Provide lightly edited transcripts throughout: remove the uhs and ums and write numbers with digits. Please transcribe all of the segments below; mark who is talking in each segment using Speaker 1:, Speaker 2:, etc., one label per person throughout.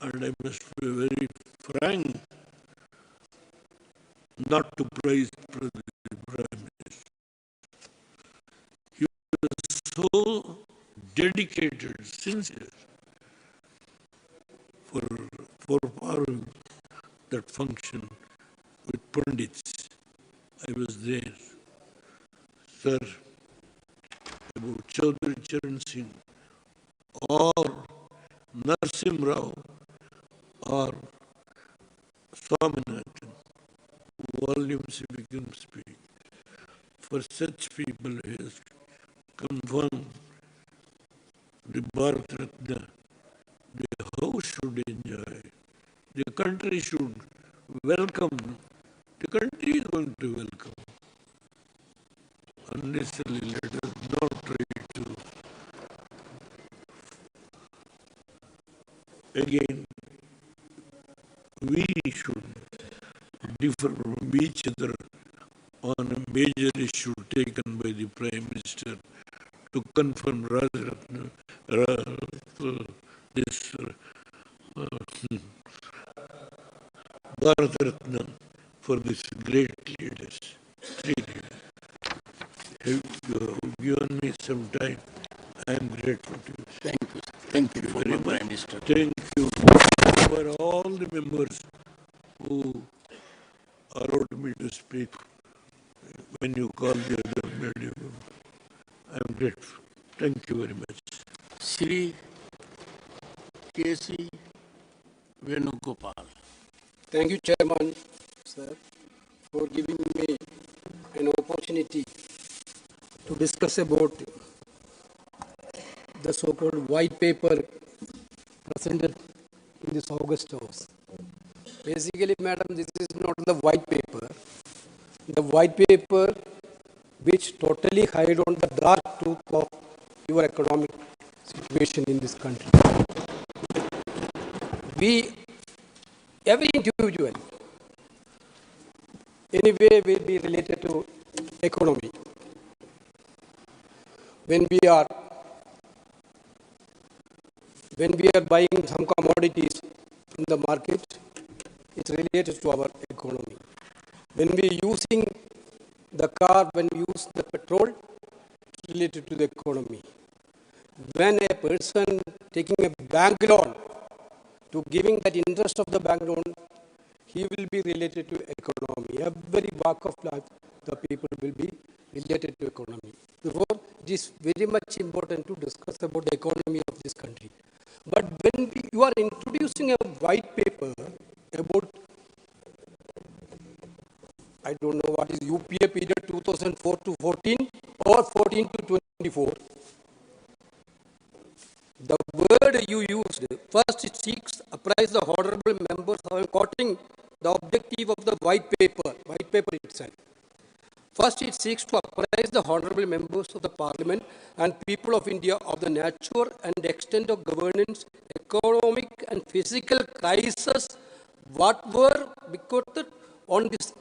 Speaker 1: and I must be very frank not to praise the Prime Minister. He was so dedicated, sincere for following that function with Pandits. I was there. Sir, about Chaudhary Charan Singh or Narsim Rao or Swaminathan, volumes we can speak. For such people he has confirmed the Bharat Ratna, the house should enjoy, the country should welcome, the country is going to welcome. Unnecessarily let us not try to again we should differ from each other on a major issue taken by the Prime Minister to confirm Rajaratna, this Bharat Ratna for this great leaders. Three leaders. If you have given me some time, I am grateful to you.
Speaker 2: Thank you. Thank you,
Speaker 1: Very
Speaker 2: former
Speaker 1: much.
Speaker 2: Prime Minister.
Speaker 1: Thank you for all the members who allowed me to speak when you called the other media. I am grateful. Thank you very much.
Speaker 2: Shri K.C. Venugopal.
Speaker 3: Thank you, Chairman, sir, for giving me an opportunity to discuss about the so-called white paper presented in this August House. Basically, madam, this is not the white paper. The white paper which totally hide on the dark truth of your economic situation in this country. Every individual, anyway, will be related to economy. When we are buying some commodities in the market, it's related to our economy. When we are using the car, when we use the petrol, it's related to the economy. When a person taking a bank loan, to giving that interest of the bank loan, he will be related to economy. Every walk of life, the people will be related to economy. Therefore, it is very much important to discuss about the economy of this country. But when you are introducing a white paper about, I don't know what is UPA period 2004 to 14 or 14 to 24, the word you used, first it seeks apprise the honorable members. I am quoting the objective of the white paper itself. First, it seeks to apprise the honorable members of the Parliament and people of India of the nature and extent of governance, economic and physical crisis, what were bequeathed on this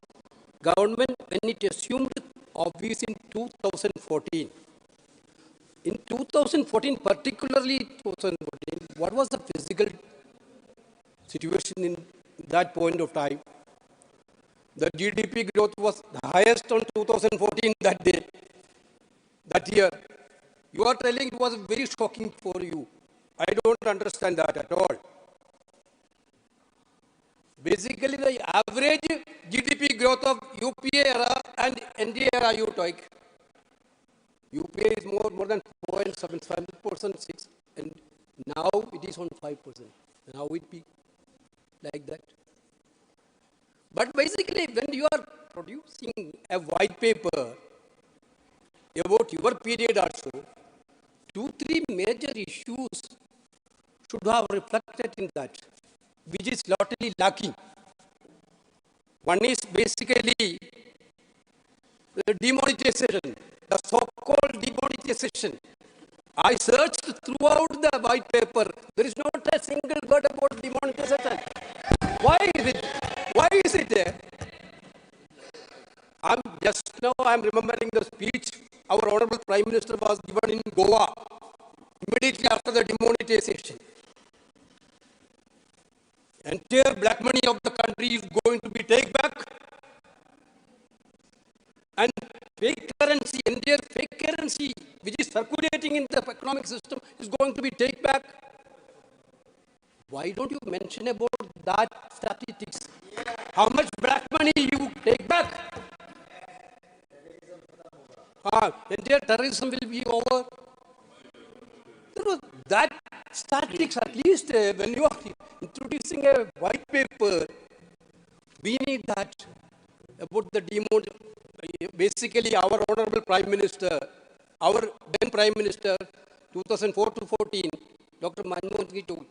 Speaker 3: government when it assumed office in 2014. In 2014, particularly 2014, what was the physical situation in that point of time? The GDP growth was the highest on 2014 that year. You are telling it was very shocking for you. I don't understand that at all. Basically, the average GDP growth of UPA era and NDA era you take. UPA is more than 4.75%, 6, and now it is on 5%. Now it be like that. But basically, when you are producing a white paper about your period also, 2-3 major issues should have reflected in that, which is totally lacking. One is basically the demonetization, the so-called demonetization. I searched throughout the white paper. There is not a single word about demonetization. Why is it? Why is it there? I'm remembering the speech our Honorable Prime Minister was given in Goa immediately after the demonetization. entire black money of the country is going to be taken back, and fake currency, entire fake currency which is circulating in the economic system is going to be taken back. Why don't you mention about that statistics? How much black money you take back? Entire terrorism will be over. You know, that statistics, at least when you are introducing a white paper, we need that about the basically our honorable Prime Minister, our then Prime Minister, 2004 to 14, Dr. Manmohan Singh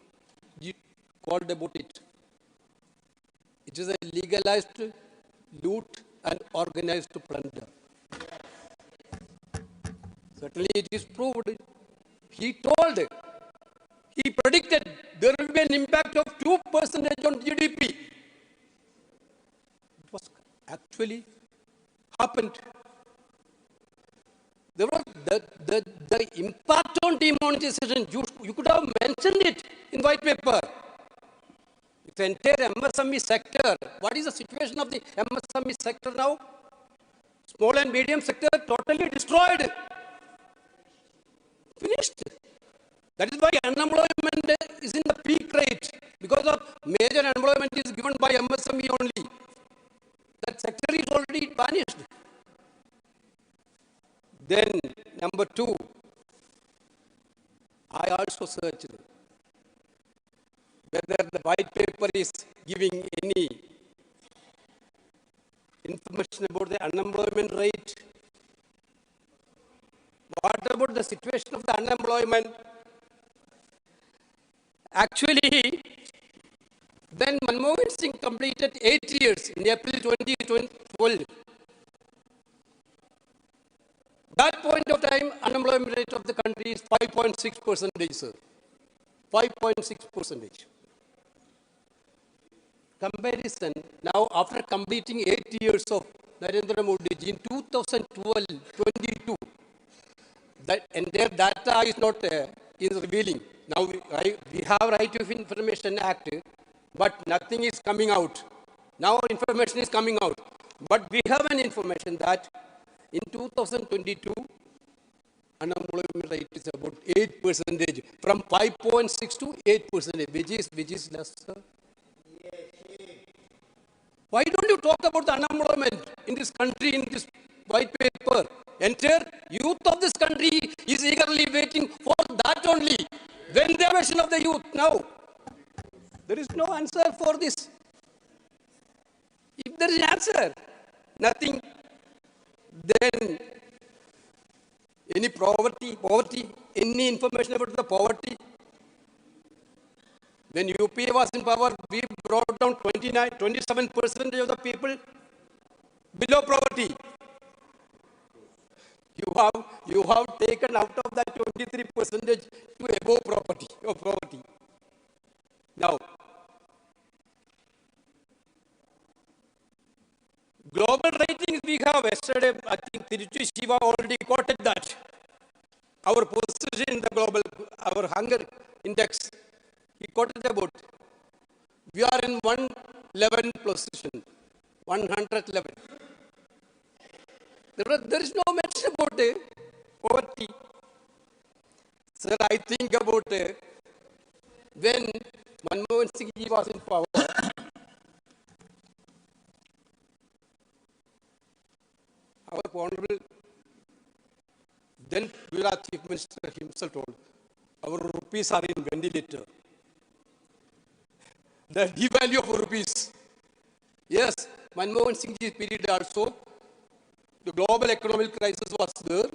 Speaker 3: called about it. It is a legalized loot and organized plunder. Certainly it is proved. He told, he predicted there will be an impact of 2% on GDP. It was actually happened. There was the impact on demonetization. You could have mentioned it in white paper. The entire MSME sector. What is the situation of the MSME sector now? Small and medium sector totally destroyed. Finished. That is why unemployment is in the peak rate. Because of major unemployment is given by MSME only. That sector is already vanished. Then, number two, I also searched whether the white paper is giving any information about the unemployment rate. What about the situation of the unemployment? Actually, when Manmohan Singh completed 8 years in April 2012, that point of time, unemployment rate of the country is 5.6%, sir. 5.6%. Comparison, now after completing 8 years of Narendra Modi in 2012-22, that entire data is not is revealing. Now we have Right of Information Act, but nothing is coming out. Now information is coming out. But we have an information that in 2022, unemployment rate is about 8%, from 5.6 to 8%, which is less, sir. Why don't you talk about the unemployment in this country, in this white paper? Entire youth of this country is eagerly waiting for that only. When the version of the youth now? There is no answer for this. If there is an answer, nothing. Then any poverty, any information about the poverty? When UPA was in power, we brought down 27% of the people below poverty. You have taken out of that 23% to above poverty. Now, global ratings we have yesterday, I think Tiruchi Shiva already quoted that. Our position in the global, our hunger index, he quoted about. We are in 111 position, 111. There is no mention about poverty. Sir, I think about when Manmohan Singh ji was in power, our honorable then Gujarat Chief Minister himself told, our rupees are in ventilator. The devalue of rupees. Yes, Manmohan Singh ji's period also, the global economic crisis was there.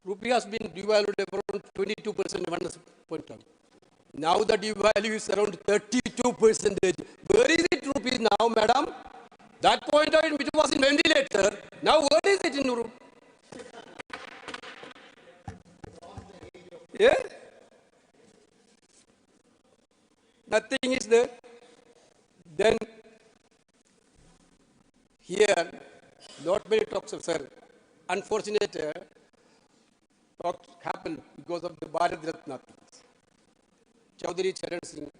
Speaker 3: Rupee has been devalued around 22% one point of time. Now the devalue is around 32%. Where is it rupees now, madam? That point of time which was in ventilator, now where is it in rupee? Yeah? Nothing is there. Then here, not many talks of sir. Unfortunate talks happened because of the Bharat Ratna. Chaudhary Charan Singh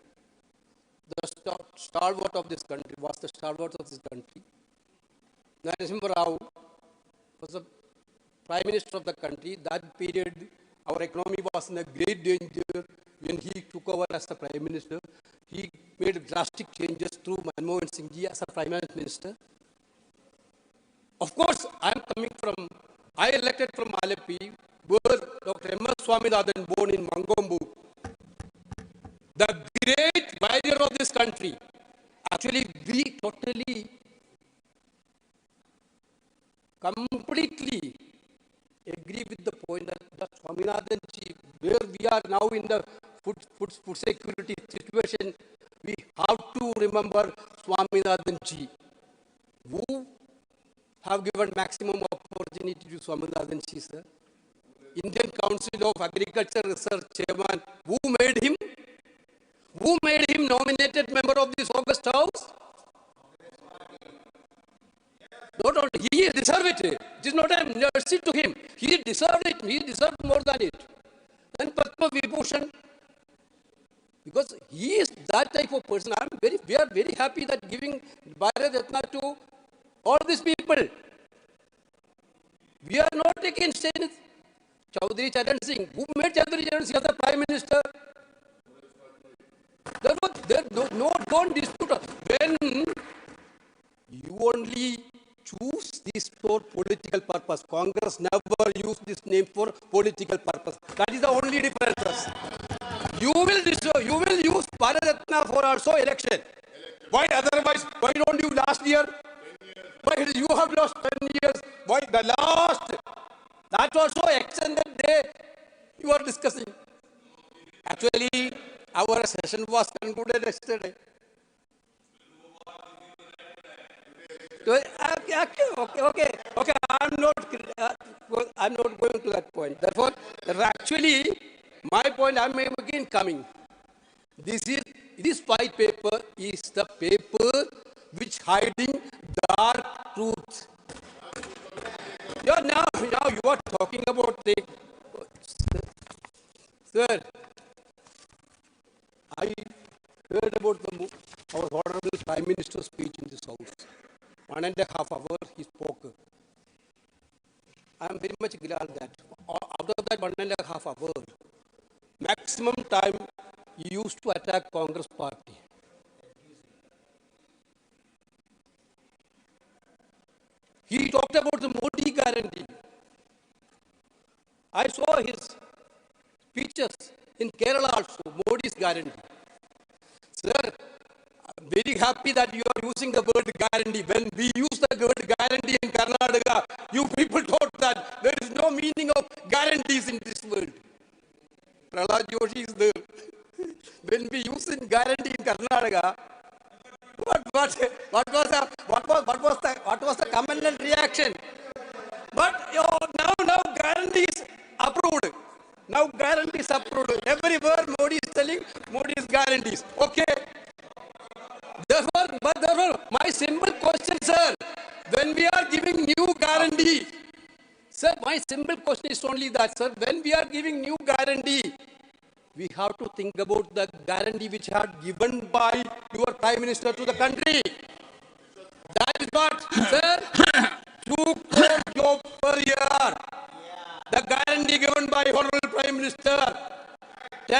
Speaker 3: the stalwart of this country, was the stalwart of this country. Narasimha Rao was the Prime Minister of the country. That period, our economy was in a great danger. When he took over as the Prime Minister, he made drastic changes through Manmohan Singh ji as a Prime Minister. Of course, I elected from Alleppey, where Dr. M. S. Swaminathan, born in Mangombu, the great warrior of this country. Actually, we totally, completely agree with the point that Swaminathan ji, where we are now in the food security situation, we have to remember Swaminathan ji, who have given maximum opportunity to Swaminathan ji, sir. Indian Council of Agriculture Research Chairman, who made him? Who made him nominated member of this August House? Not only, he deserved it. It is not a mercy to him. He deserved it. He deserved more than it. And Padma Vibhushan, because he is that type of person. We are very happy that giving Bharat Ratna to all these people. We are not against anything. Chaudhary Charan Singh, who made Chaudhary Charan Singh as the Prime Minister? Don't dispute. When you only choose this for political purpose, Congress never used this name for political purpose. That is the only difference. You will use Bharat Ratna for also election. Why otherwise? Why don't you last year? Why you have lost 10 years? Why the last? That also extended day you are discussing. Actually, our session was concluded yesterday. Okay. I'm not going to that point. Therefore, actually, my point, I'm again coming. This white paper is the paper which hiding dark truth. Now you are talking about the, sir. I heard about our Honorable Prime Minister's speech in this House. 1.5 hours he spoke. I am very much glad that out of that 1.5 hours, maximum time he used to attack Congress party. He talked about the Modi guarantee. I saw his speeches in Kerala also, Modi's guarantee. Sir, I'm very happy that you are using the word guarantee. When we use the word guarantee in Karnataka, you people thought that there is no meaning of guarantees in this world. Prahlad Joshi is there. When we use in guarantee in Karnataka, what was the comment and reaction? But now guarantee is approved. Now guarantee is approved. Everywhere Modi is telling Modi is guarantees. Okay. Therefore, my simple question, sir, when we are giving new guarantee, sir, my simple question is only that, sir, when we are giving new guarantee, we have to think about the guarantee which had given by your Prime Minister to the country. That is what, sir, 2 crore jobs per year. The guarantee given by Honorable Prime Minister.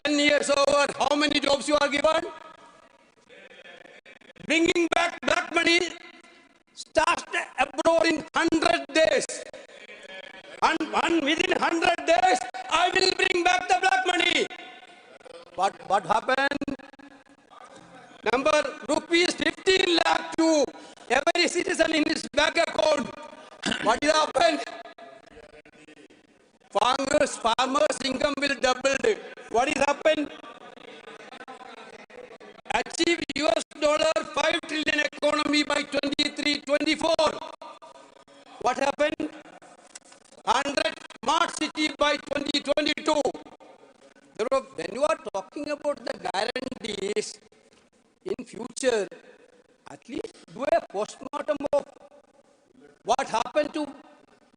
Speaker 3: 10 years over, how many jobs you are given? Bringing back black money starts abroad in 100 days. And within 100 days, I will bring back the black money. What happened? Number rupees 15 lakh to every citizen in his bank account. What will happen? Farmers' income will double. What will happen? Achieve $5 trillion economy by 23-24. What happened? 100 smart city by 2022. When you are talking about the guarantees in future, at least do a postmortem of what happened to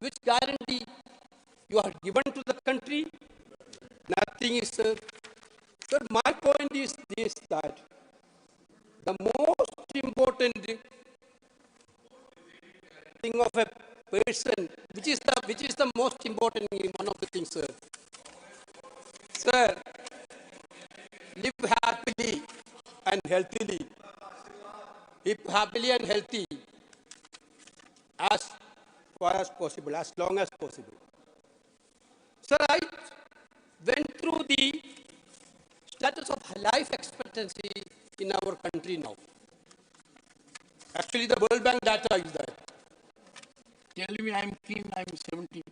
Speaker 3: which guarantee you are given to the country. Nothing is, sir. Sir, my point is this, that the most important thing of a person, which is the most important one of the things, sir. Sir, live happily and healthily. Live happily and healthy as far as possible, as long as possible. Sir, I went through the status of life expectancy in our country now. Actually, the World Bank data is that.
Speaker 2: Tell me I'm keen, I'm 70.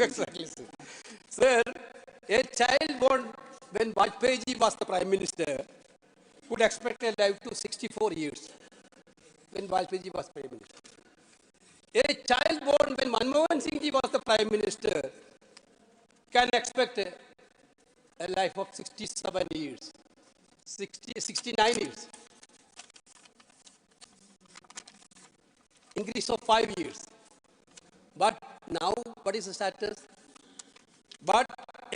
Speaker 3: Exactly, sir. Sir, a child born when Vajpayee was the Prime Minister could expect a life to 64 years when Vajpayee was Prime Minister. A child born when Manmohan Singh ji was the Prime Minister can expect a life of 67 years, 69 years, increase of 5 years. But now, what is the status? But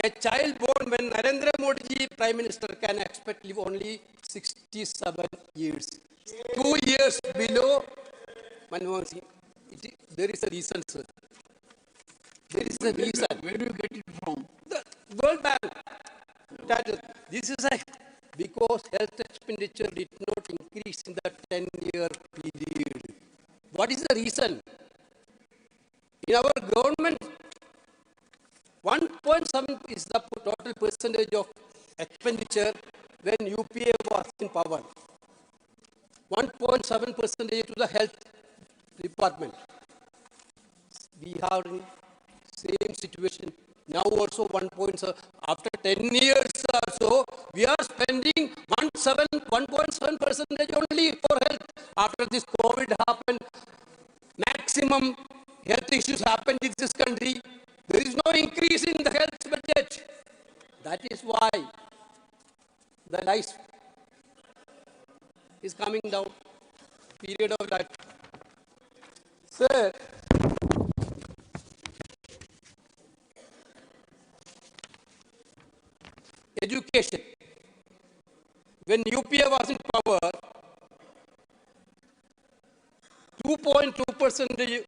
Speaker 3: a child born when Narendra Modi ji Prime Minister can expect live only 67 years. 2 years below Manmohan Singh. There is a reason, sir. There is a reason.
Speaker 2: Where do you get it from?
Speaker 3: The World Bank. This is because health expenditure did not increase in the 10-year period. What is the reason? In our government, 1.7 is the total percentage of expenditure when UPA was in power. 1.7% to the health department. We are in same situation now also 1.7. After 10 years or so, we are spending 1.7% only for health. After this COVID happened, maximum health issues happened in this country. There is no increase in the health budget. That is why the life is coming down. Period of life. Sir, education. When UPA was in power, 2.2%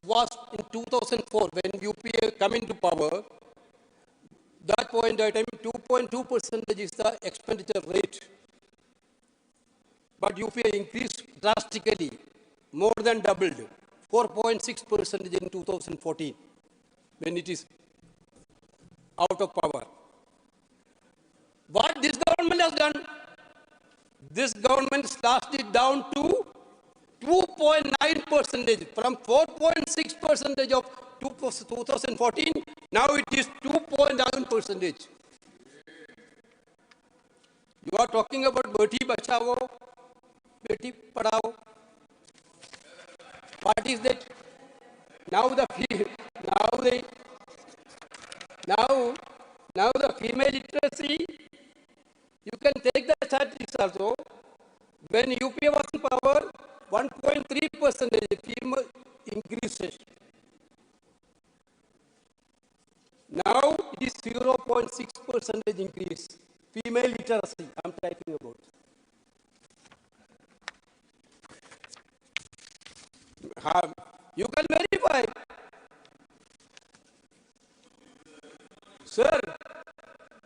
Speaker 3: was in 2004 when UPA come into power. That point at time, 2.2% is the expenditure rate. But UPA increased drastically, more than doubled, 4.6% in 2014 when it is out of power. What this government has done? This government slashed it down to 2.9% from 4.6% of 2014. Now it is 2.9%. You are talking about Beti Bachao, Beti Padhao. What is that? Now the female literacy. You can take the statistics also. When UPA was in power, 1.3% female increases. Now it is 0.6% increase. Female literacy, I am talking about. You can verify. Sir,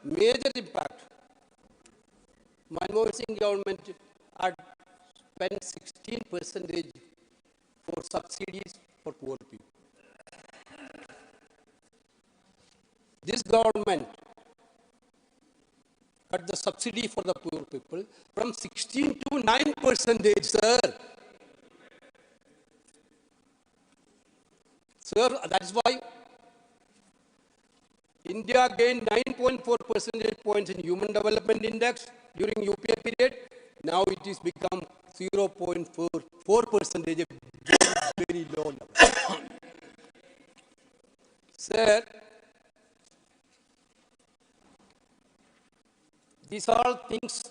Speaker 3: major impact. Manmohan Singh government had spent 16% for subsidies for poor people. This government cut the subsidy for the poor people from 16 to 9%, sir. Sir, that is why India gained 9.4 percentage points in Human Development Index during UPA period. Now it is become 0.4%, very low level. Sir, these all things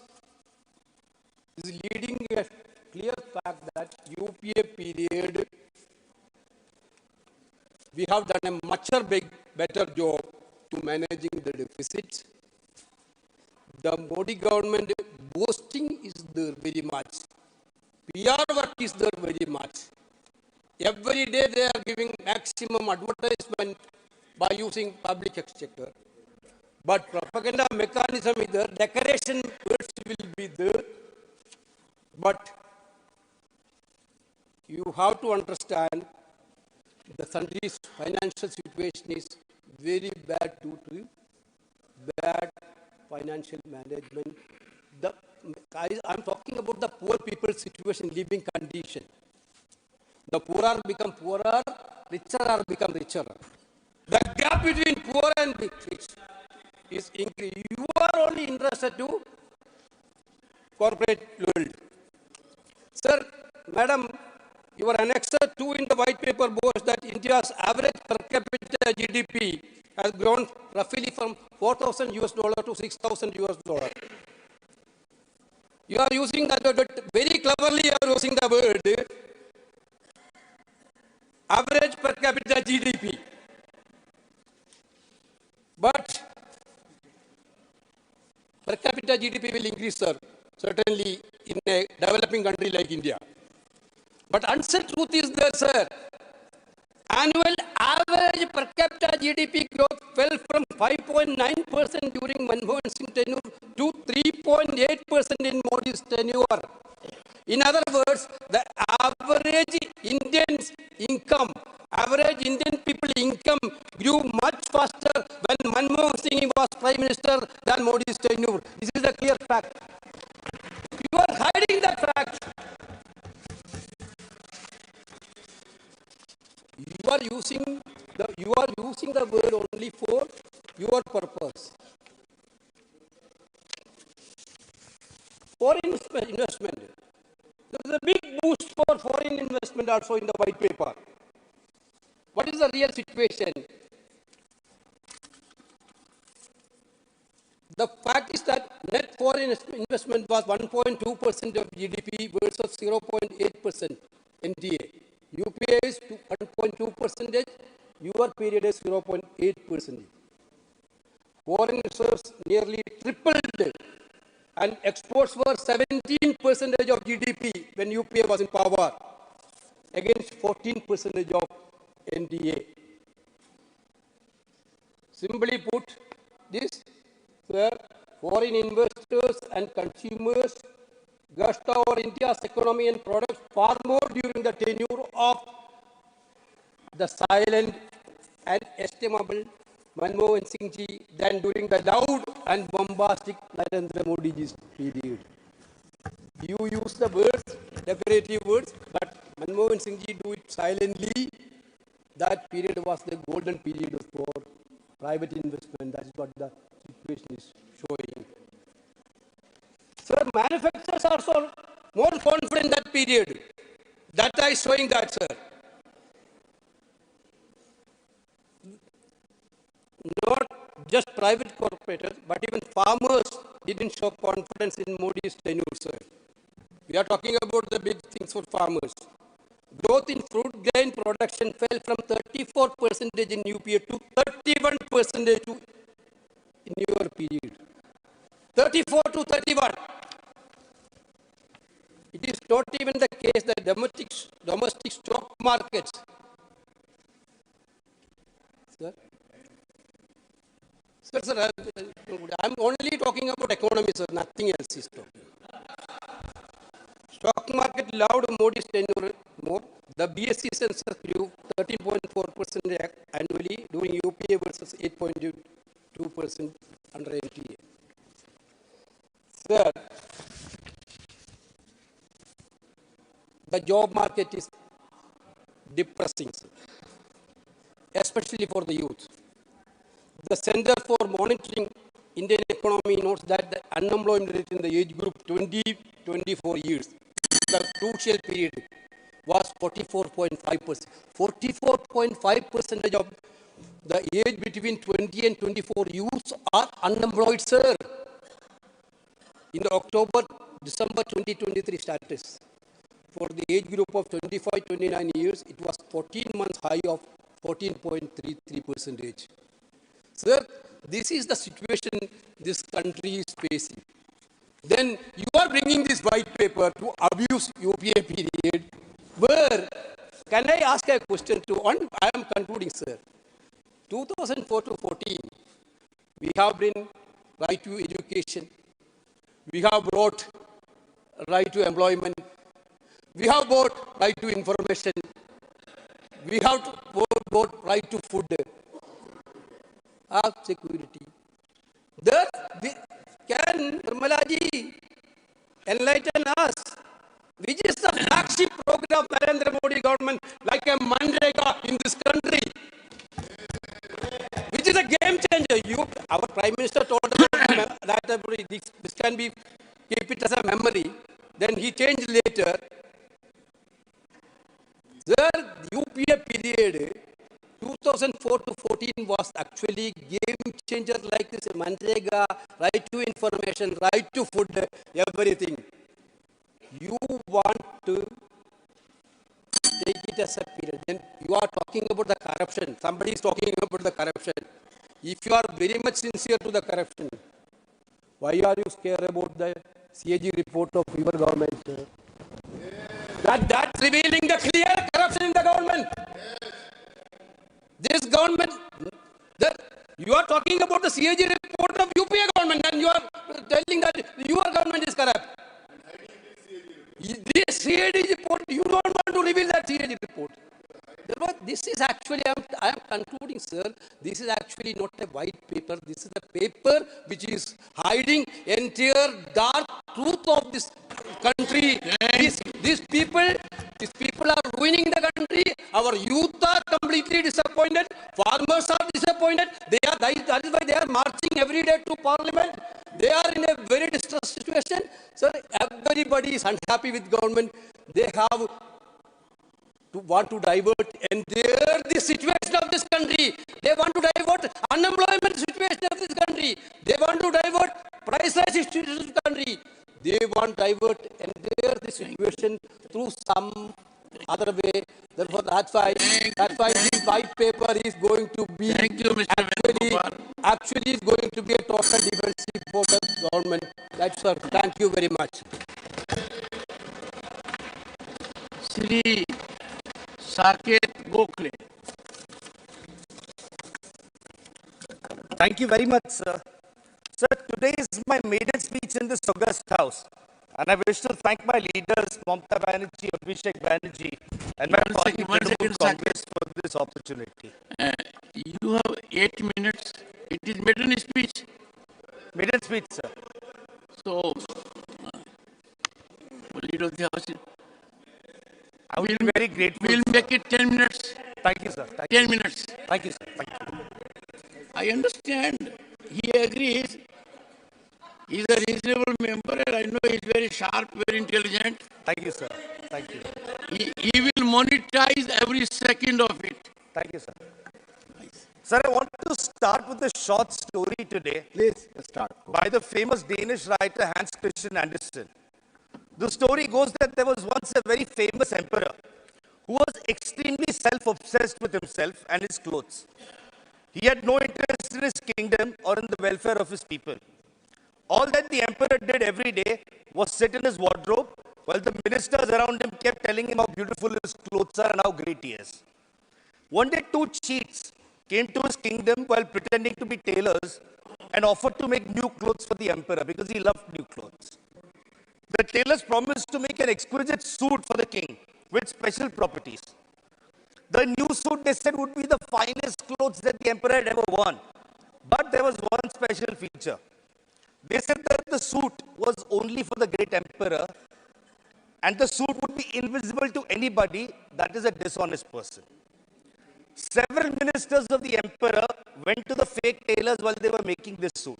Speaker 3: is leading a clear fact that UPA period we have done a much better job to managing the deficit. The Modi government boasting is there very much. PR work is there very much. Every day they are giving maximum advertisement by using public exchequer. But propaganda mechanism is there, decoration words will be there, but you have to understand the country's financial situation is very bad due to bad financial management. I'm talking about the poor people's situation, living condition. The poor are become poorer, richer are become richer. The gap between poor and rich is increasing. You are only interested to corporate world. Sir, madam, your annexure 2 in the white paper boasts that India's average per capita GDP has grown roughly from 4,000 US dollar to 6,000 US dollar. You are using that word, very cleverly you are using the word average per capita GDP. But per capita GDP will increase, sir, certainly in a developing country like India. But unsaid truth is there, sir. Annual average per capita GDP growth fell from 5.9% during Manmohan Singh tenure to 3.8% in Modi's tenure. In other words, the average average Indian people income grew much faster when Manmohan Singh was Prime Minister than Modi's tenure. This is a clear fact. You are hiding that fact. You are using the word only for your purpose. Foreign investment. There is a big boost for foreign investment also in the white paper. What is the real situation? The fact is that net foreign investment was 1.2% of GDP versus 0.8% NTA. UPA is 1.2%, your period is 0.8%. Foreign reserves nearly tripled and exports were 17% of GDP when UPA was in power against 14% of NDA. Simply put, this where foreign investors and consumers gushed over India's economy and products far more during the tenure of the silent and estimable Manmohan Singh ji than during the loud and bombastic Narendra Modi ji's period. You use the words, decorative words, but Manmohan Singh ji do it silently. That period was the golden period for private investment. That's what the situation is showing. Sir, manufacturers are also more confident that period. That is showing that, sir. Not just private corporators, but even farmers didn't show confidence in Modi's tenure, sir. We are talking about the big things for farmers. Growth in fruit grain production fell from 34% in UPA to 31% in your period. 34 to 31. It is not even the case that domestic stock markets. Sir? Sir, I'm only talking about economy, sir, nothing else is talking. Stock market loved Modi's tenure more. The BSE census grew 13.4% annually during UPA versus 8.2% under NTA. Sir, the job market is depressing, sir, especially for the youth. The Center for Monitoring Indian Economy notes that the unemployment rate in the age group 20-24 years, the crucial period, was 44.5%. 44.5% of the age between 20 and 24 youths are unemployed, sir. In the October-December 2023 status, for the age group of 25-29 years, it was 14 months high of 14.33%. Sir, this is the situation this country is facing. Then you are bringing this white paper to abuse UPA period, where, can I ask a question to one? I am concluding, sir. 2004 to 14, we have been right to education, we have brought right to employment, we have brought right to information, we have brought right to food, of security. Thus, can Nirmalaji enlighten us? Which is the flagship program of Narendra Modi government, like a Manrega in this country, which is a game changer. Our Prime Minister told about that this can be, keep it as a memory. Then he changed later. The UPA period, 2004 to 14 was actually game changer like this, Manrega, right to information, right to food, everything. You want to take it as a period. Then you are talking about the corruption. Somebody is talking about the corruption. If you are very much sincere to the corruption, why are you scared about the CAG report of your government? That's revealing the clear corruption in the government. This government, you are talking about the CAG report of UPA government, and you are telling that your government is corrupt. This CAG report, you don't want to reveal that CAG report. This is actually, I am concluding, sir, this is actually not a white paper. This is a paper which is hiding entire dark truth of this country. These people are ruining the country. Our youth are completely disappointed. Farmers are disappointed. That is why they are marching every day to parliament. They are in a very distressed situation. Sir, everybody is unhappy with government. They have want to divert the situation of this country. They want to divert unemployment situation of this country. They want to divert price rise situation of the country. They want to divert the situation through some other way. Therefore, that's why this white paper is going to be actually is going to be a total defensive for the government. That's all. Thank you very much.
Speaker 2: Sri Saket Gokhale.
Speaker 4: Thank you very much, sir. Sir, today is my maiden speech in this august house. And I wish to thank my leaders, Mamta Banerjee, Abhishek Banerjee, and my party, Trinamool Congress, for this opportunity.
Speaker 2: You have 8 minutes. It is maiden speech.
Speaker 4: Maiden speech, sir.
Speaker 2: So, leader of the house,
Speaker 4: I will be very grateful.
Speaker 2: we'll make it 10 minutes.
Speaker 4: Thank you, sir.
Speaker 2: 10 minutes.
Speaker 4: Thank you, sir. Thank you.
Speaker 2: I understand. He agrees. He's a reasonable member, and I know he's very sharp, very intelligent.
Speaker 4: Thank you, sir. Thank you.
Speaker 2: He will monetize every second of it.
Speaker 4: Thank you, sir. Sir, I want to start with a short story today.
Speaker 3: Please start.
Speaker 4: By the famous Danish writer Hans Christian Andersen. The story goes that there was once a very famous emperor who was extremely self-obsessed with himself and his clothes. He had no interest in his kingdom or in the welfare of his people. All that the emperor did every day was sit in his wardrobe while the ministers around him kept telling him how beautiful his clothes are and how great he is. One day, two cheats came to his kingdom while pretending to be tailors and offered to make new clothes for the emperor because he loved new clothes. The tailors promised to make an exquisite suit for the king with special properties. The new suit, they said, would be the finest clothes that the emperor had ever worn. But there was one special feature. They said that the suit was only for the great emperor and the suit would be invisible to anybody that is a dishonest person. Several ministers of the emperor went to the fake tailors while they were making this suit.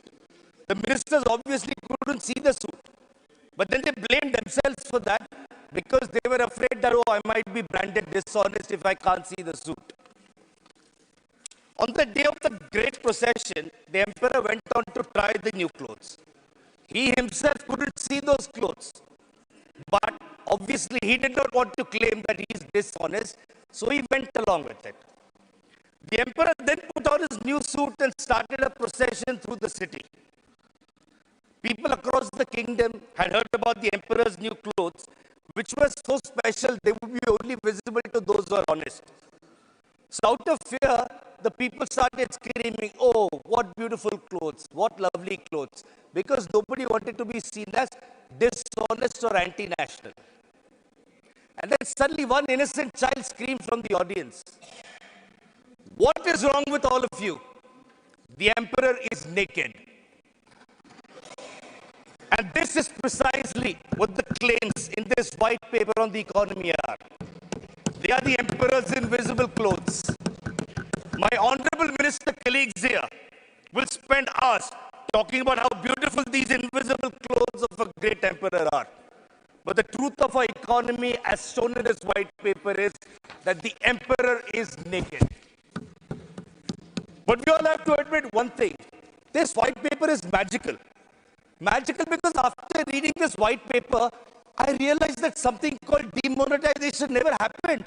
Speaker 4: The ministers obviously couldn't see the suit. But then they blamed themselves for that because they were afraid that, oh, I might be branded dishonest if I can't see the suit. On the day of the great procession, the emperor went on to try the new clothes. He himself couldn't see those clothes. But obviously he did not want to claim that he is dishonest, so he went along with it. The emperor then put on his new suit and started a procession through the city. People across the kingdom had heard about the emperor's new clothes, which were so special they would be only visible to those who are honest. So out of fear, the people started screaming, "Oh, what beautiful clothes, what lovely clothes," because nobody wanted to be seen as dishonest or anti-national. And then suddenly one innocent child screamed from the audience, "What is wrong with all of you? The emperor is naked." And this is precisely what the claims in this white paper on the economy are. They are the emperor's invisible clothes. My honorable minister colleagues here will spend hours talking about how beautiful these invisible clothes of a great emperor are. But the truth of our economy, as shown in this white paper, is that the emperor is naked. But we all have to admit one thing. This white paper is magical. Magical because after reading this white paper, I realized that something called demonetization never happened.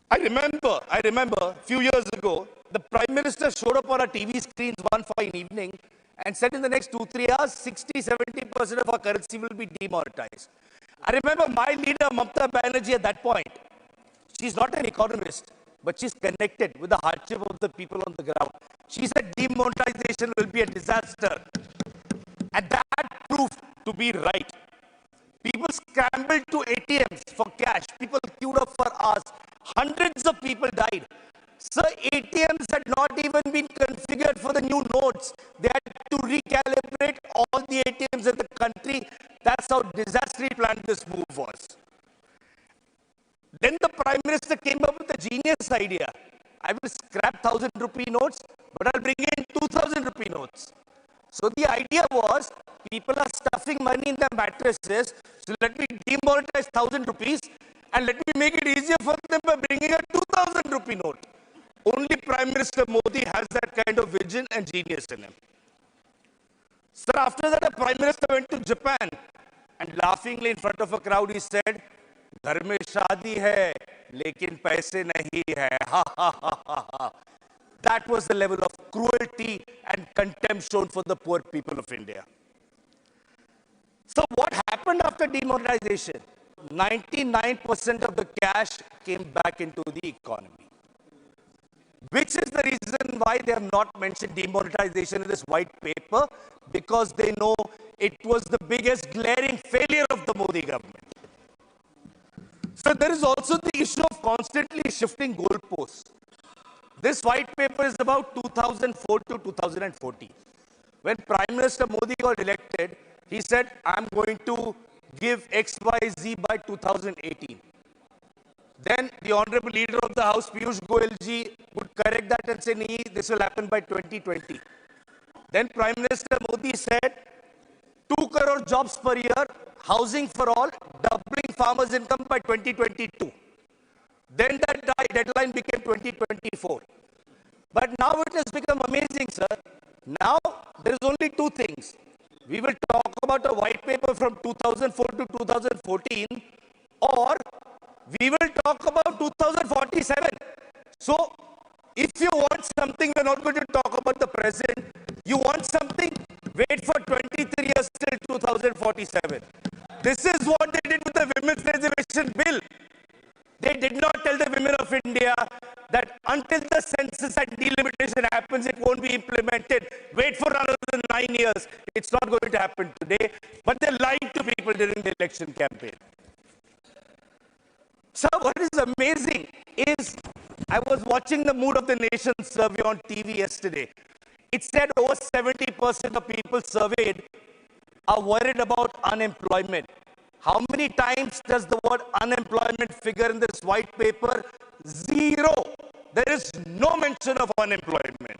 Speaker 4: I remember a few years ago, the Prime Minister showed up on our TV screens one fine evening and said in the next 2-3 hours, 60-70% of our currency will be demonetized. I remember my leader, Mamata Banerjee, at that point. She's not an economist, but she's connected with the hardship of the people on the ground. She said demonetization will be a disaster. And that proved to be right. People scrambled to ATMs for cash. People queued up for hours. Hundreds of people died. So ATMs had not even been configured for the new notes. They had to recalibrate all the ATMs in the country. That's how disastrous planned this move was. Then the Prime Minister came up with a genius idea. I will scrap 1,000 rupee notes, but I'll bring in 2,000 rupee notes. So the idea was, people are stuffing money in their mattresses, so let me demonetize 1,000 rupees and let me make it easier for them by bringing a 2,000 rupee note. Only Prime Minister Modi has that kind of vision and genius in him. Sir, after that, the Prime Minister went to Japan and laughingly in front of a crowd he said, "घर में शादी है, लेकिन पैसे नहीं है." Ha ha ha ha ha. That was the level of cruelty and contempt shown for the poor people of India. So what happened after demonetization? 99% of the cash came back into the economy. Which is the reason why they have not mentioned demonetization in this white paper, because they know it was the biggest glaring failure of the Modi government. So there is also the issue of constantly shifting goalposts. This white paper is about 2004 to 2014. When Prime Minister Modi got elected, he said, "I'm going to give XYZ by 2018. Then the Honorable Leader of the House, Piyush Goyal ji, would correct that and say, "Nee, this will happen by 2020. Then Prime Minister Modi said, 2 crore jobs per year, housing for all, doubling farmers' income by 2022. Then that deadline became 2024. But now it has become amazing, sir. Now there is only two things. We will talk about a white paper from 2004 to 2014, or we will talk about 2047. So if you want something, we're not going to talk about the present. You want something, wait for 23 years till 2047. This is what they did with the Women's Reservation Bill. They did not tell the women of India that until the census and delimitation happens, it won't be implemented. Wait for another 9 years. It's not going to happen today. But they lied to people during the election campaign. So what is amazing is, I was watching the Mood of the Nation survey on TV yesterday. It said over 70% of people surveyed are worried about unemployment. How many times does the word unemployment figure in this white paper? 0. There is no mention of unemployment.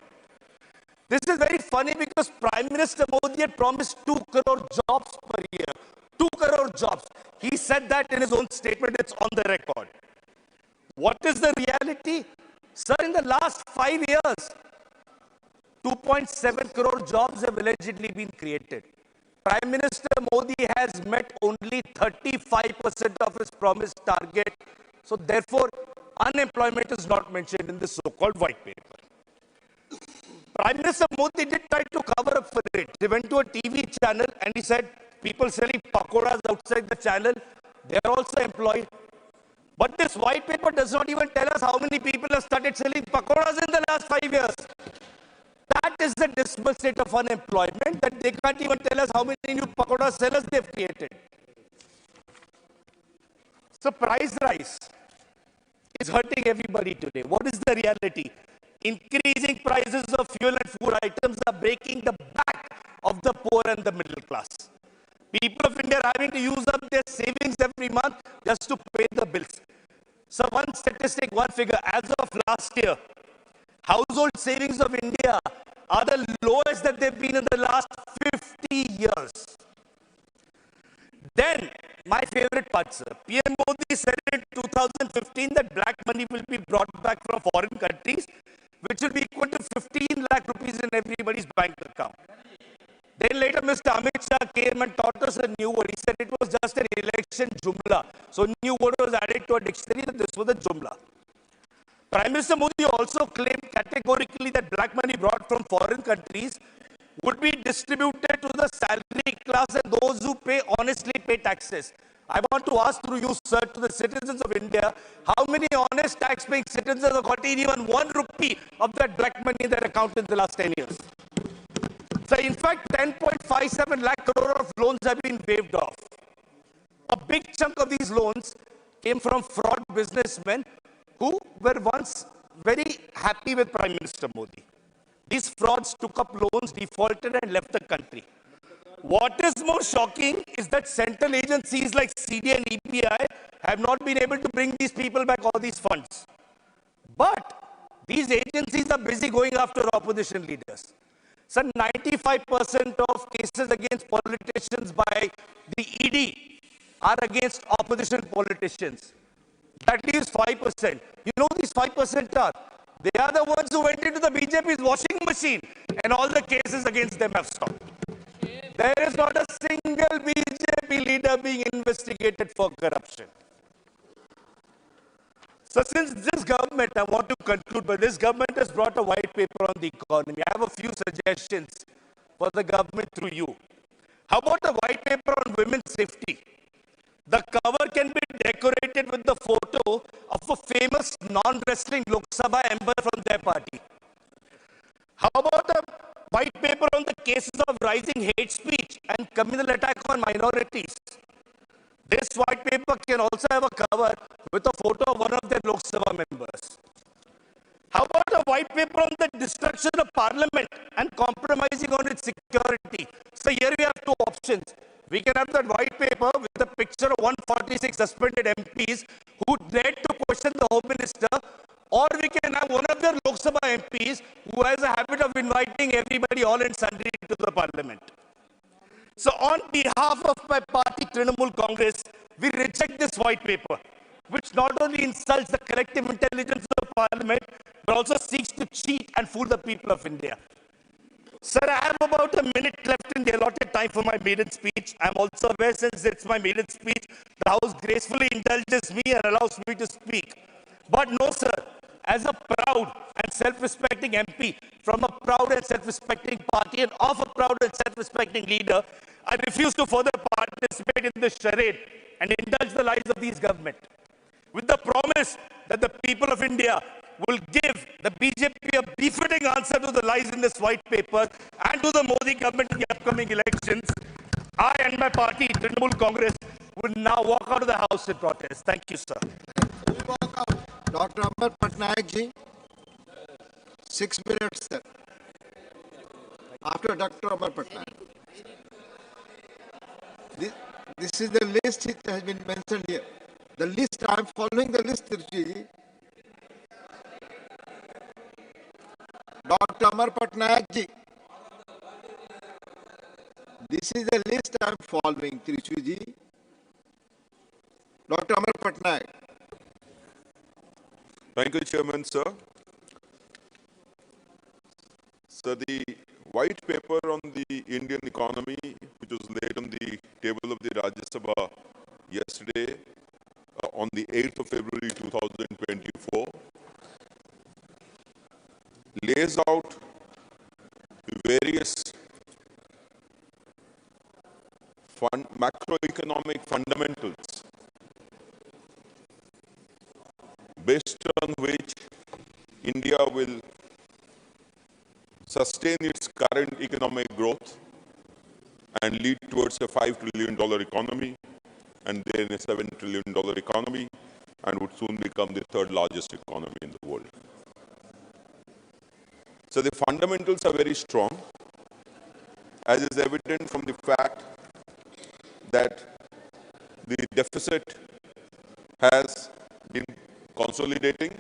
Speaker 4: This is very funny because Prime Minister Modi had promised 2 crore jobs per year. 2 crore jobs. He said that in his own statement. It's on the record. What is the reality? Sir, in the last 5 years, 2.7 crore jobs have allegedly been created. Prime Minister Modi has met only 35% of his promised target. So therefore, unemployment is not mentioned in this so-called white paper. Prime Minister Modi did try to cover up for it. He went to a TV channel and he said, people selling pakoras outside the channel, they are also employed. But this white paper does not even tell us how many people have started selling pakoras in the last 5 years. That is the dismal state of unemployment that they can't even tell us how many new pakoda sellers they've created. So price rise is hurting everybody today. What is the reality? Increasing prices of fuel and food items are breaking the back of the poor and the middle class. People of India are having to use up their savings every month just to pay the bills. So one statistic, one figure, as of last year, household savings of India are the lowest that they've been in the last 50 years. Then, my favorite part, sir. PM Modi said in 2015 that black money will be brought back from foreign countries, which will be equal to 15 lakh rupees in everybody's bank account. Then later, Mr. Amit Shah came and taught us a new word. He said it was just an election jumla. So, new word was added to a dictionary that this was a jumla. Prime Minister Modi also claimed categorically that black money brought from foreign countries would be distributed to the salary class and those who honestly pay taxes. I want to ask through you, sir, to the citizens of India, how many honest tax-paying citizens have got even 1 rupee of that black money in their account in the last 10 years? So in fact, 10.57 lakh crore of loans have been waived off. A big chunk of these loans came from fraud businessmen who were once very happy with Prime Minister Modi. These frauds took up loans, defaulted and left the country. What is more shocking is that central agencies like CD and EPI have not been able to bring these people back all these funds. But these agencies are busy going after opposition leaders. So 95% of cases against politicians by the ED are against opposition politicians. That leaves 5%. You know who these 5% are? They are the ones who went into the BJP's washing machine and all the cases against them have stopped. There is not a single BJP leader being investigated for corruption. So since this government, I want to conclude, but this government has brought a white paper on the economy. I have a few suggestions for the government through you. How about a white paper on women's safety? The cover can be decorated with the photo of a famous non-wrestling Lok Sabha member from their party. How about a white paper on the cases of rising hate speech and communal attack on minorities? This white paper can also have a cover with a photo of one of their Lok Sabha members. How about a white paper on the destruction of parliament and compromising on its security? So here we have two options. We can have that white paper with a picture of 146 suspended MPs who dared to question the Home Minister, or we can have one of their Lok Sabha MPs who has a habit of inviting everybody all and sundry to the parliament. So on behalf of my party, Trinamool Congress, we reject this white paper, which not only insults the collective intelligence of the parliament, but also seeks to cheat and fool the people of India. Sir, I have about a minute left in the allotted time for my maiden speech. I'm also aware, since it's my maiden speech, the House gracefully indulges me and allows me to speak. But no, sir, as a proud and self-respecting MP from a proud and self-respecting party and of a proud and self-respecting leader, I refuse to further participate in this charade and indulge the lies of these government. With the promise that the people of India will give the BJP a befitting answer to the lies in this white paper and to the Modi government in the upcoming elections, I and my party, Trinamool Congress, will now walk out of the House in protest. Thank you, sir.
Speaker 5: Dr. Amar Patnaik ji, 6 minutes, sir. After Dr. Amar Patnaik. This is the list which has been mentioned here. The list, I am following the list, Tiruchi ji. Dr. Amar Patnaik ji. This is the list I am following, Tiruchi ji. Dr. Amar Patnaik.
Speaker 6: Thank you, Chairman, sir. So the white paper on the Indian economy, which was laid on the table of the Rajya Sabha yesterday, on the 8th of February 2024, lays out macroeconomic fundamentals based on which India will sustain its current economic growth and lead towards a $5 trillion economy and then a $7 trillion economy and would soon become the third largest economy in the world. So the fundamentals are very strong, as is evident from the fact that the deficit has been consolidating.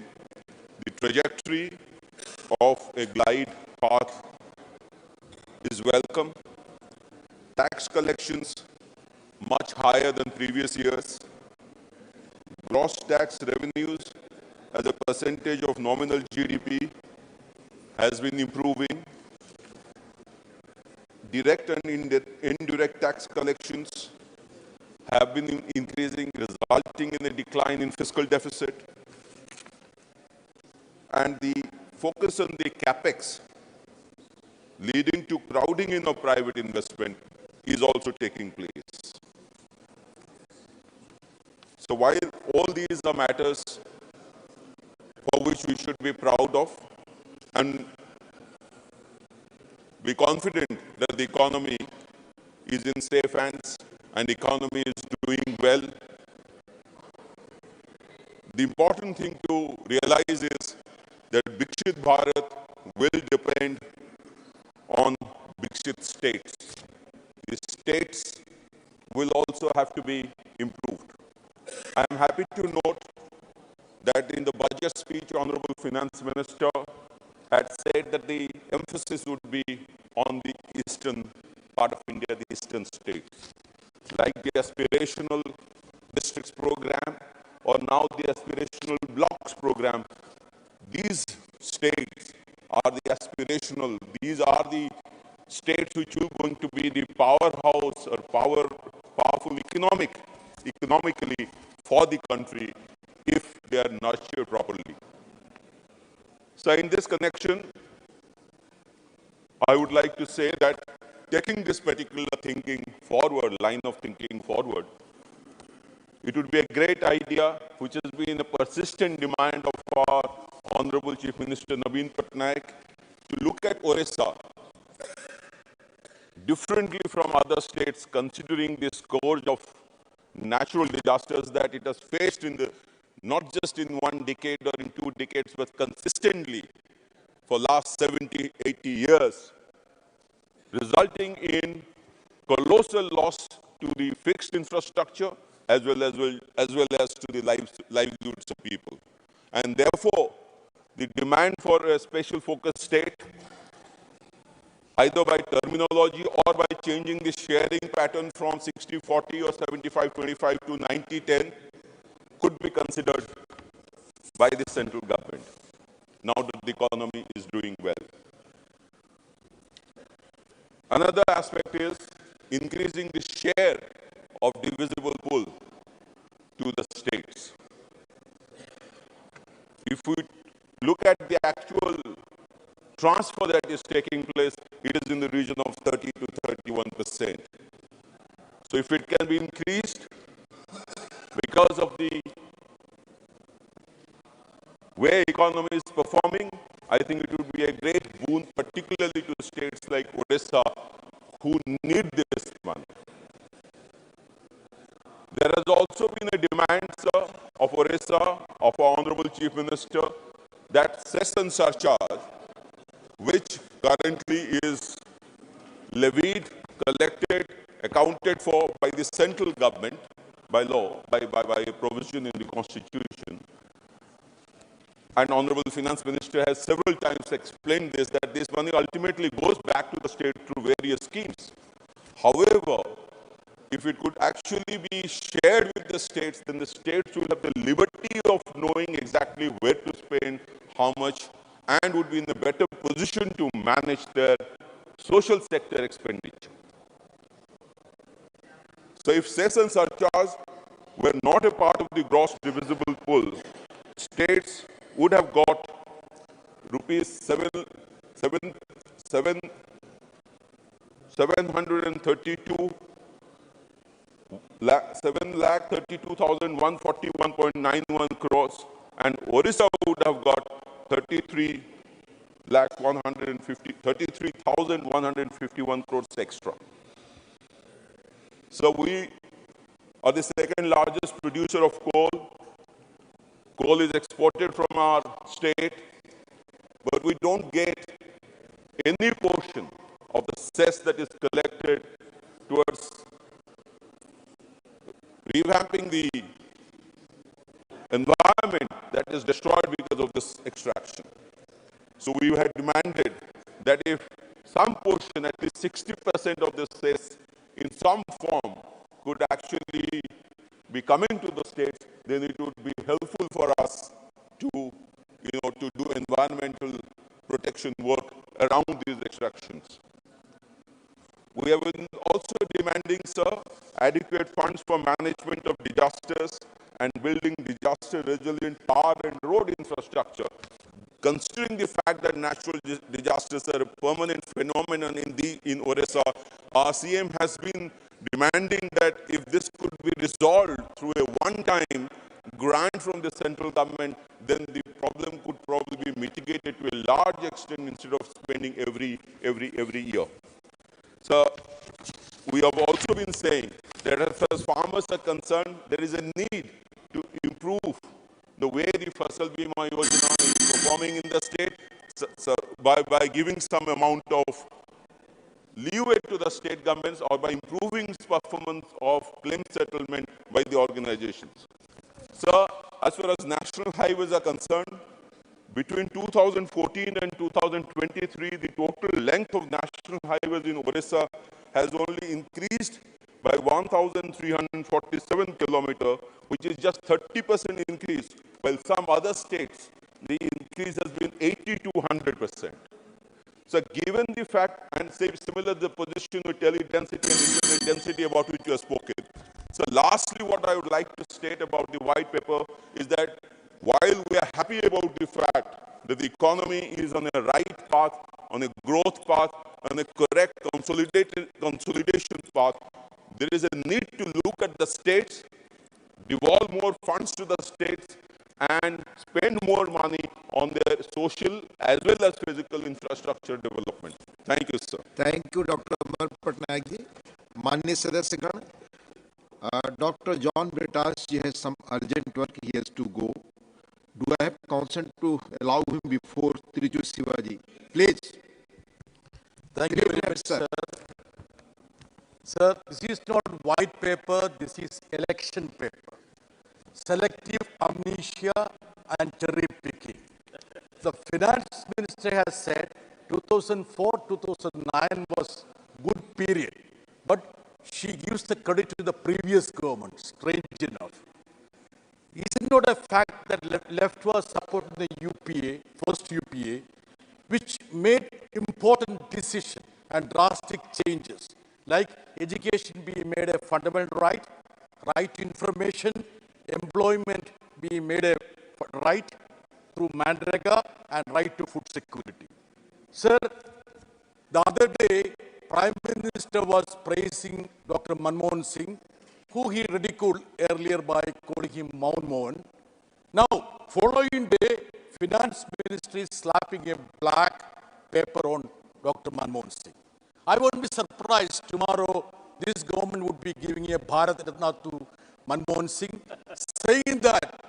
Speaker 6: The trajectory of a glide path is welcome. Tax collections much higher than previous years. Gross tax revenues as a percentage of nominal GDP has been improving. Direct and indirect tax collections have been increasing, resulting in a decline in fiscal deficit. And the focus on the capex, leading to crowding in of private investment, is also taking place. So while all these are matters for which we should be proud of and be confident that the economy is in safe hands and the economy is doing well, the important thing to realize is that Viksit Bharat will depend on Viksit states. The states will also have to be improved. I am happy to note that in the budget speech, Honorable Finance Minister had said that the emphasis would be on the eastern part of India, the eastern states, like the aspirational districts program or now the aspirational blocks program. These states are the aspirational, these are the states which are going to be the powerhouse or powerful economically for the country if they are nurtured properly. So in this connection, I would like to say that taking this particular line of thinking forward, it would be a great idea, which has been a persistent demand of our Honorable Chief Minister Naveen Patnaik, to look at Orissa differently from other states, considering the scourge of natural disasters that it has faced not just in one decade or in 2 decades, but consistently for last 70, 80 years, resulting in colossal loss to the fixed infrastructure as well as to the livelihoods of people. And therefore, the demand for a special focus state, either by terminology or by changing the sharing pattern from 60-40 or 75-25 to 90-10, could be considered by the central government, now that the economy is doing well. Another aspect is increasing the share of divisible pool to the states. If we look at the actual transfer that is taking place, it is in the region of 30 to 31%. So if it can be increased because of the way economy is performing, I think it would be a great boon, particularly to states like Odisha, who need this money. There has also been a demand, sir, of Orissa, of our Honorable Chief Minister, that cess and surcharge, which currently is levied, collected, accounted for by the central government by law, by a provision in the Constitution. And Honorable Finance Minister has several times explained this, that this money ultimately goes back to the state through various schemes. However, if it could actually be shared with the states, then the states will have the liberty of knowing exactly where to spend, how much, and would be in a better position to manage their social sector expenditure. So if cess and surcharge were not a part of the gross divisible pool, states would have got rupees 732 7,32,141.91 crores, and Orissa would have got 33,151 crores extra. So we are the second largest producer of coal. Coal is exported from our state, but we don't get any portion of the cess that is collected towards revamping the environment that is destroyed because of this extraction. So we had demanded that if some portion, at least 60% of this cess in some form could actually be coming to the states, then it would be helpful for us to, to do environmental protection work around these extractions. We have been also demanding, sir, adequate funds for management of disasters and building disaster-resilient power and road infrastructure. Considering the fact that natural disasters are a permanent phenomenon in Orissa, our CM has been demanding that if this could be resolved through a one-time grant from the central government, then the problem could probably be mitigated to a large extent instead of spending every year. So we have also been saying that as far as farmers are concerned, there is a need to improve the way the Fasal Bima Yojana is performing in the state, so by giving some amount of leeway to the state governments or by improving performance of claim settlement by the organizations. So as far as national highways are concerned, between 2014 and 2023, the total length of national highways in Orissa has only increased by 1,347 kilometers, which is just 30% increase, while some other states, the increase has been 80 to 100%. So given the fact, and similar the position with tele-density and internet density about which you have spoken. So lastly, what I would like to state about the white paper is that while we are happy about the fact that the economy is on a right path, on a growth path, on a correct consolidation path, there is a need to look at the states, devolve more funds to the states, and spend more money on their social as well as physical infrastructure development. Thank you, sir.
Speaker 5: Thank you, Dr. Amar Patnaik ji. माननीय सदस्यगण, Dr. John Britas ji has some urgent work, he has to go. Do I have consent to allow him before Triju Shivaji? Please.
Speaker 7: Thank you very much, sir. Sir, this is not white paper, this is election paper. Selective amnesia and cherry picking. The finance minister has said 2004-2009 was good period, but she gives the credit to the previous government, strange enough. Is it not a fact that left was supporting the UPA, first UPA, which made important decisions and drastic changes, like education being made a fundamental right, right to information, employment being made a right through Mandraga, and right to food security. Sir, the other day, Prime Minister was praising Dr. Manmohan Singh, who he ridiculed earlier by calling him Maun Mohan. Now, following day, Finance Ministry is slapping a black paper on Dr. Manmohan Singh. I won't be surprised tomorrow this government would be giving a Bharat Ratna to Manmohan Singh, saying that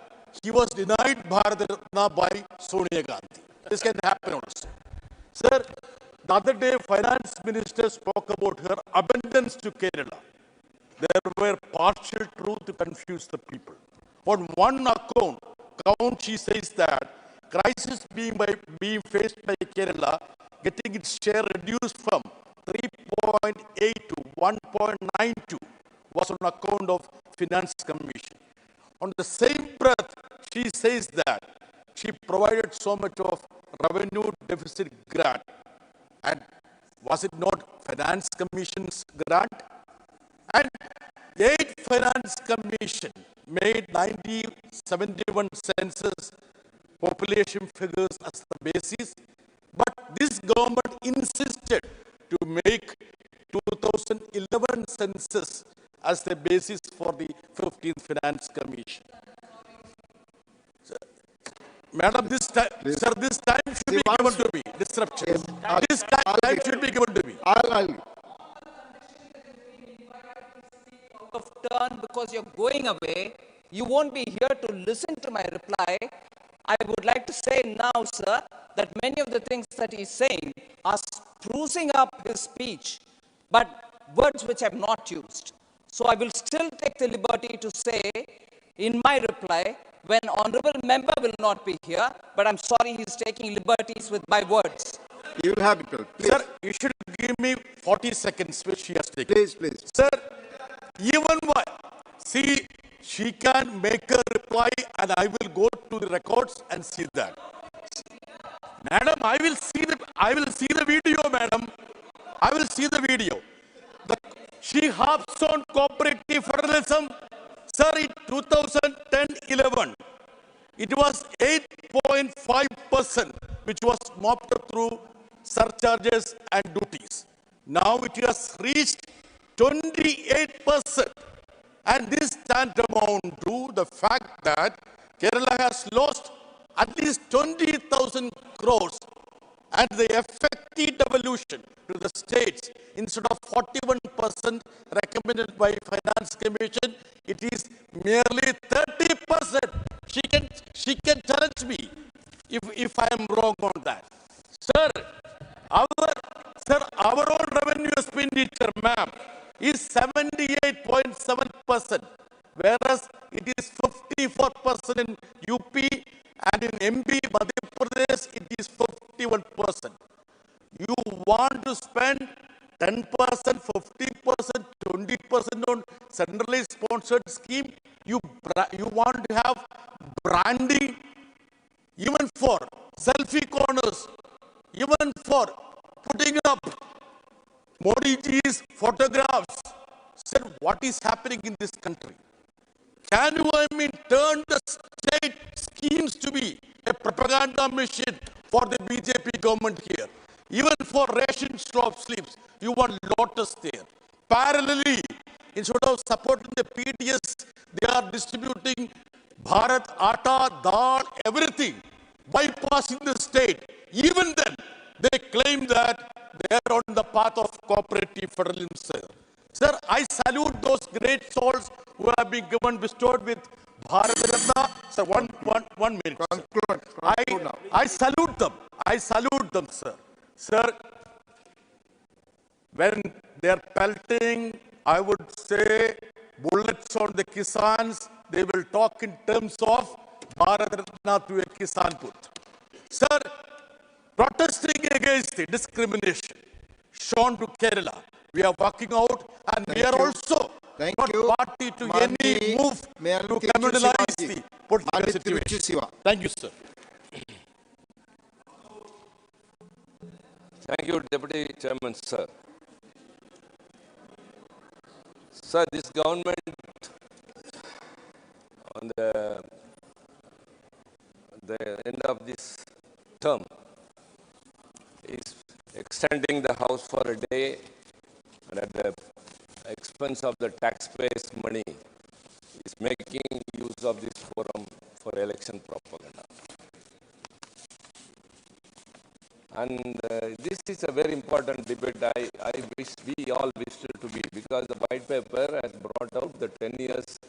Speaker 7: he was denied Bharat Ratna by Sonia Gandhi. This can happen also. Sir, the other day, Finance Minister spoke about her abundance to Kerala. There were partial truth to confuse the people. On one account, she says that crisis being faced by Kerala, getting its share reduced from 3.8 to 1.92 was on account of Finance Commission. On the same breath, she says that she provided so much of revenue deficit grant. And was it not Finance Commission's grant? And 8 Finance Commission made 1971 census population figures as the basis, but this government insisted to make 2011 census as the basis for the 15th Finance Commission. Madam, this time, sir, this time should be given to me. Disruption.
Speaker 5: Yes,
Speaker 7: This time should be given to me.
Speaker 5: I'll
Speaker 8: of turn because you're going away. You won't be here to listen to my reply. I would like to say now, sir, that many of the things that he's saying are sprucing up his speech, but words which I have not used. So I will still take the liberty to say in my reply, when honorable member will not be here, but I'm sorry he's taking liberties with my words.
Speaker 5: You will have it, please.
Speaker 7: Sir, you should give me 40 seconds, which she has taken.
Speaker 5: Please, please.
Speaker 7: Sir, even what? See, she can make a reply and I will go to the records and see that. Madam, I will see the video, madam. I will see the video. She harps on cooperative federalism. Sir, in 2010-11, it was 8.5%, which was mopped up through surcharges and duties. Now it has reached 28%. And this tantamount to the fact that Kerala has lost at least 20,000 crores, and the effective devolution to the states, instead of 41% recommended by Finance Commission, it is merely 30%. She can challenge me if I am wrong on that. Sir, our own revenue expenditure, ma'am, is 78.7%, whereas it is 54% in UP, and in MP, Madhya Pradesh, it is 51%. You want to spend 10%, 50%, 20% on centrally sponsored scheme. You want to have branding, even for selfie corners, even for putting up Modi ji's photographs. Sir, what is happening in this country? Can you, turn the state schemes to be a propaganda machine for the BJP government here? Even for ration stop slips, you want Lotus there. Parallelly, instead of supporting the PDS, they are distributing Bharat, Atta, Dal, everything, bypassing the state. Even then, they claim that they are on the path of cooperative federalism, sir. Sir, I salute those great souls who have been bestowed with Bharat Ratna. Sir, one minute.
Speaker 5: Conclude now.
Speaker 7: I salute them. I salute them, sir. Sir, when they are pelting, I would say, bullets on the Kisans, they will talk in terms of Bharat Ratna to a Kisan Putra. Sir, protesting against the discrimination shown to Kerala, we are working out, and we are also not party to any move to criminalize the political situation. Thank you, sir.
Speaker 9: Thank you, Deputy Chairman, sir. Sir, this government, on the end of this term, is extending the House for a day, and at the expense of the taxpayers' money, is making use of this forum for election propaganda. And this is a very important debate. I wish we all wish it to be, because the white paper has brought out the 10 years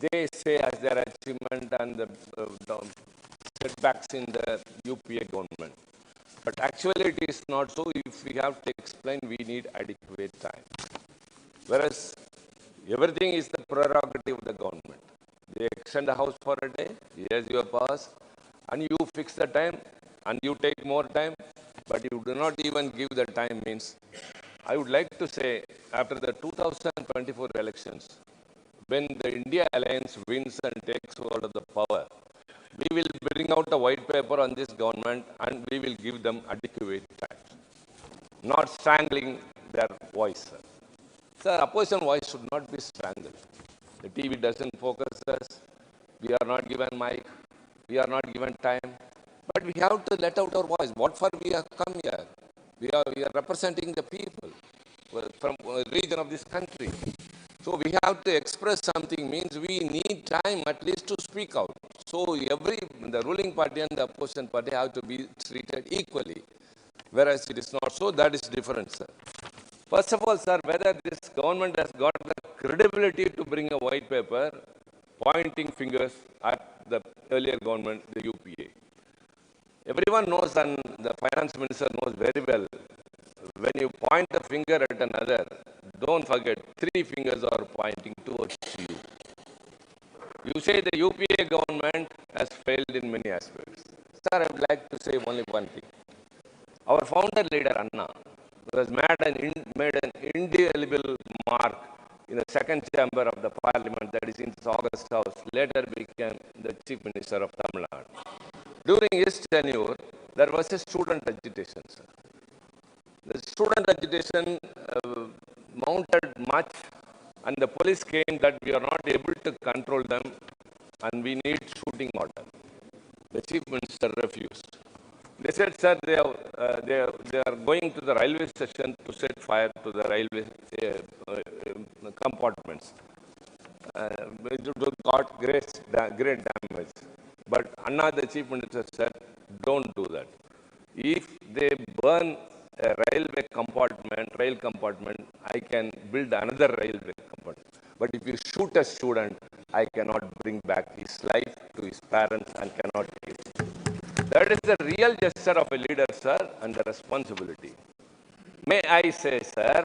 Speaker 9: they say as their achievement and the setbacks in the UPA government. But actually it is not so. If we have to explain, we need adequate time. Whereas everything is the prerogative of the government. They extend the House for a day, yes, you pass, and you fix the time, and you take more time, but you do not even give the time. Means, I would like to say, after the 2024 elections, when the India Alliance wins and takes hold of the power, we will bring out a white paper on this government and we will give them adequate time, not strangling their voice. Sir, opposition voice should not be strangled. The TV doesn't focus us. We are not given mic. We are not given time. But we have to let out our voice. What for we have come here? We are representing the people from a region of this country. So we have to express something means we need time at least to speak out. So the ruling party and the opposition party have to be treated equally. Whereas it is not so, that is different, sir. First of all, sir, whether this government has got the credibility to bring a white paper pointing fingers at the earlier government, the UPA. Everyone knows, and the finance minister knows very well, when you point a finger at another, don't forget, three fingers are pointing towards you. You say the UPA government has failed in many aspects. Sir, I would like to say only one thing. Our founder leader, Anna, was made an indelible mark in the second chamber of the parliament, that is in the August House, later became the chief minister of Tamil Nadu. During his tenure, there was a student agitation, sir. The student agitation mounted much, and the police came that we are not able to control them and we need shooting order. The chief minister refused. They said, sir, they are going to the railway station to set fire to the railway compartments. It got great damage. But Anna, the chief minister, said, don't do that. If they burn a rail compartment, I can build another railway compartment. But if you shoot a student, I cannot bring back his life to his parents and cannot give. That is the real gesture of a leader, sir, and the responsibility. May I say, sir,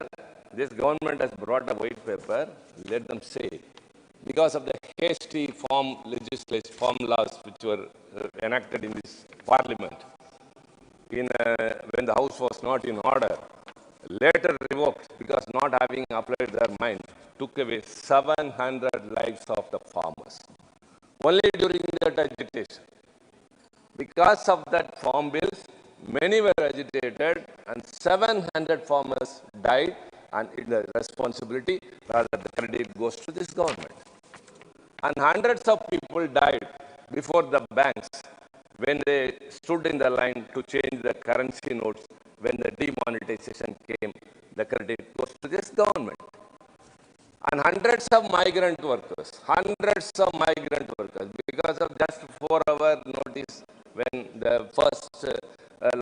Speaker 9: this government has brought a white paper, let them say it. Because of the hasty form laws which were enacted in this parliament, when the house was not in order, later revoked because not having applied their mind, took away 700 lives of the farmers. Only during that agitation. Because of that farm bills, many were agitated and 700 farmers died, and the responsibility, rather the credit, goes to this government. And hundreds of people died before the banks when they stood in the line to change the currency notes. When the demonetization came, the credit goes to this government. And hundreds of migrant workers, because of just 4-hour notice when the first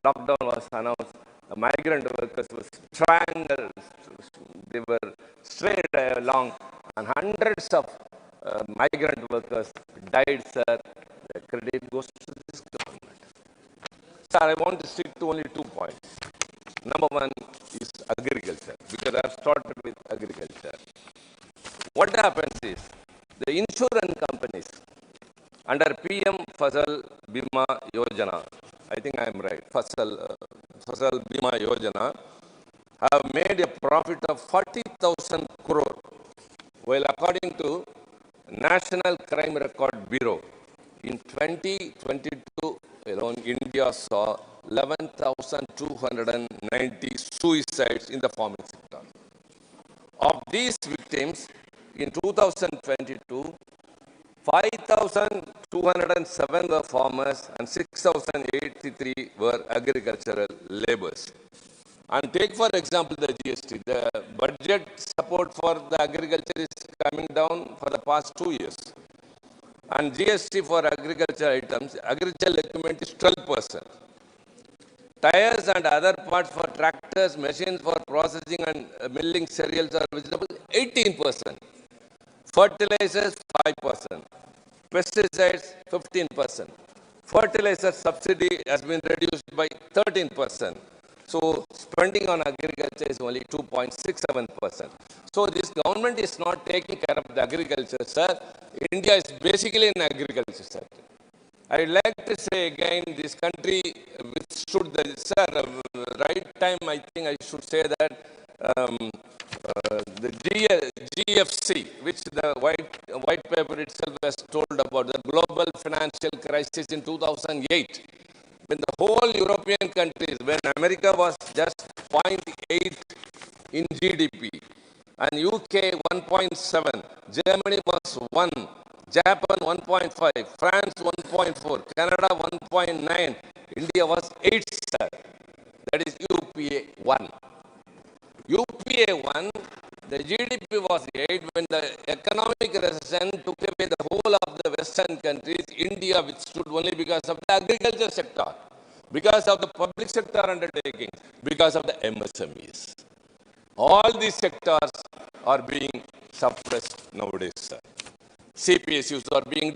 Speaker 9: lockdown was announced, the migrant workers were strangled, they were strayed along, and hundreds of migrant workers died, sir. The credit goes to this government. Sir, I want to stick to only 2 points. Number one is agriculture, because I have started with agriculture. What happens is, the insurance companies under PM Fasal Bima Yojana, I think I am right, Fasal Bima Yojana, have made a profit of 40,000 crore, while according to National Crime Record Bureau, in 2022 alone, India saw 11,290 suicides in the farming sector. Of these victims, in 2022, 5,207 were farmers and 6,083 were agricultural laborers. And take, for example, the GST. The budget support for the agriculture is coming down for the past 2 years. And GST for agriculture items, agricultural equipment is 12%. Tires and other parts for tractors, machines for processing and milling cereals or vegetables, 18%. Fertilizers, 5%. Pesticides, 15%. Fertilizer subsidy has been reduced by 13%. So spending on agriculture is only 2.67%. So this government is not taking care of the agriculture, sir. India is basically an agriculture sector. I would like to say again, this country withstood the, sir, right time, I think I should say that the GFC, which the white paper itself has told about, the global financial crisis in 2008, when the whole European countries, when America was just 0.8 in GDP, and UK 1.7, Germany was 1, Japan 1.5, France 1.4, Canada 1.9, India was 8, sir. That is UPA 1. UPA 1, The GDP was 8. When the economic recession took away the whole of the Western countries, India withstood only because of the agriculture sector, because of the public sector undertaking, because of the MSMEs. All these sectors are being suppressed nowadays, sir. CPSUs are being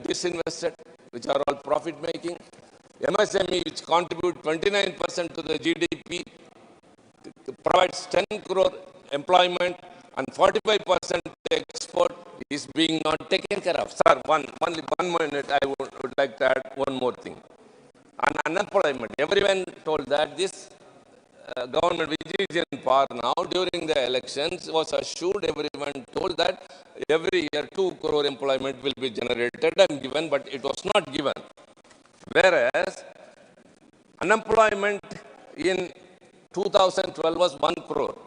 Speaker 9: disinvested, which are all profit-making. MSME, which contribute 29% to the GDP, provides 10 crore employment and 45% export, is being not taken care of. Sir, only 1 minute, I would like to add one more thing. On unemployment, everyone told that this government, which is in power now, during the elections, was assured, everyone told that every year 2 crore employment will be generated and given, but it was not given. Whereas unemployment in 2012 was 1 crore.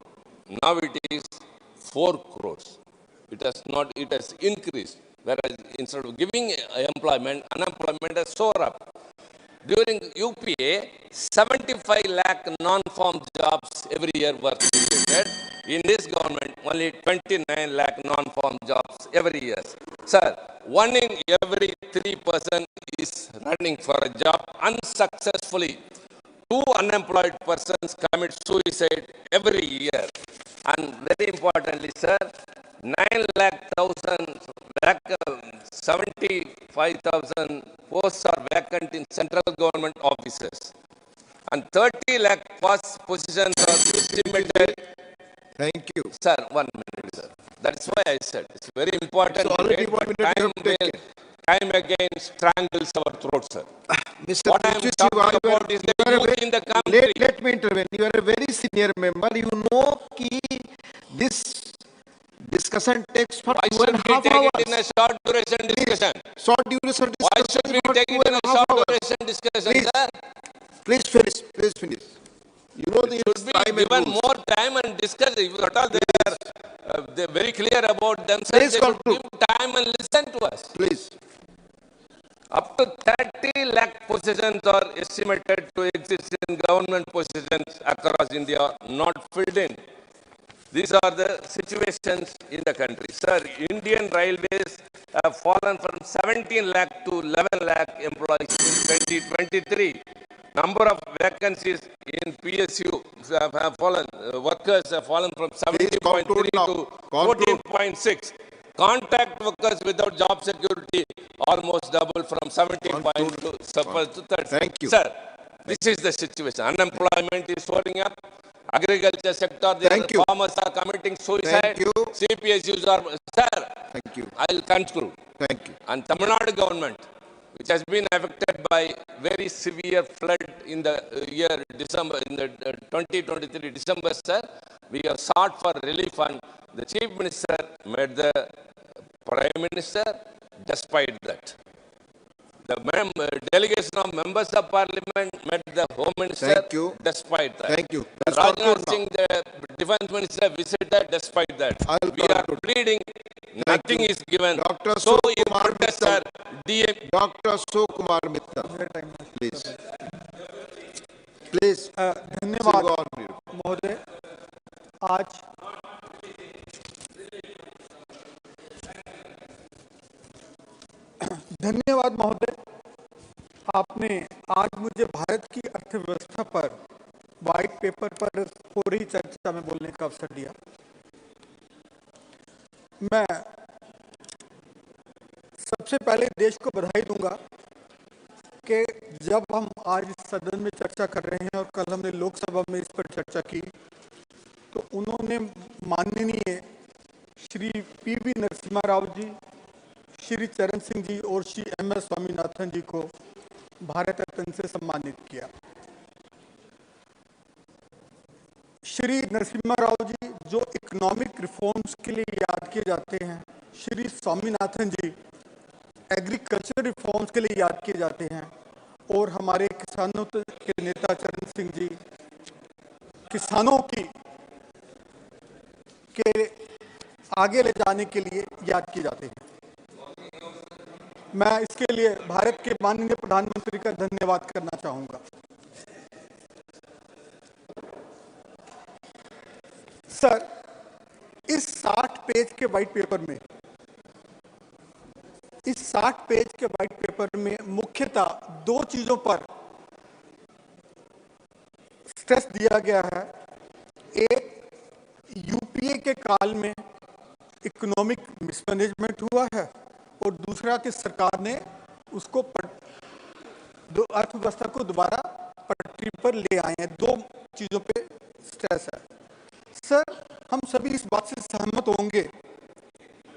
Speaker 9: Now it is 4 crores. It has increased. Whereas instead of giving employment, unemployment has soared up. During UPA, 75 lakh non-farm jobs every year were created. In this government, only 29 lakh non-farm jobs every year. Sir, 1 in every 3 person is running for a job unsuccessfully. 2 unemployed persons commit suicide every year. And very importantly, sir, 75,000 posts are vacant in central government offices. And 30 lakh positions are estimated.
Speaker 5: Thank you.
Speaker 9: Sir, 1 minute, sir. That's why I said it's very important.
Speaker 5: So already 1 minute you have taken.
Speaker 9: Time again strangles our throat, sir.
Speaker 5: Mr.
Speaker 9: What I am
Speaker 5: Dixit,
Speaker 9: talking about is the youth in the country.
Speaker 5: Let me intervene. You are a very senior member. You know that this discussion takes for
Speaker 9: Why
Speaker 5: 2.5
Speaker 9: should we take
Speaker 5: hours.
Speaker 9: it in a short duration discussion?
Speaker 5: Short duration
Speaker 9: Why
Speaker 5: discussion
Speaker 9: should we
Speaker 5: for
Speaker 9: take it in a
Speaker 5: 2.5
Speaker 9: short
Speaker 5: hours.
Speaker 9: duration discussion,
Speaker 5: Please,
Speaker 9: sir?
Speaker 5: please finish. Please finish. You know the
Speaker 9: Should be
Speaker 5: time and
Speaker 9: given
Speaker 5: rules.
Speaker 9: more time and discuss. If at all they're very clear about themselves,
Speaker 5: Please
Speaker 9: they should
Speaker 5: conclude.
Speaker 9: give time and listen to us.
Speaker 5: Please.
Speaker 9: Up to 30 lakh positions are estimated to exist in government positions across India, not filled in. These are the situations in the country. Sir, Indian Railways have fallen from 17 lakh to 11 lakh employees in 2023. Number of vacancies in PSU have fallen, workers have fallen from 70.3 to 14.6. Contact workers without job security almost doubled from 17 to 30.
Speaker 5: Thank you.
Speaker 9: Sir, this is the situation. Unemployment is soaring up. Agriculture sector, the farmers are committing suicide.
Speaker 5: Thank you.
Speaker 9: CPSUs are, sir.
Speaker 5: Thank you.
Speaker 9: I'll conclude.
Speaker 5: Thank you.
Speaker 9: And Tamil Nadu government, which has been affected by very severe flood in the year December, in the 2023 December, sir, we have sought for relief and the Chief Minister met the Prime Minister despite that. The delegation of members of parliament met the Home Minister.
Speaker 5: Thank you.
Speaker 9: Despite that.
Speaker 5: Thank you.
Speaker 9: Rajnath Singh, the Defense Minister, visited despite that. We are pleading, nothing is given.
Speaker 5: Dr.
Speaker 9: So in
Speaker 5: Sukumar
Speaker 9: protest, sir,
Speaker 5: Dr. Sukumar Mittal, please. Please.
Speaker 10: धन्यवाद महोदय। आज धन्यवाद महोदय, आपने आज मुझे भारत की अर्थव्यवस्था पर व्हाइट पेपर पर हो रही चर्चा में बोलने का अवसर दिया। मैं सबसे पहले देश को बधाई दूंगा कि जब हम आज इस सदन में चर्चा कर रहे हैं और कल हमने लोकसभा में इस पर चर्चा की, तो उन्होंने माननीय श्री पी.वी. नरसिम्हा राव जी, श्री चरण सिंह जी और श्री एम.एस. स्वामीनाथन जी को भारत रत्न से सम्मानित किया। श्री नरसिम्हा राव जी जो इकोनॉमिक रिफॉर्म्स के लिए याद किए जाते हैं, श्री स्वामीनाथन जी एग्रीकल्चर रिफॉर्म्स के लिए याद किए जाते हैं, और हमारे किसानों के नेता चरण सिंह जी किसानों के आगे ले जाने के लिए याद किए जाते हैं। मैं इसके लिए भारत के माननीय प्रधानमंत्री का धन्यवाद करना चाहूंगा। सर, इस 60 पेज के वाइट पेपर में मुख्यतः दो चीजों पर स्ट्रेस दिया गया है। एक, यूपीए के काल में इकोनॉमिक मिसमैनेजमेंट हुआ है, और दूसरा कि सरकार ने उसको अर्थव्यवस्था को दोबारा पटरी पर ले आए हैं। दो चीजों पे स्ट्रेस है। सर, हम सभी इस बात से सहमत होंगे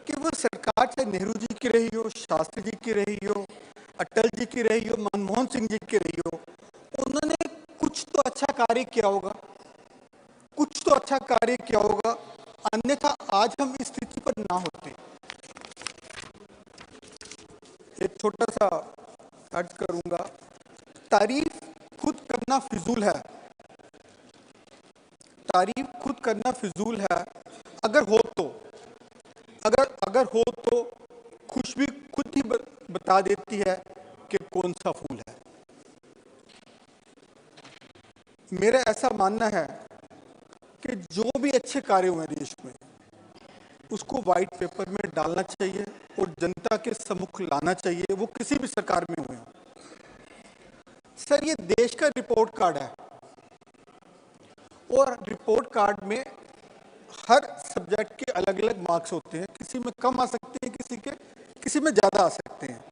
Speaker 10: कि वो सरकार चाहे नेहरू जी की रही हो, शास्त्री जी की रही हो, अटल जी की रही हो, मनमोहन सिंह जी की रही हो, उन्होंने कुछ तो अच्छा कार्य किया होगा, अन्यथा आज हम इस स्थिति पर ना होते। एक छोटा सा अर्ज करूंगा, तारीफ खुद करना फिजूल है। अगर हो तो खुशबू खुद ही बता देती है कि कौन सा फूल है। मेरा ऐसा मानना है कि जो भी अच्छे कार्य हुए देश में, उसको व्हाइट पेपर में डालना चाहिए और जनता के सम्मुख लाना चाहिए, वो किसी भी सरकार में हुए। सर, ये देश का रिपोर्ट कार्ड है, और रिपोर्ट कार्ड में हर सब्जेक्ट के अलग अलग मार्क्स होते हैं। किसी में कम आ सकते हैं, किसी में ज्यादा आ सकते हैं।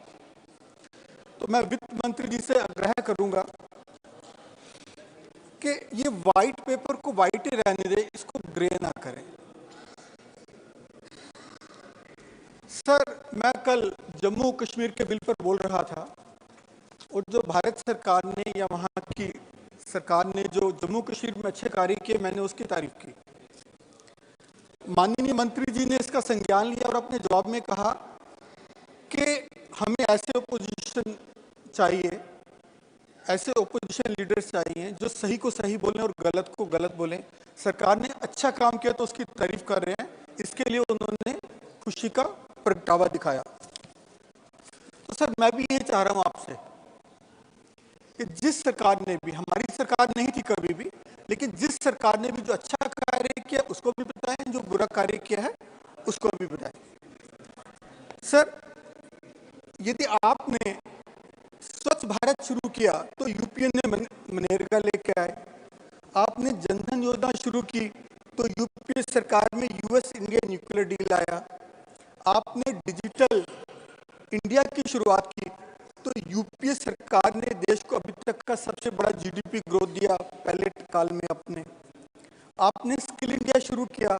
Speaker 10: तो मैं वित्त मंत्री जी से आग्रह करूंगा कि ये व्हाइट पेपर को व्हाइट ही रहने दे, इसको ग्रे ना करें। सर, मैं कल जम्मू कश्मीर के बिल पर बोल रहा था, और जो भारत सरकार ने या वहाँ की सरकार ने जो जम्मू कश्मीर में अच्छे कार्य किए, मैंने उसकी तारीफ की। माननीय मंत्री जी ने इसका संज्ञान लिया और अपने जवाब में कहा कि हमें ऐसे ओपोजिशन लीडर्स चाहिए जो सही को सही बोलें और गलत को गलत बोलें। सरकार ने अच्छा काम किया तो उसकी तारीफ कर रहे हैं, इसके लिए उन्होंने खुशी का प्रगटावा दिखाया। तो सर, मैं भी ये चाह रहा हूं आपसे कि जिस सरकार ने भी, हमारी सरकार नहीं थी कभी भी, लेकिन जिस सरकार ने भी जो अच्छा कार्य किया उसको भी बताएं, जो बुरा कार्य किया है उसको भी बताएं। सर, यदि आपने स्वच्छ भारत शुरू किया तो यूपीए ने मनरेगा लेके आए। आपने जनधन योजना शुरू की तो यूपीए सरकार में यूएस इंडिया न्यूक्लियर डील आया। आपने डिजिटल इंडिया की शुरुआत की तो यूपीए सरकार ने देश को अभी तक का सबसे बड़ा जीडीपी ग्रोथ दिया पहले काल में अपने। आपने स्किल इंडिया शुरू किया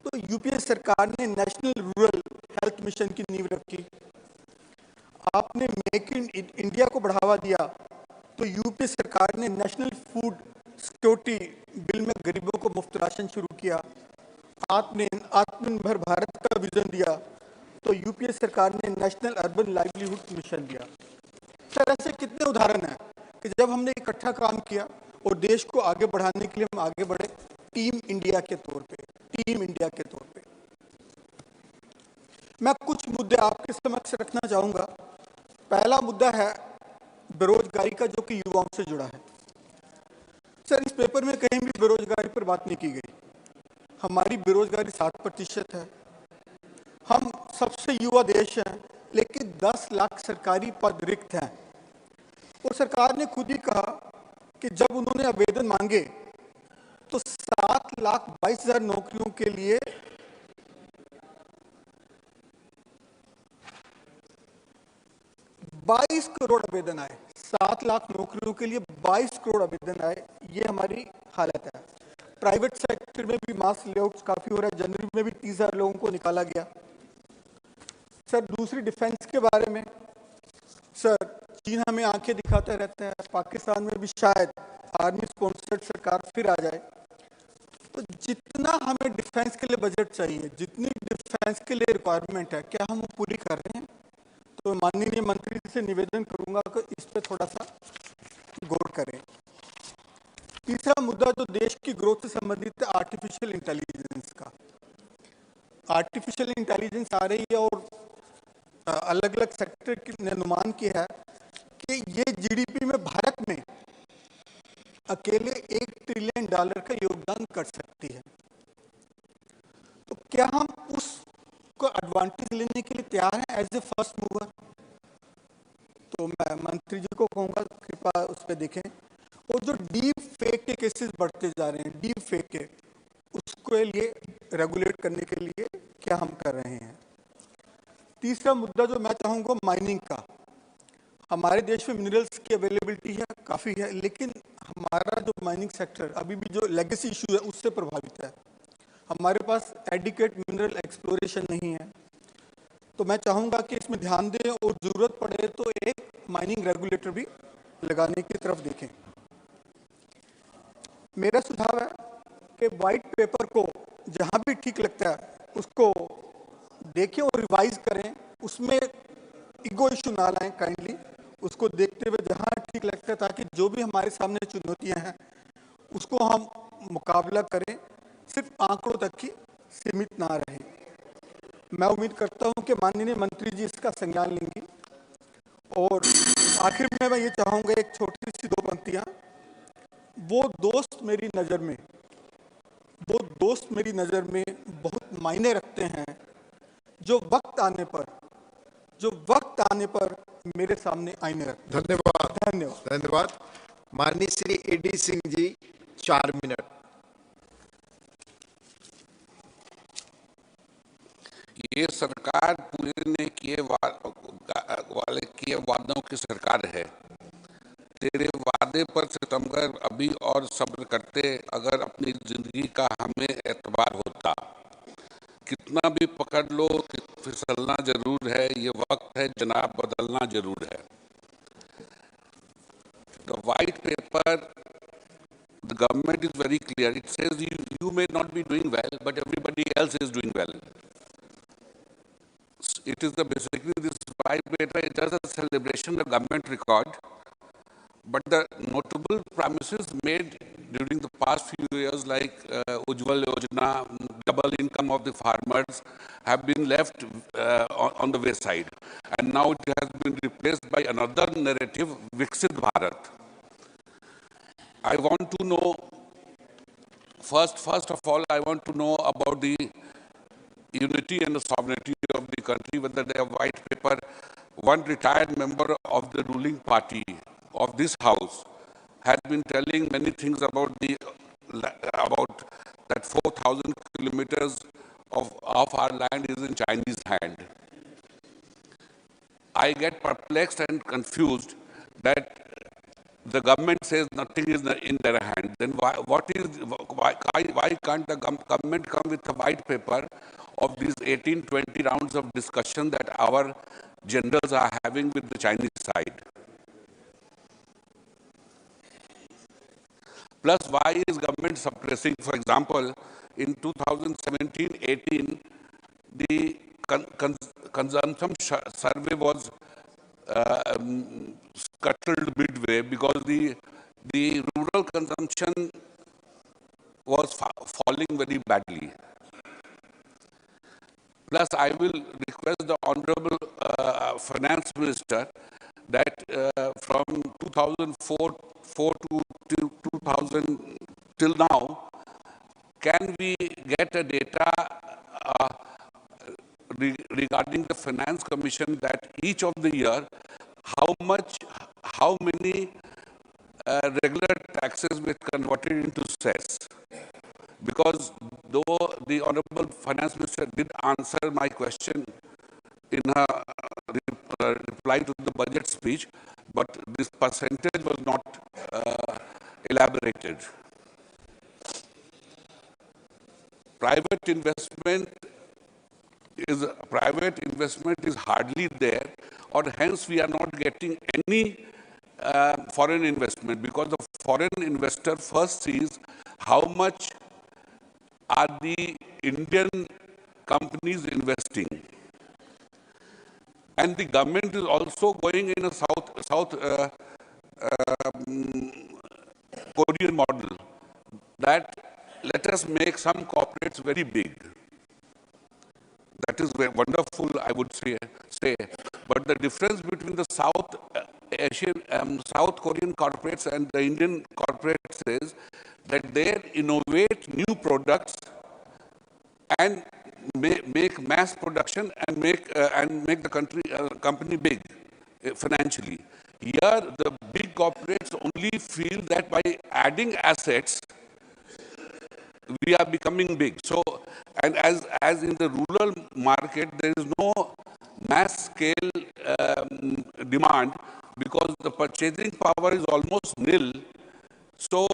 Speaker 10: तो यूपीए सरकार ने नेशनल रूरल हेल्थ मिशन की नींव रखी। आपने मेक इन इंडिया को बढ़ावा दिया तो यूपी सरकार ने नेशनल फूड सिक्योरिटी बिल में गरीबों को मुफ्त राशन शुरू किया। आपने आत्मनिर्भर भारत का विजन दिया तो यूपीए सरकार ने नेशनल अर्बन लाइवलीहुड मिशन दिया। सर, ऐसे कितने उदाहरण हैं कि जब हमने इकट्ठा काम किया और देश को आगे बढ़ाने के लिए हम आगे बढ़े टीम इंडिया के तौर पे। मैं कुछ मुद्दे आपके समक्ष रखना चाहूंगा। पहला मुद्दा है बेरोजगारी का, जो कि युवाओं से जुड़ा है। सर, इस पेपर में कहीं भी बेरोजगारी पर बात नहीं की गई। हमारी बेरोजगारी 60% है। हम सबसे युवा देश हैं, लेकिन 10 लाख सरकारी पद रिक्त हैं। और सरकार ने खुद ही कहा कि जब उन्होंने आवेदन मांगे तो 7,22,000 नौकरियों के लिए 22 करोड़ आवेदन आए। 7 लाख नौकरियों के लिए 22 करोड़ आवेदन आए। ये हमारी हालत है। प्राइवेट सेक्टर में भी मास लेआउट काफी हो रहा है। जनवरी में भी 30,000 लोगों को निकाला गया। सर, दूसरी डिफेंस के बारे में, सर, चीन हमें आंखें दिखाता रहता है। पाकिस्तान में भी शायद आर्मी स्पॉन्सर्ड सरकार फिर आ जाए। तो जितना हमें डिफेंस के लिए बजट चाहिए, जितनी डिफेंस के लिए रिक्वायरमेंट है, क्या हम वो पूरी कर रहे हैं? तो माननीय मंत्री से निवेदन करूंगा कि इस पर थोड़ा सा गौर करें। तीसरा मुद्दा जो देश की ग्रोथ से संबंधित है, आर्टिफिशियल इंटेलिजेंस का। आर्टिफिशियल इंटेलिजेंस आ रही है और अलग अलग सेक्टर ने अनुमान किया है कि ये जीडीपी में भारत में अकेले $1 ट्रिलियन का योगदान कर सकती है। तो क्या हम उसको एडवांटेज लेने के लिए तैयार हैं एज ए फर्स्ट मूवर? तो मैं मंत्री जी को कहूँगा कृपया उस पर देखें। और जो डीप फेक के केसेस बढ़ते जा रहे हैं, डीप फेक के, उसके लिए रेगुलेट करने के लिए क्या हम कर रहे हैं? तीसरा मुद्दा जो मैं चाहूँगा माइनिंग का। हमारे देश में मिनरल्स की अवेलेबिलिटी है, काफ़ी है, लेकिन हमारा जो माइनिंग सेक्टर अभी भी जो लेगेसी इशू है उससे प्रभावित है। हमारे पास एडिक्वेट मिनरल एक्सप्लोरेशन नहीं है। तो मैं चाहूँगा कि इसमें ध्यान दें और ज़रूरत पड़े तो एक माइनिंग रेगुलेटर भी लगाने की तरफ देखें। मेरा सुझाव है कि वाइट पेपर को जहाँ भी ठीक लगता है उसको देखें और रिवाइज करें, उसमें ईगो इशू ना लाएं काइंडली, उसको देखते हुए जहाँ ठीक लगता है, ताकि जो भी हमारे सामने चुनौतियाँ हैं उसको हम मुकाबला करें, सिर्फ आंकड़ों तक ही सीमित ना रहें। मैं उम्मीद करता हूं कि माननीय मंत्री जी इसका संज्ञान लेंगी। और आखिर में मैं ये चाहूँगा एक छोटी सी दो पंक्तियाँ। वो दोस्त मेरी नज़र में, वो दोस्त मेरी नज़र में बहुत मायने रखते हैं जो वक्त आने पर, जो वक्त आने पर मेरे सामने आईने रखते हैं।
Speaker 5: धन्यवाद।
Speaker 10: धन्यवाद।
Speaker 5: धन्यवाद। माननीय श्री एडी सिंह जी, 4 मिनट।
Speaker 11: ये सरकार पूरे किए वादों की सरकार है। तेरे वादे पर सितमगर अभी और सब्र करते, अगर अपनी जिंदगी का हमें एतबार होता। कितना भी पकड़ लो फिसलना जरूर है, ये वक्त है जनाब बदलना जरूर है। The white paper, the government is very clear. It says you may not be doing well, but everybody else is doing well. It is basically this white paper, it does a celebration of government record, but the notable promises made during the past few years, like Ujjwal Yojana, double income of the farmers, have been left on the wayside. And now it has been replaced by another narrative, Viksit Bharat. I want to know, first of all, I want to know about the unity and the sovereignty of the country, whether they have white paper. One retired member of the ruling party of this house has been telling many things about that 4,000 kilometers of our land is in Chinese hand. I get perplexed and confused that the government says nothing is in their hand. Then why can't the government come with a white paper of these 18-20 rounds of discussion that our generals are having with the Chinese side? Plus, why is government suppressing? For example, in 2017-18, the consumption survey was scuttled midway because the rural consumption was falling very badly. Plus, I will request the Honorable Finance Minister that from 2004 to 2000 till now, can we get a data regarding the Finance Commission that each of the year, how many regular taxes were converted into cess? Because though the Honorable Finance Minister did answer my question in her reply to the budget speech, but this percentage was not elaborated. Private investment is hardly there, or hence we are not getting any foreign investment, because the foreign investor first sees how much are the Indian companies investing. And the government is also going in a South Korean model, that let us make some corporates very big. That is very wonderful, I would say. But the difference between the South Korean corporates and the Indian corporates is that they innovate new products and make mass production and make the company big financially. Here, the big corporates only feel that by adding assets, we are becoming big. So, and as in the rural market, there is no mass scale demand because the purchasing power is almost nil. So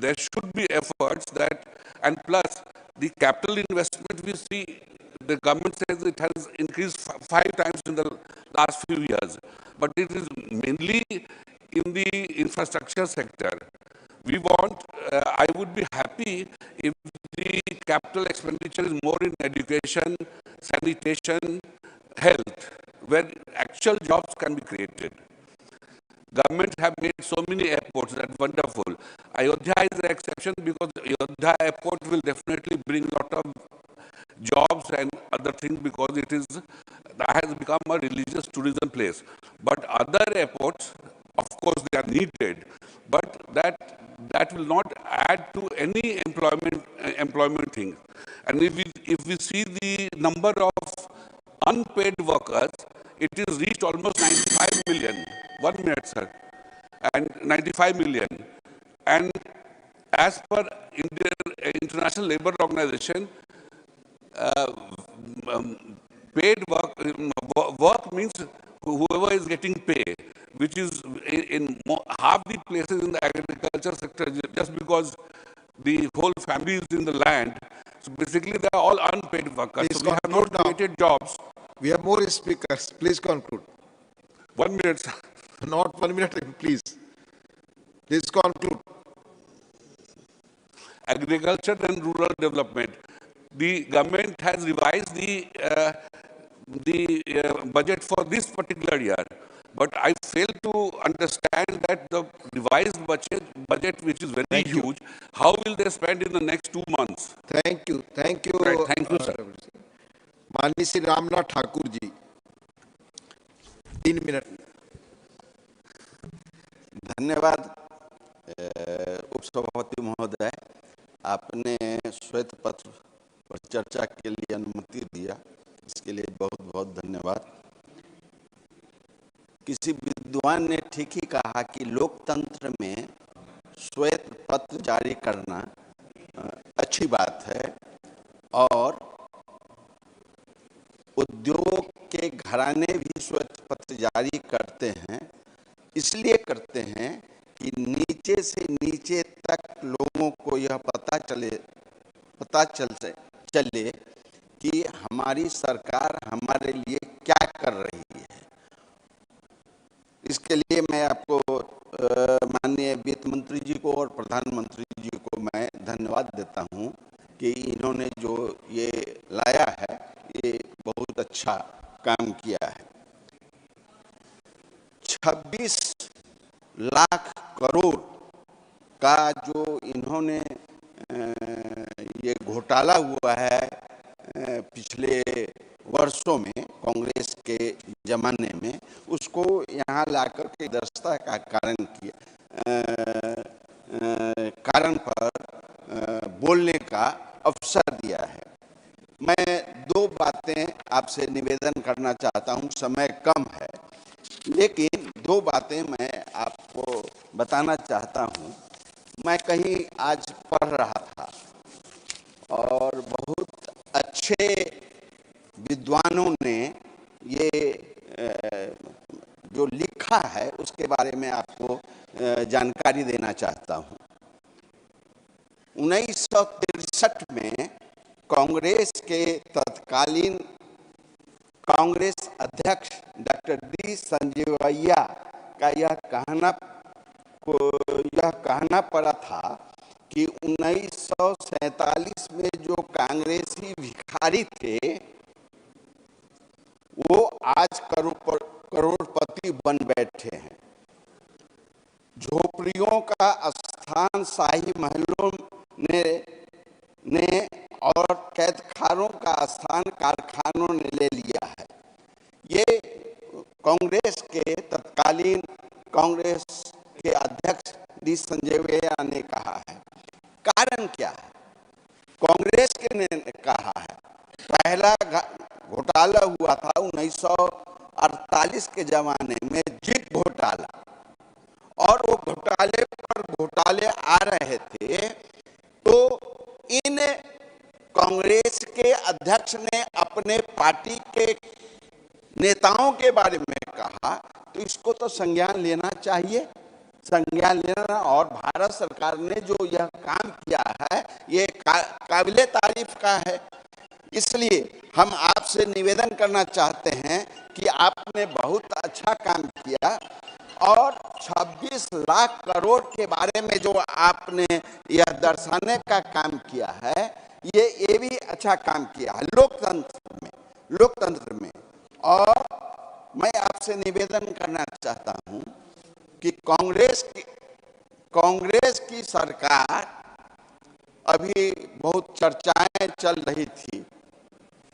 Speaker 11: there should be efforts that, and plus the capital investment we see, the government says it has increased 5 times in the last few years, but it is mainly in the infrastructure sector. We want, I would be happy if the capital expenditure is more in education, sanitation, health, where actual jobs can be created. Governments have made so many airports, that's wonderful. Ayodhya is an exception because Ayodhya airport will definitely bring a lot of jobs and other things because it is that has become a religious tourism place. But other airports, of course, they are needed, but that will not add to any employment thing. And if we see the number of unpaid workers, it is reached almost 95 million. 1 minute, sir. And 95 million. And as per International Labour Organization, paid work means whoever is getting pay, which is in half the places in the agriculture sector, just because the whole family is in the land. So basically, they are all unpaid workers.
Speaker 5: Please
Speaker 11: so we have not
Speaker 5: conclude now.
Speaker 11: created jobs.
Speaker 5: We have more speakers. Please conclude.
Speaker 11: 1 minute, sir.
Speaker 5: Not 1 minute, please. Please conclude.
Speaker 11: Agriculture and rural development. The government has revised the budget for this particular year, but I fail to understand that the revised budget which is very huge, how will they spend in the next 2 months?
Speaker 5: Thank you. Thank you.
Speaker 11: Right, thank you, sir.
Speaker 5: माननीय Shri Ramnath Thakur ji 3 minute.
Speaker 12: धन्यवाद उपसभापति महोदय, आपने श्वेत पत्र पर चर्चा के लिए अनुमति दिया, इसके लिए बहुत बहुत धन्यवाद। किसी विद्वान ने ठीक ही कहा कि लोकतंत्र में श्वेत पत्र जारी करना अच्छी बात है और उद्योग के घराने भी श्वेत पत्र जारी करते हैं, इसलिए करते हैं कि नीचे से नीचे तक लोगों को यह पता चले कि हमारी सरकार हमारे लिए क्या कर रही है। इसके लिए मैं आपको माननीय वित्त मंत्री जी को और प्रधानमंत्री जी को मैं धन्यवाद देता हूं कि इन्होंने जो ये लाया है ये बहुत अच्छा काम किया है। 26 लाख करोड़ का जो इन्होंने ये घोटाला हुआ है पिछले वर्षों में कांग्रेस के जमाने में, उसको यहाँ लाकर के दस्ता का कारण पर बोलने का अवसर दिया है। मैं 2 बातें आपसे निवेदन करना चाहता हूँ, समय कम है, लेकिन 2 बातें मैं आपको बताना चाहता हूँ। मैं कहीं आज पढ़ रहा था और बहुत अच्छे विद्वानों ने ये जो लिखा है उसके बारे में आपको जानकारी देना चाहता हूँ। 1963 में कांग्रेस के तत्कालीन कांग्रेस अध्यक्ष डॉक्टर डी संजीवैया का यह कहना पड़ा था कि 1947 में जो कांग्रेसी भिखारी थे वो आज करोड़पति बन बैठे हैं। झोपड़ियों का स्थान शाही महलों ने और कैदखानों का स्थान कारखानों ने ले लिया है। ये कांग्रेस के तत्कालीन कांग्रेस के अध्यक्ष डी संजीवैया ने कहा है। कारण क्या है? कांग्रेस पहला घोटाला हुआ था 1948 के जमाने में, जित घोटाला, और वो घोटाले पर घोटाले आ रहे थे, तो इन कांग्रेस के अध्यक्ष ने अपने पार्टी के नेताओं के बारे में कहा, तो इसको तो संज्ञान लेना चाहिए, संज्ञान लेना। और भारत सरकार ने जो यह काम किया है ये काबिले तारीफ का है। इसलिए हम आपसे निवेदन करना चाहते हैं कि आपने बहुत अच्छा काम किया, और 26 लाख करोड़ के बारे में जो आपने यह दर्शाने का काम किया है, ये भी अच्छा काम किया है लोकतंत्र में। और मैं आपसे निवेदन करना चाहता हूं कि कांग्रेस की सरकार, अभी बहुत चर्चाएं चल रही थी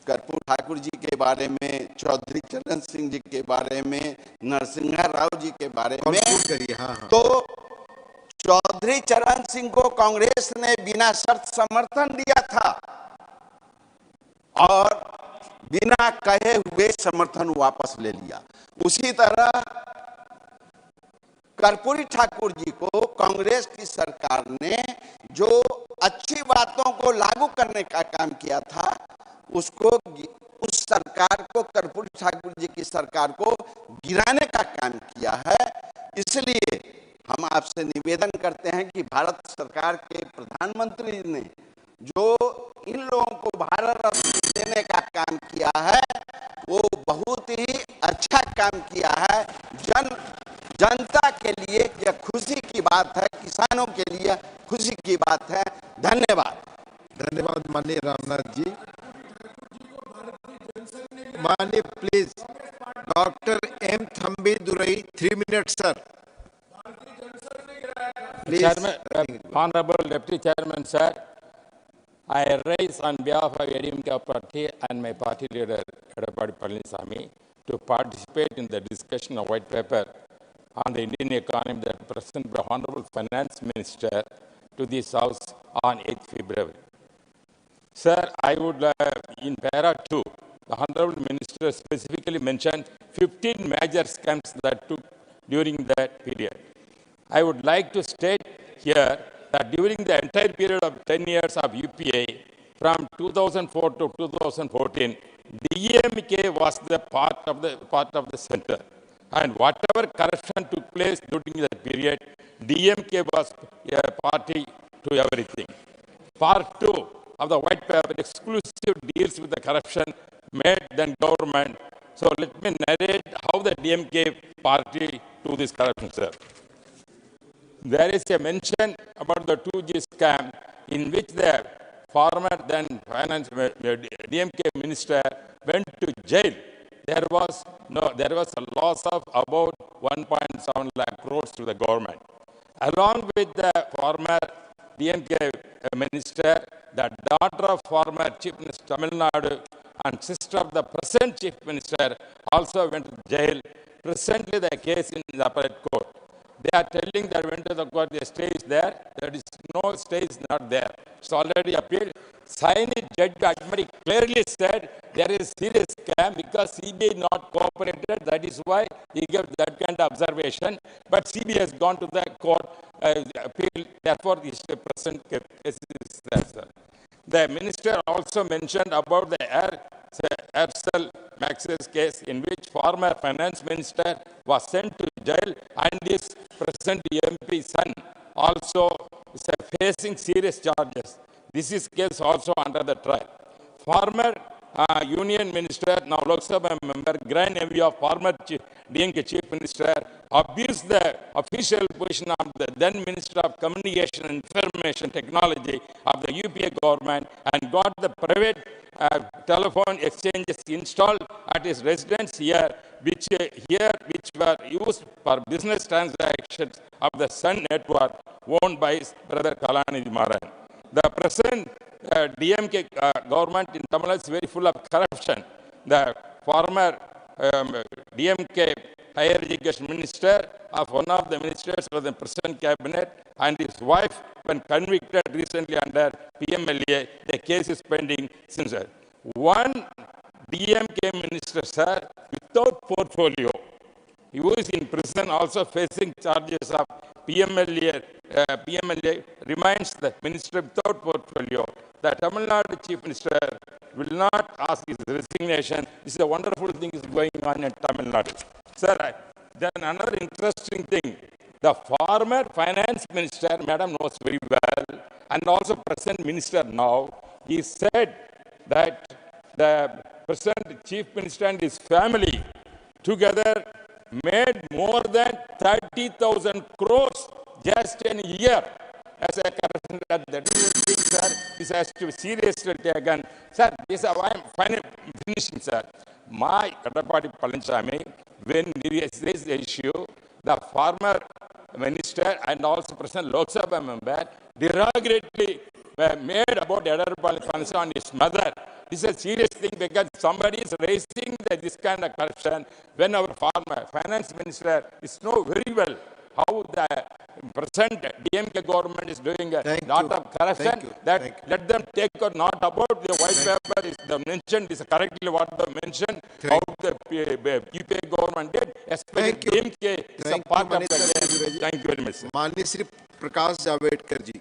Speaker 12: कर्पूर ठाकुर जी के बारे में, चौधरी चरण सिंह जी के बारे में, नरसिंह राव जी के बारे में। तो चौधरी चरण सिंह को कांग्रेस ने बिना शर्त समर्थन दिया था, और बिना कहे हुए समर्थन वापस ले लिया। उसी तरह कर्पूरी ठाकुर जी को कांग्रेस की सरकार ने जो अच्छी बातों को लागू करने का काम किया था, उसको, उस सरकार को, कर्पूरी ठाकुर जी की सरकार को गिराने का काम किया है। इसलिए हम आपसे निवेदन करते हैं कि भारत सरकार के प्रधानमंत्री ने जो इन लोगों को भारत रत्न देने का काम किया है, वो बहुत ही अच्छा काम किया है। जनता के लिए यह खुशी की बात है, किसानों के लिए खुशी की बात है। धन्यवाद।
Speaker 5: धन्यवाद माननीय रामनाथ जी। माननीय please doctor M Thambi Durai, 3 minute sir.
Speaker 13: Chairman, Honorable Deputy Chairman, sir, I rise on behalf of ADMK party and my party leader, Edapadi Palaniswamy, to participate in the discussion of white paper on the Indian economy that presented by Honorable Finance Minister to this House on 8th February. Sir, I would, in para 2, the Honorable Minister specifically mentioned 15 major scams that took during that period. I would like to state here that during the entire period of 10 years of UPA, from 2004 to 2014, DMK was the part of the center. And whatever corruption took place during that period, DMK was a party to everything. Part 2 of the white paper exclusive deals with the corruption made then government. So let me narrate how the DMK party to this corruption, sir. There is a mention about the 2G scam in which the former then DMK minister went to jail. There was a loss of about 1.7 lakh crores to the government. Along with the former DMK minister, the daughter of former Chief Minister Tamil Nadu and sister of the present Chief Minister also went to jail. Presently, the case in the appellate court. They are telling that went to the court, the stay is there. There is no stay is not there. It's already appealed. Signing Judge Admari clearly said there is serious scam because CBI not cooperated. That is why he gave that kind of observation. But CBI has gone to the court appeal. Therefore, this present case is there, sir. The minister also mentioned about the Aircel Maxis case in which former finance minister was sent to jail and his present MP son also is facing serious charges. This is case also under the trial. Former Union Minister, now Lok Sabha member, grand nephew of former DMK Chief Minister, abused the official position of the then Minister of Communication and Information Technology of the UPA government and got the private telephone exchanges installed at his residence here, which were used for business transactions of the Sun network owned by his brother Kalanidhi Maran. The present DMK government in Tamil Nadu is very full of corruption. The former DMK higher education minister of one of the ministers of the present cabinet and his wife when convicted recently under PMLA, the case is pending since. One DMK minister, sir, without portfolio. He was in prison also facing charges of PMLA remains the minister without portfolio. The Tamil Nadu chief minister will not ask his resignation. This is a wonderful thing is going on in Tamil Nadu. Sir, then another interesting thing. The former finance minister, madam knows very well, and also present minister now, he said that the present chief minister and his family together made more than 30,000 crores just in a year. As a correction, that is the thing, sir. This has to be seriously taken. Sir, this is why I'm finishing, sir. My Kadapati Palaniswamy, when he raised the issue, the former minister and also present Lok Sabha member derogatorily made about Kadapati Palaniswamy and his mother. This is a serious thing because somebody is raising this kind of corruption when our former finance minister is know very well how the present DMK government is doing a lot of corruption. That let them take or not about the white paper is the mentioned is correctly what they mentioned how the UPA government did, especially DMK is a part of the game. Thank you very much, sir.
Speaker 5: माननीय श्री प्रकाश जावड़ेकर जी।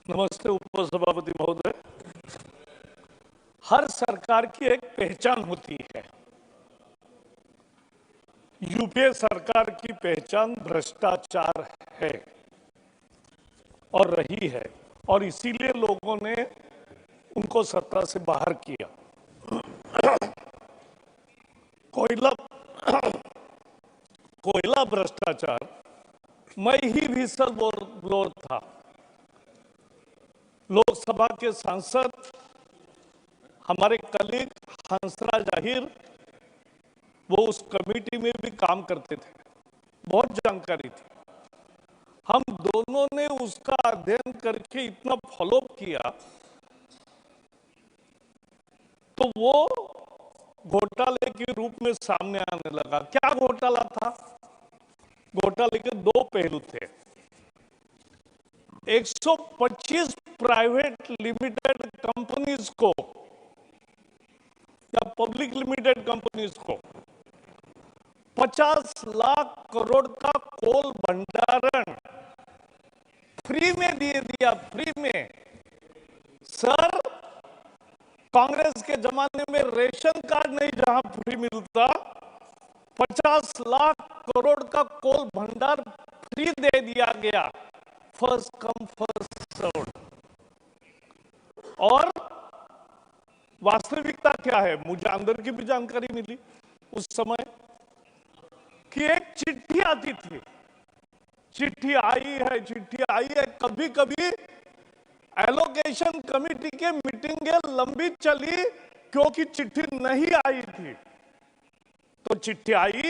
Speaker 14: नमस्ते उपसभापति महोदय। हर सरकार की एक पहचान होती है। यूपीए सरकार की पहचान भ्रष्टाचार है और रही है, और इसीलिए लोगों ने उनको सत्ता से बाहर किया। कोयला भ्रष्टाचार, मैं ही व्हिसल ब्लोअर था। लोकसभा के सांसद हमारे कलीग हंसराज आहिर वो उस कमेटी में भी काम करते थे, बहुत जानकारी थी। हम दोनों ने उसका अध्ययन करके इतना फॉलोअप किया तो वो घोटाले के रूप में सामने आने लगा। क्या घोटाला था? घोटाले के दो पहलू थे। 125 प्राइवेट लिमिटेड कंपनीज को या पब्लिक लिमिटेड कंपनीज को 50 लाख करोड़ का कोल भंडारण फ्री में दे दिया, फ्री में। सर, कांग्रेस के जमाने में रेशन कार्ड नहीं जहां फ्री मिलता, 50 लाख करोड़ का कोल भंडार फ्री दे दिया गया, फर्स्ट कम फर्स्ट सर्व्ड। और वास्तविकता क्या है, मुझे अंदर की भी जानकारी मिली उस समय कि एक चिट्ठी आती थी, चिट्ठी आई है। कभी कभी एलोकेशन कमेटी के मीटिंगें लंबी चली क्योंकि चिट्ठी नहीं आई थी। तो चिट्ठी आई,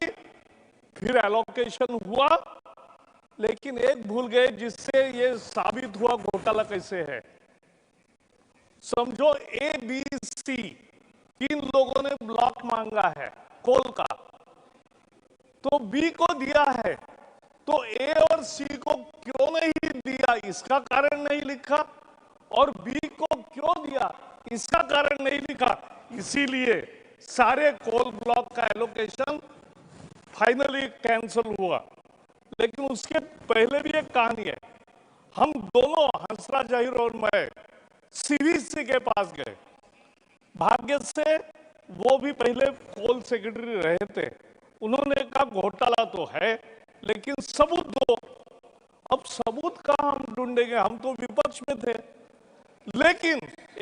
Speaker 14: फिर एलोकेशन हुआ, लेकिन एक भूल गए जिससे ये साबित हुआ घोटाला कैसे है। समझो ABC 3 लोगों ने ब्लॉक मांगा है कोल का, तो B को दिया है, तो A और C को क्यों नहीं दिया इसका कारण नहीं लिखा, और B को क्यों दिया इसका कारण नहीं लिखा। इसीलिए सारे कोल ब्लॉक का एलोकेशन फाइनली कैंसिल हुआ। लेकिन उसके पहले भी एक कहानी है। हम दोनों, हंसराज आहिर और मैं, CVC के पास गए। भाग्य से वो भी पहले कोल सेक्रेटरी रहे थे। उन्होंने कहा घोटाला तो है लेकिन सबूत दो। अब सबूत कहाँ हम ढूंढेंगे, हम तो विपक्ष में थे। लेकिन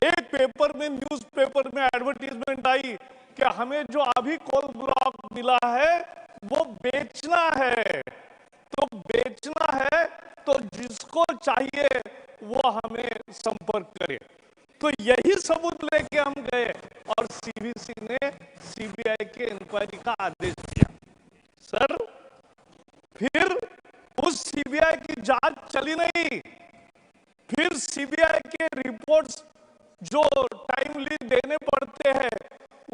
Speaker 14: एक पेपर में, न्यूज़पेपर में एडवर्टीजमेंट आई कि हमें जो अभी कोल ब्लॉक मिला है वो बेचना है। तो बेचना है तो जिसको चाहिए वो हमें संपर्क करे। तो यही सबूत लेके हम गए और CVC ने CBI के इंक्वायरी का आदेश दिया। सर, फिर उस CBI की जांच चली नहीं। फिर CBI के रिपोर्ट्स जो टाइमली देने पड़ते हैं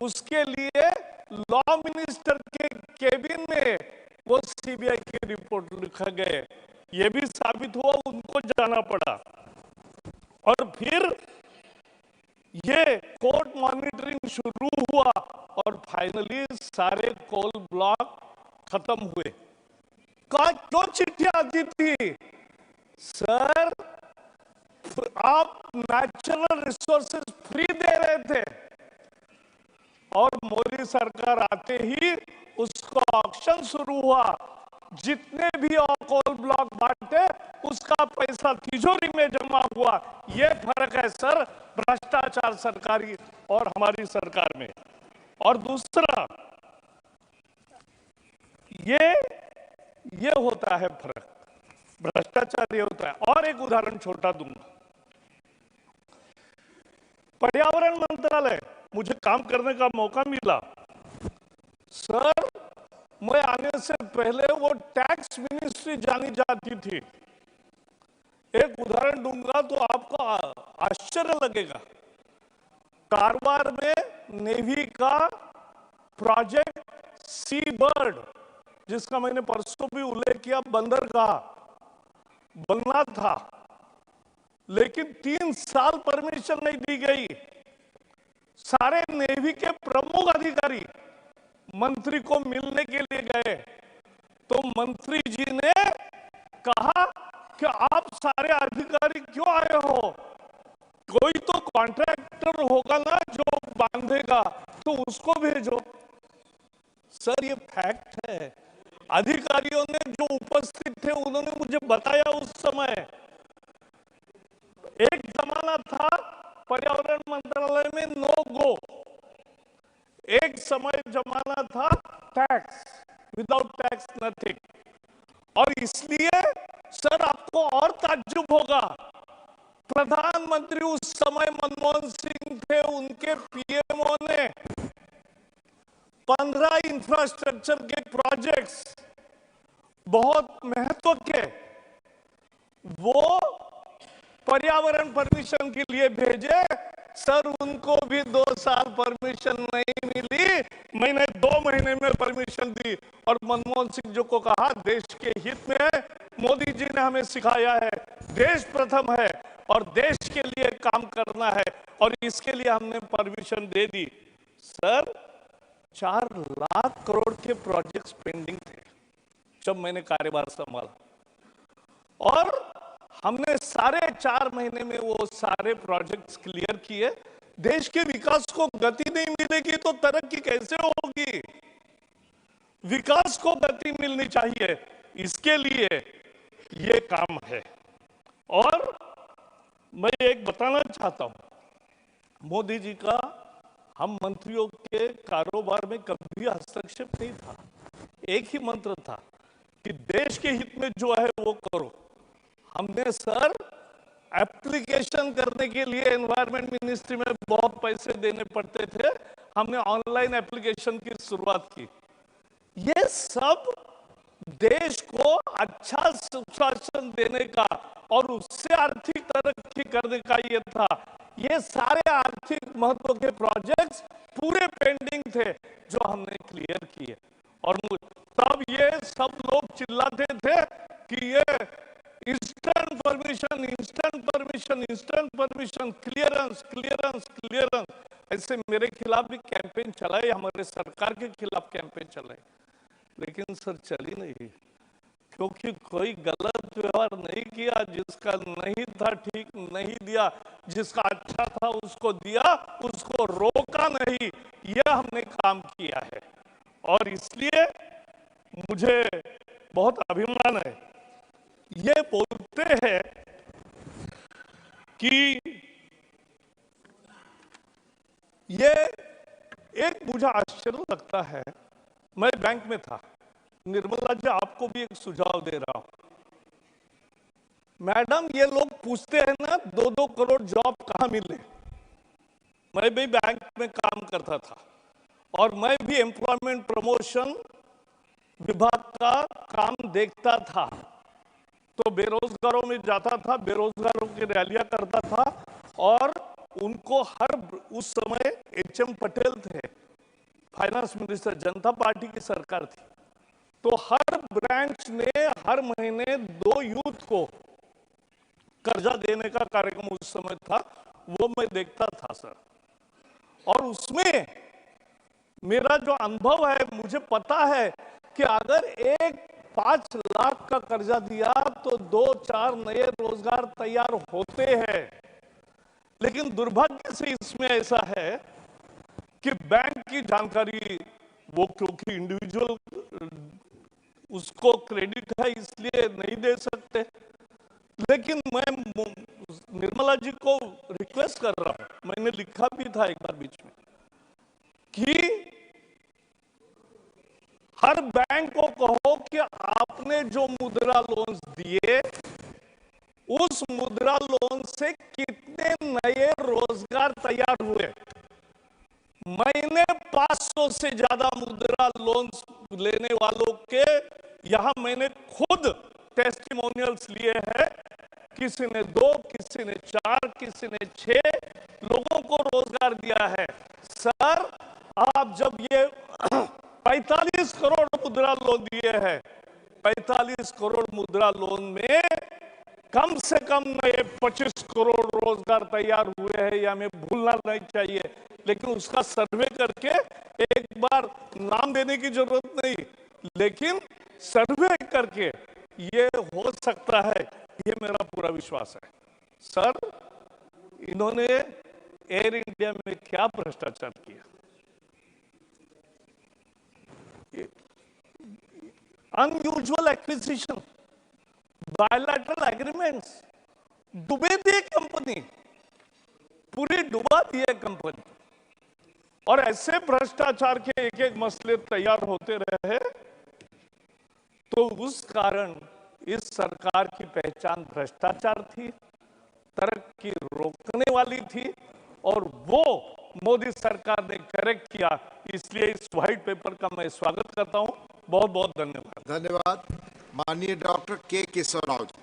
Speaker 14: उसके लिए लॉ मिनिस्टर के केबिन में वो CBI की रिपोर्ट लिखा गए। ये भी साबित हुआ उनको जाना पड़ा। और फिर ये कोर्ट मॉनिटरिंग शुरू हुआ और फाइनली सारे कोल ब्लॉक खत्म हुए। क्यों चिट्ठी आती थी? सर, आप नेचुरल रिसोर्सेज फ्री दे रहे थे और मोदी सरकार आते ही उसका ऑक्शन शुरू हुआ। जितने भी कोल ब्लॉक बांटे उसका पैसा तिजोरी में जमा हुआ। ये फर्क है सर भ्रष्टाचार सरकारी और हमारी सरकार में। और दूसरा, ये होता है फर्क, भ्रष्टाचार ये होता है। और एक उदाहरण छोटा दूंगा। पर्यावरण मंत्रालय मुझे काम करने का मौका मिला। सर, मैं आने से पहले वो टैक्स मिनिस्ट्री जानी जाती थी। एक उदाहरण दूंगा तो आपको आश्चर्य लगेगा। कारवार में नेवी का प्रोजेक्ट सी बर्ड, जिसका मैंने परसों भी उल्लेख किया, बंदरगाह बनना था, लेकिन 3 साल परमिशन नहीं दी गई। सारे नेवी के प्रमुख अधिकारी मंत्री को मिलने के लिए गए तो मंत्री जी ने कहा कि आप सारे अधिकारी क्यों आए हो? कोई तो कॉन्ट्रैक्टर होगा ना जो बांधेगा, तो उसको भेजो। सर, ये फैक्ट है। अधिकारियों ने जो उपस्थित थे उन्होंने मुझे बताया उस समय। एक जमाना था पर्यावरण मंत्रालय में नो गो, एक समय जमाना था टैक्स, विदाउट टैक्स नथिंग। और इसलिए सर आपको और ताज्जुब होगा, प्रधानमंत्री उस समय मनमोहन सिंह थे, उनके पीएमओ ने 15 इंफ्रास्ट्रक्चर के प्रोजेक्ट्स बहुत महत्व के वो पर्यावरण परमिशन के लिए भेजे। सर, उनको भी 2 साल परमिशन नहीं मिली। मैंने 2 महीने में परमिशन दी और मनमोहन सिंह जी को कहा देश के हित में है। मोदी जी ने हमें सिखाया है देश प्रथम है और देश के लिए काम करना है, और इसके लिए हमने परमिशन दे दी। सर, 4 लाख करोड़ के प्रोजेक्ट्स पेंडिंग थे जब मैंने कार्यभार संभाला, और हमने सारे 4 महीने में वो सारे प्रोजेक्ट्स क्लियर किए। देश के विकास को गति नहीं मिलेगी तो तरक्की कैसे होगी? विकास को गति मिलनी चाहिए, इसके लिए ये काम है। और मैं एक बताना चाहता हूं, मोदी जी का हम मंत्रियों के कारोबार में कभी हस्तक्षेप नहीं था। एक ही मंत्र था कि देश के हित में जो है वो करो। हमने सर एप्लीकेशन करने के लिए एनवायरमेंट मिनिस्ट्री में बहुत पैसे देने पड़ते थे, हमने ऑनलाइन एप्लीकेशन की शुरुआत की। ये सब देश को अच्छा सुशासन देने का और उससे आर्थिक तरक्की करने का ये था। ये सारे आर्थिक महत्व के प्रोजेक्ट्स पूरे पेंडिंग थे जो हमने क्लियर किए। और तब ये सब लोग चिल्लाते थे कि ये instant permission, instant permission, instant permission, clearance, clearance, clearance. ऐसे मेरे खिलाफ भी कैंपेन चलाए, हमारे सरकार के खिलाफ कैंपेन चलाए, लेकिन सर चली नहीं, क्योंकि कोई गलत व्यवहार नहीं किया। जिसका नहीं था ठीक नहीं दिया, जिसका अच्छा था उसको दिया, उसको रोका नहीं। यह हमने काम किया है और इसलिए मुझे बहुत अभिमान है। ये बोलते हैं कि ये एक मुझे आश्चर्य लगता है। मैं बैंक में था, निर्मला जी आपको भी एक सुझाव दे रहा हूं। मैडम, ये लोग पूछते हैं ना 2-2 करोड़ जॉब कहां मिले। मैं भी बैंक में काम करता था और मैं भी एम्प्लॉयमेंट प्रमोशन विभाग का काम देखता था, तो बेरोजगारों में जाता था, बेरोजगारों की रैलियां करता था और उनको उस समय एचएम पटेल थे फाइनेंस मिनिस्टर, जनता पार्टी की सरकार थी, तो हर ब्रांच ने हर महीने 2 यूथ को कर्जा देने का कार्यक्रम उस समय था, वो मैं देखता था सर। और उसमें मेरा जो अनुभव है, मुझे पता है कि अगर एक 5 लाख का कर्जा दिया तो 2-4 नए रोजगार तैयार होते हैं। लेकिन दुर्भाग्य से इसमें ऐसा है कि बैंक की जानकारी, वो क्योंकि इंडिविजुअल उसको क्रेडिट है इसलिए नहीं दे सकते। लेकिन मैं निर्मला जी को रिक्वेस्ट कर रहा हूं, मैंने लिखा भी था एक बार बीच में, कि हर बैंक को कहो कि आपने जो मुद्रा लोन्स दिए, उस मुद्रा लोन से कितने नए रोजगार तैयार हुए। मैंने 500 से ज्यादा मुद्रा लोन्स लेने वालों के यहां मैंने खुद टेस्टिमोनियल्स लिए हैं। किसी ने 2, किसी ने 4, किसी ने 6 लोगों को रोजगार दिया है। सर, आप जब ये 45 करोड़ मुद्रा लोन दिए हैं, 45 करोड़ मुद्रा लोन में कम से कम नए 25 करोड़ रोजगार तैयार हुए हैं, या हमें भूलना नहीं चाहिए। लेकिन उसका सर्वे करके, एक बार नाम देने की जरूरत नहीं, लेकिन सर्वे करके ये हो सकता है, ये मेरा पूरा विश्वास है। सर, इन्होंने एयर इंडिया में क्या भ्रष्टाचार किया, अनयूजुअल एक्विजिशन, बायलैटरल एग्रीमेंट्स, डुबे दी कंपनी, पूरी डुबा दी है कंपनी। और ऐसे भ्रष्टाचार के एक एक मसले तैयार होते रहे, तो उस कारण इस सरकार की पहचान भ्रष्टाचार थी, तरक्की रोकने वाली थी, और वो मोदी सरकार ने करेक्ट किया। इसलिए इस व्हाइट पेपर का मैं स्वागत करता हूं। बहुत बहुत धन्यवाद।
Speaker 5: धन्यवाद। माननीय डॉक्टर के केशव राव जी।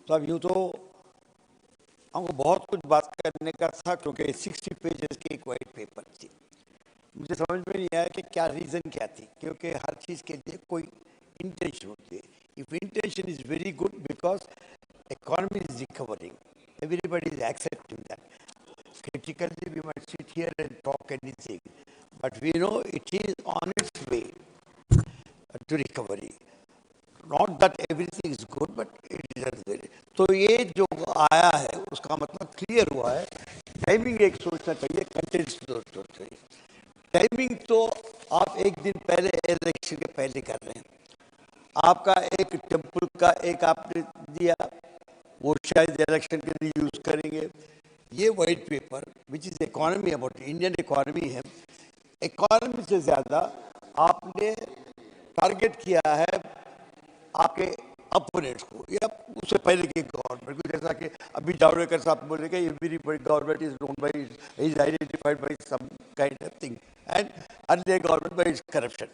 Speaker 15: तो अब यूँ तो हमको बहुत कुछ बात करने का था, क्योंकि 60 पेजेस की एक वाइट पेपर थी। मुझे समझ में नहीं आया कि क्या रीज़न क्या थी, क्योंकि हर चीज़ के लिए कोई इंटेंशन होती है। If intention is very good, because economy is recovering, everybody is accepting that. Critically, we might sit here and talk anything, but we know it is on its way to recovery. Not that everything is good, but it is on its way. तो ये जो आया है उसका मतलब clear हुआ है। Timing एक सोचना चाहिए, कंटेंट्स सोचना चाहिए। टाइमिंग तो आप एक दिन पहले, इलेक्शन के पहले कर रहे हैं। आपका एक टेम्पल का एक आपने दिया, वो शायद इलेक्शन के लिए यूज करेंगे। ये white paper which is economy, about Indian economy है, इकोनॉमी से ज़्यादा आपने टारगेट किया है आपके अपोनेंट्स को, या उससे पहले की गवर्नमेंट को। जैसा कि अभी जावड़ेकर साहब बोले कि every government is known by, is identified by some kind of thing, and earlier government by is corruption.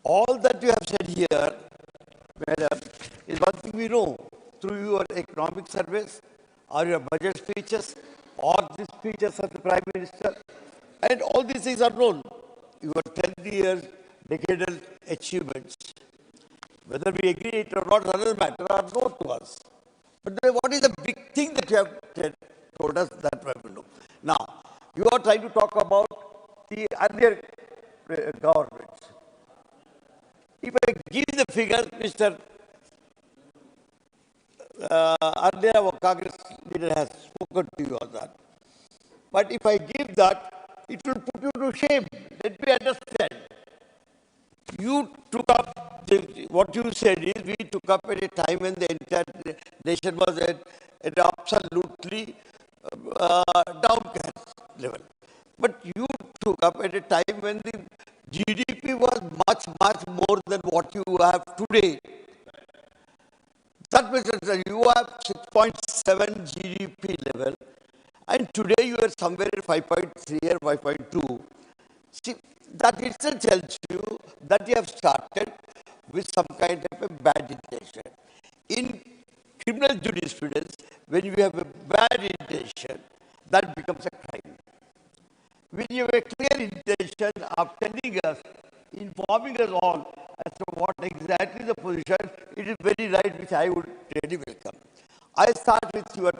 Speaker 15: All that you have said here, madam, is one thing we know through your economic surveys, or your budget speeches, or the speeches of the Prime Minister, and all these things are known. Your 10 years decadal achievements, whether we agree it or not, another matter, are known to us. But then what is the big thing that you have told us that we know? Now, you are trying to talk about the earlier governments. If I give the figures, Mr. Earlier our Congress leader has spoken to you on that. But if I give that, it will put you to shame. Let me understand. You took up, what you said is, we took up at a time when the entire nation was at absolutely downcast level. But you took up at a time when the GDP was much, much more than what you have today. That means that you have 6.7 GDP level, and today you are somewhere at 5.3 or 5.2. See, that itself tells you that you have started with some kind of a bad intention. In criminal jurisprudence, when you have a bad intention that becomes a crime. When you have a clear intention of telling us, informing us all as to what exactly the position, it is very right, which I would really welcome. I start with your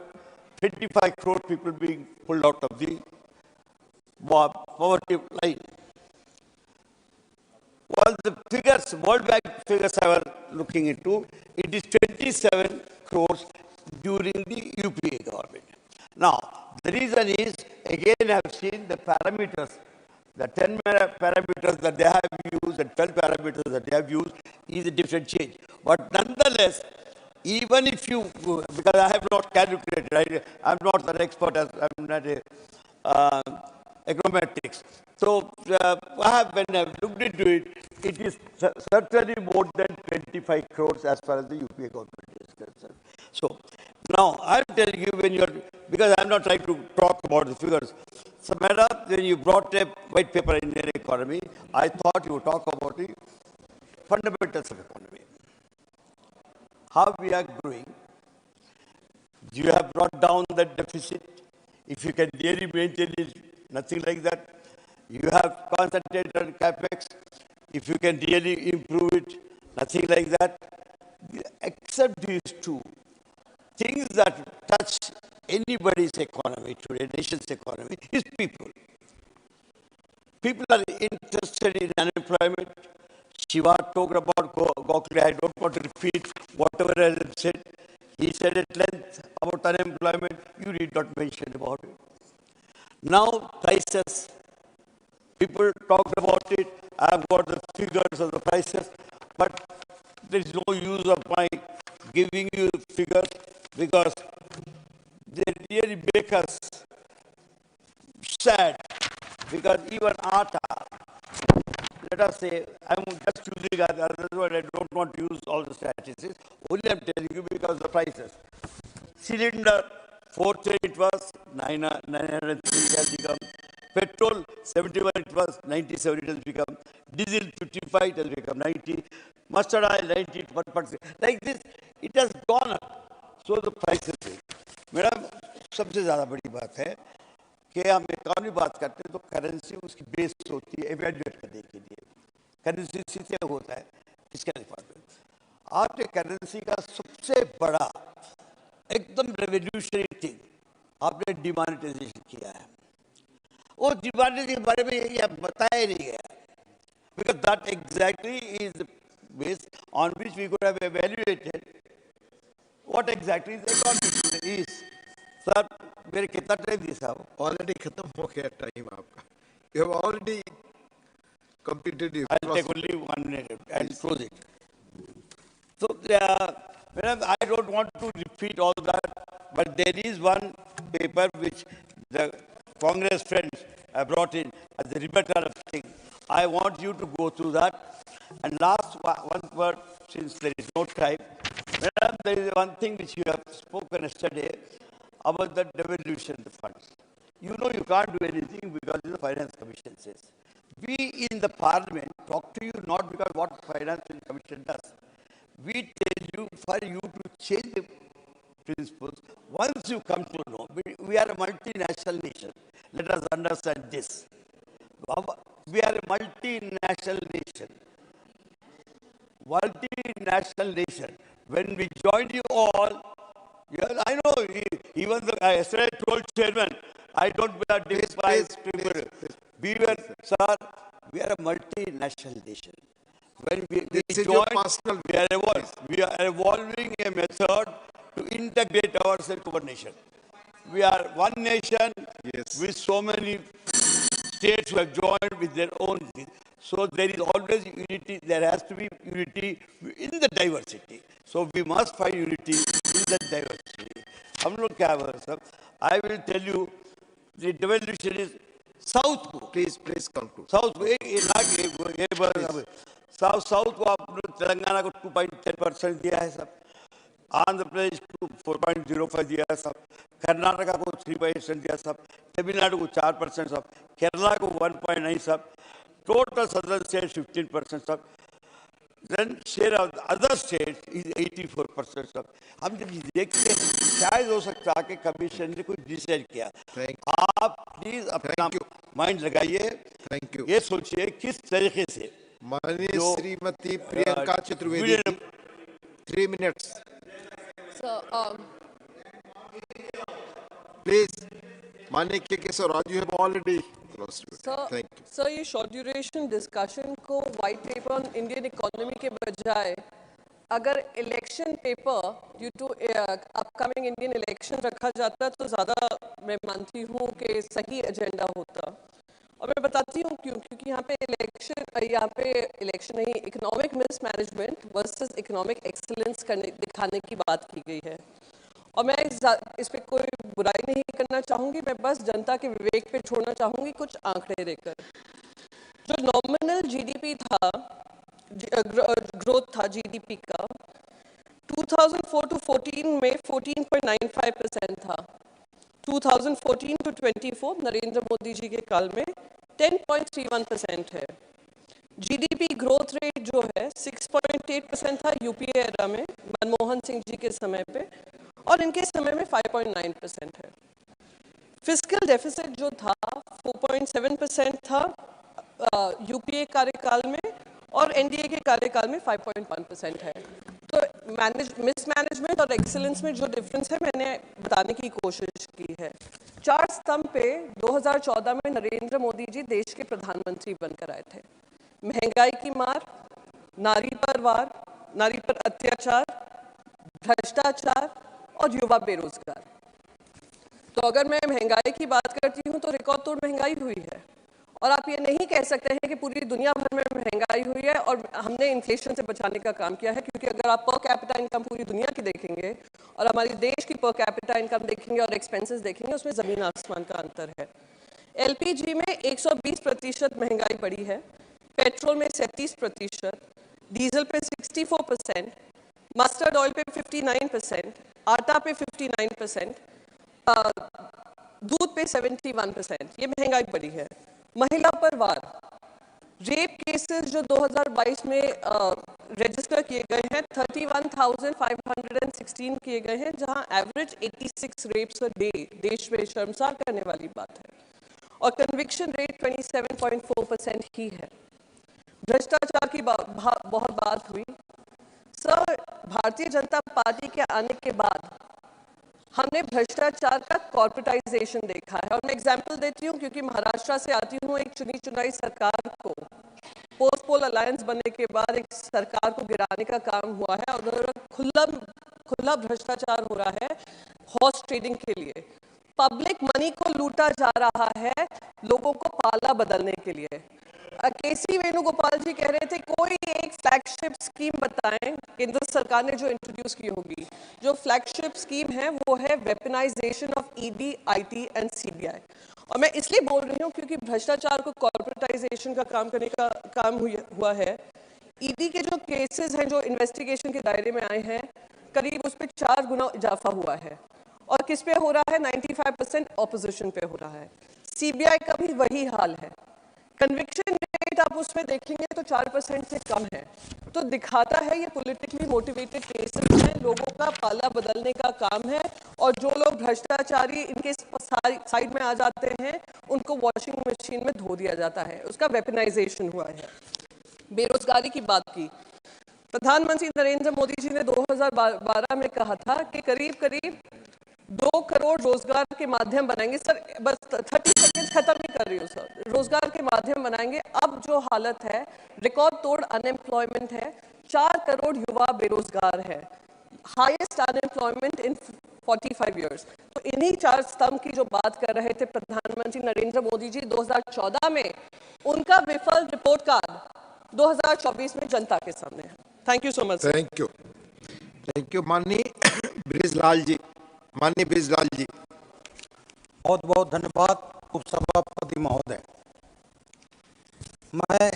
Speaker 15: 25 crore people being pulled out of the poverty line. Well, the figures, World Bank figures I was looking into, it is 27 crores during the UPA government. Now, the reason is, again, I have seen the parameters, the 10 parameters that they have used, the 12 parameters that they have used is a different change. But nonetheless, even if you, because I have not calculated, I'm not an expert, I'm not a econometrics. So when I have looked into it, it is certainly more than 25 crores as far as the UPA government is concerned. So now I'm telling you when you're, because I'm not trying to talk about the figures. Samara, when you brought a white paper in the economy, I thought you would talk about the fundamentals of economy. How we are growing. You have brought down the deficit. If you can really maintain it, nothing like that. You have concentrated on capex. If you can really improve it, nothing like that. Except these two things that touch anybody's economy today, nation's economy, is people. People are interested in unemployment. Shiva talked about Gokhale. I don't want to repeat whatever I have said. He said at length about unemployment. You did not mention about it. Now, prices. People talked about it. I have got the figures of the prices. But there is no use of my giving you figures because they really make us sad. Because even Atta, let us say, I'm just using other word, I don't want to use all the statistics. Only I'm telling you because the prices. Cylinder, 410 it was, 903 it has become. Petrol, 71 it was, 97 it has become. Diesel, 55 it has become 90. Mustard oil, 90, 1%. Like this, it has gone up. So the prices. Madam, सबसे ज़्यादा बड़ी बात है कि हम economy बात करते हैं तो करेंसी उसकी बेस होती है एवेल्युएट करने के लिए करेंसी से होता है फिस्कल डिपार्टमेंट आपने करेंसी का सबसे बड़ा एकदम रेवोल्यूशनरी थिंग आपने डिमोनेटाइजेशन किया है वो डिमोनेटाइजेशन के बारे में ये बताया ही नहीं गया because that exactly is the base on which we could have evaluated what exactly the economy is. Sir, मेरे कितना टाइम दिया साहब?
Speaker 5: Already खत्म हो गया टाइम आपका. You have already completed your
Speaker 15: I'll take only 1 minute and close it. So, I don't want to repeat all that, but there is one paper which the Congress friends have brought in as a rebuttal of thing. I want you to go through that. And last one word, since there is no time. Madam, there is one thing which you have spoken yesterday about the devolution of the funds. You know you can't do anything because the Finance Commission says. We in the Parliament talk to you not because what Finance Commission does. We tell you for you to change the principles. Once you come to know, we are a multinational nation. Let us understand this. We are a multinational nation. Multinational nation. When we joined you all, yeah, I know, even the, yesterday I told chairman, I don't despise people. We were, sir, we are a multinational nation. When we joined, we are evolving a method to integrate ourselves to one nation. We are one nation with so many states who have joined with their own thing. So there is always unity, there has to be unity in the diversity. So we must find unity in the diversity. I will tell you, the devolution is South को.
Speaker 5: Please conclude.
Speaker 15: South South को आपने तेलंगाना को 2.10% दिया है सब. आंध्र प्रदेश को 4.05 दिया है सब. कर्नाटका को 3% दिया सब. तमिलनाडु को 4% सब. केरला को 1.9 सब. Total southern states 15% सब. then share of the other states is 84%. हम जब देखते हैं शायद हो सकता है कि कमीशन ने कुछ डिसाइड किया। आप प्लीज अपना माइंड लगाइए, ये सोचिए किस तरीके से
Speaker 5: माननीय Shrimati Priyanka Chaturvedi 3 minutes
Speaker 16: So,
Speaker 5: please. माननीय के Keshavrao, you have already closed. Thank you.
Speaker 16: So ये short duration discussion को white paper on Indian economy के बजाय अगर election paper due to upcoming Indian election रखा जाता तो ज़्यादा मैं मानती हूँ कि सही एजेंडा होता। और मैं बताती हूँ क्यों, क्योंकि यहाँ पे इलेक्शन नहीं, economic mismanagement versus economic excellence दिखाने की बात की गई है। और मैं इस पे कोई बुराई नहीं करना चाहूँगी, मैं बस जनता के विवेक पे छोड़ना चाहूँगी कुछ आंकड़े देकर। जो नॉमिनल जीडीपी था, ग्रोथ था जीडीपी का 2004 to 14 में 14.95% था। 2014 to 24 नरेंद्र मोदी जी के काल में 10.31% है। जीडीपी ग्रोथ रेट जो है 6.8% था यूपीए एरा में मनमोहन सिंह जी के समय पे, और इनके समय में 5.9% है। फिस्कल डेफिसिट जो था 4.7% था यूपीए कार्यकाल में, और एनडीए के कार्यकाल में 5.1% है। तो मिसमैनेजमेंट और एक्सीलेंस में जो डिफरेंस है मैंने बताने की कोशिश की है। 4 स्तंभ पे 2014 में नरेंद्र मोदी जी देश के प्रधानमंत्री बनकर आए थे। महंगाई की मार, नारी पर अत्याचार, भ्रष्टाचार और युवा बेरोजगार। तो अगर मैं महंगाई की बात करती हूँ तो रिकॉर्ड तोड़ महंगाई हुई है, और आप ये नहीं कह सकते हैं कि पूरी दुनिया भर में महंगाई हुई है और हमने इन्फ्लेशन से बचाने का काम किया है, क्योंकि अगर आप पर कैपिटा इनकम पूरी दुनिया की देखेंगे और हमारे देश की पर कैपिटा इनकम देखेंगे और एक्सपेंसेस देखेंगे, उसमें ज़मीन आसमान का अंतर है। एलपीजी में 120% महंगाई बढ़ी है, पेट्रोल में 37%, डीजल पे 64%, मस्टर्ड ऑयल पे 59%, आटा पे 59%, दूध पे 71%, ये महंगाई बढ़ी है। महिला पर वार, रेप केसेस जो 2022 में रजिस्टर किए गए हैं 31,516 किए गए हैं, जहां एवरेज 86 रेप्स अ डे, देश में शर्मसार करने वाली बात है। और कन्विक्शन रेट 27.4% ही है। भ्रष्टाचार की बहुत बात हुई। सर, भारतीय जनता पार्टी के आने के बाद हमने भ्रष्टाचार का कॉर्पोरेटाइजेशन देखा है। और मैं एग्जांपल देती हूँ क्योंकि महाराष्ट्र से आती हूँ। एक चुनी चुनाई सरकार को पोस्ट पोल अलायंस बनने के बाद एक सरकार को गिराने का काम हुआ है, और उधर खुला भ्रष्टाचार हो रहा है हॉर्स ट्रेडिंग के लिए। पब्लिक मनी को लूटा जा रहा है लोगों को पाला बदलने के लिए। केसी वेणुगोपाल जी कह रहे थे कोई एक फ्लैगशिप स्कीम बताएं केंद्र सरकार ने जो इंट्रोड्यूस की होगी। जो फ्लैगशिप स्कीम है वो है weaponisation of ED, IT and CBI. और मैं इसलिए बोल रही हूँ क्योंकि भ्रष्टाचार को कॉर्पोरेटाइजेशन का काम करने का काम हुआ है। ईडी के जो केसेस हैं जो इन्वेस्टिगेशन के दायरे में आए हैं, करीब उस पर 4 गुना इजाफा हुआ है। और किस पे हो रहा है? 95% ऑपोजिशन पे हो रहा है। सीबीआई का भी वही हाल है। कन्विक्शन रेट आप उसमें देखेंगे तो 4% से कम है। तो दिखाता है ये पॉलिटिकली मोटिवेटेड केसेस हैं, लोगों का पाला बदलने का काम है। और जो लोग भ्रष्टाचारी इनके साइड में आ जाते हैं उनको वॉशिंग मशीन में धो दिया जाता है, उसका वेपनाइजेशन हुआ है। बेरोजगारी की बात की, प्रधानमंत्री नरेंद्र मोदी जी ने 2012 में कहा था कि करीब 2 करोड़ रोजगार के माध्यम बनाएंगे। सर बस 30 सेकेंड खत्म नहीं कर रही हूँ सर। रोजगार के माध्यम बनाएंगे। अब जो हालत है, रिकॉर्ड तोड़ अनएम्प्लॉयमेंट है, 4 करोड़ युवा बेरोजगार है, हाईएस्ट अनएम्प्लॉयमेंट इन 45 ईयर्स। तो इन्हीं 4 स्तंभ की जो बात कर रहे थे प्रधानमंत्री नरेंद्र मोदी जी 2014 में, उनका विफल रिपोर्ट कार्ड 2024 में जनता के सामने है। Thank you so much.
Speaker 5: Thank you माननीय ब्रिजलाल जी। माननीय ब्रिजलाल जी।
Speaker 15: बहुत बहुत धन्यवाद उपसभापति महोदय। मैं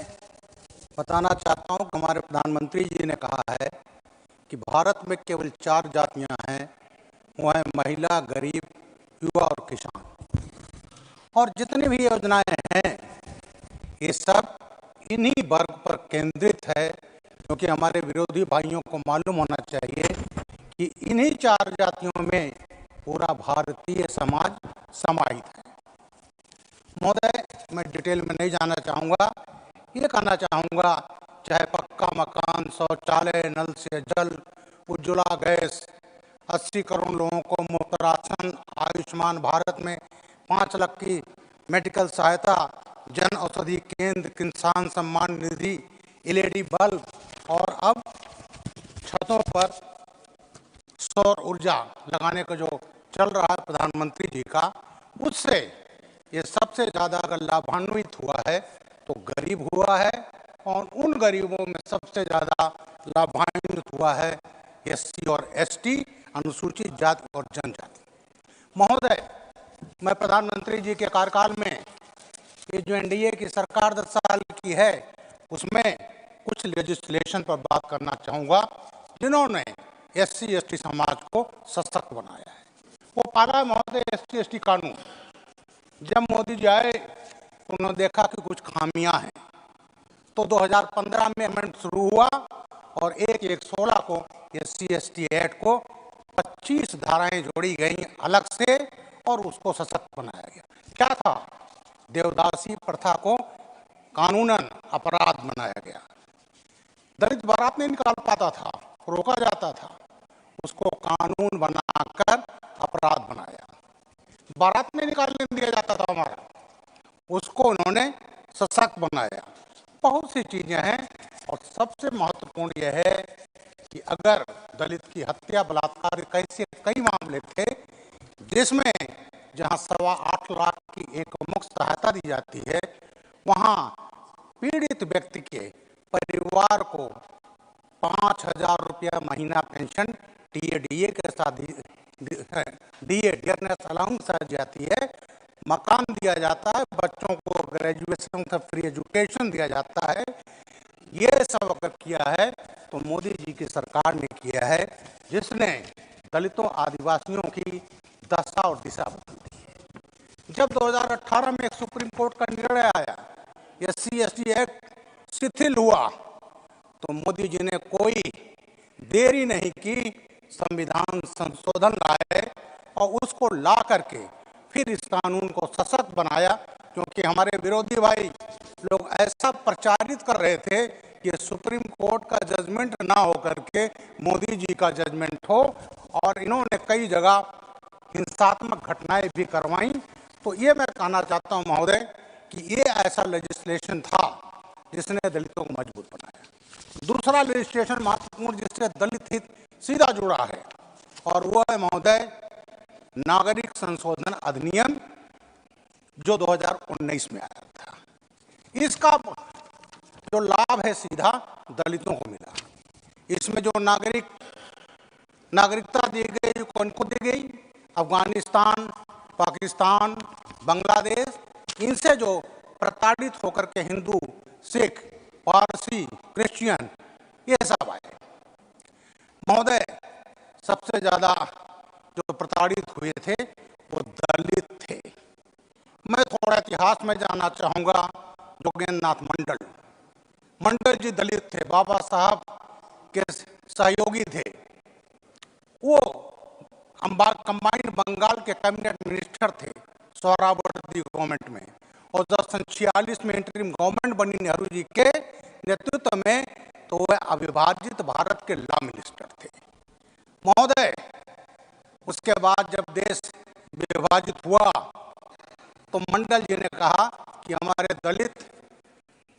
Speaker 15: बताना चाहता हूं कि हमारे प्रधानमंत्री जी ने कहा है कि भारत में केवल 4 जातियां हैं, वो हैं महिला, गरीब, युवा और किसान। और जितनी भी योजनाएं हैं ये सब इन्हीं वर्ग पर केंद्रित है
Speaker 17: क्योंकि हमारे विरोधी भाइयों को मालूम होना चाहिए कि इन्हीं 4 जातियों में पूरा भारतीय समाज समाहित है। महोदय, मैं डिटेल में नहीं जाना चाहूँगा, ये कहना चाहूँगा चाहे पक्का मकान, शौचालय, नल से जल, उज्ज्वला गैस, 80 करोड़ लोगों को मुफ्त राशन, आयुष्मान भारत में 5 लाख की मेडिकल सहायता, जन औषधि केंद्र, किसान सम्मान निधि, एलईडी बल्ब और अब छतों पर सौर ऊर्जा लगाने का जो चल रहा है प्रधानमंत्री जी का, उससे ये सबसे ज़्यादा अगर लाभान्वित हुआ है तो गरीब हुआ है, और उन गरीबों में सबसे ज़्यादा लाभान्वित हुआ है एससी और एसटी, अनुसूचित जाति और जनजाति। महोदय, मैं प्रधानमंत्री जी के कार्यकाल में ये जो एनडीए की सरकार 10 साल की है उसमें कुछ लेजिस्लेशन पर बात करना चाहूँगा जिन्होंने एससी एसटी समाज को सशक्त बनाया है। वो पाला महोदय एससी एसटी कानून, जब मोदी जी आए तो उन्होंने देखा कि कुछ खामियां हैं, तो 2015 में अमेंडमेंट शुरू हुआ और 1/1/16 को एससी एसटी एक्ट को 25 धाराएं जोड़ी गई अलग से और उसको सशक्त बनाया गया। क्या था? देवदासी प्रथा को कानूनन अपराध बनाया गया। दलित बारात नहीं निकाल पाता था, रोका जाता था, उसको कानून बनाकर अपराध बनाया। बारात नहीं निकालने दिया जाता था हमारा, उसको उन्होंने सशक्त बनाया। बहुत सी चीजें हैं और सबसे महत्वपूर्ण यह है कि अगर दलित की हत्या, बलात्कार, कैसे कई मामले थे जिसमें जहां 8.25 लाख की एक मुफ्त सहायता दी जाती है, वहां पीड़ित व्यक्ति के परिवार को 5,000 रुपया महीना पेंशन डीए के साथ डियरनेस अलाउंस दी जाती है, मकान दिया जाता है, बच्चों को ग्रेजुएशन का फ्री एजुकेशन दिया जाता है। ये सब अगर किया है तो मोदी जी की सरकार ने किया है, जिसने दलितों आदिवासियों की दशा और दिशा बदल दी है। जब 2018 में एक सुप्रीम कोर्ट का निर्णय आया, एससी एसटी एक्ट शिथिल हुआ, तो मोदी जी ने कोई देरी नहीं की, संविधान संशोधन लाए और उसको ला करके फिर इस कानून को सशक्त बनाया। क्योंकि हमारे विरोधी भाई लोग ऐसा प्रचारित कर रहे थे कि सुप्रीम कोर्ट का जजमेंट ना हो करके मोदी जी का जजमेंट हो, और इन्होंने कई जगह हिंसात्मक घटनाएं भी करवाई। तो ये मैं कहना चाहता हूं महोदय कि ये ऐसा लेजिस्लेशन था जिसने दलितों को मजबूत बनाया। दूसरा लेजिस्लेशन महत्वपूर्ण जिससे दलित हित सीधा जुड़ा है और वो है महोदय नागरिक संशोधन अधिनियम, जो 2019 में आया था। इसका जो लाभ है सीधा दलितों को मिला। इसमें जो नागरिकता दी गई, कौन को दी गई? अफगानिस्तान, पाकिस्तान, बांग्लादेश, इनसे जो प्रताड़ित होकर के हिंदू, सिख, पारसी, क्रिश्चियन ये सब आए। महोदय, सबसे ज्यादा जो प्रताड़ित हुए थे वो दलित थे। मैं थोड़ा इतिहास में जानना चाहूंगा। जोगेंद्रनाथ मंडल जी दलित थे, बाबा साहब के सहयोगी थे। वो कंबाइंड बंगाल के कैबिनेट मिनिस्टर थे सोहरावर्दी गवर्नमेंट में, और जब 1946 में इंटरिम गवर्नमेंट बनी नेहरू जी के नेतृत्व में, तो वह अविभाजित भारत के लॉ मिनिस्टर थे। महोदय, उसके बाद जब देश विभाजित हुआ तो मंडल जी ने कहा कि हमारे दलित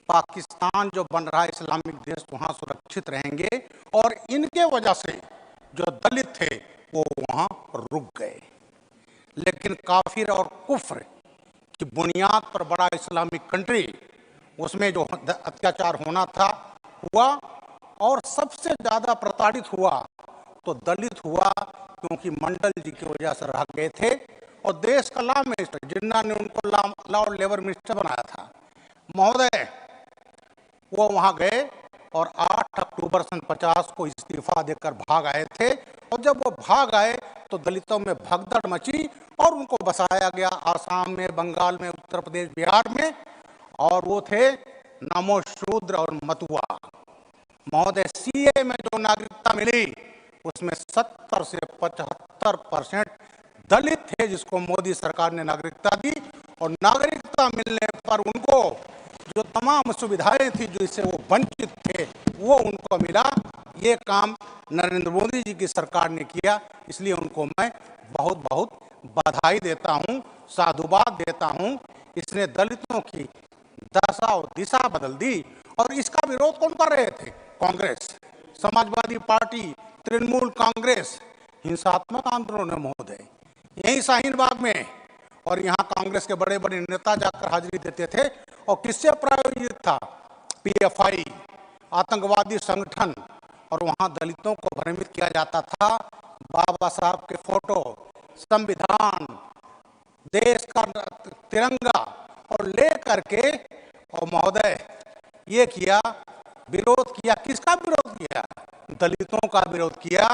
Speaker 17: पाकिस्तान जो बन रहा है इस्लामिक देश, वहाँ सुरक्षित रहेंगे, और इनके वजह से जो दलित थे वो वहाँ रुक गए। लेकिन काफिर और कुफ्र की बुनियाद पर बड़ा इस्लामिक कंट्री, उसमें जो अत्याचार होना था हुआ, और सबसे ज्यादा प्रताड़ित हुआ तो दलित हुआ, क्योंकि मंडल जी की वजह से रह गए थे। और देश का लॉ मिनिस्टर जिन्ना ने उनको लॉ और लेबर मिनिस्टर बनाया था। महोदय, वो वहां गए और 8 अक्टूबर 1950 को इस्तीफा देकर भाग आए थे, और जब वो भाग आए तो दलितों में भगदड़ मची और उनको बसाया गया आसाम में, बंगाल में, उत्तर प्रदेश, बिहार में, और वो थे नमो शूद्र और मतुआ। महोदय सीए में जो नागरिकता मिली उसमें 70 से 75% दलित थे जिसको मोदी सरकार ने नागरिकता दी, और नागरिकता मिलने पर उनको जो तमाम सुविधाएं थी जिससे वो वंचित थे वो उनको मिला। ये काम नरेंद्र मोदी जी की सरकार ने किया, इसलिए उनको मैं बहुत बहुत बधाई देता हूं, साधुवाद देता हूं। इसने दलितों की दशा और दिशा बदल दी। और इसका विरोध कौन कर रहे थे? कांग्रेस, समाजवादी पार्टी, तृणमूल कांग्रेस, हिंसात्मक आंदोलन है महोदय, यही शाहीन बाग में। और यहाँ कांग्रेस के बड़े बड़े नेता जाकर हाजिरी देते थे। और किससे प्रायोजित था? पीएफआई, आतंकवादी संगठन। और वहाँ दलितों को भ्रमित किया जाता था। बाबा साहब के फोटो, संविधान, देश का तिरंगा और ले करके, और महोदय ये किया, विरोध किया। किसका विरोध किया? दलितों का विरोध किया,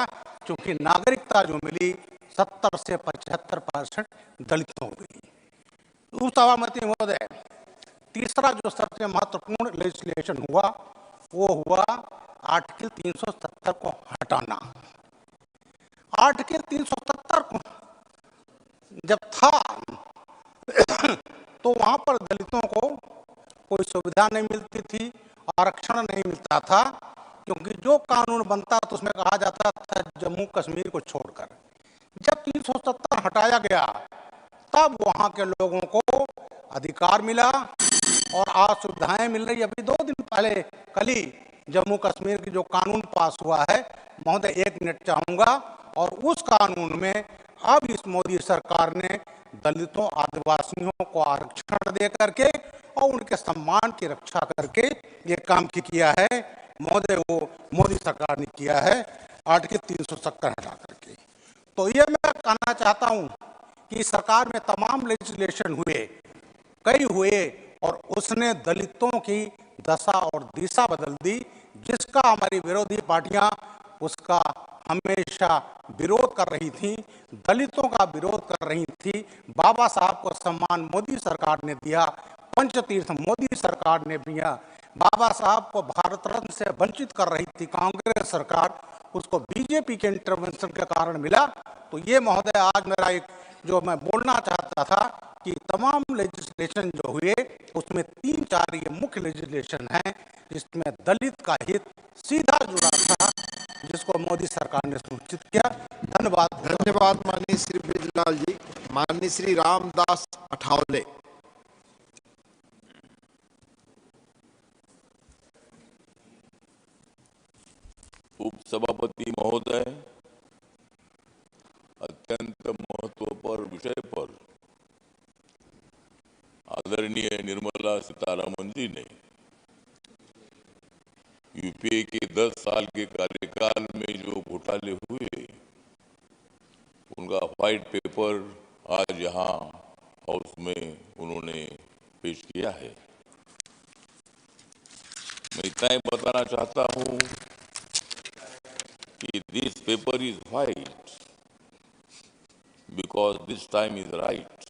Speaker 17: क्योंकि नागरिकता जो मिली 70 से 75% दलितों को मिली। उपसभापति महोदय, तीसरा जो सबसे महत्वपूर्ण लेजिस्लेशन हुआ वो हुआ आर्टिकल 370 को हटाना। आर्टिकल 370 को जब था तो वहां पर दलितों को कोई सुविधा नहीं मिलती थी, आरक्षण नहीं मिलता था, क्योंकि जो कानून बनता तो उसमें कहा जाता था जम्मू कश्मीर को छोड़कर। जब 370 हटाया गया तब वहां के लोगों को अधिकार मिला और आज सुविधाएं मिल रही। अभी 2 दिन पहले कल ही जम्मू कश्मीर की जो कानून पास हुआ है महोदय, 1 मिनट चाहूंगा, और उस कानून में अब इस मोदी सरकार ने दलितों आदिवासियों को आरक्षण दे करके और उनके सम्मान की रक्षा करके ये काम किया है महोदय, वो मोदी सरकार ने किया है आर्टिकल 370 हटा करके। तो ये मैं कहना चाहता हूँ कि सरकार में तमाम लेजिस्लेशन हुए, कई हुए, और उसने दलितों की दशा और दिशा बदल दी। जिसका हमारी विरोधी पार्टियां उसका हमेशा विरोध कर रही थी, दलितों का विरोध कर रही थी। बाबा साहब को सम्मान मोदी सरकार ने दिया, पंचतीर्थ मोदी सरकार ने दिया। बाबा साहब को भारत रत्न से वंचित कर रही थी कांग्रेस सरकार, उसको बीजेपी के इंटरवेंशन के कारण मिला। तो ये महोदय आज मेरा एक जो मैं बोलना चाहता था कि तमाम लेजिस्लेशन जो हुए उसमें 3-4 ये मुख्य लेजिस्लेशन हैं जिसमें दलित का हित सीधा जुड़ा था, जिसको मोदी सरकार ने सुनिश्चित किया। धन्यवाद।
Speaker 5: धन्यवाद माननीय श्री ब्रिजलाल जी। माननीय श्री रामदास अठावले।
Speaker 6: उपसभापति महोदय, अत्यंत महत्वपूर्ण विषय पर आदरणीय निर्मला सीतारमण जी ने यूपीए के 10 साल के कार्यकाल में जो घोटाले हुए उनका व्हाइट पेपर आज यहाँ हाउस में उन्होंने पेश किया है। मैं इतना ही बताना चाहता हूँ कि this paper is white because this time is right.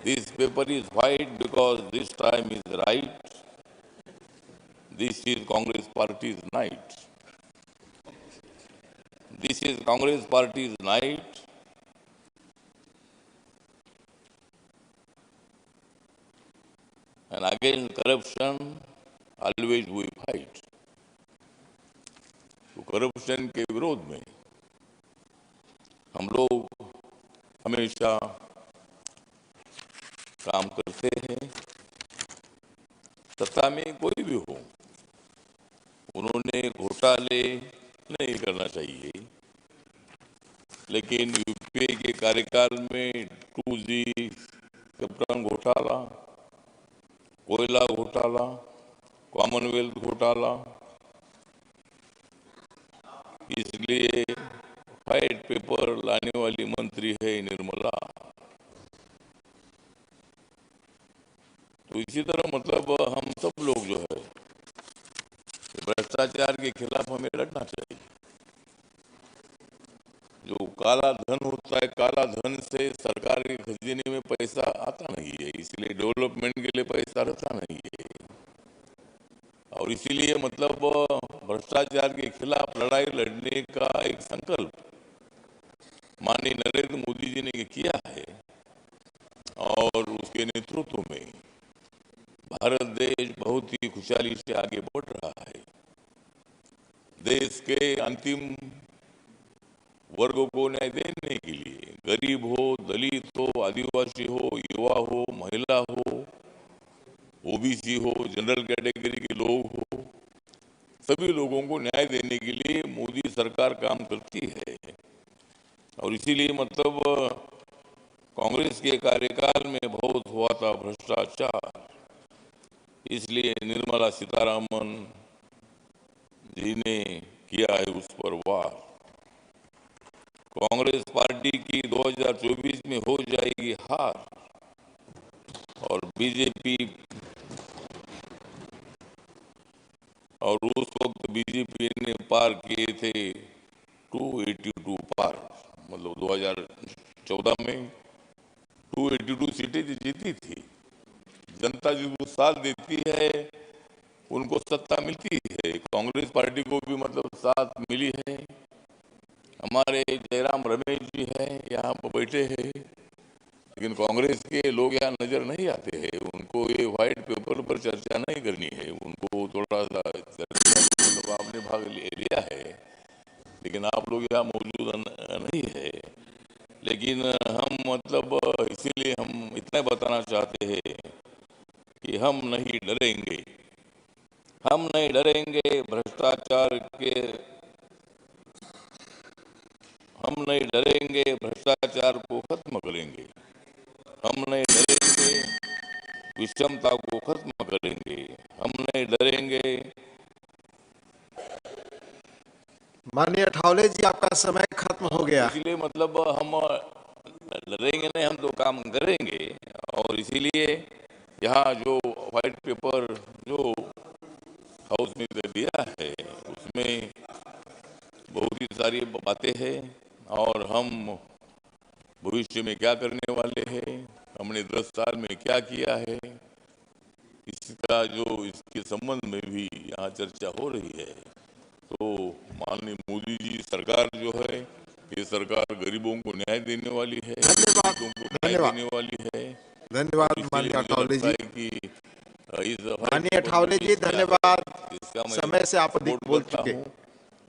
Speaker 6: This paper is white because this time is right. This is Congress Party's night. This is Congress Party's night. And against corruption, always we fight. तो corruption के विरोध में हम लोग हमेशा काम करते हैं। सत्ता में कोई भी हो, उन्होंने घोटाले नहीं करना चाहिए, लेकिन यूपीए के कार्यकाल में 2G कैप्टन घोटाला, कोयला घोटाला, कॉमनवेल्थ घोटाला, इसलिए व्हाइट पेपर लाने वाली मंत्री है निर्मला। तो इसी तरह मतलब हम सब लोग जो है भ्रष्टाचार के खिलाफ हमें लड़ना चाहिए। जो काला धन होता है, काला धन से सरकार के खजाने में पैसा आता नहीं है, इसलिए डेवलपमेंट के लिए पैसा रहता नहीं है। और और इसीलिए मतलब भ्रष्टाचार के खिलाफ लड़ाई लड़ने का एक संकल्प माननीय नरेंद्र मोदी जी ने किया है और उसके नेतृत्व में भारत देश बहुत ही खुशहाली से आगे बढ़ रहा है। देश के अंतिम वर्गों को न्याय देने के लिए गरीब हो, दलित हो, आदिवासी हो, युवा हो, महिला हो, ओबीसी हो, जनरल कैटेगरी के लोग हो, सभी लोगों को न्याय देने के लिए मोदी सरकार काम करती है। और इसीलिए मतलब कांग्रेस के कार्यकाल में बहुत हुआ था भ्रष्टाचार, इसलिए निर्मला सीतारामन जी ने किया है उस पर वार। कांग्रेस पार्टी की 2024 में हो जाएगी हार और बीजेपी, और उस वक्त बीजेपी ने पार किए थे 282 पार, मतलब 2014 में 282 सीटें जीती थी। जनता जिसको साथ देती है उनको सत्ता मिलती है। कांग्रेस पार्टी को भी मतलब साथ मिली है। हमारे जयराम रमेश जी हैं, यहाँ पर बैठे हैं, लेकिन कांग्रेस के लोग यहाँ नजर नहीं आते हैं। उनको ये व्हाइट पेपर पर चर्चा नहीं करनी है, उनको थोड़ा सा चर्चा मतलब आपने भाग लिया है, लेकिन आप लोग यहाँ मौजूद नहीं है। लेकिन हम मतलब इसीलिए हम इतना बताना चाहते हैं कि हम नहीं डरेंगे, हम नहीं डरेंगे भ्रष्टाचार के, हम नहीं डरेंगे, भ्रष्टाचार को खत्म करेंगे, हम नहीं डरेंगे, विषमता को खत्म करेंगे, हम नहीं डरेंगे।
Speaker 5: माननीय अठावले जी, आपका समय खत्म हो गया।
Speaker 6: इसलिए मतलब हम डरेंगे नहीं, हम तो काम करेंगे। और इसीलिए यहाँ जो व्हाइट पेपर जो हाउस में दिया है उसमें बहुत ही सारी बातें हैं और हम भविष्य में क्या करने वाले हैं, हमने 10 साल में क्या किया है, इसका जो इसके संबंध में भी यहाँ चर्चा हो रही है। तो माननीय मोदी जी सरकार जो है, ये सरकार गरीबों को न्याय देने वाली है, दलितों को न्याय देने वाली है।
Speaker 5: धन्यवाद माननीय अठावले जी।
Speaker 6: माननीय
Speaker 5: अठावले जी, धन्यवाद,
Speaker 6: इसका मैं
Speaker 5: समय से आप अधिक बोल चुके।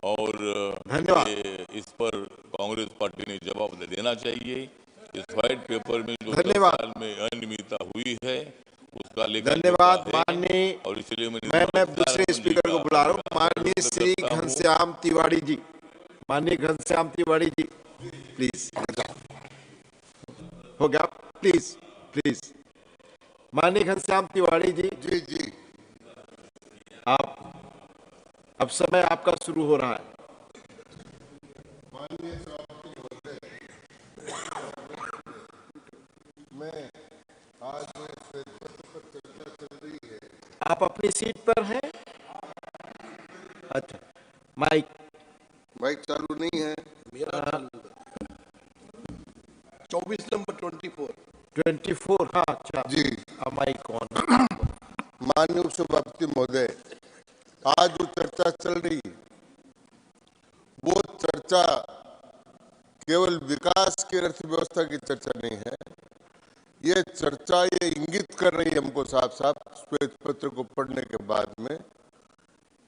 Speaker 6: और
Speaker 5: धन्यवाद।
Speaker 6: इस पर कांग्रेस पार्टी ने जवाब देना चाहिए। इस व्हाइट पेपर में जो 10
Speaker 5: धन्यवाद।
Speaker 6: साल में अनियमितता हुई है उसका लेखा
Speaker 5: धन्यवाद
Speaker 6: जोखा है।
Speaker 5: माननीय,
Speaker 6: और इसलिए
Speaker 5: मैं दूसरे स्पीकर को बुला रहा हूँ, माननीय श्री घनश्याम तिवारी जी। माननीय घनश्याम तिवारी जी, प्लीज। हो गया, प्लीज प्लीज। माननीय घनश्याम तिवारी जी।
Speaker 12: जी जी,
Speaker 5: आप, अब समय आपका शुरू हो रहा है।
Speaker 12: माननीय सभापति महोदय, मैं आज श्वेत पत्र पर चर्चा चल रही है।
Speaker 5: आप अपनी सीट पर हैं? अच्छा, माइक
Speaker 12: माइक चालू नहीं है।
Speaker 5: मेरा
Speaker 12: 24 नंबर 24।
Speaker 5: 24, हाँ अच्छा
Speaker 12: जी,
Speaker 5: माइक ऑन।
Speaker 12: माननीय सभापति महोदय, आज जो चर्चा चल रही है वो चर्चा केवल विकास की अर्थव्यवस्था की चर्चा नहीं है। ये चर्चा ये इंगित कर रही है हमको साफ साफ श्वेत पत्र को पढ़ने के बाद में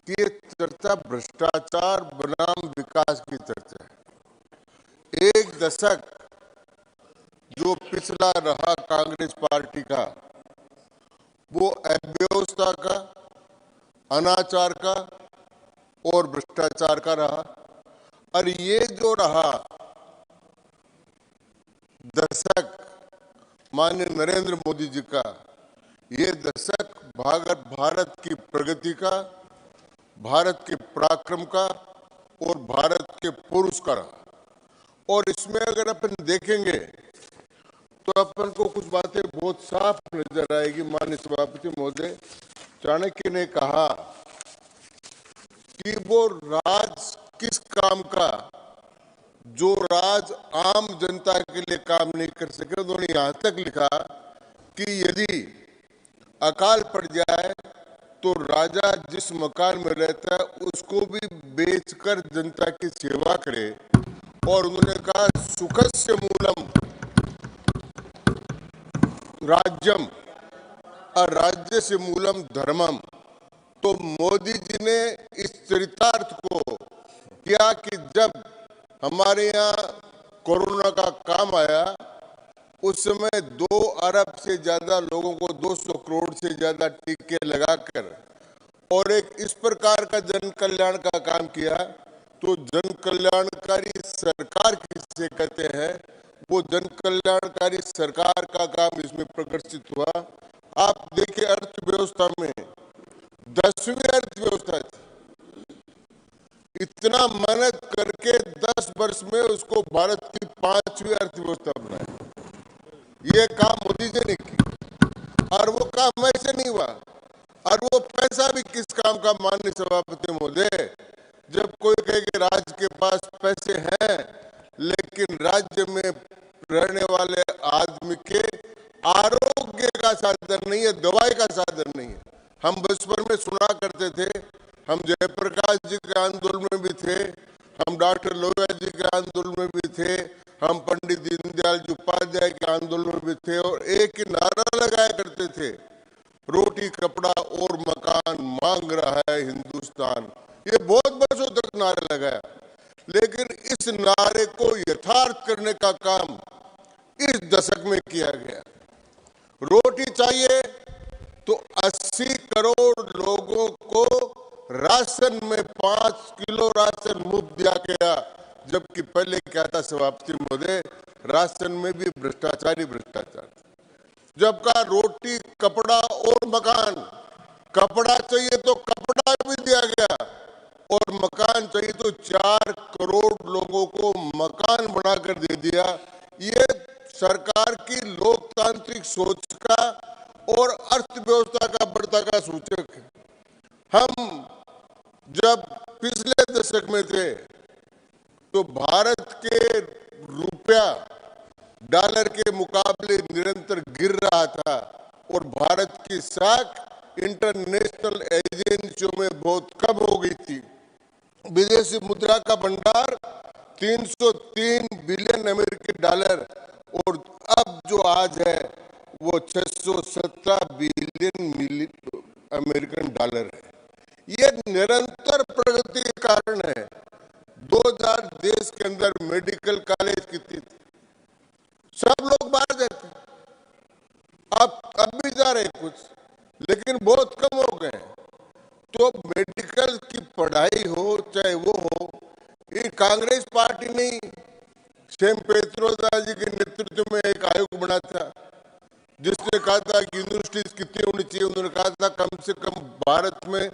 Speaker 12: कि ये चर्चा भ्रष्टाचार बनाम विकास की चर्चा है। एक दशक जो पिछला रहा कांग्रेस पार्टी का, वो अव्यवस्था का, अनाचार का और भ्रष्टाचार का रहा। और ये जो रहा दशक माननीय नरेंद्र मोदी जी का, ये दशक भारत की प्रगति का, भारत के पराक्रम का और भारत के पुरुष का रहा। और इसमें अगर अपन देखेंगे तो अपन को कुछ बातें बहुत साफ नजर आएगी। माननीय सभापति महोदय, चाणक्य ने कहा कि वो राज किस काम का जो राज आम जनता के लिए काम नहीं कर सके। उन्होंने यहाँ तक लिखा कि यदि अकाल पड़ जाए
Speaker 18: तो राजा जिस मकान में रहता है उसको भी बेचकर जनता की सेवा करे। और उन्होंने कहा सुखस्य मूलम राज्यम और राज्य से मूलम धर्मम। तो मोदी जी ने इस चरितार्थ को किया कि जब हमारे यहाँ कोरोना का काम आया उस समय 2 अरब से ज्यादा लोगों को 200 करोड़ से ज्यादा टीके लगाकर और एक इस प्रकार का जन कल्याण का काम किया। तो जन कल्याणकारी सरकार किसे कहते हैं, वो जन कल्याणकारी सरकार का काम इसमें प्रदर्शित हुआ। आप देखिए अर्थव्यवस्था में 10वीं अर्थव्यवस्था थी, इतना मेहनत करके 10 वर्ष में उसको भारत की 5वीं अर्थव्यवस्था बनाई। ये काम मोदी जी ने की और वो काम ऐसे नहीं हुआ। और वो पैसा भी किस काम का, माननीय सभापति महोदय, जब कोई कहे कि राज्य के पास पैसे हैं लेकिन राज्य में रहने वाले आदमी के आरोग्य का साधन नहीं है, दवाई का साधन नहीं है। हम बचपन में सुना करते थे, हम जयप्रकाश जी के आंदोलन में भी थे, हम डॉक्टर लोहिया जी के आंदोलन में भी थे, हम पंडित दीनदयाल जी उपाध्याय के आंदोलन में भी थे और एक ही नारा लगाया करते थे, रोटी कपड़ा और मकान मांग रहा है हिंदुस्तान। ये बहुत वर्षों तक नारा लगाया, लेकिन इस नारे को यथार्थ करने का काम इस दशक में किया गया। रोटी चाहिए तो 80 करोड़ लोगों को राशन में 5 किलो राशन मुफ्त दिया गया, जबकि पहले क्या था सभापति महोदय, राशन में भी भ्रष्टाचारी भ्रष्टाचार। जबका रोटी कपड़ा और मकान, कपड़ा चाहिए तो कपड़ा भी दिया गया और मकान चाहिए तो 4 करोड़ लोगों को मकान बनाकर दे दिया। ये सरकार की लोकतांत्रिक सोच का और अर्थव्यवस्था का बढ़ता का सूचक है। हम जब पिछले दशक में थे तो भारत के रुपया डॉलर के मुकाबले निरंतर गिर रहा था और भारत की साख इंटरनेशनल एजेंसियों में बहुत कम हो गई थी। विदेशी मुद्रा का भंडार 303 बिलियन अमेरिकी डॉलर और अब जो आज है वो 617 बिलियन अमेरिकन डॉलर है। ये निरंतर प्रगति के कारण है। 2000 देश के अंदर मेडिकल कॉलेज कितनी थी, सब लोग बाहर जाते, अब भी जा रहे कुछ, लेकिन बहुत कम हो गए। तो मेडिकल की पढ़ाई हो चाहे वो हो, ये कांग्रेस पार्टी नहीं, सेम पेत्रोदास जी के नेतृत्व में एक आयोग बना था जिसने कहा था कि यूनिवर्सिटीज कितनी होनी चाहिए। उन्होंने कहा था कम से कम भारत में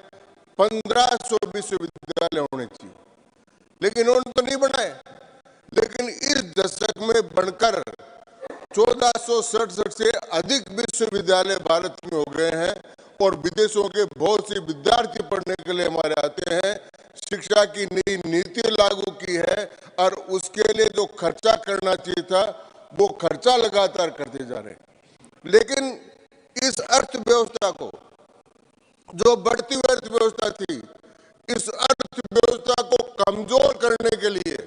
Speaker 18: 1500 विश्वविद्यालय होने चाहिए, लेकिन उन्होंने तो नहीं बनाए। लेकिन इस दशक में बनकर 1467 से अधिक विश्वविद्यालय भारत में हो गए हैं और विदेशों के बहुत से विद्यार्थी पढ़ने के लिए हमारे आते हैं। शिक्षा की नई नीति लागू की है और उसके लिए जो खर्चा करना चाहिए था वो खर्चा लगातार करते जा रहे हैं। लेकिन इस अर्थव्यवस्था को, जो बढ़ती हुई अर्थव्यवस्था थी, इस अर्थव्यवस्था को कमजोर करने के लिए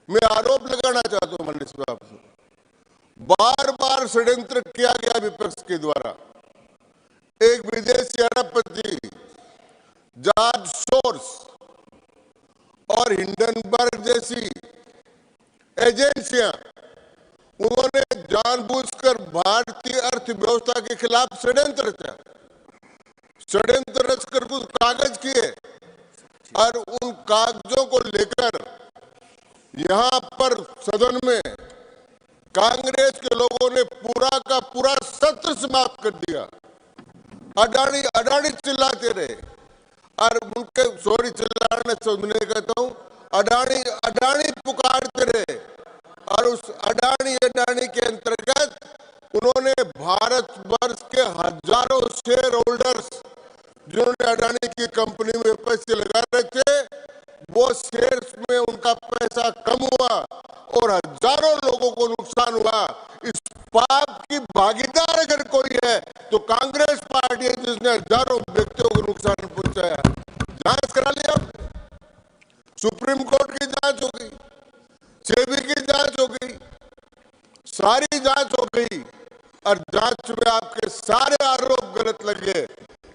Speaker 18: मैं आरोप लगाना चाहता हूं माननीय सभापति, बार बार षड्यंत्र किया गया विपक्ष के द्वारा। एक विदेशी अरबपति जॉर्ज सोर्स और हिंडनबर्ग जैसी एजेंसियां, उन्होंने जानबूझकर भारतीय अर्थव्यवस्था के खिलाफ षड्यंत्र रचा, षड्यंत्र रचकर कुछ कागज किए और उन कागजों को लेकर यहां पर सदन में कांग्रेस के लोगों ने पूरा का पूरा सत्र समाप्त कर दिया। अडानी अडानी चिल्लाते रहे और उनके सॉरी चिल्लाने से मैं कहता हूं अडानी अडानी पुकारते रहे और उस अडानी के अंतर्गत उन्होंने भारत वर्ष के हजारों शेयर होल्डर्स जिन्होंने अडानी की कंपनी में पैसे लगा रहे थे, वो शेयर्स में उनका पैसा कम हुआ और हजारों लोगों को नुकसान हुआ। इस पाप की भागीदार अगर कोई है तो कांग्रेस पार्टी है, जिसने हजारों व्यक्तियों को नुकसान पहुंचाया। जांच करा लिया, सुप्रीम कोर्ट की जांच हो गई, सेबी की जांच हो गई, सारी जांच हो गई और जांच में आपके सारे आरोप गलत लगे।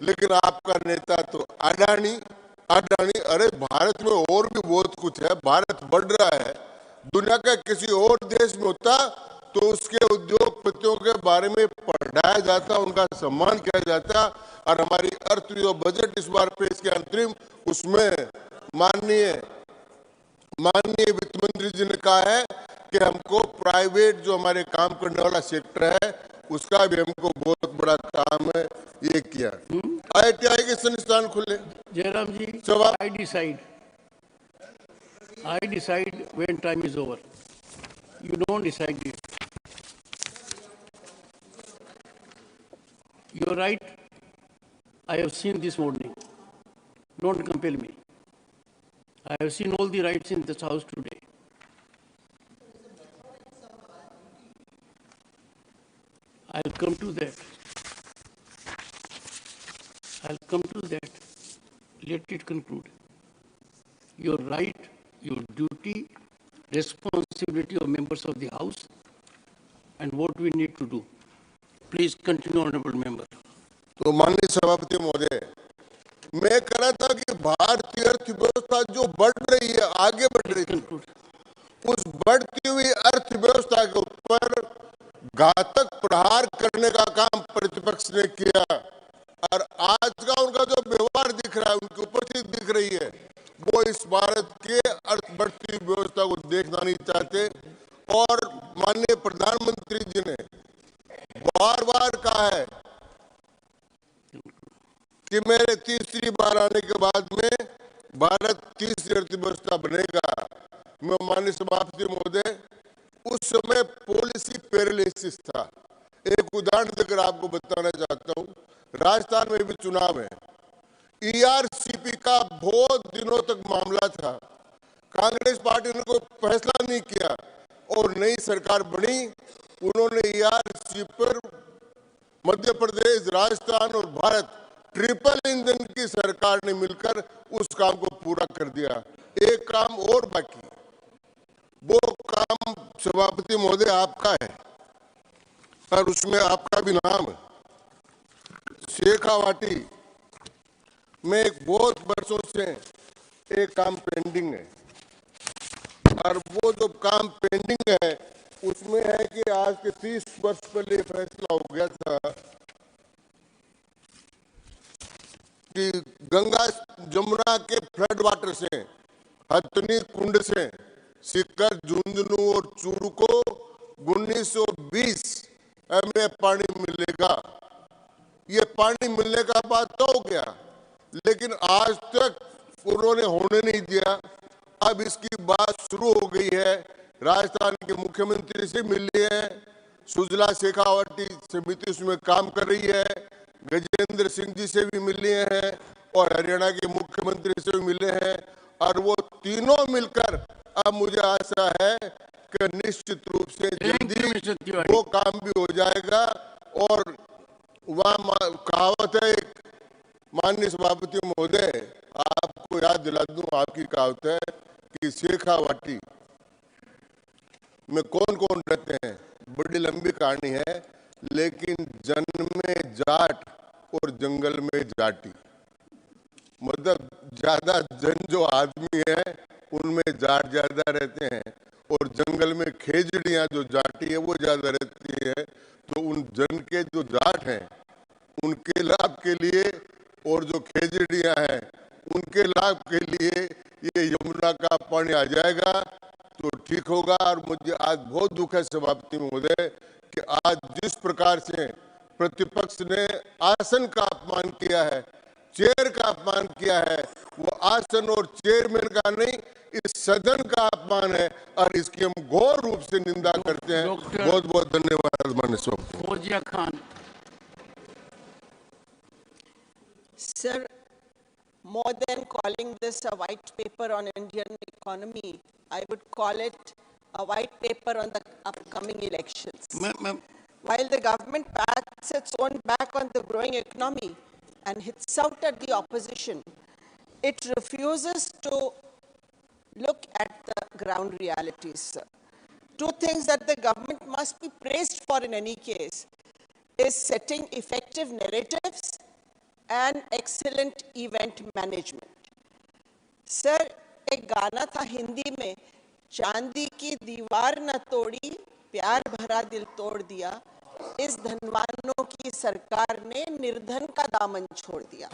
Speaker 18: लेकिन आपका नेता तो अडानी अडानी, अरे भारत में और भी बहुत कुछ है, भारत बढ़ रहा है। दुनिया का किसी और देश में होता तो उसके उद्योगपतियों के बारे में पढ़ाया जाता, उनका सम्मान किया जाता। और हमारी अर्थ जो बजट इस बार पेश किया अंतरिम, उसमें माननीय वित्त मंत्री जी ने कहा है कि हमको प्राइवेट जो हमारे काम करने वाला सेक्टर है उसका भी हमको बहुत बड़ा काम है ये किया। ITI के संस्थान खुले।
Speaker 2: जयराम जी, I decide when time is over. You don't decide this. You're right. I have seen this morning. Don't compel me. I have seen all the rights in this house today. I'll come to that. Let it conclude. Your right, your duty, responsibility of members of the House, and what we need to do. Please continue, honorable member.
Speaker 18: तो माननीय सभापति महोदय, मैं कह रहा था कि भारतीय अर्थव्यवस्था जो बढ़ रही है, आगे बढ़ रही है, उस बढ़ती हुई अर्थव्यवस्था के ऊपर घातक प्रहार करने का काम प्रतिपक्ष ने किया। और आज का उनका जो व्यवहार दिख रहा है, उनकी उपस्थिति दिख रही है, वो इस भारत के अर्थ बढ़ती व्यवस्था को देखना नहीं चाहते। और माननीय प्रधानमंत्री जी ने बार बार कहा है कि मेरे तीसरी बार आने के बाद में भारत तीसरी अर्थव्यवस्था बनेगा। मैं माननीय सभापति महोदय, उस समय पॉलिसी पैरालिसिस था। एक उदाहरण देकर आपको बताना चाहता हूँ, राजस्थान में भी चुनाव है, ERCP का बहुत दिनों तक मामला था, कांग्रेस पार्टी ने कोई फैसला नहीं किया और नई सरकार बनी, उन्होंने ERCP पर मध्य प्रदेश, राजस्थान और भारत ट्रिपल इंजन की सरकार ने मिलकर उस काम को पूरा कर दिया। एक काम और बाकी, वो काम सभापति महोदय आपका है और उसमें आपका भी नाम है। शेखावाटी में एक बहुत वर्षों से एक काम पेंडिंग है और वो जो काम पेंडिंग है उसमें है कि आज के 30 वर्ष पहले फैसला हो गया था कि गंगा जमुना के फ्लड वाटर से, हथनी कुंड से सीकर, झुंझुनू और चूरू को 1920 MA पानी मिलेगा। ये पानी मिलने का बात तो हो गया, लेकिन आज तक उन्होंने होने नहीं दिया। अब इसकी बात शुरू हो गई है, राजस्थान के मुख्यमंत्री से मिली है, सुजला शेखावटी समिति उसमें काम कर रही है, गजेंद्र सिंह जी से भी मिले हैं और हरियाणा के मुख्यमंत्री से भी मिले हैं। और वो तीनों मिलकर अब मुझे आशा है कि निश्चित रूप से जल्दी वो काम भी हो जाएगा। और वहाँ कहावत है, माननीय सभापति महोदय, आपको याद दिला दूं, आपकी कहावत है कि शेखावाटी में कौन कौन रहते हैं, बड़ी लंबी कहानी है, लेकिन जन में जाट और जंगल में जाटी, मतलब ज्यादा जन जो आदमी है उनमें जाट ज्यादा रहते हैं और जंगल में खेजड़ियां जो जाटी है वो ज्यादा रहती है। तो उन जन के जो जाट हैं उनके लाभ के लिए और जो खेजड़ियां हैं उनके लाभ के लिए ये यमुना का पानी आ जाएगा तो ठीक होगा। और मुझे आज बहुत दुख है सभापति महोदय कि आज जिस प्रकार से प्रतिपक्ष ने आसन का अपमान किया है, चेयर का अपमान किया है, वो आसन और चेयरमैन का नहीं, इस सदन का अपमान है और इसकी हम घोर रूप से निंदा करते हैं। बहुत बहुत धन्यवाद माननीय सभापति।
Speaker 2: Fauzia Khan.
Speaker 16: Sir,
Speaker 19: more than calling this a white paper on Indian economy, I would call it a white paper on the upcoming elections. While the government pats its own back on the growing economy and hits out at the opposition, it refuses to look at the ground realities. Two things that the government must be praised for in any case is setting effective narratives and excellent event management. Sir, एक गाना था हिंदी में, चांदी की दीवार न तोड़ी, प्यार भरा दिल तोड़ दिया, इस धनवानों की सरकार ने निर्धन का दामन छोड़ दिया.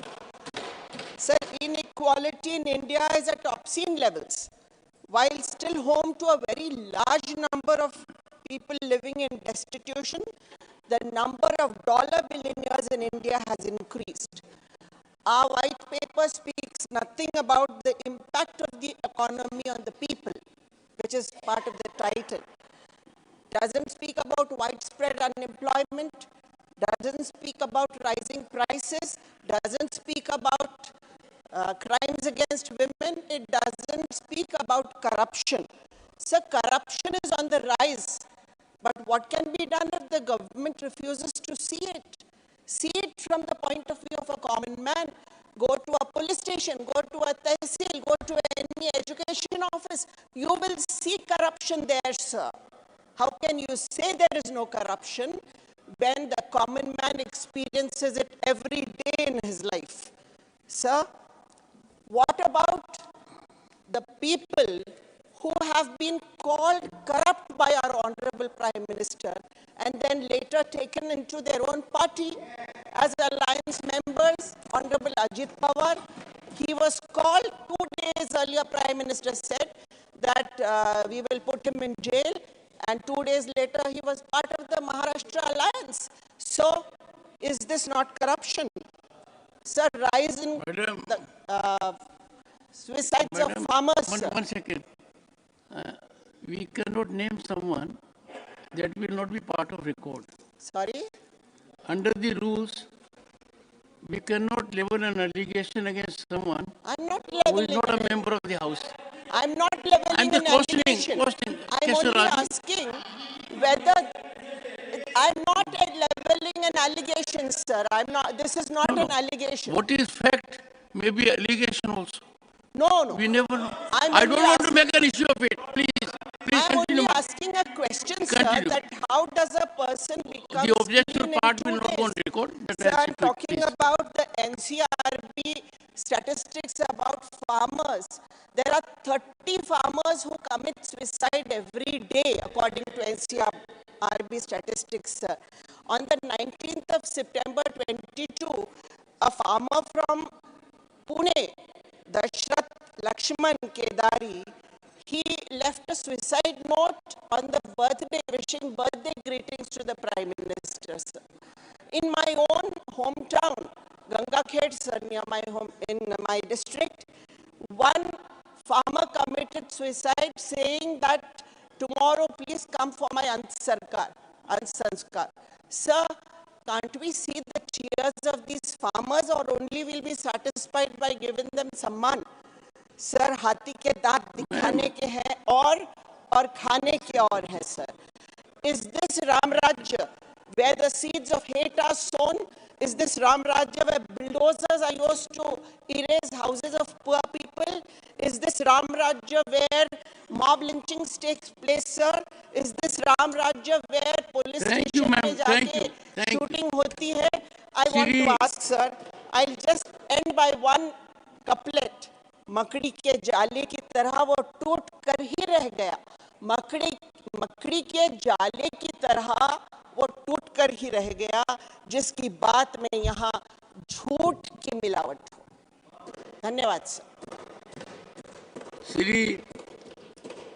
Speaker 19: Sir, inequality in India is at obscene levels. While still home to a very large number of people living in destitution, the number of dollar billionaires in India has increased. Our white paper speaks nothing about the impact of the economy on the people, which is part of the title. Doesn't speak about widespread unemployment, doesn't speak about rising prices, doesn't speak about crimes against women, it doesn't speak about corruption. So corruption is on the rise, but what can be done if the government refuses to see it? See it from the point of view of a common man. Go to a police station, go to a tehsil, go to any education office. You will see corruption there, sir. How can you say there is no corruption when the common man experiences it every day in his life? Sir, what about the people who have been called corrupt by our Honorable Prime Minister and then later taken into their own party as alliance members? Honorable Ajit Pawar, he was called 2 days earlier. Prime Minister said that we will put him in jail, and 2 days later he was part of the Maharashtra alliance. So, is this not corruption? Sir, rise in the suicides of farmers.
Speaker 2: One second. We cannot name someone that will not be part of record.
Speaker 19: Sorry?
Speaker 2: Under the rules, we cannot level an allegation against someone who is not a member of the House.
Speaker 19: I'm not leveling an allegation. I'm only asking whether I'm not leveling an allegation, sir. I'm not. This is not an allegation.
Speaker 2: What is fact may be allegation also.
Speaker 19: No, no.
Speaker 2: We never know. I don't want to make an issue of it. Please
Speaker 19: I'm
Speaker 2: continue.
Speaker 19: only asking a question, sir, that how does a person become
Speaker 2: The objective
Speaker 19: clean in
Speaker 2: part
Speaker 19: 2
Speaker 2: will not go on
Speaker 19: days?
Speaker 2: record.
Speaker 19: Sir, I'm talking about the NCRB statistics about farmers. There are 30 farmers who commit suicide every day, according to NCRB statistics, sir. On the 19th of September 22, a farmer from Pune, Dashrath Lakshman Kedari, he left a suicide note on the birthday, wishing birthday greetings to the Prime Minister, sir. In my own hometown, Gangakhed, sir, near my home, in my district, one farmer committed suicide saying that tomorrow please come for my Ansanskar. Sir, can't we see the tears of these farmers, or only will be satisfied by giving them samman? Sir, हाथी के दांत दिखाने के हैं और खाने के और है, sir. Is this Ram Rajya where the seeds of hate are sown? Is this Ram Rajya where bulldozers are used to erase houses of poor people? Is this Ram Rajya where mob lynchings takes place, sir? Is this Ram Rajya where police station में जाके shooting होती है? I want to ask, sir. I'll just end by one couplet. मकड़ी के जाले की तरह वो टूट कर ही रह गया. मकड़ी के जाले की तरह वो टूट कर ही रह गया, जिसकी बात में यहाँ झूठ की मिलावट हो. धन्यवाद सर.
Speaker 2: श्री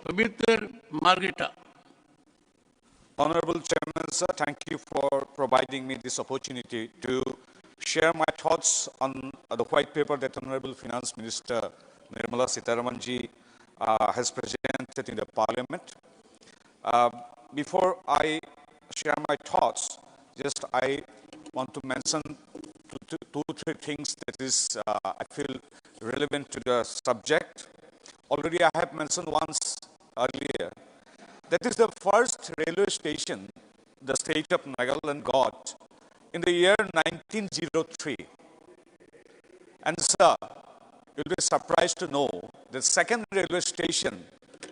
Speaker 2: पवित्र Margarita.
Speaker 20: Honorable Chairman, sir, thank you for providing me this opportunity to share my thoughts on the white paper that Honorable Finance Minister Nirmala Sitharaman ji has presented in the Parliament. Before I share my thoughts, I want to mention three things that is, I feel, relevant to the subject. Already I have mentioned once earlier. That is the first railway station the state of Nagaland got in the year 1903. And sir, you'll be surprised to know the second railway station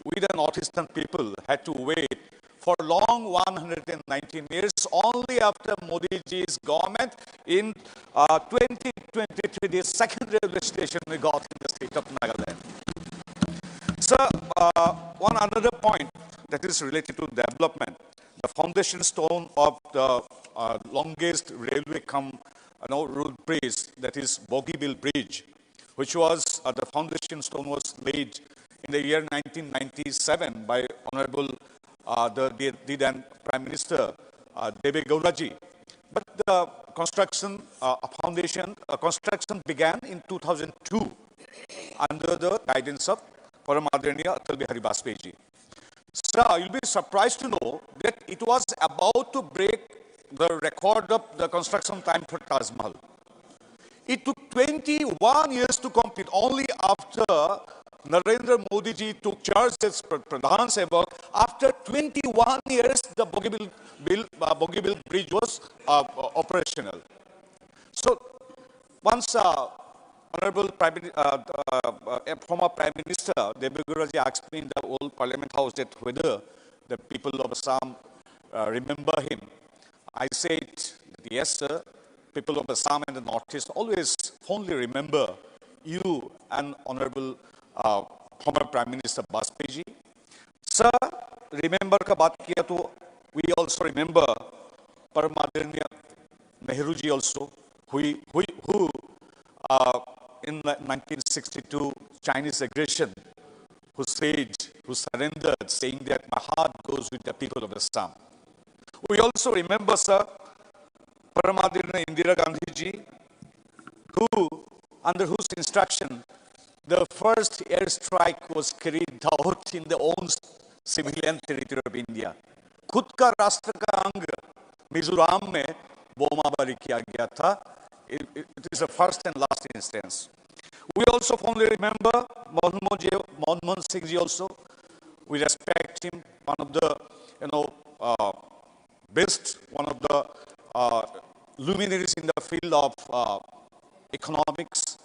Speaker 20: we the northeastern people had to wait for long 119 years only after Modi ji's government in 2023, the second railway station we got in the state of Nagaland. So one another point that is related to development, the foundation stone of the longest railway road bridge, that is Bogeybill Bridge, which was the foundation stone was laid in the year 1997 by Honorable the then Prime Minister Deve Gauraji. But the construction construction began in 2002 under the guidance of Param Adaraniya Atal Bihari Vajpayee. Sir, you'll be surprised to know that it was about to break the record of the construction time for Taj Mahal. It took 21 years to complete. Only after Narendra Modi ji took charge as Pradhan Sevak, after 21 years, the Bogeybill Bridge was operational. So, once Honorable former Prime Minister Deve Gauraji asked me in the old Parliament House that whether the people of Assam remember him. I said, yes, sir. People of Assam and the Northeast always fondly remember you and Honorable former Prime Minister Vajpayee. Sir, remember ka baat kiya to we also remember Param Adaraniya Nehru ji also, who in 1962 Chinese aggression, who surrendered, saying that my heart goes with the people of Assam. We also remember, sir, Param Adaraniya Indira Gandhi ji, under whose instruction the first airstrike was carried out in the own civilian territory of India. खुद का राष्ट्र का अंग मिजोरम में बोमाबारी किया गया था. It is the first and last instance. We also fondly remember Manmohan Singh ji also. We respect him, one of the best, one of the luminaries in the field of economics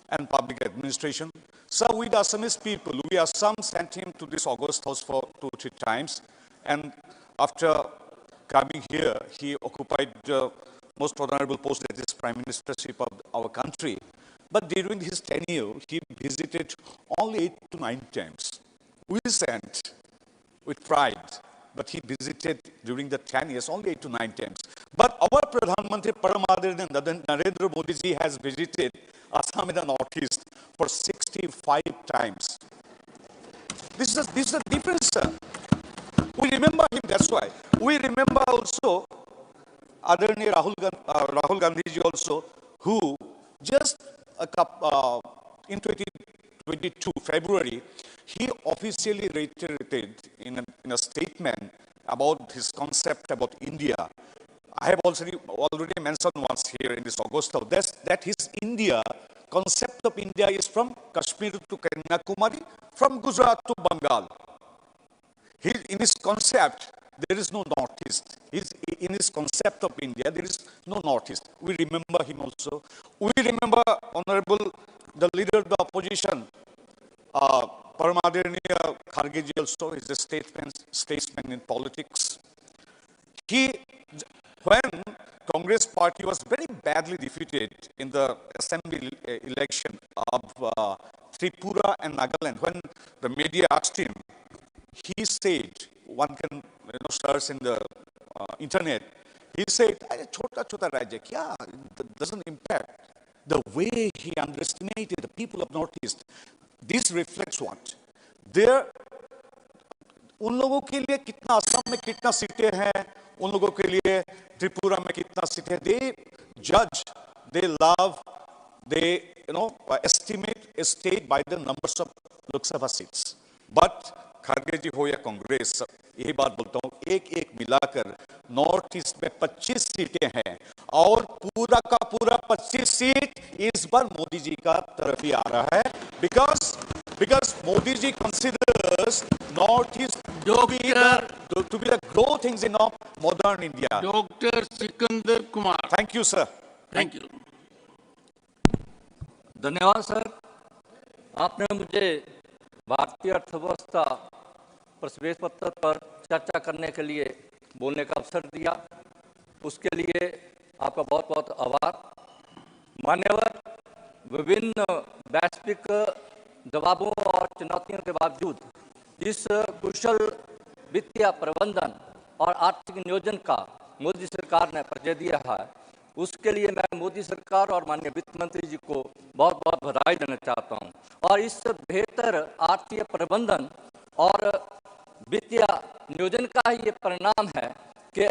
Speaker 20: and public administration. So with Assamese people, we Assam sent him to this August House for 2-3 times. And after coming here, he occupied the most honorable post, that is Prime Ministership of our country. But during his tenure, he visited only 8 to 9 times. We sent with pride, but he visited during the 10 years only 8 to 9 times. But our Pradhan Mantri Param Adaraniya Narendra Modi ji has visited Assam in the Northeast for 65 times. This is the difference, sir. We remember him, that's why. We remember also Adaraniya Rahul Gandhi ji also, who just in 2022, February, he officially reiterated in a statement about his concept about India. I have already mentioned once here in this Augusta that his India, concept of India is from Kashmir to Kanyakumari, from Gujarat to Bengal. In his concept, there is no Northeast. In his concept of India, there is no Northeast. We remember him also. We remember Honorable, the leader of the opposition, Param Adaraniya Kharge ji also is a statesman in politics. When Congress party was very badly defeated in the assembly election of Tripura and Nagaland, when the media asked him, he said, one can search in the internet, he said, chota rajya, kya? It doesn't impact. The way he underestimated the people of Northeast, this reflects what? उन लोगों के लिए कितना असम में कितना सीटें हैं, उन लोगों के लिए त्रिपुरा में कितना सीटें, they judge, they love, they estimate a state by the numbers of Lok Sabha seats. But Kharge जी हो या कांग्रेस, यही बात बोलता हूँ, एक एक मिलाकर नॉर्थ ईस्ट में 25 सीटें हैं और पूरा का पूरा 25 सीट इस बार मोदी जी का तरफ ही आ रहा है, because Modi ji considers north east to be the growth engine of modern India.
Speaker 2: Doctor Sikandar Kumar.
Speaker 20: Thank you, sir.
Speaker 2: Thank you.
Speaker 21: धन्यवाद सर, आपने मुझे भारतीय अर्थव्यवस्था प्रवेश पत्र पर चर्चा करने के लिए बोलने का अवसर दिया, उसके लिए आपका बहुत बहुत आभार। मान्यवर, विभिन्न वैश्विक दबावों और चुनौतियों के बावजूद इस कुशल वित्तीय प्रबंधन और आर्थिक नियोजन का मोदी सरकार ने परिचय दिया है, उसके लिए मैं मोदी सरकार और माननीय वित्त मंत्री जी को बहुत बहुत बधाई देना चाहता हूं। और इस बेहतर आर्थिक प्रबंधन और वित्तीय नियोजन का ही ये परिणाम है कि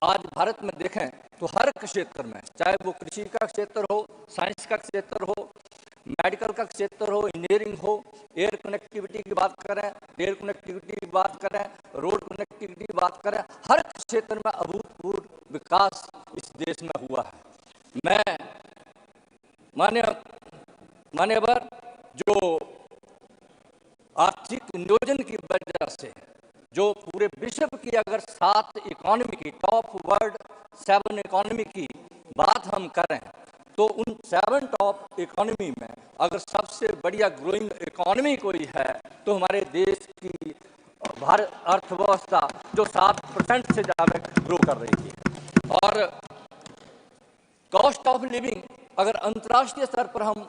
Speaker 21: आज भारत में देखें तो हर क्षेत्र में, चाहे वो कृषि का क्षेत्र हो, साइंस का क्षेत्र हो, मेडिकल का क्षेत्र हो, इंजीनियरिंग हो, एयर कनेक्टिविटी की बात करें, रेल कनेक्टिविटी की बात करें, रोड कनेक्टिविटी की बात करें, हर क्षेत्र में अभूतपूर्व विकास इस देश में हुआ है। मैं मान्यवर, जो आर्थिक नियोजन की वजह से जो पूरे विश्व की अगर 7 इकोनॉमी की, टॉप वर्ल्ड 7 इकोनॉमी की बात हम करें तो उन 7 टॉप इकोनॉमी में अगर सबसे बढ़िया ग्रोइंग इकोनॉमी कोई है तो हमारे देश की भारत अर्थव्यवस्था जो 7% से ज़्यादा ग्रो कर रही है। और कॉस्ट ऑफ लिविंग अगर अंतर्राष्ट्रीय स्तर पर हम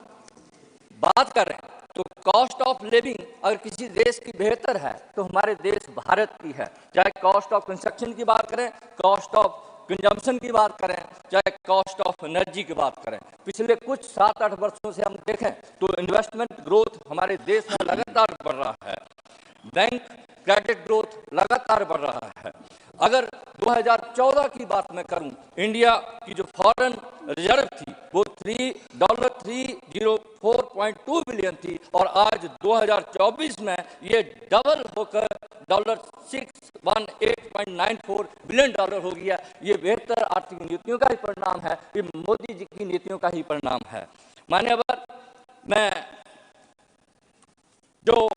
Speaker 21: बात करें तो कॉस्ट ऑफ लिविंग अगर किसी देश की बेहतर है तो हमारे देश भारत की है, चाहे कॉस्ट ऑफ कंस्ट्रक्शन की बात करें, कॉस्ट ऑफ कंजम्पशन की बात करें, चाहे कॉस्ट ऑफ एनर्जी की बात करें। पिछले कुछ 7-8 वर्षों से हम देखें तो इन्वेस्टमेंट ग्रोथ हमारे देश में लगातार बढ़ रहा है, बैंक क्रेडिट ग्रोथ लगातार बढ़ रहा है। अगर 2014 की बात मैं करूं, इंडिया की जो फॉरेन रिजर्व थी वो $304.2 बिलियन थी और आज 2024 में ये डबल होकर $618.94 बिलियन हो गया। ये बेहतर आर्थिक नीतियों का ही परिणाम है, ये मोदी जी की नीतियों का ही परिणाम है। मान्यवर, मैं जो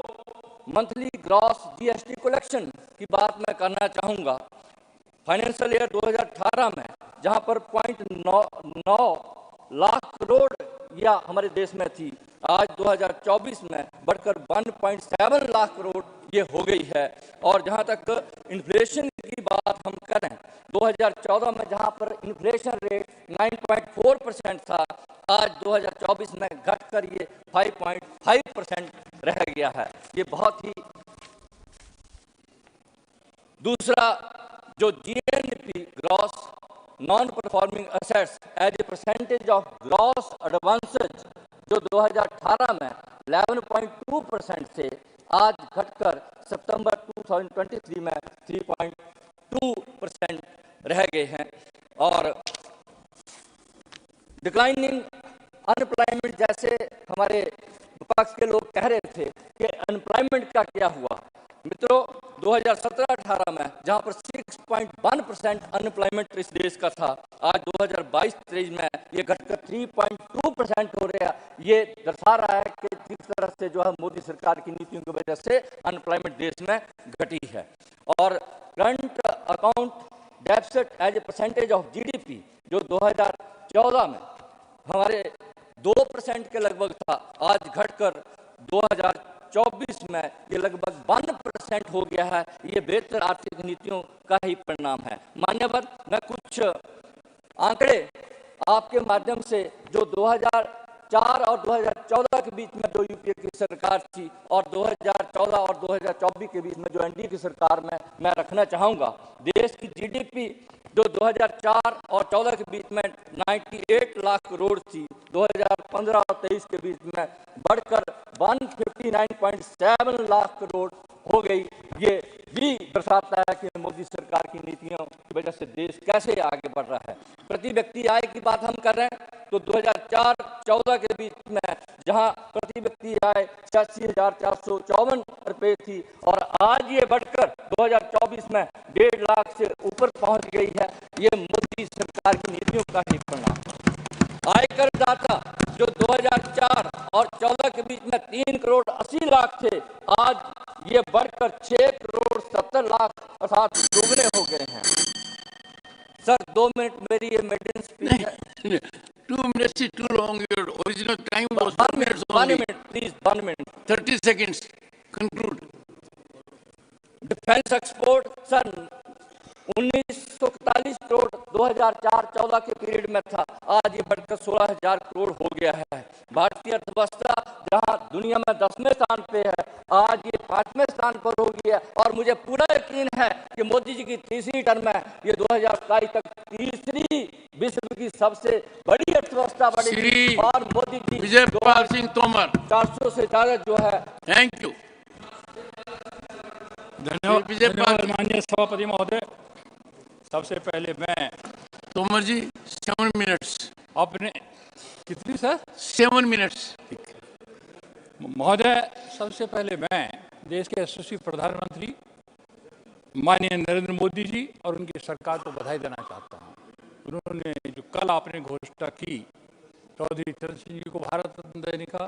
Speaker 21: मंथली ग्रॉस जीएसटी कलेक्शन की बात मैं करना चाहूँगा, फाइनेंशियल ईयर 2018 में जहाँ पर 0.9 लाख करोड़ या हमारे देश में थी, आज 2024 में बढ़कर 1.7 लाख करोड़ ये हो गई है। और जहाँ तक इन्फ्लेशन की बात हम करें, 2014 में जहाँ पर इन्फ्लेशन रेट 9.4% था, आज 2024 में घटकर ये 5.5% रह गया है। ये बहुत ही दूसरा जो GNP gross non performing assets as a percentage of gross advances जो 2018 में 11.2% से आज घटकर सितंबर 2023 में 3.2% रह गए हैं। और डिक्लाइनिंग अनएम्प्लॉयमेंट, जैसे हमारे विपक्ष के लोग कह रहे थे कि अनएम्प्लॉयमेंट का क्या हुआ, मित्रों 2017-18 में जहां पर 6.1% अनएम्प्लॉयमेंट इस देश का था, आज 2022-23 में ये घटकर 3.2% हो रहा है। ये दर्शा रहा है कि किस तरह से जो है मोदी सरकार की नीतियों की वजह से अनएम्प्लॉयमेंट देश में घटी है। और current account deficit as a percentage of GDP जो 2014 में हमारे 2% के लगभग था, आज घटकर 2024 में ये लगभग 1% हो गया है। ये बेहतर आर्थिक नीतियों का ही परिणाम है। मान्यवर, मैं कुछ आंकड़े आपके माध्यम से जो 2004 और 2014 के बीच में जो यूपीए की सरकार थी और 2014 और 2024 के बीच में जो एनडीए की सरकार में मैं रखना चाहूँगा। देश की जीडीपी जो 2004 और 14 के बीच में 98 लाख करोड़ थी, 2015 और 23 के बीच में बढ़कर 159.7 लाख करोड़ हो गई, ये भी दर्शाता है कि मोदी सरकार की नीतियों की वजह से देश कैसे आगे बढ़ रहा है। प्रति व्यक्ति आय की बात हम कर रहे हैं तो 2004-14 के बीच में जहां प्रति व्यक्ति आय 86,454 रुपये थी और आज ये बढ़कर 2024 में 1.5 लाख से ऊपर पहुंच गई है। ये मोदी सरकार की नीतियों का ही परिणाम। आयकर दाता जो 2004 और 14 के बीच में 3 करोड़ 80 लाख थे, आज ये बढ़कर 6 करोड़ 70 लाख अर्थात दुगने हो गए हैं। सर 2 मिनट मेरी ये मेडिन स्पीच है।
Speaker 2: 2 minutes is too long. Your original time was
Speaker 21: 1 minute, 1 minute, please, 1 minute.
Speaker 2: 30 seconds. Conclude.
Speaker 21: Defence export sir 1941 crore 2004-14 के पीरियड में था, आज ये बढ़कर 16,000 करोड़ हो गया है। भारतीय अर्थव्यवस्था जहां दुनिया में 10वें स्थान पे है, आज ये 5वें स्थान पर हो गया और मुझे पूरा यकीन है कि मोदी जी की तीसरी टर्म में ये 2027 तक तीसरी विश्व की सबसे बड़ी अर्थव्यवस्था बनेगी और मोदी जी
Speaker 2: विजय पाल सिंह तोमर
Speaker 21: 400 से ज्यादा जो है।
Speaker 2: Thank you.
Speaker 1: धन्यवाद माननीय सभापति महोदय। सबसे पहले मैं
Speaker 2: तोमर जी 7 मिनट्स
Speaker 1: अपने कितनी सर
Speaker 2: 7 मिनट्स
Speaker 1: महोदय, सबसे पहले मैं देश के यशस्वी प्रधानमंत्री माननीय नरेंद्र मोदी जी और उनकी सरकार को बधाई देना चाहता हूँ। उन्होंने जो कल आपने घोषणा की, चौधरी चरण सिंह जी को भारत रत्न देने का,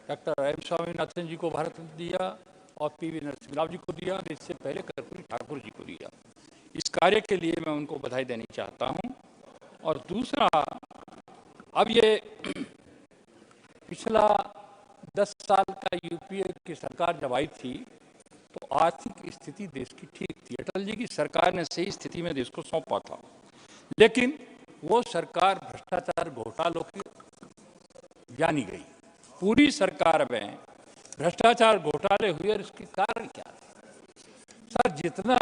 Speaker 1: डॉक्टर एम स्वामीनाथन जी को भारत रत्न दिया और पीवी नरसिम्हा राव जी को दिया, इससे पहले कर्पूरी ठाकुर जी को दिया। इस कार्य के लिए मैं उनको बधाई देनी चाहता हूं। और दूसरा, अब ये पिछला 10 साल का यूपीए की सरकार जब आई थी तो आर्थिक स्थिति देश की ठीक थी। अटल जी की सरकार ने सही स्थिति में देश को सौंपा था, लेकिन वो सरकार भ्रष्टाचार घोटालों की जानी गई। पूरी सरकार में भ्रष्टाचार घोटाले हुए और इसके कारण क्या थे? सर, जितना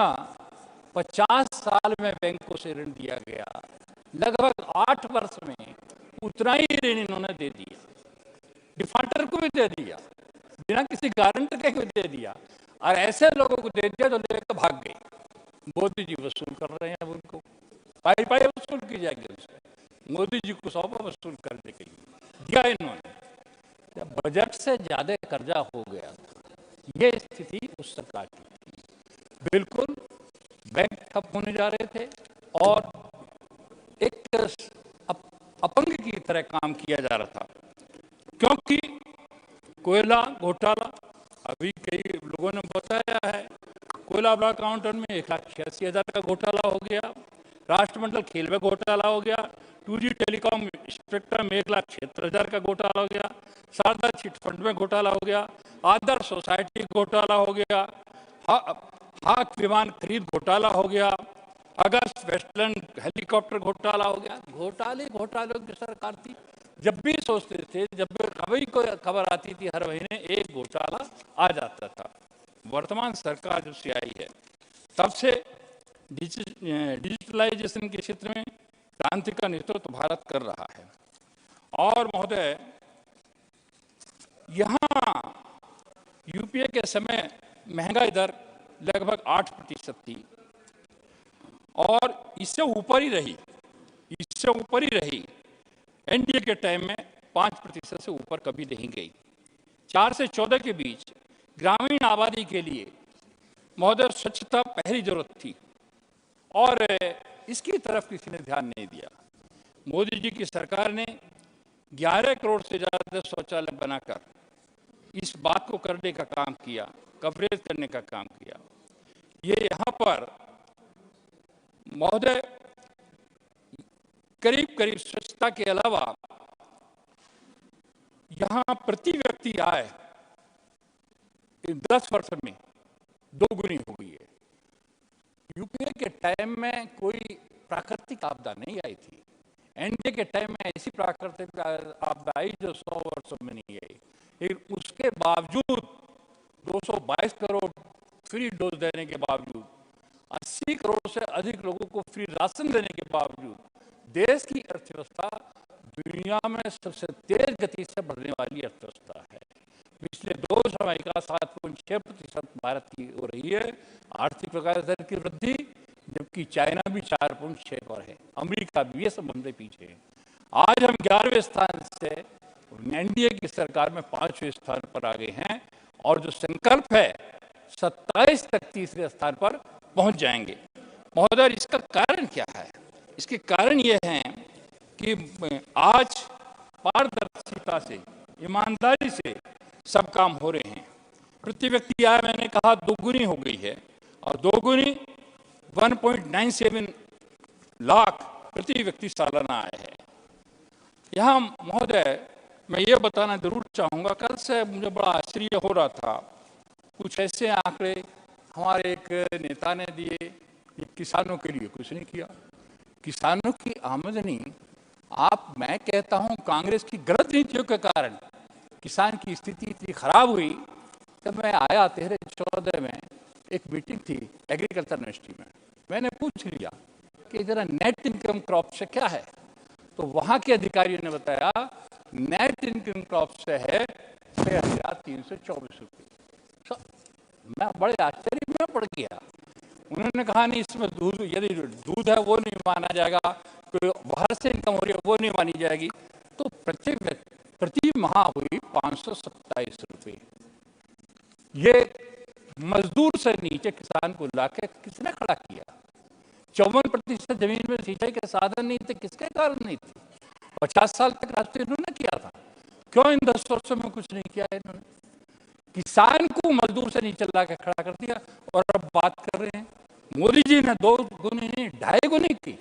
Speaker 1: 50 साल में बैंकों से ऋण दिया गया, लगभग 8 वर्ष में उतना ही ऋण इन्होंने दे दिया, डिफॉल्टर को भी दे दिया, बिना किसी गारंटर के भी दे दिया और ऐसे लोगों को दे दिया जो लेकर भाग गए। मोदी जी वसूल कर रहे हैं, उनको पाई पाई वसूल की जाएगी, उससे मोदी जी को 100 वसूल कर दी गई, दिया इन्होंने। जब बजट से ज्यादा कर्जा हो गया था, ये स्थिति उस सरकार की थी। बिल्कुल बैंक ठप होने जा रहे थे और एक अपंग की तरह काम किया जा रहा था, क्योंकि कोयला घोटाला, अभी कई लोगों ने बताया है, कोयला ब्लॉक काउंटर में 1,86,000 का घोटाला हो गया, राष्ट्रमंडल खेल में घोटाला हो गया, 2G टेलीकॉम स्पेक्ट्रम में 1,76,000 का घोटाला हो गया, शारदा चिट फंड में घोटाला हो गया, आदर्श सोसाइटी घोटाला हो गया, हाक विमान खरीद घोटाला हो गया, अगस्त वेस्टलैंड हेलीकॉप्टर घोटाला हो गया। घोटालों की सरकार थी। जब भी सोचते थे, जब भी कभी कोई खबर आती थी, हर महीने एक घोटाला आ जाता था। वर्तमान सरकार जब से आई है, तब से डिजिटलाइजेशन के क्षेत्र में क्रांति का नेतृत्व भारत कर रहा है। और महोदय, यहाँ यूपीए के समय महंगाई दर लगभग 8% थी और इससे ऊपर ही रही। एनडीए के टाइम में 5% से ऊपर कभी नहीं गई। 4 से 14 के बीच ग्रामीण आबादी के लिए महोदय स्वच्छता पहली जरूरत थी और इसकी तरफ किसी ने ध्यान नहीं दिया। मोदी जी की सरकार ने 11 करोड़ से ज़्यादा शौचालय बनाकर इस बात को करने का काम किया, कवरेज करने का काम किया। ये यहाँ पर महोदय करीब स्वच्छता के अलावा यहाँ प्रति व्यक्ति आय 10 वर्ष में 2 गुनी हो गई है। यूपीए के टाइम में कोई प्राकृतिक आपदा नहीं आई थी। एनडीए के टाइम में ऐसी प्राकृतिक आपदा आई जो 100 वर्षों में नहीं आई। लेकिन उसके बावजूद 222 करोड़ फ्री डोज देने के बावजूद, 80 करोड़ से अधिक लोगों को फ्री राशन देने के बावजूद, देश की अर्थव्यवस्था दुनिया में सबसे तेज गति से बढ़ने वाली अर्थव्यवस्था है। पिछले 2 समय का 7.6% भारत की हो रही है आर्थिक विकास दर की वृद्धि, जबकि चाइना भी 4.6 पर है, अमेरिका भी, ये सब हमसे पीछे है। आज हम 11वें स्थान से एनडीए की सरकार में 5वें स्थान पर आ गए हैं और जो संकल्प है 27 तक तीसरे स्थान पर पहुंच जाएंगे। महोदय, इसका कारण क्या है? इसके कारण ये हैं कि आज पारदर्शिता से, ईमानदारी से सब काम हो रहे हैं। प्रति व्यक्ति आय मैंने कहा दोगुनी हो गई है और दोगुनी 1.97 लाख प्रति व्यक्ति सालाना आय है। यहाँ महोदय मैं ये बताना जरूर चाहूँगा, कल से मुझे बड़ा आश्चर्य हो रहा था, कुछ ऐसे आंकड़े हमारे एक नेता ने दिए कि किसानों के लिए कुछ नहीं किया। किसानों की आमदनी, मैं कहता हूँ कांग्रेस की गलत नीतियों के कारण किसान की स्थिति इतनी खराब हुई। जब मैं आया 13-14 में, एक मीटिंग थी एग्रीकल्चर यूनिवर्सिटी में, मैंने पूछ लिया कि जरा नेट इनकम क्रॉप से क्या है, तो वहाँ के अधिकारियों ने बताया नेट इनकम क्रॉप से है 6,324 रुपये। मैं बड़े आश्चर्य में पड़ गया। उन्होंने कहा नहीं, इसमें दूध, यदि दूध है वो नहीं माना जाएगा, कोई बाहर से इनकम हो रही है वो नहीं मानी जाएगी। तो प्रति माह हुई 527 रुपये। ये मजदूर से नीचे किसान को लाके किसने खड़ा किया? 54% जमीन में सिंचाई के साधन नहीं थे, किसके कारण नहीं थे? 50 साल तक राज तो इन्होंने किया था, क्यों इन 10 वर्षों में कुछ नहीं किया इन्होंने? किसान को मजदूर से नीचे ला के खड़ा कर दिया। और अब बात कर रहे हैं मोदी जी ने 2 गुनी नहीं 2.5 गुनी की,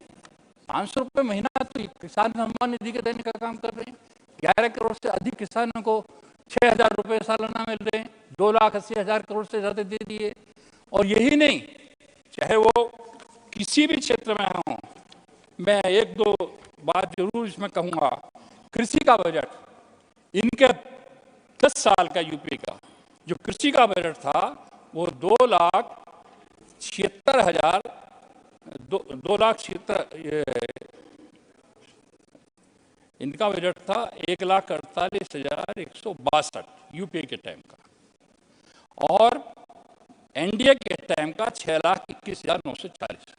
Speaker 1: 500 रुपये महीना तो किसान सम्मान निधि के देने का काम कर रहे हैं। 11 करोड़ से अधिक किसानों को 6,000 रुपये सालाना मिल रहे हैं, 2,80,000 करोड़ से ज्यादा दे दिए। और यही नहीं, चाहे वो किसी भी क्षेत्र में हों, मैं 1-2 बात जरूर इसमें कहूँगा। कृषि का बजट, इनके 10 साल का यूपी का जो कृषि का बजट था वो 2,76,000 इनका बजट था 1,48,162 यूपीए के टाइम का, और एनडीए के टाइम का 6,21,940।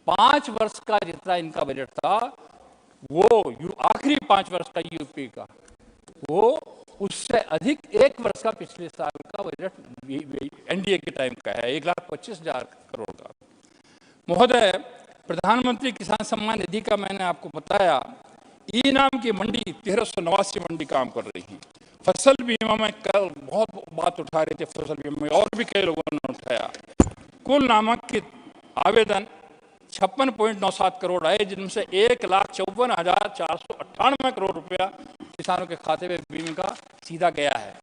Speaker 1: 5 वर्ष का जितना इनका बजट था वो आखिरी 5 वर्ष का यूपी का, वो उससे अधिक 1 वर्ष का पिछले साल का बजट एनडीए के टाइम का है, 1,25,000 करोड़ का। महोदय, प्रधानमंत्री किसान सम्मान निधि का मैंने आपको बताया, ई नाम की मंडी 1389 मंडी काम कर रही है। फसल बीमा में कल बहुत बात उठा रहे थे, फसल बीमा में और भी कई लोगों ने उठाया। कुल नामांकित आवेदन 56.97 करोड़ आए, जिनमें से 1,54,498 करोड़ रुपया किसानों के खाते में बीमे का सीधा गया है।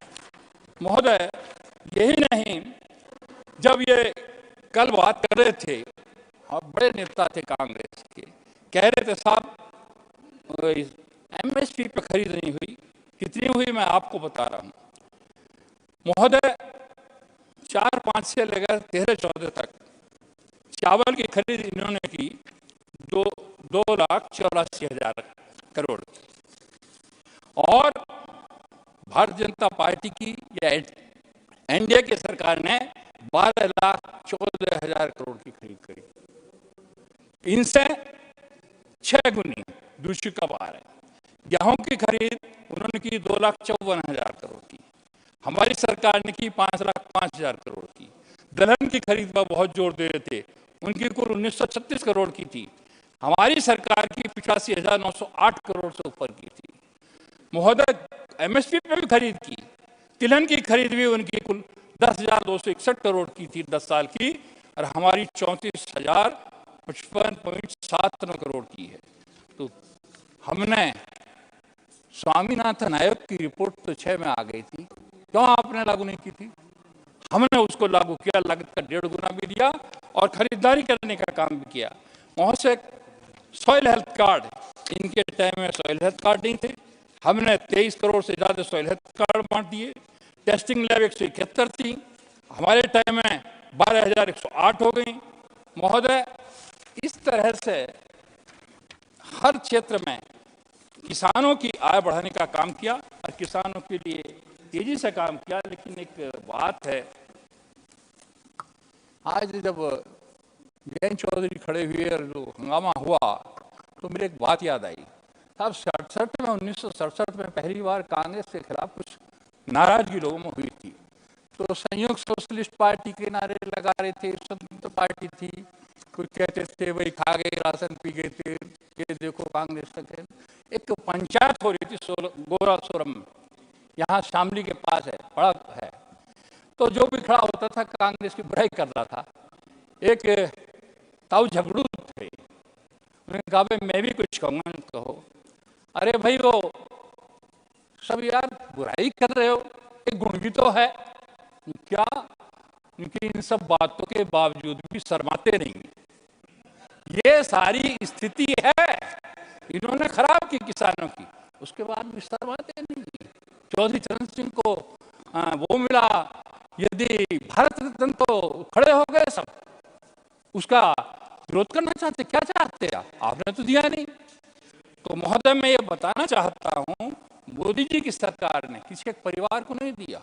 Speaker 1: महोदय, यही नहीं, जब ये कल बात कर रहे थे, बड़े नेता थे कांग्रेस के, कह रहे थे साहब एमएसपी पे खरीद नहीं हुई, कितनी हुई मैं आपको बता रहा हूँ। महोदय, 4-5 से लेकर 13-14 तक चावल की खरीद इन्होंने की 2,84,000 करोड़, और भारतीय जनता पार्टी की या एनडीए की सरकार ने 12,14,000 करोड़ की खरीद करी। इनसे 6 गुनी दूसरी का बार है। गेहूं की खरीद उन्होंने की 2,54,000 करोड़ की, हमारी सरकार ने की 5,05,000 करोड़ की। दलहन की खरीद पर बहुत जोर दे रहे थे, उनकी कुल 1,936 करोड़ की थी, हमारी सरकार की 85,908 करोड़ से ऊपर की थी। महोदय, एमएसपी पे भी खरीद की, तिलहन की खरीद भी उनकी कुल 10,261 करोड़ की थी 10 साल की, और हमारी 34,055.79 करोड़ की है। तो हमने स्वामीनाथन आयोग की रिपोर्ट तो 6 में आ गई थी, क्यों आपने लागू नहीं की थी? हमने उसको लागू किया, लागत का 1.5 गुना भी दिया और खरीदारी करने का काम भी किया। वहाँ से सॉइल हेल्थ कार्ड, इनके टाइम में सॉइल हेल्थ कार्ड नहीं थे, हमने 23 करोड़ से ज़्यादा सॉइल हेल्थ कार्ड बांट दिए। टेस्टिंग लैब 171 थी, हमारे टाइम में 12,108 हो गई। महोदय, इस तरह से हर क्षेत्र में किसानों की आय बढ़ाने का काम किया और किसानों के लिए तेजी से काम किया। लेकिन एक बात है, आज जब जयंत चौधरी खड़े हुए और जो हंगामा हुआ तो मेरे एक बात याद आई। साहब 1967 में पहली बार कांग्रेस के खिलाफ कुछ नाराजगी लोगों में हुई थी, तो संयुक्त सोशलिस्ट पार्टी के नारे लगा रहे थे, स्वतंत्र पार्टी थी, कोई कहते थे भाई खा गए राशन पी गए थे, ये देखो कांग्रेस तक है। एक पंचायत हो रही थी गोरा सोरम में, यहाँ शामली के पास है, बड़ा है। तो जो भी खड़ा होता था कांग्रेस की बुराई कर रहा था। एक ताऊ झगड़ू थे, उन्होंने कहा भाई मैं भी कुछ कहूँगा। कहो। अरे भाई वो सब यार बुराई कर रहे हो, एक गुण भी तो है क्या? क्योंकि इन सब बातों के बावजूद भी शर्माते नहीं। ये सारी स्थिति है, इन्होंने खराब की किसानों की, उसके बाद भी शर्माते नहीं। चौधरी चरण सिंह को वो मिला, यदि भारत रत्न तो खड़े हो गए सब, उसका विरोध करना चाहते, क्या चाहते आपने तो दिया नहीं। तो महोदय मैं ये बताना चाहता हूँ, मोदी जी की सरकार ने किसी एक परिवार को नहीं दिया।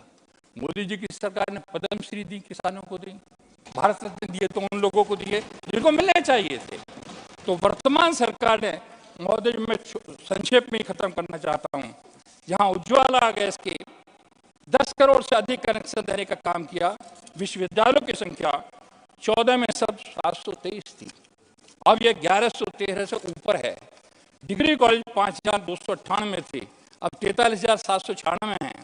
Speaker 1: मोदी जी की सरकार ने पद्मश्री दी, किसानों को दी, भारत रत्न दिए तो उन लोगों को दिए जिनको मिलने चाहिए थे। तो वर्तमान सरकार ने, महोदय मैं संक्षेप में खत्म करना चाहता हूँ, जहाँ उज्ज्वला गैस के 10 करोड़ से अधिक कनेक्शन देने का काम किया, विश्वविद्यालयों की संख्या 14 में सब 723 थी, अब ये 1113 से ऊपर है। डिग्री कॉलेज 5298 में थे, अब 43,796 हैं।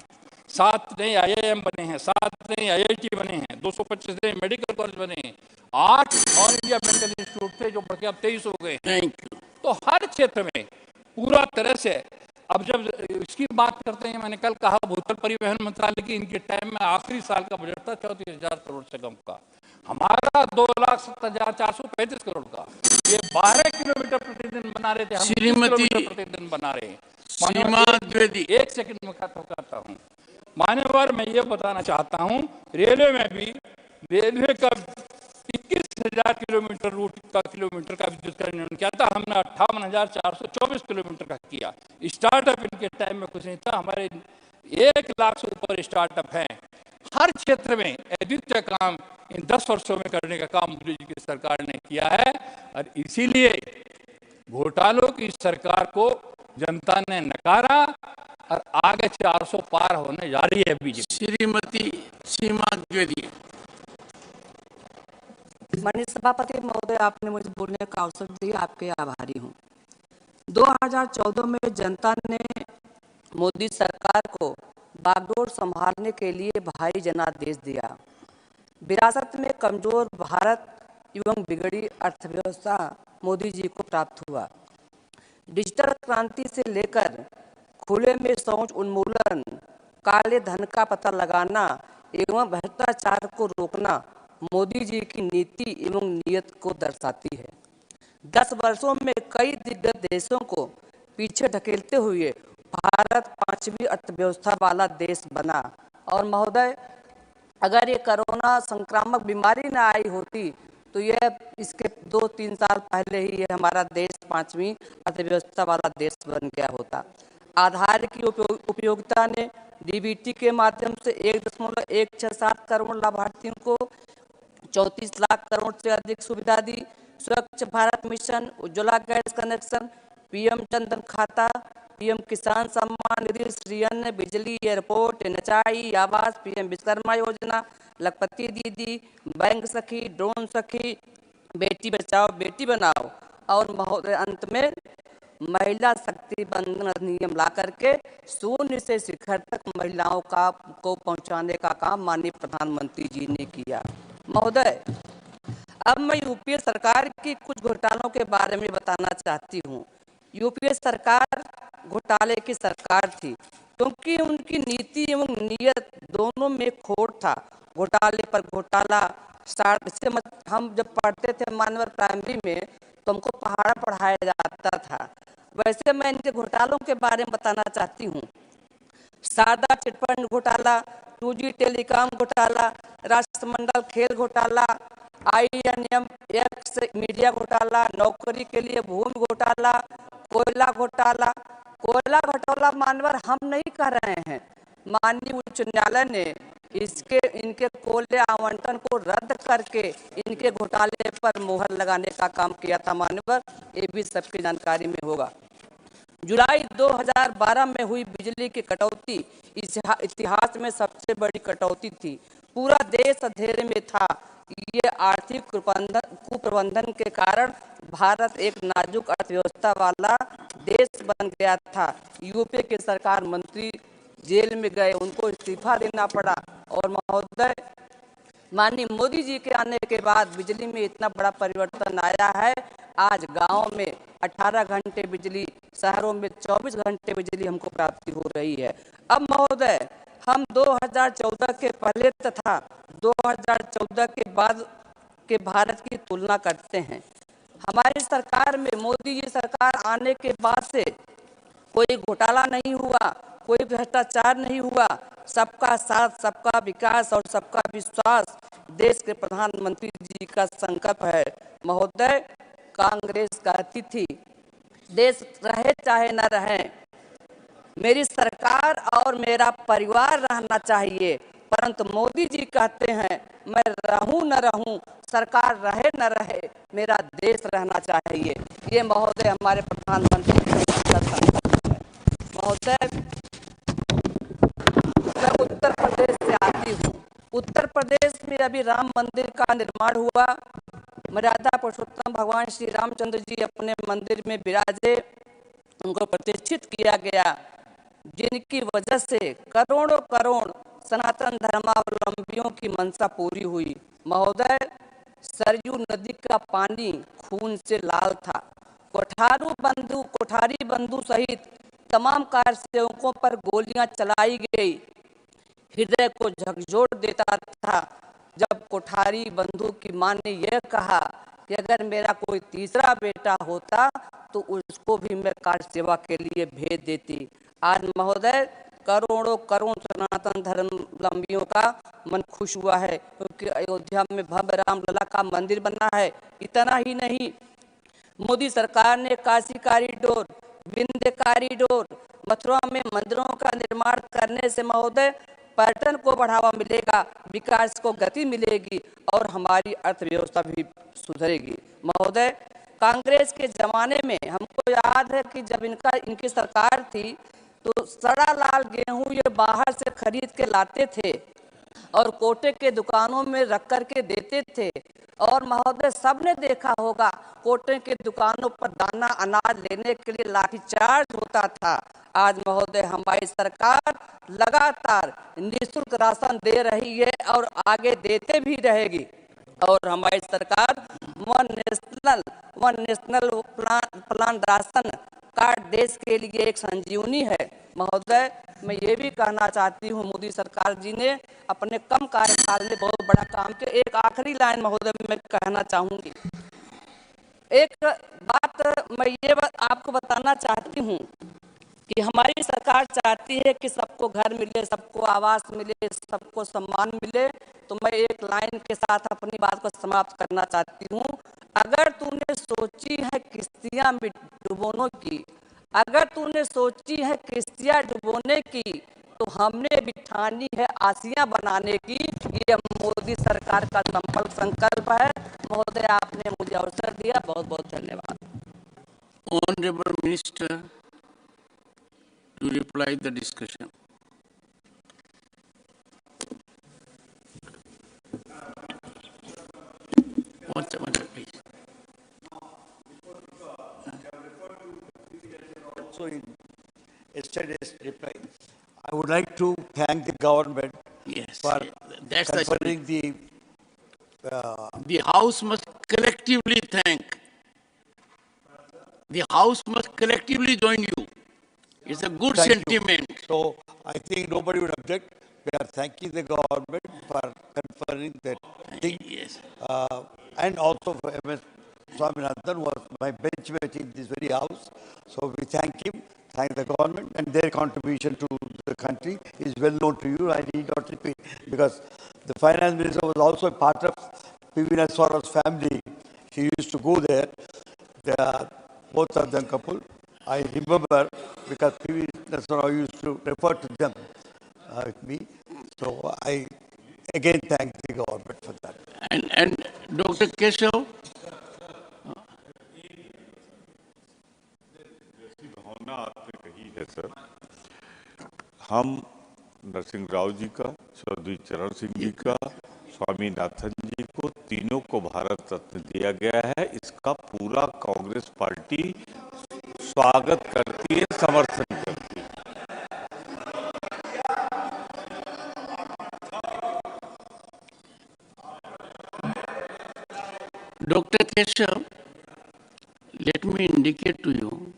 Speaker 1: 7 नए IIM बने हैं, 7 नए IIT बने हैं, 225 नए मेडिकल कॉलेज बने हैं, 8 ऑल इंडिया मेडिकल इंस्टीट्यूट थे जो बढ़ के अब 23 हो गए। तो हर क्षेत्र में पूरा तरह से, अब जब इसकी बात करते हैं, मैंने कल कहा भूतल परिवहन मंत्रालय की इनके टाइम में आखिरी साल का बजट था 34,000 करोड़ से कम का, हमारा 2,70,435 करोड़ का। ये 12 किलोमीटर प्रतिदिन बना रहे थे, हम 20 किलोमीटर प्रतिदिन बना रहे हैं। एक सेकंड में खत्म करता हूँ मान्यवर, मैं ये बताना चाहता हूँ, रेलवे में भी रेलवे का 21,000 किलोमीटर रूट का किलोमीटर का विद्युतीकरण निर्माण किया था, हमने 58,424 किलोमीटर का किया। स्टार्टअप इनके टाइम में कुछ नहीं था, हमारे 1 लाख से ऊपर स्टार्टअप हैं। हर क्षेत्र में अद्वितीय काम इन 10 वर्षों में करने का काम मोदी जी की सरकार ने किया है, और इसीलिए घोटालों की सरकार को जनता ने नकारा और आगे 400 पार होने जा रही है बीजेपी।
Speaker 2: श्रीमती सीमा द्विवेदी।
Speaker 3: माननीय सभापति महोदय, आपने मुझे बोलने का अवसर दिया, आपके आभारी हूँ। 2014 में जनता ने मोदी सरकार को बागडोर संभालने के लिए भारी जनादेश दिया। विरासत में कमजोर भारत एवं बिगड़ी अर्थव्यवस्था मोदी जी को प्राप्त हुआ। डिजिटल क्रांति से लेकर खुले में शौच उन्मूलन, काले धन का पता लगाना एवं भ्रष्टाचार को रोकना मोदी जी की नीति एवं नीयत को दर्शाती है। 10 वर्षों में कई दिग्गज देशों को पीछे ढकेलते हुए भारत 5वीं अर्थव्यवस्था वाला देश बना। और महोदय, अगर ये कोरोना संक्रामक बीमारी न आई होती तो यह इसके 2-3 साल पहले ही ये हमारा देश 5वीं अर्थव्यवस्था वाला देश बन गया होता। आधार की उपयोगिता ने DBT के माध्यम से 1.167 करोड़ लाभार्थियों को 34 लाख करोड़ से अधिक सुविधा दी। स्वच्छ Bharat mission, Ujjwala gas connection, PM Jan Dhan खाता, PM किसान सम्मान निधि, श्री अन्न, बिजली, एयरपोर्ट, NHI, आवास, PM विश्वकर्मा योजना, लखपति दीदी, बैंक सखी, ड्रोन सखी, बेटी बचाओ बेटी बनाओ, और महोदय अंत में महिला शक्ति बंधन अधिनियम ला करके शून्य से शिखर तक महिलाओं को पहुंचाने का काम माननीय प्रधानमंत्री जी ने किया। महोदय, अब मैं यूपीए सरकार की कुछ घोटालों के बारे में बताना चाहती हूँ। यूपीए सरकार घोटाले की सरकार थी, क्योंकि उनकी नीति एवं नीयत दोनों में खोट था। घोटाले पर घोटाला हम जब पढ़ते थे मानवर प्राइमरी में तो हमको पहाड़ा पढ़ाया जाता था। वैसे मैं इनके घोटालों के बारे में बताना चाहती हूँ। सारदा चिटफंड घोटाला, 2G टेलीकॉम घोटाला, राष्ट्रमंडल खेल घोटाला, INMX मीडिया घोटाला, नौकरी के लिए भूमि घोटाला, कोयला घोटाला। कोयला घोटाला मानवर हम नहीं कर रहे हैं, माननीय उच्च न्यायालय ने इनके कोयले आवंटन को रद्द करके इनके घोटाले पर मोहर लगाने का काम किया था मान्यवर, ये भी सबकी जानकारी में होगा। जुलाई 2012 में हुई बिजली की कटौती इतिहास में सबसे बड़ी कटौती थी। पूरा देश अंधेरे में था। ये आर्थिक कुप्रबंधन के कारण भारत एक नाजुक अर्थव्यवस्था वाला देश बन गया था। यूपीए के सरकार मंत्री जेल में गए, उनको इस्तीफा देना पड़ा। और महोदय, माननीय मोदी जी के आने के बाद बिजली में इतना बड़ा परिवर्तन आया है। आज गांव में 18 घंटे बिजली, शहरों में 24 घंटे बिजली हमको प्राप्ति हो रही है। अब महोदय, हम 2014 के पहले तथा 2014 के बाद के भारत की तुलना करते हैं। हमारी सरकार में, मोदी जी सरकार आने के बाद से कोई घोटाला नहीं हुआ, कोई भ्रष्टाचार नहीं हुआ। सबका साथ, सबका विकास और सबका विश्वास देश के प्रधानमंत्री जी का संकल्प है। महोदय, कांग्रेस कहती थी देश रहे चाहे न रहे, मेरी सरकार और मेरा परिवार रहना चाहिए, परंतु मोदी जी कहते हैं मैं रहूं न रहूं, सरकार रहे न रहे, मेरा देश रहना चाहिए। ये महोदय हमारे प्रधानमंत्री जी का संकल्प है। महोदय, मैं उत्तर प्रदेश से आती हूँ। उत्तर प्रदेश में अभी राम मंदिर का निर्माण हुआ। मर्यादा पुरुषोत्तम भगवान श्री रामचंद्र जी अपने मंदिर में विराजे, उनको प्रतिष्ठित किया गया, जिनकी वजह से करोड़ों करोड़ सनातन धर्मावलंबियों की मंशा पूरी हुई। महोदय, सरयू नदी का पानी खून से लाल था। कोठारी बंधु सहित तमाम कारसेवकों पर गोलियां चलाई गई। हृदय को झकझोर देता था जब कोठारी बंधु की मां ने यह कहा कि अगर मेरा कोई तीसरा बेटा होता तो उसको भी मैं कार्य सेवा के लिए भेज देती। आज महोदय, करोड़ों करोड़ सनातन धर्मावलंबियों का मन खुश हुआ है, क्योंकि अयोध्या में भव्य रामलला का मंदिर बना है। इतना ही नहीं, मोदी सरकार ने काशी कॉरिडोर, विंध्य कॉरिडोर, मथुरा में मंदिरों का निर्माण करने से महोदय पर्यटन को बढ़ावा मिलेगा, विकास को गति मिलेगी और हमारी अर्थव्यवस्था भी सुधरेगी। महोदय, कांग्रेस के जमाने में हमको याद है कि जब इनकी सरकार थी तो सड़ा लाल गेहूं ये बाहर से खरीद के लाते थे और कोटे के दुकानों में रख कर के देते थे। और महोदय, सबने देखा होगा कोटे के दुकानों पर दाना अनाज लेने के लिए लाठीचार्ज होता था। आज महोदय, हमारी सरकार लगातार निःशुल्क राशन दे रही है और आगे देते भी रहेगी। और हमारी सरकार one national plan ration card देश के लिए एक संजीवनी है। महोदय, मैं ये भी कहना चाहती हूँ, मोदी सरकार जी ने अपने कम कार्यकाल में बहुत बड़ा काम किया। एक आखिरी लाइन महोदय मैं कहना चाहूँगी। एक बात मैं ये आपको बताना चाहती हूँ कि हमारी सरकार चाहती है कि सबको घर मिले, सबको आवास मिले, सबको सम्मान मिले। तो मैं एक लाइन के साथ अपनी बात को समाप्त करना चाहती हूँ। अगर तूने सोची है किश्तियाँ डुबोने की, अगर तूने सोची है किश्तियाँ डुबोने की, तो हमने बिठानी है आसियाँ बनाने की। ये मोदी सरकार का संकल्प है। महोदय, आपने मुझे अवसर दिया, बहुत बहुत धन्यवाद।
Speaker 2: Honorable Minister, to reply the discussion. One second, please.
Speaker 15: Also in yesterday's reply, I would like to thank the government for
Speaker 2: that's
Speaker 15: conferring
Speaker 2: the House must collectively thank. The House must collectively join you. It's a good sentiment.
Speaker 15: So I think nobody would object. We are thanking the government for conferring that thing.
Speaker 2: Yes.
Speaker 15: And also for MS Swaminathan was my benchmate in this very house. So we thank him, thank the government, and their contribution to the country is well known to you. I need not repeat because the finance minister was also a part of P.V. Narasimha's family. He used to go there. They are both of them couple. I remember because P.V. Narasimha used to refer to them. with me. So I again thank the government for that.
Speaker 2: And Dr. Keshav,
Speaker 6: भावना आपने कही है sir, हम नरसिंह राव जी का, चौधरी चरण सिंह जी का, स्वामीनाथन जी को, तीनों को भारत रत्न दिया गया है। इसका पूरा कांग्रेस पार्टी स्वागत करती है, समर्थन करती है।
Speaker 2: Dr. Keshav, let me indicate to you,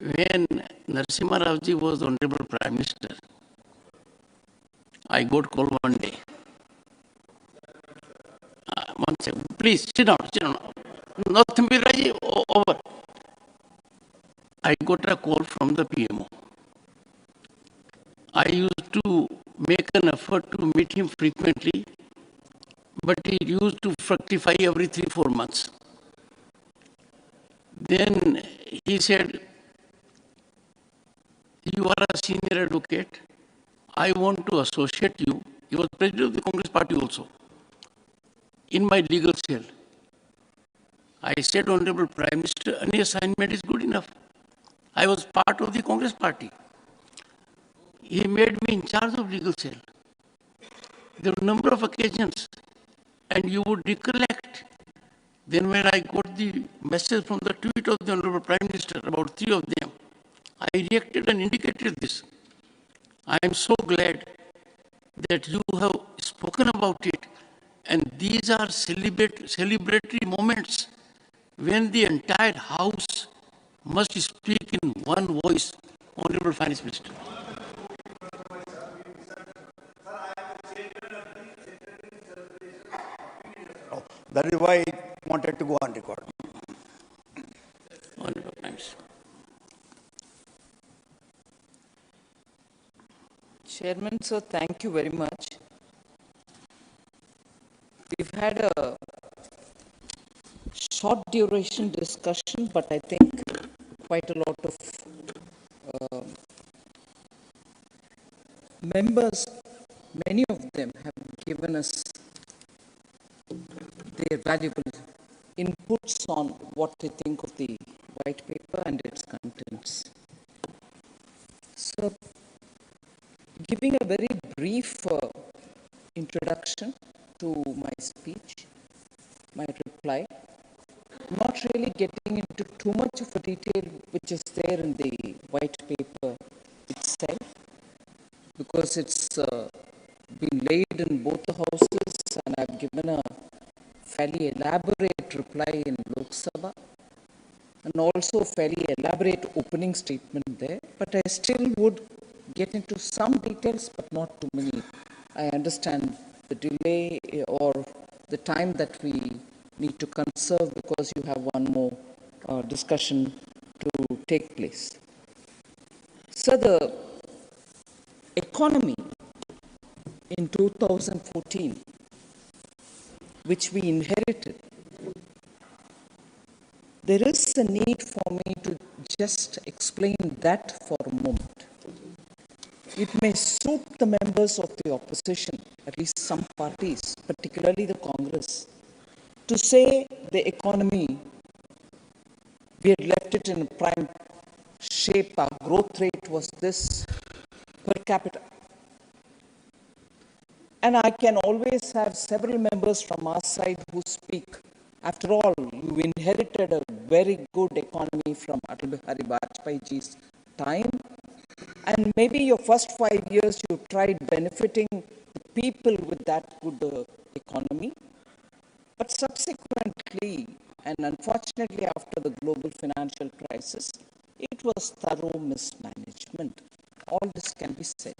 Speaker 2: when Narasimha Rao ji was Honorable Prime Minister, I got call one day. One second, please sit down, sit down. Nothing be Raji, over. I got a call from the PMO. I used to make an effort to meet him frequently, but he used to fructify every 3-4 months. Then he said, you are a senior advocate. I want to associate you. He was president of the Congress party also, in my legal cell. I said, Honorable Prime Minister, any assignment is good enough. I was part of the Congress party. He made me in charge of legal cell. There were a number of occasions, and you would recollect. Then when I got the message from the tweet of the Honorable Prime Minister, about 3 of them, I reacted and indicated this. I am so glad that you have spoken about it, and these are celebratory moments when the entire House must speak in one voice. Honorable Finance Minister.
Speaker 15: That is why I wanted to go on record.
Speaker 2: Honorable Prime Minister.
Speaker 8: Chairman, sir, thank you very much. We've had a short duration discussion, but I think quite a lot of members, many of them have given us their valuable inputs on what they think of the white paper and its contents. So, giving a very brief introduction to my speech, my reply, not really getting into too much of a detail which is there in the white paper itself, because it's been laid in both the houses and I've given a fairly elaborate reply in Lok Sabha and also a fairly elaborate opening statement there, but I still would get into some details, but not too many. I understand the delay or the time that we need to conserve because you have one more discussion to take place. So the economy in 2014, which we inherited, there is a need for me to just explain that for a moment. It may suit the members of the opposition, at least some parties, particularly the Congress, to say the economy, we had left it in a prime shape, our growth rate was this per capita. And I can always have several members from our side who speak. After all, you inherited a very good economy from Atal Bihari Vajpayee's time. And maybe your first 5 years you tried benefiting the people with that good economy. But subsequently, and unfortunately after the global financial crisis, it was thorough mismanagement. All this can be said.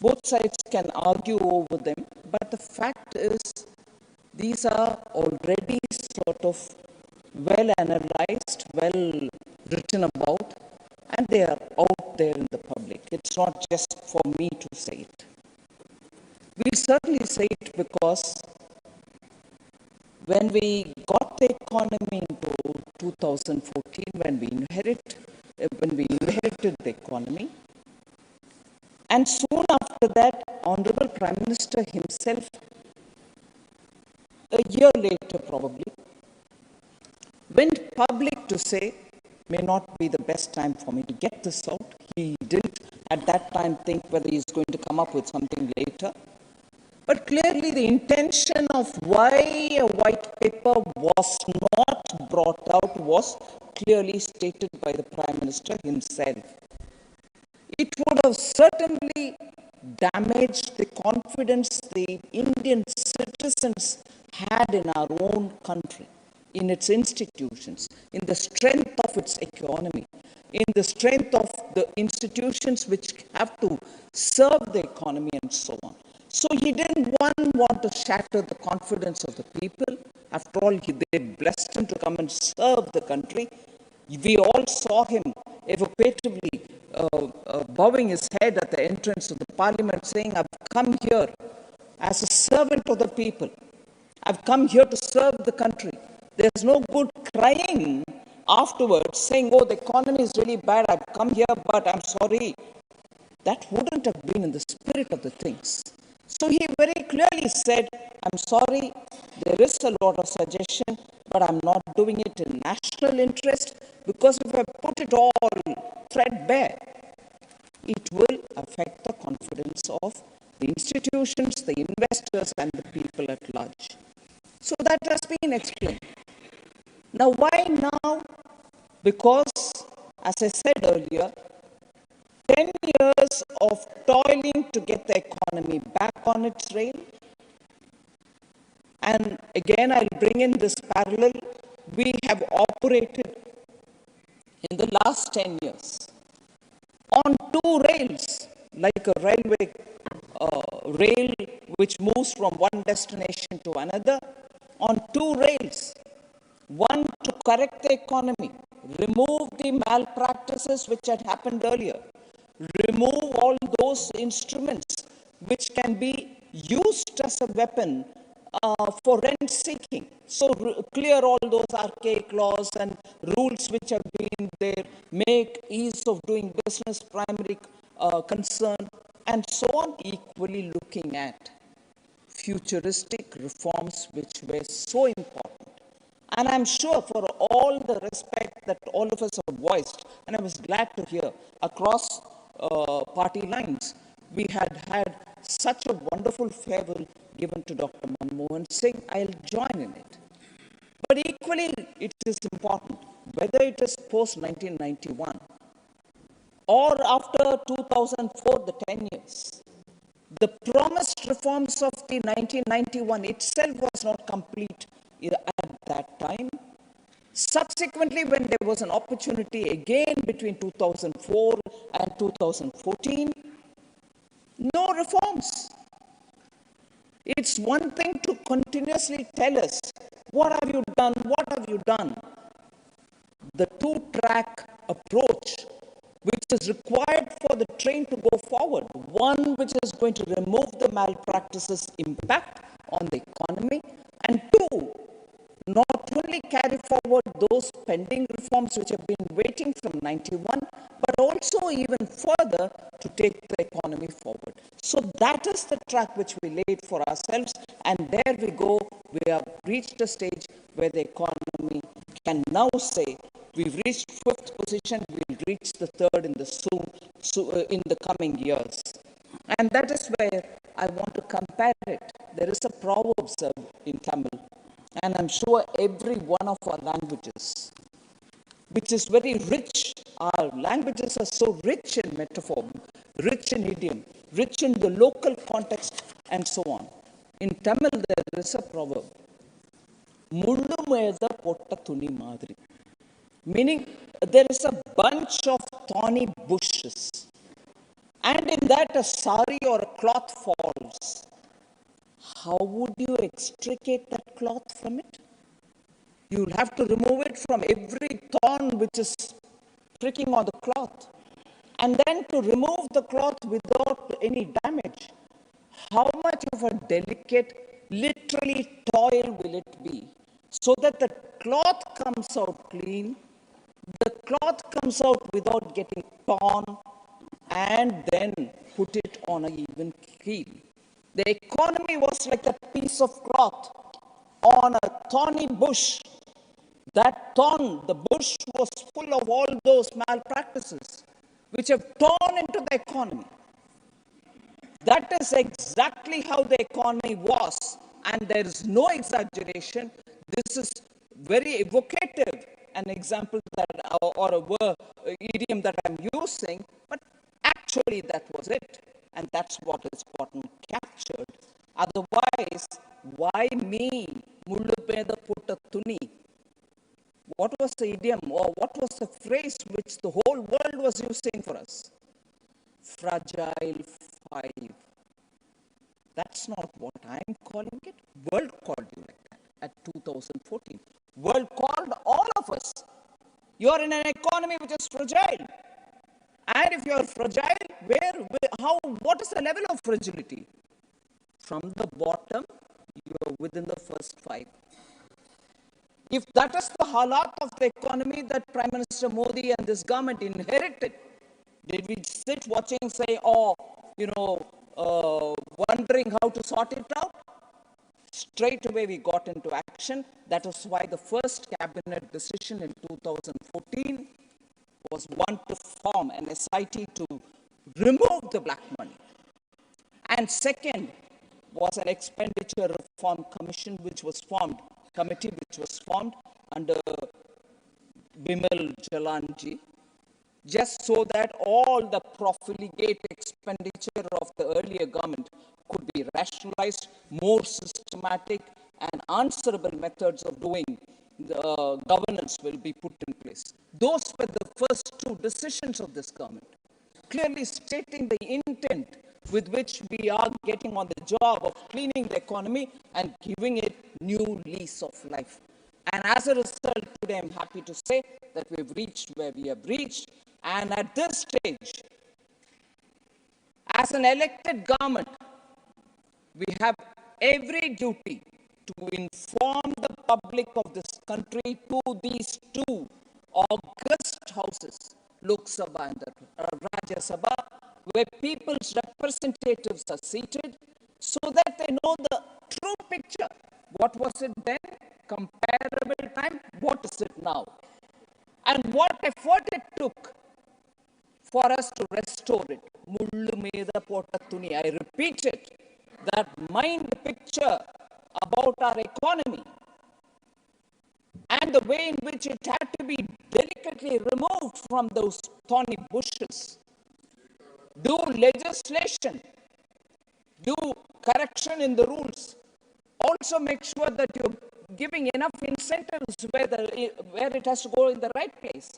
Speaker 8: Both sides can argue over them, but the fact is these are already sort of well analyzed, well written about, and they are out there in the public. It's not just for me to say it. We'll certainly say it because when we got the economy into 2014, when we inherited the economy, And soon after that, Honorable Prime Minister himself, a year later probably, went public to say, may not be the best time for me to get this out. He didn't at that time think whether he's going to come up with something later. But clearly the intention of why a white paper was not brought out was clearly stated by the Prime Minister himself. It would have certainly damaged the confidence the Indian citizens had in our own country, in its institutions, in the strength of its economy, in the strength of the institutions which have to serve the economy and so on. So he didn't want to shatter the confidence of the people. After all, they blessed him to come and serve the country. We all saw him evocatively bowing his head at the entrance of the parliament saying, I've come here as a servant of the people. I've come here to serve the country. There's no good crying afterwards saying, oh, the economy is really bad. I've come here, but I'm sorry. That wouldn't have been in the spirit of the things. So he very clearly said, I'm sorry, there is a lot of suggestion, but I'm not doing it in national interest, because if I put it all threadbare, it will affect the confidence of the institutions, the investors, and the people at large. So that has been explained. Now, why now? Because, as I said earlier, 10 years of toiling to get the economy back on its rail. And again, I'll bring in this parallel. We have operated in the last 10 years on two rails, like a railway rail which moves from one destination to another, on two rails. One, to correct the economy, remove the malpractices which had happened earlier, remove all those instruments which can be used as a weapon for rent seeking. So clear all those archaic laws and rules which have been there, make ease of doing business primary concern, and so on. Equally looking at futuristic reforms which were so important. And I'm sure, for all the respect that all of us have voiced, and I was glad to hear across party lines, we had such a wonderful farewell given to Dr. Manmohan Singh. I'll join in it. But equally, it is important, whether it is post-1991 or after 2004, the 10 years, the promised reforms of the 1991 itself was not complete at that time. Subsequently, when there was an opportunity again between 2004 and 2014, no reforms. It's one thing to continuously tell us, what have you done, what have you done? The two-track approach which is required for the train to go forward. One which is going to remove the malpractices impact on the economy, and two, not only carry forward those pending reforms which have been waiting from 91, but also even further to take the economy forward. So that is the track which we laid for ourselves, and there we go. We have reached a stage where the economy can now say, we've reached fifth position, we'll reach the third in the in the coming years. And that is where I want to compare it. There is a proverb, sir, in Tamil, and I'm sure every one of our languages, which is very rich. Our languages are so rich in metaphor, rich in idiom, rich in the local context, and so on. In Tamil, there is a proverb, Mullu meda potta thuni madri, meaning there is a bunch of thorny bushes, and in that a sari or a cloth falls. How would you extricate that cloth from it? You'll have to remove it from every thorn which is pricking on the cloth. And then to remove the cloth without any damage. How much of a delicate, literally toil will it be? So that the cloth comes out clean, the cloth comes out without getting torn, and then put it on an even keel. The economy was like a piece of cloth on a thorny bush. That thorn, the bush, was full of all those malpractices which have torn into the economy. That is exactly how the economy was, and there is no exaggeration. This is very evocative, an example that, or a word, idiom that I'm using, but actually that was it, and that's what is gotten captured. Otherwise, why me? Mullu peda putta tuni. What was the idiom, or what was the phrase which the whole world was using for us? Fragile five. That's not what I'm calling it. World called you like that at 2014. World called all of us. You're in an economy which is fragile. And if you're fragile, what is the level of fragility? From the bottom, you're within the first five. If that is the halat of the economy that Prime Minister Modi and this government inherited, did we sit watching, say, wondering how to sort it out? Straight away we got into action. That is why the first cabinet decision in 2014 was one to form an SIT to remove the black money. And second was an expenditure reform commission committee which was formed under Bimal Jalanji, just so that all the profligate expenditure of the earlier government could be rationalized, more systematic and answerable methods of doing the governance will be put in place. Those were the first two decisions of this government, clearly stating the intent with which we are getting on the job of cleaning the economy and giving it new lease of life. And as a result, today I'm happy to say that we've reached where we have reached. And at this stage, as an elected government, we have every duty to inform the public of this country to these two august houses, Lok Sabha and the Rajya Sabha, where people's representatives are seated, so that they know the true picture. What was it then? Comparable time. What is it now? And what effort it took for us to restore it. Mullu meda pota tuni. I repeat it. That mind picture about our economy and the way in which it had to be delicately removed from those thorny bushes. Do legislation, do correction in the rules. Also make sure that you're giving enough incentives where it has to go in the right place.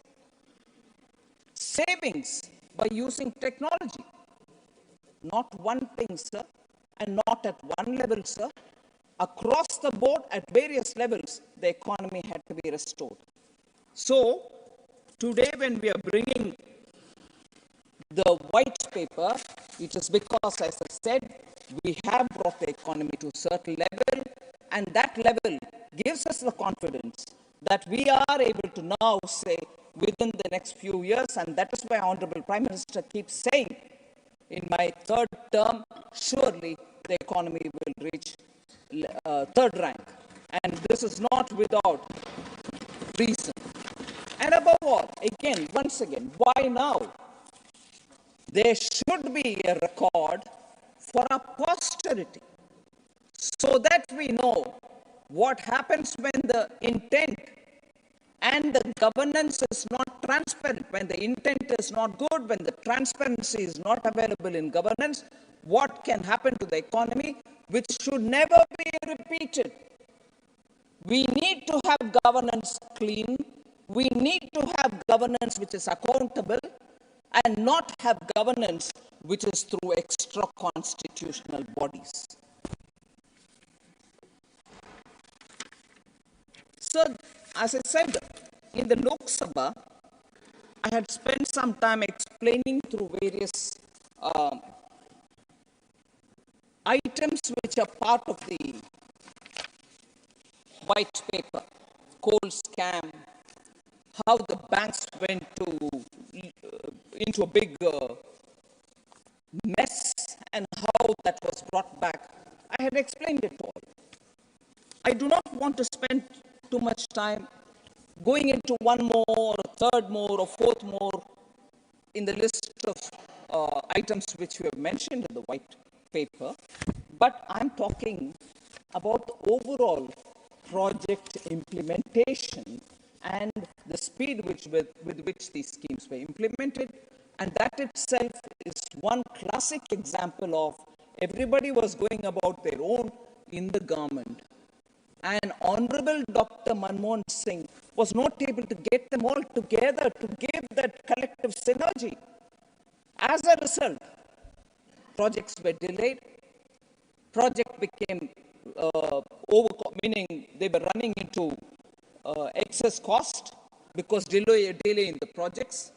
Speaker 8: Savings by using technology. Not one thing, sir, and not at one level, sir. Across the board, at various levels, the economy had to be restored. So, today when we are bringing the white paper, it is because, as I said, we have brought the economy to a certain level, and that level gives us the confidence that we are able to now say within the next few years, and that is why Honorable Prime Minister keeps saying, in my third term, surely the economy will reach third rank. And this is not without reason. And above all, again, once again, why now? There should be a record for our posterity, so that we know what happens when the intent and the governance is not transparent, when the intent is not good, when the transparency is not available in governance, what can happen to the economy, which should never be repeated. We need to have governance clean. We need to have governance which is accountable, and not have governance which is through extra-constitutional bodies. So, as I said, in the Lok Sabha, I had spent some time explaining through various items which are part of the white paper, coal scam, how the banks went into a big mess and how that was brought back, I had explained it all. I do not want to spend too much time going into one more, or a third more, or fourth more in the list of items which we have mentioned in the white paper, but I'm talking about the overall project implementation and the speed with which these schemes were implemented. And that itself is one classic example of everybody was going about their own in the government. And Honorable Dr. Manmohan Singh was not able to get them all together to give that collective synergy. As a result, projects were delayed, project became meaning they were running into excess cost because delay in the projects,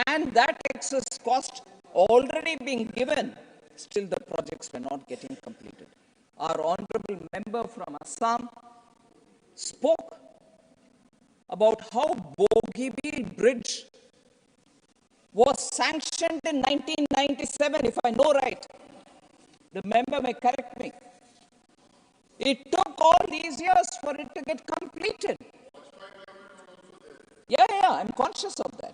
Speaker 8: and that excess cost already being given, still the projects were not getting completed. Our honorable member from Assam spoke about how Bogibeel Bridge was sanctioned in 1997, if I know right. The member may correct me. It took all these years for it to get completed. Yeah, I'm conscious of that.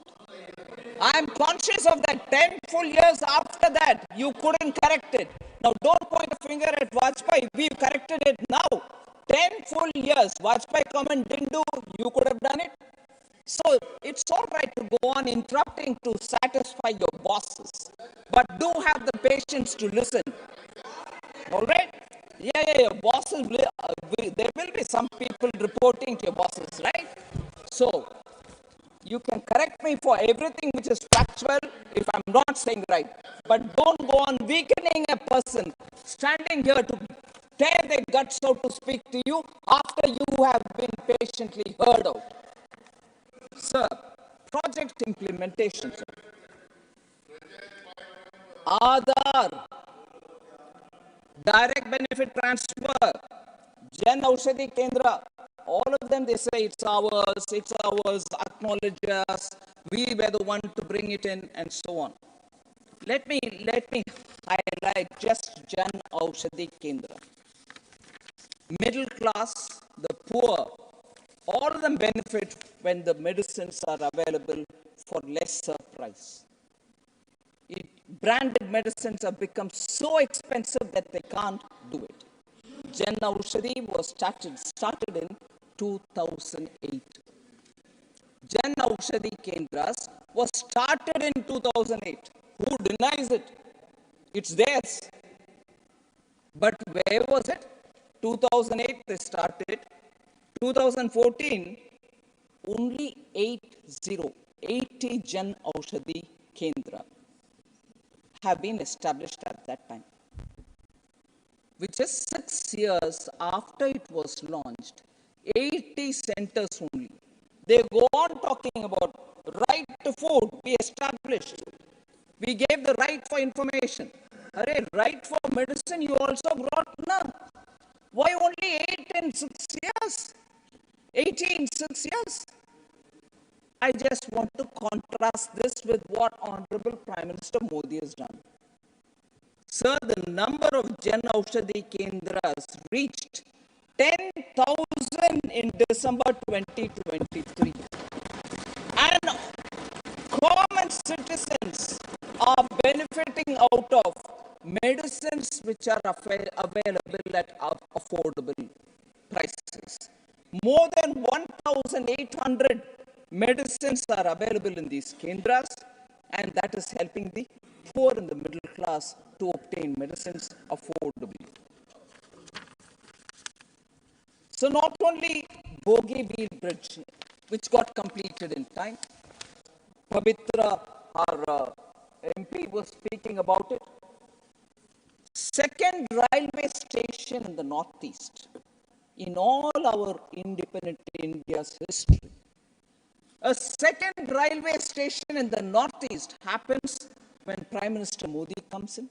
Speaker 8: I'm conscious of that. 10 full years after that, you couldn't correct it. Now, don't point a finger at Vajpayee. We've corrected it now. 10 full years. Vajpayee comment didn't do, you could have done it. So, it's all right to go on interrupting to satisfy your bosses. But do have the patience to listen. All right? Yeah. Bosses, there will be some people reporting to your bosses, right? So, you can correct me for everything which is factual if I'm not saying right. But don't go on weakening a person standing here to tear their guts out to speak to you after you have been patiently heard out. Sir, project implementation, sir. Aadhaar, direct benefit transfer, Jan Aushadhi Kendra, all of them they say it's ours, acknowledge us, we were the one to bring it in, and so on. Let me highlight just Jan Aushadhi Kendra. Middle class, the poor, all of them benefit when the medicines are available for lesser price. Branded medicines have become so expensive that they can't do it. Jan Aushadhi was started in 2008. Jan Aushadhi Kendras was started in 2008. Who denies it? It's theirs. But where was it? 2008 they started. 2014, only 80 Jan Aushadhi Kendra have been established at that time, which is 6 years after it was launched. 80 centers only. They go on talking about right to food we established. We gave the right for information. Right for medicine you also brought none. Why only 8 in 6 years? 80 in 6 years? I just want to contrast this with what Honorable Prime Minister Modi has done. Sir, the number of Jan Aushadhi Kendras reached 10,000 in December 2023. And common citizens are benefiting out of medicines which are available at affordable prices. More than 1,800 medicines are available in these kendras, and that is helping the poor and the middle class to obtain medicines affordably. So not only Bogibeel Bridge, which got completed in time, Pavitra, our MP, was speaking about it. Second railway station in the Northeast in all our independent India's history. A second railway station in the Northeast happens when Prime Minister Modi comes in.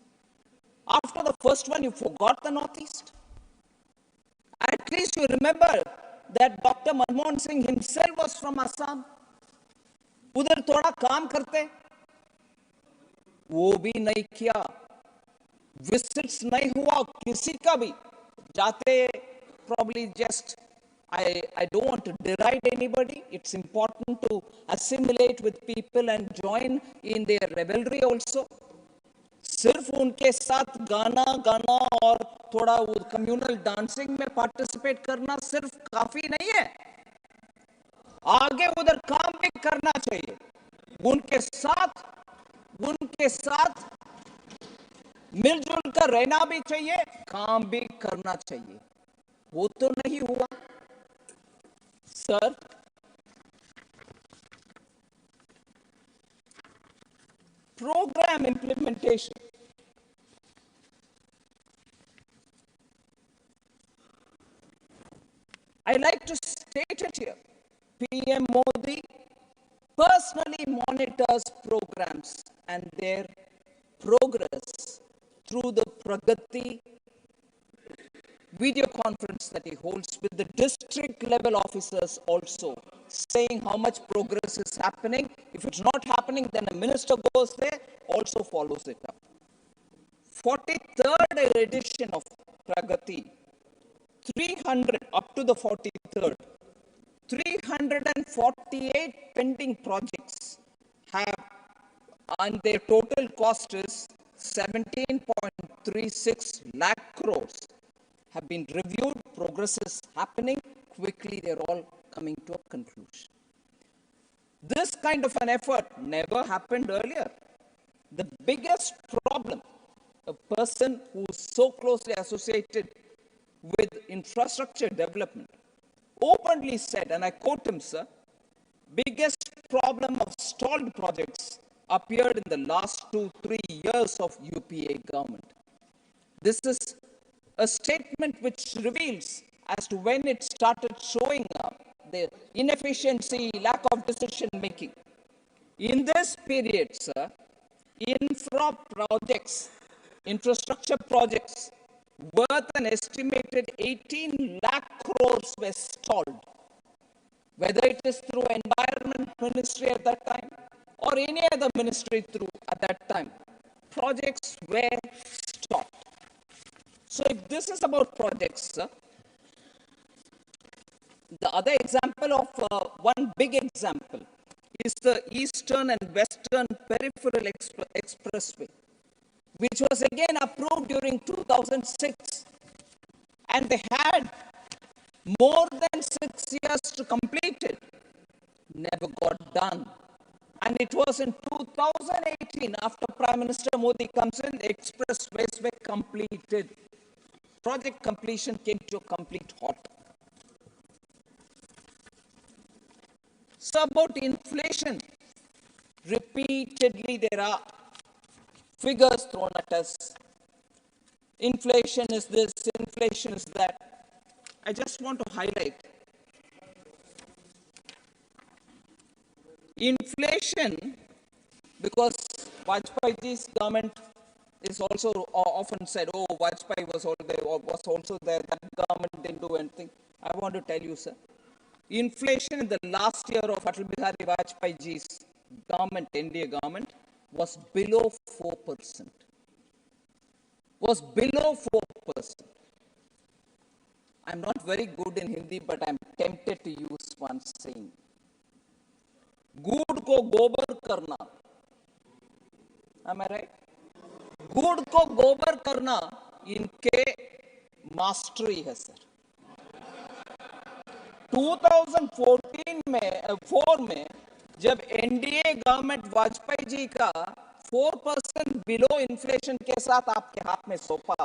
Speaker 8: After the first one, you forgot the Northeast. At least you remember that Dr. Manmohan Singh himself was from Assam. उधर थोड़ा काम करते, वो भी नहीं किया. Visits नहीं हुआ किसी का भी, जाते probably just I don't want to deride anybody. It's important to assimilate with people and join in their revelry also. सिर्फ उनके साथ गाना गाना और थोड़ा कम्युनल डांसिंग में पार्टिसिपेट करना सिर्फ काफी नहीं है, आगे उधर काम भी करना चाहिए, उनके साथ मिलजुल कर रहना भी चाहिए, काम भी करना चाहिए। वो तो नहीं हुआ sir. Program implementation. I like to state it here. PM Modi personally monitors programs and their progress through the Pragati video conference that he holds with the district level officers also, saying how much progress is happening. If it's not happening, then a minister goes there, also follows it up. 43rd edition of Pragati, 300 up to the 43rd, 348 pending projects have, and their total cost is 17.36 lakh crores, have been reviewed. Progress is happening quickly. They're all coming to a conclusion. This kind of an effort never happened earlier. The biggest problem, a person who's so closely associated with infrastructure development openly said, and I quote him, sir, biggest problem of stalled projects appeared in the last 2-3 years of UPA government. This is a statement which reveals as to when it started showing up, the inefficiency, lack of decision making. In this period, sir, infrastructure projects worth an estimated 18 lakh crores were stalled, whether it is through Environment Ministry at that time or any other ministry through at that time. Projects were stopped. So if this is about projects, sir, the other example of one big example is the Eastern and Western Peripheral Expressway, which was again approved during 2006, and they had more than 6 years to complete it. Never got done. And it was in 2018, after Prime Minister Modi comes in, the expressways were completed. Project completion came to a complete halt. So about inflation, repeatedly there are figures thrown at us. Inflation is this, inflation is that. I just want to highlight inflation, because Vajpayee's government is also often said, oh, Vajpayee was also there, that government didn't do anything. I want to tell you, sir, inflation in the last year of Atal Bihari Vajpayee's government, NDA government, was below 4%. Was below 4%. I'm not very good in Hindi, but I'm tempted to use one saying. Good ko gobar karna. Am I right? Good ko gobar karna इनके mastery है sir. 2014 में 4 में जब NDA government Vajpayee ji का 4% below inflation के साथ आपके हाथ में सौंपा,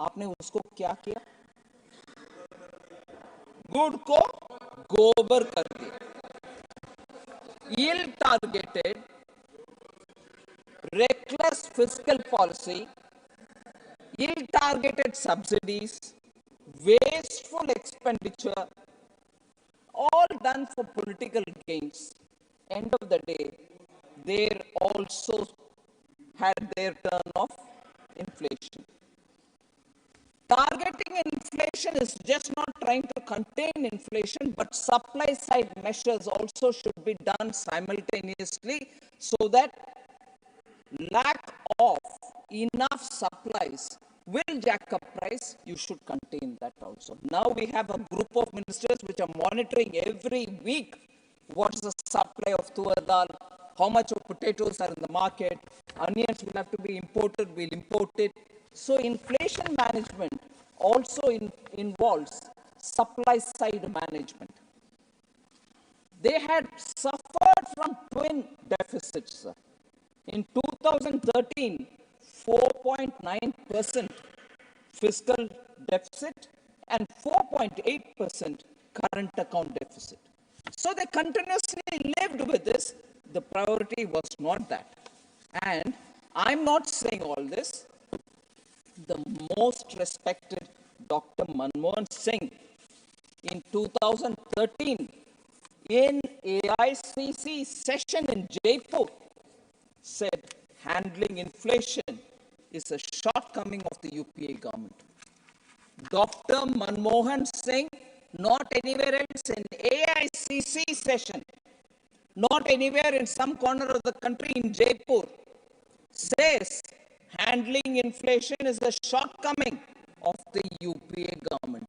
Speaker 8: आपने उसको क्या किया? गुड़ को गोबर कर दिया। Ill targeted, reckless fiscal policy, ill targeted subsidies, wasteful expenditure, all done for political gains. End of the day, they also had their turn of inflation. Targeting inflation is just not trying to contain inflation, but supply side measures also should be done simultaneously so that lack of enough supplies will jack up price, you should contain that also. Now we have a group of ministers which are monitoring every week what's the supply of tur dal, how much of potatoes are in the market, onions will have to be imported, we'll import it. So inflation management also involves supply side management. They had suffered from twin deficits. In 2013, 4.9% fiscal deficit and 4.8% current account deficit. So they continuously lived with this. The priority was not that. And I'm not saying all this. The most respected Dr. Manmohan Singh in 2013 in AICC session in Jaipur said handling inflation is a shortcoming of the UPA government. Dr. Manmohan Singh, not anywhere else in AICC session, not anywhere in some corner of the country in Jaipur, says handling inflation is a shortcoming of the UPA government.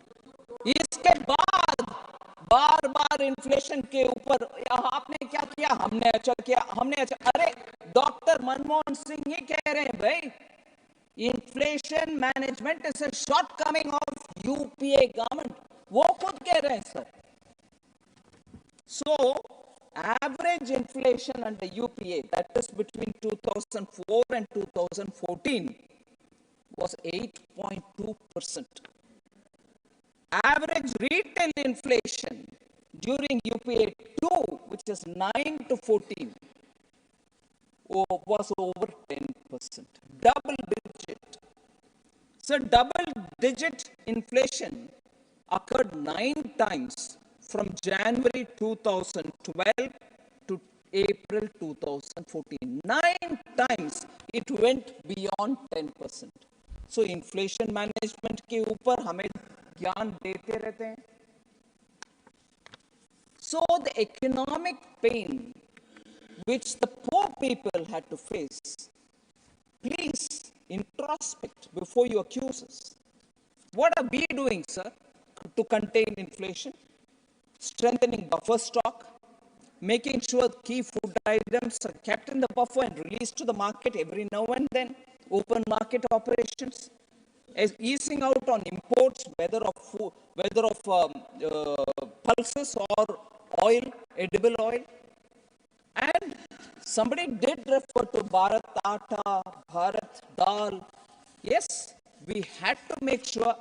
Speaker 8: इसके बाद बार बार inflation के ऊपर आपने क्या किया, हमने अच्छा किया, हमने अच्छा, अरे डॉक्टर मनमोहन सिंह ही कह रहे हैं भाई, inflation management is a shortcoming of UPA government, वो खुद कह रहे हैं sir. So average inflation under UPA, that is between 2004 and 2014, was 8.2%. Average retail inflation during UPA 2, which is 9 to 14, was over 10%. Double digit. So double digit inflation occurred 9 times from January 2012 to April 2014. 9 times it went beyond 10%. So inflation management के ऊपर हमें ज्ञान देते रहते हैं. So the economic pain which the poor people had to face, please introspect before you accuse us. What are we doing, sir, to contain inflation? Strengthening buffer stock, making sure key food items are kept in the buffer and released to the market every now and then, open market operations, easing out on imports, whether of food, whether of pulses or oil, edible oil. And somebody did refer to Bharat Atta, Bharat Dal. Yes, we had to make sure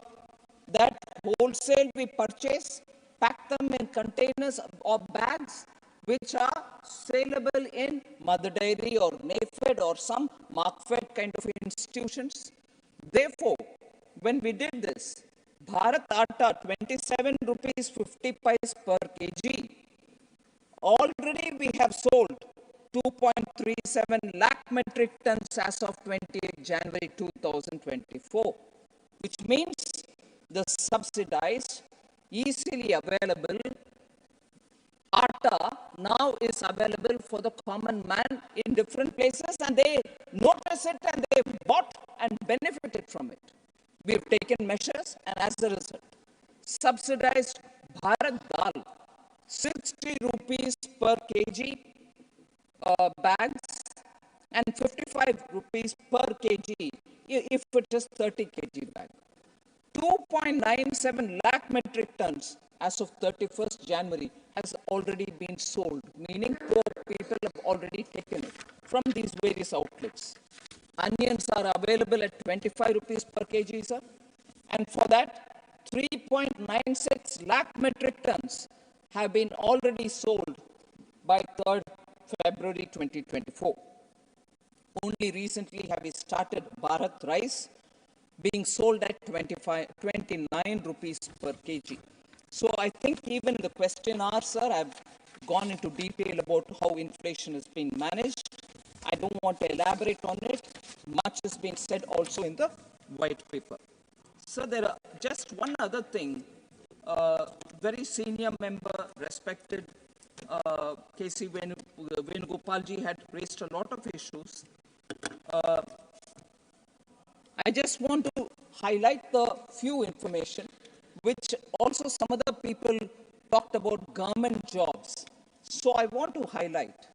Speaker 8: that wholesale we purchase, pack them in containers or bags which are saleable in Mother Dairy or NAFED or some Markfed kind of institutions. Therefore, when we did this, Bharat Atta 27 rupees 50 paise per kg. Already we have sold 2.37 lakh metric tons as of 28 January 2024, which means the subsidized, easily available atta now is available for the common man in different places, and they notice it and they bought and benefited from it. We have taken measures, and as a result, subsidized Bharat Dal 60 rupees per kg bags and 55 rupees per kg if it is 30 kg bag. 2.97 lakh metric tons as of 31st January has already been sold, meaning poor people have already taken it from these various outlets. Onions are available at 25 rupees per kg, sir. And for that, 3.96 lakh metric tons have been already sold by 3rd February 2024. Only recently have we started Bharat rice being sold at 29 rupees per kg. So I think even in the question hour, sir, I've gone into detail about how inflation has been managed. I don't want to elaborate on it. Much has been said also in the white paper. So there are just one other thing. Very senior member, respected K.C. Venugopalji had raised a lot of issues. I just want to highlight the few information which also some other people talked about government jobs. So I want to highlight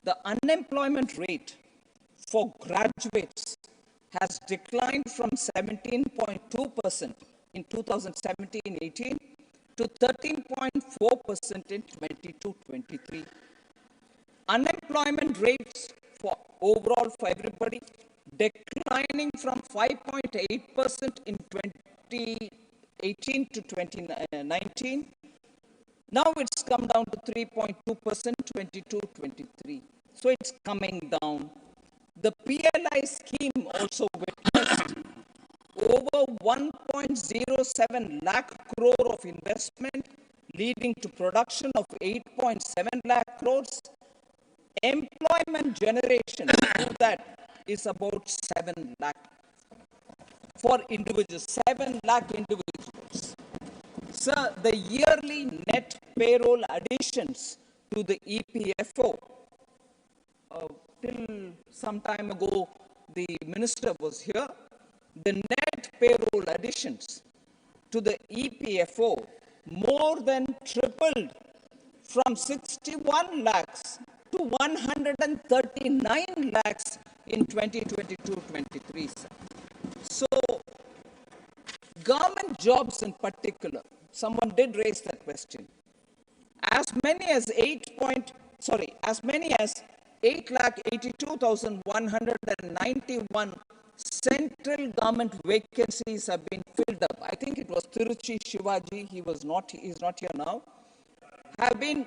Speaker 8: the unemployment rate for graduates has declined from 17.2% in 2017-18 to 13.4% in 22-23. Unemployment rates for overall for everybody declining from 5.8% in 2018 to 2019. Now it's come down to 3.2% 22-23. So it's coming down. The PLI scheme also witnessed over 1.07 lakh crore of investment, leading to production of 8.7 lakh crores. Employment generation through that is about 7 lakh for individuals, 7 lakh individuals. Sir, the yearly net payroll additions to the EPFO, till some time ago, the minister was here, the net payroll additions to the EPFO more than tripled from 61 lakhs to 139 lakhs in 2022-23. So, government jobs in particular, someone did raise that question. As many as 8,82,191 central government vacancies have been filled up. I think it was Tiruchi Shivaji, he's not here now, have been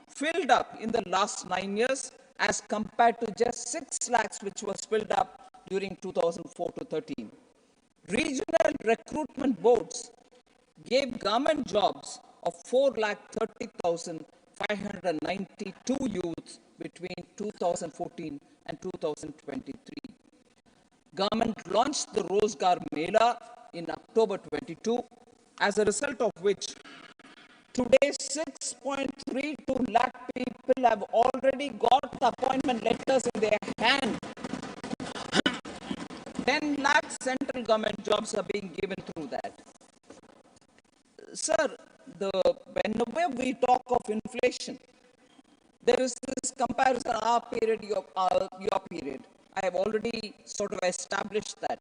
Speaker 8: filled up in the last 9 years as compared to just 6 lakhs which was filled up during 2004 to 13. Regional recruitment boards gave government jobs of 4,30,592 youths between 2014 and 2023. Government launched the Rozgar Mela in October 22, as a result of which today 6.32 lakh people have already got appointment letters in their hand. 10 lakh central government jobs are being given through that. Sir, whenever we talk of inflation, there is this comparison, our period, your period. I have already sort of established that.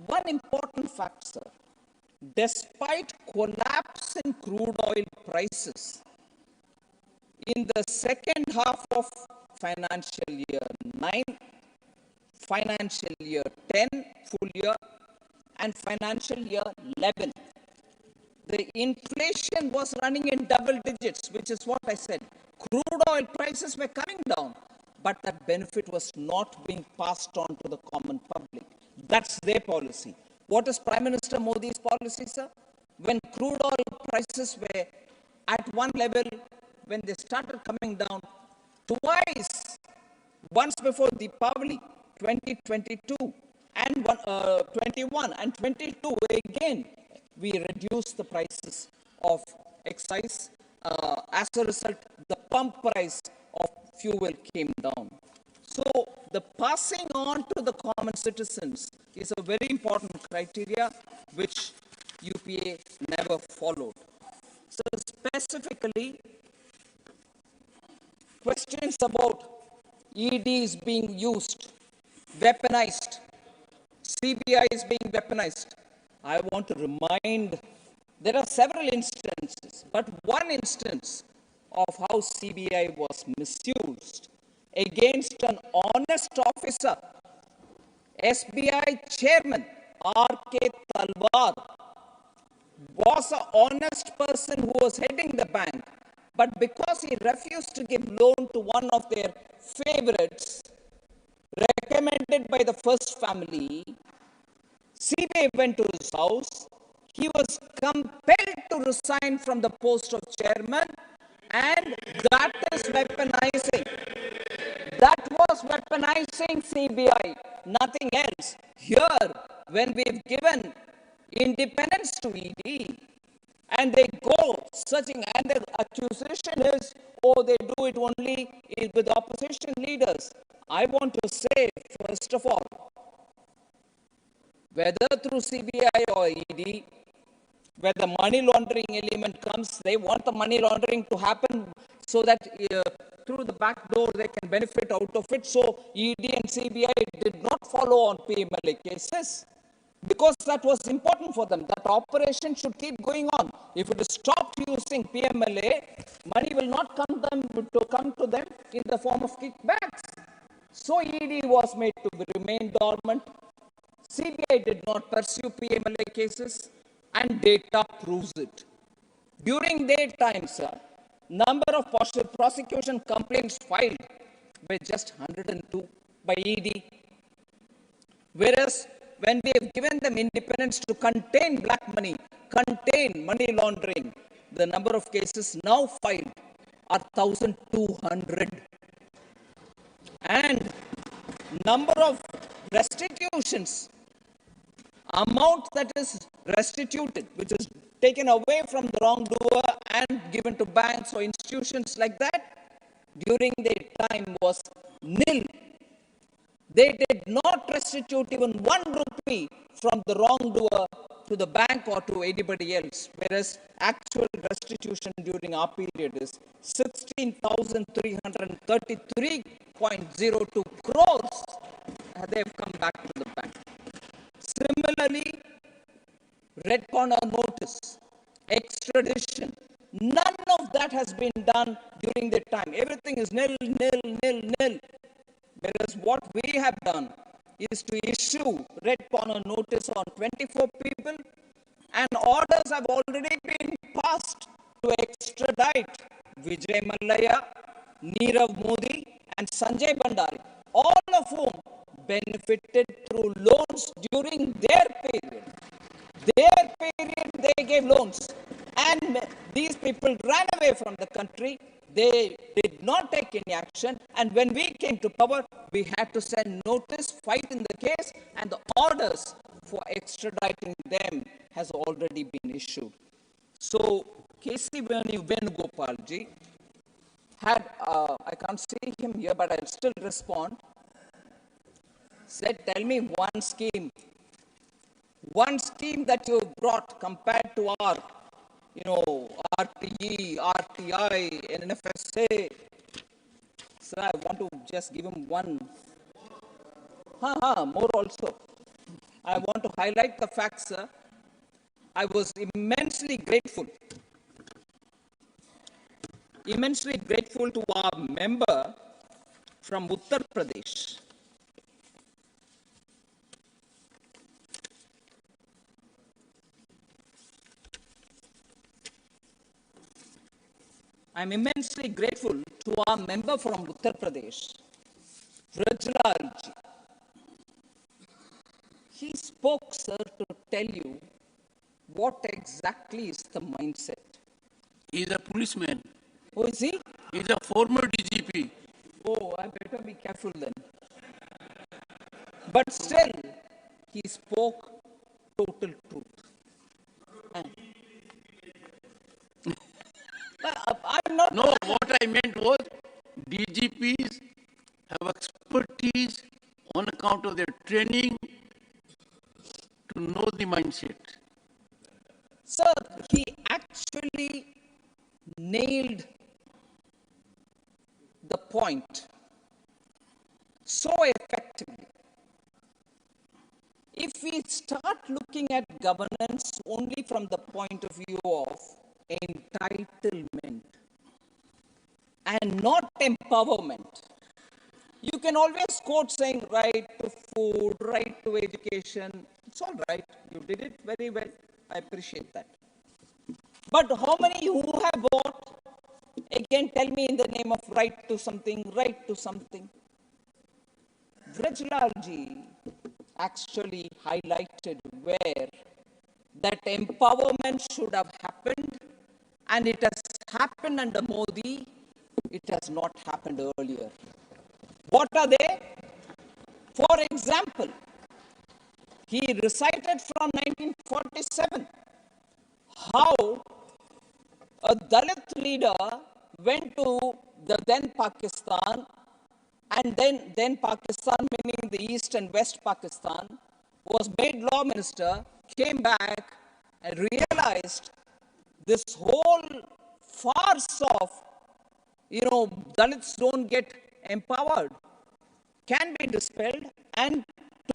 Speaker 8: One important fact, sir, despite collapse in crude oil prices, in the second half of financial year 9, financial year 10, full year, and financial year 11, the inflation was running in double digits, which is what I said. Crude oil prices were coming down, but that benefit was not being passed on to the common public. That's their policy. What is Prime Minister Modi's policy, sir? When crude oil prices were at one level, when they started coming down twice, once before Deepavali 2022 and 21 and 22 again, we reduced the prices of excise. As a result, the pump price of fuel came down. So the passing on to the common citizens is a very important criteria which UPA never followed. So specifically, questions about EDs being used, weaponized, CBI is being weaponized. I want to remind, there are several instances, but one instance of how CBI was misused against an honest officer, SBI chairman R.K. Talwar was an honest person who was heading the bank, but because he refused to give loan to one of their favorites, recommended by the first family, CBI went to his house. He was compelled to resign from the post of chairman, and that is weaponizing. That was weaponizing CBI, nothing else. Here, when we've given independence to ED, and they go searching, and the accusation is, oh, they do it only with opposition leaders. I want to say, first of all, whether through CBI or ED, where the money laundering element comes, they want the money laundering to happen so that through the back door they can benefit out of it. So ED and CBI did not follow on PMLA cases because that was important for them. That operation should keep going on. If it is stopped using PMLA, money will not come to them in the form of kickbacks. So ED was made to remain dormant. CBI did not pursue PMLA cases, and data proves it. During their time, sir, number of prosecution complaints filed were just 102 by ED. Whereas when we have given them independence to contain black money, contain money laundering, the number of cases now filed are 1,200. And number of restitutions, amount that is restituted, which is taken away from the wrongdoer and given to banks or institutions like that, during their time was nil. They did not restitute even 1 rupee from the wrongdoer to the bank or to anybody else, whereas actual restitution during our period is 16,333.02 crores. They have come back to the bank. Similarly, red corner notice, extradition, none of that has been done during the time. Everything is nil, nil, nil, nil. Whereas what we have done is to issue red corner notice on 24 people, and orders have already been passed to extradite Vijay Mallaya, Nirav Modi, and Sanjay Bhandari, all of whom benefited through loans during their period. Their period, they gave loans. And these people ran away from the country. They did not take any action. And when we came to power, we had to send notice, fight in the case, and the orders for extraditing them has already been issued. So, K.C. Venugopalji had, I can't see him here, but I'll still respond, said, tell me one scheme that you brought compared to our, RTE, RTI, NFSA. So I want to just give him one. More also. I want to highlight the fact, sir. I was immensely grateful to our member from Uttar Pradesh. I'm immensely grateful to our member from Uttar Pradesh, Rajya. He spoke, sir, to tell you what exactly is the mindset.
Speaker 2: He's a policeman.
Speaker 8: Oh, is he?
Speaker 2: He's a former DGP.
Speaker 8: Oh, I better be careful then. But still, he spoke total truth. I'm not.
Speaker 2: No, what I meant was DGPs have expertise on account of their training to know the mindset.
Speaker 8: Sir, he actually nailed the point so effectively. If we start looking at governance only from the point of view of entitlement and not empowerment, you can always quote saying right to food, right to education. It's all right. You did it very well. I appreciate that. But how many who have bought, again, tell me in the name of right to something, right to something. Vrajlalji actually highlighted where that empowerment should have happened, and it has happened under Modi. It has not happened earlier. What are they? For example, he recited from 1947 how a Dalit leader went to the then Pakistan, and then Pakistan, meaning the East and West Pakistan, was made law minister, came back and realized this whole farce of, Dalits don't get empowered can be dispelled. And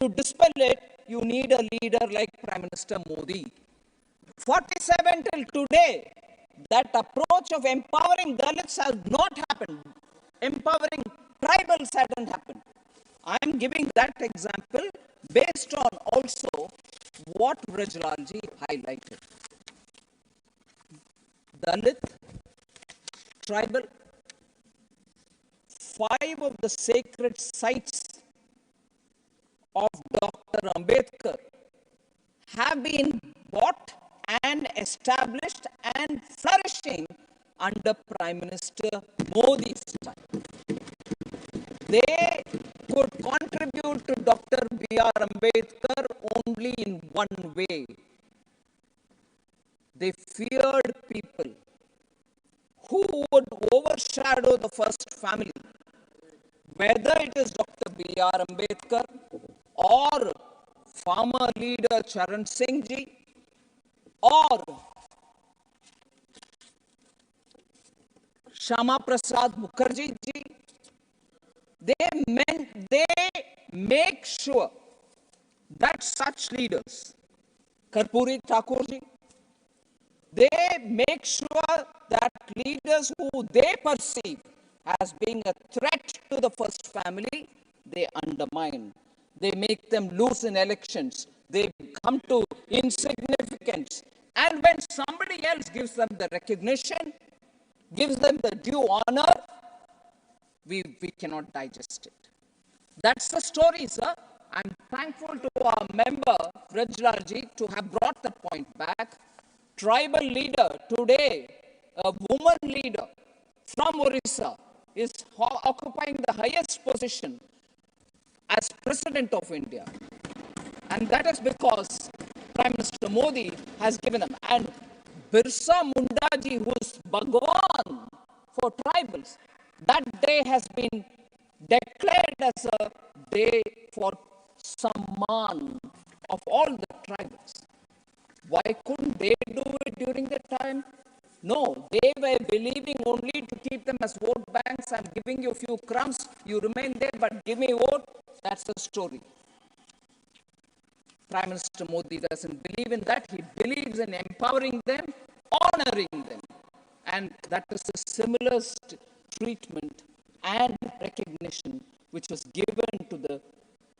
Speaker 8: to dispel it, you need a leader like Prime Minister Modi. 47 till today, that approach of empowering Dalits has not happened. Empowering tribals hadn't happened. I am giving that example based on also what Rajlalji highlighted. Dalit, tribal, 5 of the sacred sites of Dr. Ambedkar have been bought and established and flourishing under Prime Minister Modi's time. They could contribute to Dr. B.R. Ambedkar only in one way. They feared people who would overshadow the first family, whether it is Dr. B.R. Ambedkar or farmer leader Charan Singh ji or Shama Prasad Mukherjee ji. They make sure that such leaders, Karpuri Thakur ji, they make sure that leaders who they perceive as being a threat to the first family, they undermine. They make them lose in elections. They come to insignificance. And when somebody else gives them the recognition, gives them the due honor, we cannot digest it. That's the story, sir. I'm thankful to our member, Rajlalji, to have brought that point back. Tribal leader today, a woman leader from Orissa, is occupying the highest position as President of India. And that is because Prime Minister Modi has given them. And Birsa Munda ji, who is Bhagwan for tribals, that day has been declared as a day for Samman of all the tribals. Why couldn't they do it during that time? No, they were believing only to keep them as vote banks and giving you a few crumbs. You remain there, but give me vote. That's the story. Prime Minister Modi doesn't believe in that. He believes in empowering them, honoring them. And that is the similar treatment and recognition which was given to the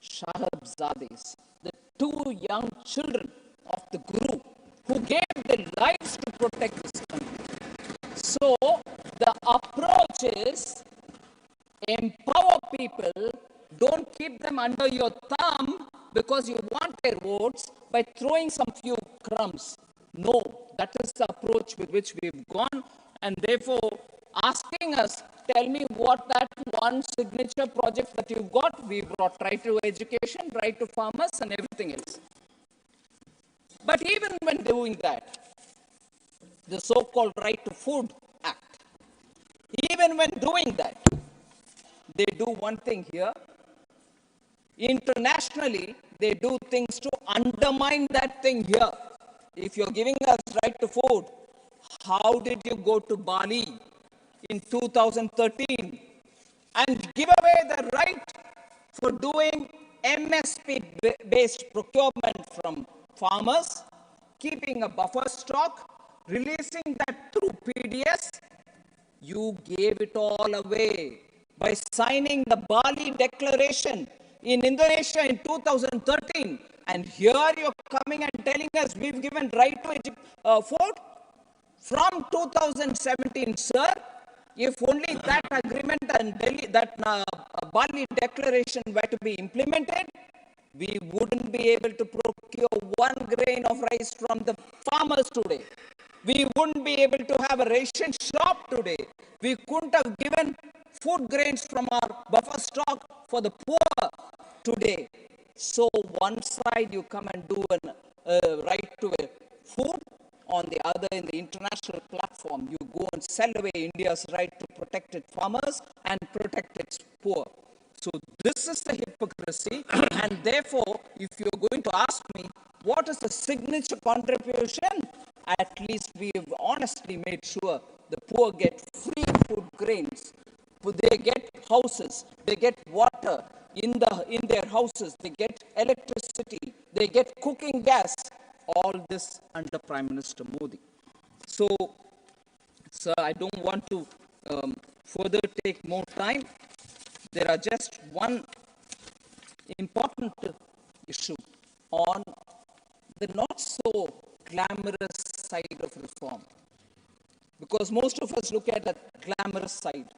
Speaker 8: Shahbzades, the 2 young children of the Guru who gave their lives to protect this country. So the approach is empower people, don't keep them under your thumb because you want their votes by throwing some few crumbs. No, that is the approach with which we've gone, and therefore asking us, tell me what that one signature project that you've got. We brought right to education, right to farmers and everything else. But even when doing that, the so-called Right to Food Act, even when doing that, they do one thing here. Internationally, they do things to undermine that thing here. If you're giving us right to food, how did you go to Bali in 2013 and give away the right for doing MSP-based procurement from farmers, keeping a buffer stock, releasing that through PDS? You gave it all away by signing the Bali Declaration in Indonesia in 2013. And here you're coming and telling us we've given right to food? From 2017, sir, if only that agreement and Bali Declaration were to be implemented, we wouldn't be able to procure 1 grain of rice from the farmers today. We wouldn't be able to have a ration shop today. We couldn't have given food grains from our buffer stock for the poor today. So one side you come and do a right to a food, on the other in the international platform you go and sell away India's right to protect its farmers and protect its poor. So this is the hypocrisy, and therefore, if you're going to ask me, what is the signature contribution? At least we have honestly made sure the poor get free food grains, they get houses, they get water in their houses, they get electricity, they get cooking gas, all this under Prime Minister Modi. So, sir, I don't want to further take more time. There are just one important issue on the not so glamorous side of reform. Because most of us look at the glamorous side.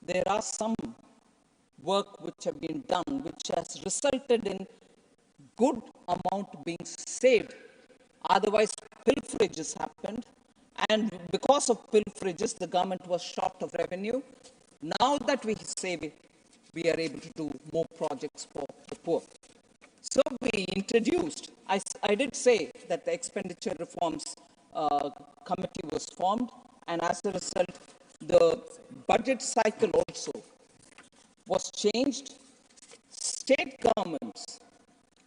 Speaker 8: There are some work which have been done which has resulted in good amount being saved. Otherwise, pilferages happened. And because of pilferages, the government was short of revenue. Now that we save it, we are able to do more projects for the poor. So we introduced, I did say that the expenditure reforms committee was formed, and as a result, the budget cycle also was changed. State governments,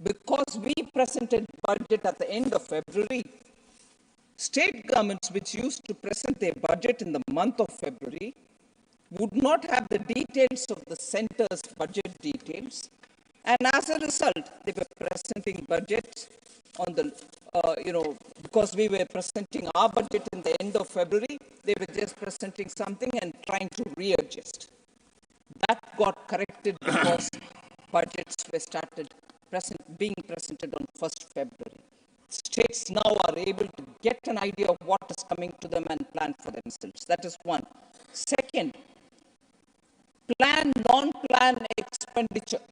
Speaker 8: because we presented budget at the end of February, state governments which used to present their budget in the month of February would not have the details of the center's budget details, and as a result, they were presenting budgets on the, because we were presenting our budget in the end of February, they were just presenting something and trying to readjust. That got corrected because budgets were started being presented on 1st February. States now are able to get an idea of what is coming to them and plan for themselves. That is one. Second, plan, non-plan expenditure.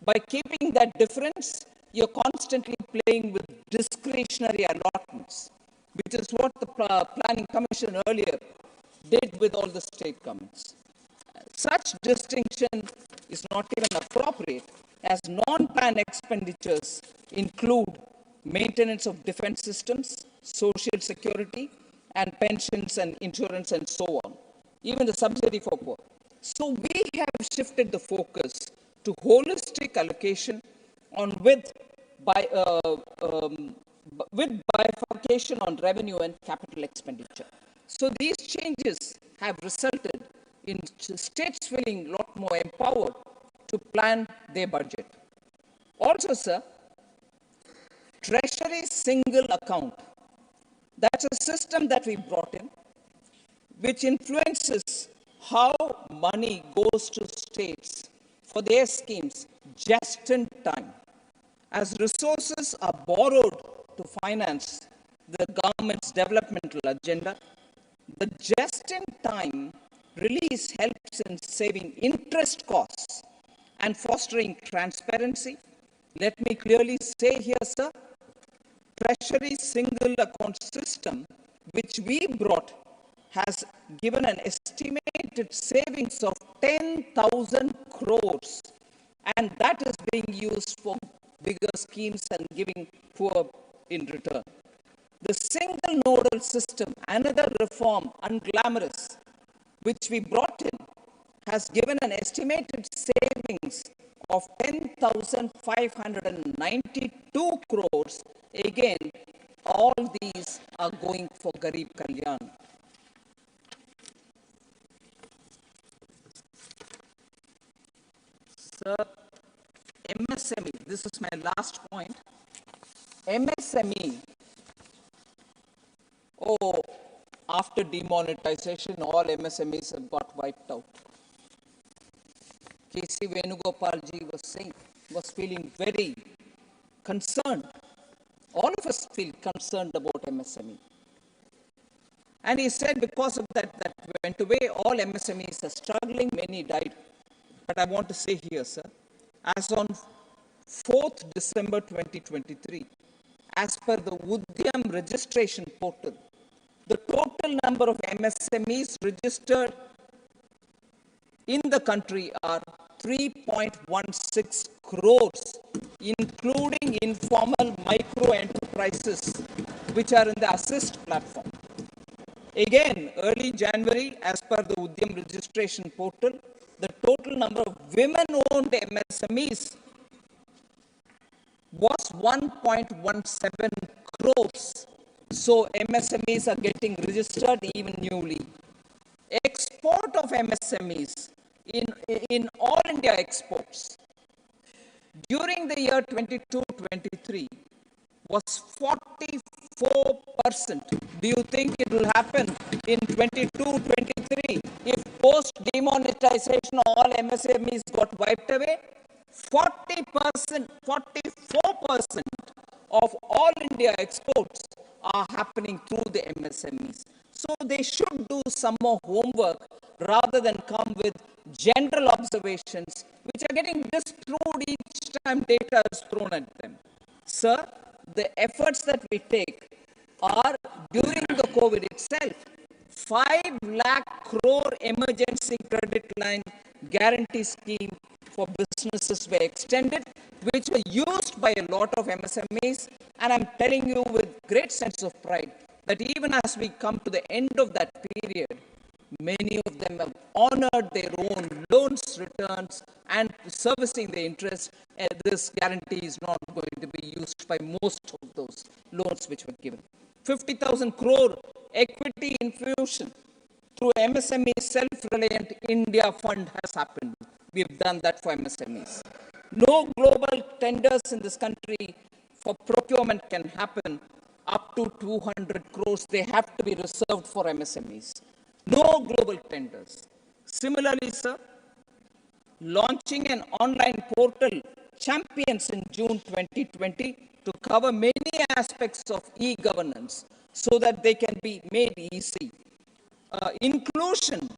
Speaker 8: By keeping that difference, you're constantly playing with discretionary allotments, which is what the Planning Commission earlier did with all the state governments. Such distinction is not even appropriate, as non-plan expenditures include maintenance of defense systems, social security, and pensions and insurance and so on, even the subsidy for poor. So we have shifted the focus to holistic allocation with bifurcation on revenue and capital expenditure. So these changes have resulted in states feeling a lot more empowered to plan their budget. Also, sir, Treasury single account. That's a system that we brought in, which influences how money goes to states for their schemes just in time. As resources are borrowed to finance the government's developmental agenda, the just-in-time release helps in saving interest costs and fostering transparency. Let me clearly say here, sir, Treasury single account system, which we brought, has given an estimated savings of 10,000 crores, and that is being used for bigger schemes and giving poor in return. The single nodal system, another reform, unglamorous, which we brought in, has given an estimated savings of 10,592 crores. Again, all these are going for Garib Kalyan. Sir, MSME, this is my last point. MSME, after demonetization, all MSMEs have got wiped out. K.C. Venugopal ji was feeling very concerned. All of us feel concerned about MSME. And he said because of that went away, all MSMEs are struggling, many died. But I want to say here, sir, as on 4th December 2023, as per the Udyam registration portal, the total number of MSMEs registered in the country are 3.16 crores, including informal micro enterprises, which are in the assist platform. Again, early January, as per the Udyam registration portal, the total number of women-owned MSMEs was 1.17 crores. So MSMEs are getting registered even newly. Export of MSMEs in all India exports during the year 22-23 was 44%. Do you think it will happen in 22-23 if post demonetization all MSMEs got wiped away? 40%, 44% of all India exports are happening through the MSMEs. So they should do some more homework rather than come with general observations which are getting disproved each time data is thrown at them. Sir, the efforts that we take are during the COVID itself. 5 lakh crore emergency credit line guarantee scheme for businesses were extended, which were used by a lot of MSMEs. And I'm telling you with great sense of pride that even as we come to the end of that period, many of them have honored their own loans returns and servicing the interest. This guarantee is not going to be used by most of those loans which were given. 50,000 crore equity infusion through MSME Self-Reliant India Fund has happened. We've done that for MSMEs. No global tenders in this country for procurement can happen up to 200 crores. They have to be reserved for MSMEs. No global tenders. Similarly, sir, launching an online portal, Champions, in June 2020 to cover many aspects of e-governance so that they can be made easy. Inclusion.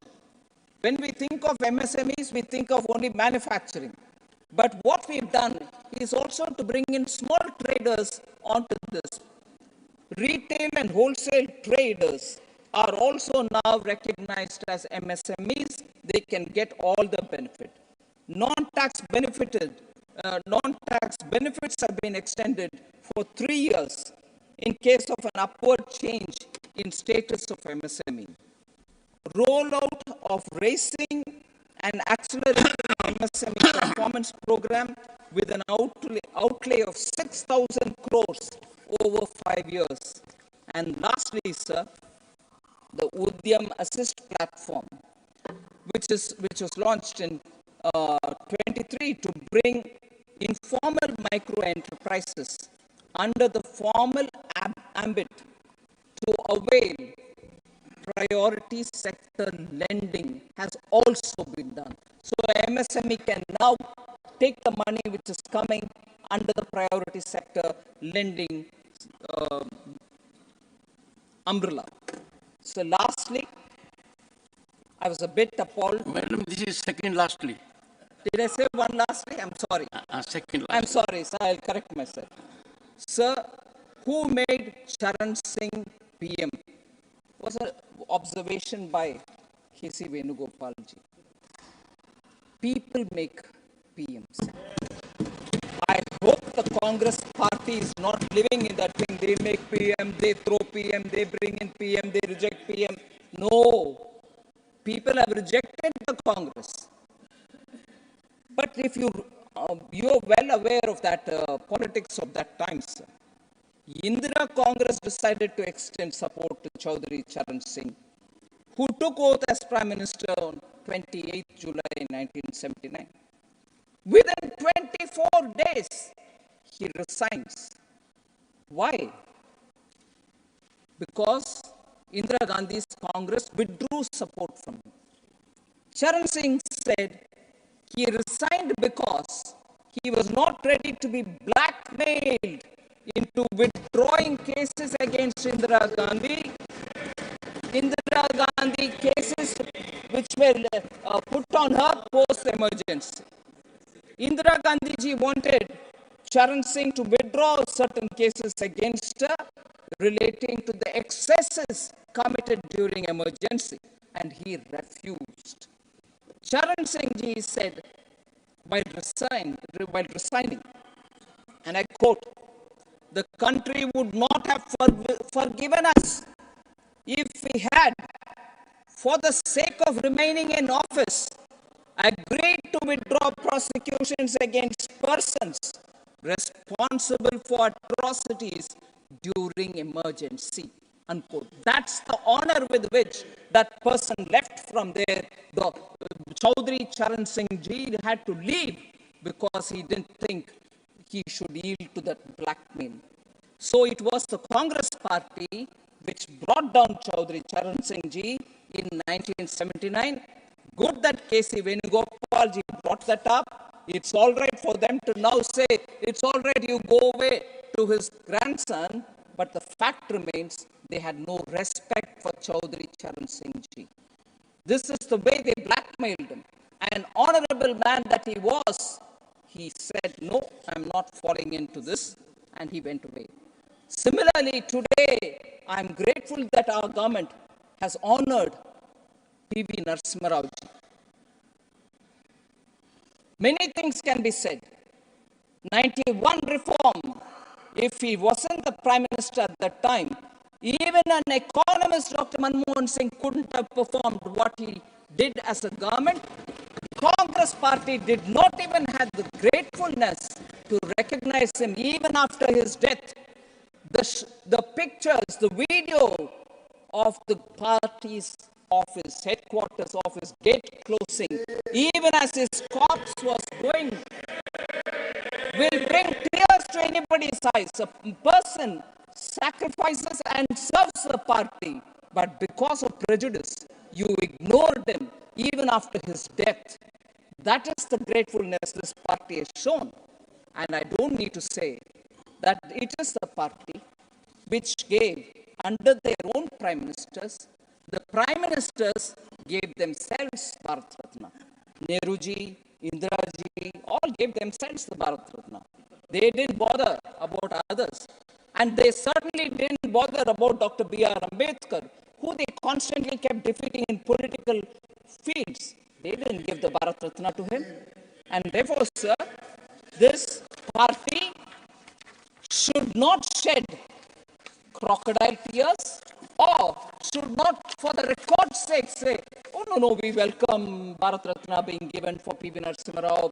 Speaker 8: When we think of MSMEs, we think of only manufacturing. But what we've done is also to bring in small traders onto this. Retail and wholesale traders are also now recognized as MSMEs. They can get all the benefit. Non-tax benefits have been extended for 3 years in case of an upward change in status of MSME. Rollout of racing and accelerated MSME performance program with an outlay of 6,000 crores over 5 years. And lastly, sir, the Udyam Assist platform, which was launched in 23 to bring informal micro enterprises under the formal ambit to avail priority sector lending has also been done. So MSME can now take the money which is coming under the priority sector lending umbrella. So lastly, I was a bit appalled.
Speaker 2: Madam, this is second lastly.
Speaker 8: Did I say one lastly? I'm sorry.
Speaker 2: Second lastly.
Speaker 8: I'm sorry, sir. I'll correct myself. Sir, who made Charan Singh PM? Was an observation by K.C. Venugopalji. People make PMs. I hope the Congress party is not living in that thing. They make PM, they throw PM, they bring in PM, they reject PM. No. People have rejected the Congress. But if you're well aware of that politics of that time, sir. Indira Congress decided to extend support to Chaudhary Charan Singh, who took oath as Prime Minister on 28 July 1979. Within 24 days, he resigns. Why? Because Indira Gandhi's Congress withdrew support from him. Charan Singh said he resigned because he was not ready to be blackmailed into withdrawing cases against Indira Gandhi. Indira Gandhi cases which were put on her post-emergency. Indira Gandhi ji wanted Charan Singh to withdraw certain cases against her relating to the excesses committed during emergency, and he refused. Charan Singh ji said, while resigning, and I quote, "The country would not have forgiven us if we had, for the sake of remaining in office, agreed to withdraw prosecutions against persons responsible for atrocities during emergency. Unquote. That's the honor with which that person left from there. The Chaudhry Charan Singh Ji had to leave because he didn't think he should yield to that blackmail. So it was the Congress party which brought down Chaudhry Charan Singh Ji in 1979. Good that K.C. Venugopal Ji brought that up. It's all right for them to now say, it's all right, you go away to his grandson. But the fact remains, they had no respect for Chaudhry Charan Singh Ji. This is the way they blackmailed him. An honorable man that he was, he said, no, I'm not falling into this, and he went away. Similarly, today, I'm grateful that our government has honored P.V. Narasimha Rao Ji. Many things can be said. 91 reform, if he wasn't the Prime Minister at that time, even an economist, Dr. Manmohan Singh, couldn't have performed what he did as a government. Congress party did not even have the gratefulness to recognize him even after his death. The pictures, the video of the party's office, headquarters office, gate closing, even as his corpse was going, will bring tears to anybody's eyes. A person sacrifices and serves a party, but because of prejudice, you ignored him even after his death. That is the gratefulness this party has shown. And I don't need to say that it is the party which gave, under their own prime ministers, the prime ministers gave themselves Bharat Ratna. Nehruji, Indiraji, all gave themselves the Bharat Ratna. They didn't bother about others. And they certainly didn't bother about Dr. B.R. Ambedkar, who they constantly kept defeating in political fields. They didn't give the Bharat Ratna to him. And therefore, sir, this party should not shed crocodile tears, or should not, for the record's sake, say, oh, no, we welcome Bharat Ratna being given for P.V. Narasimha Rao,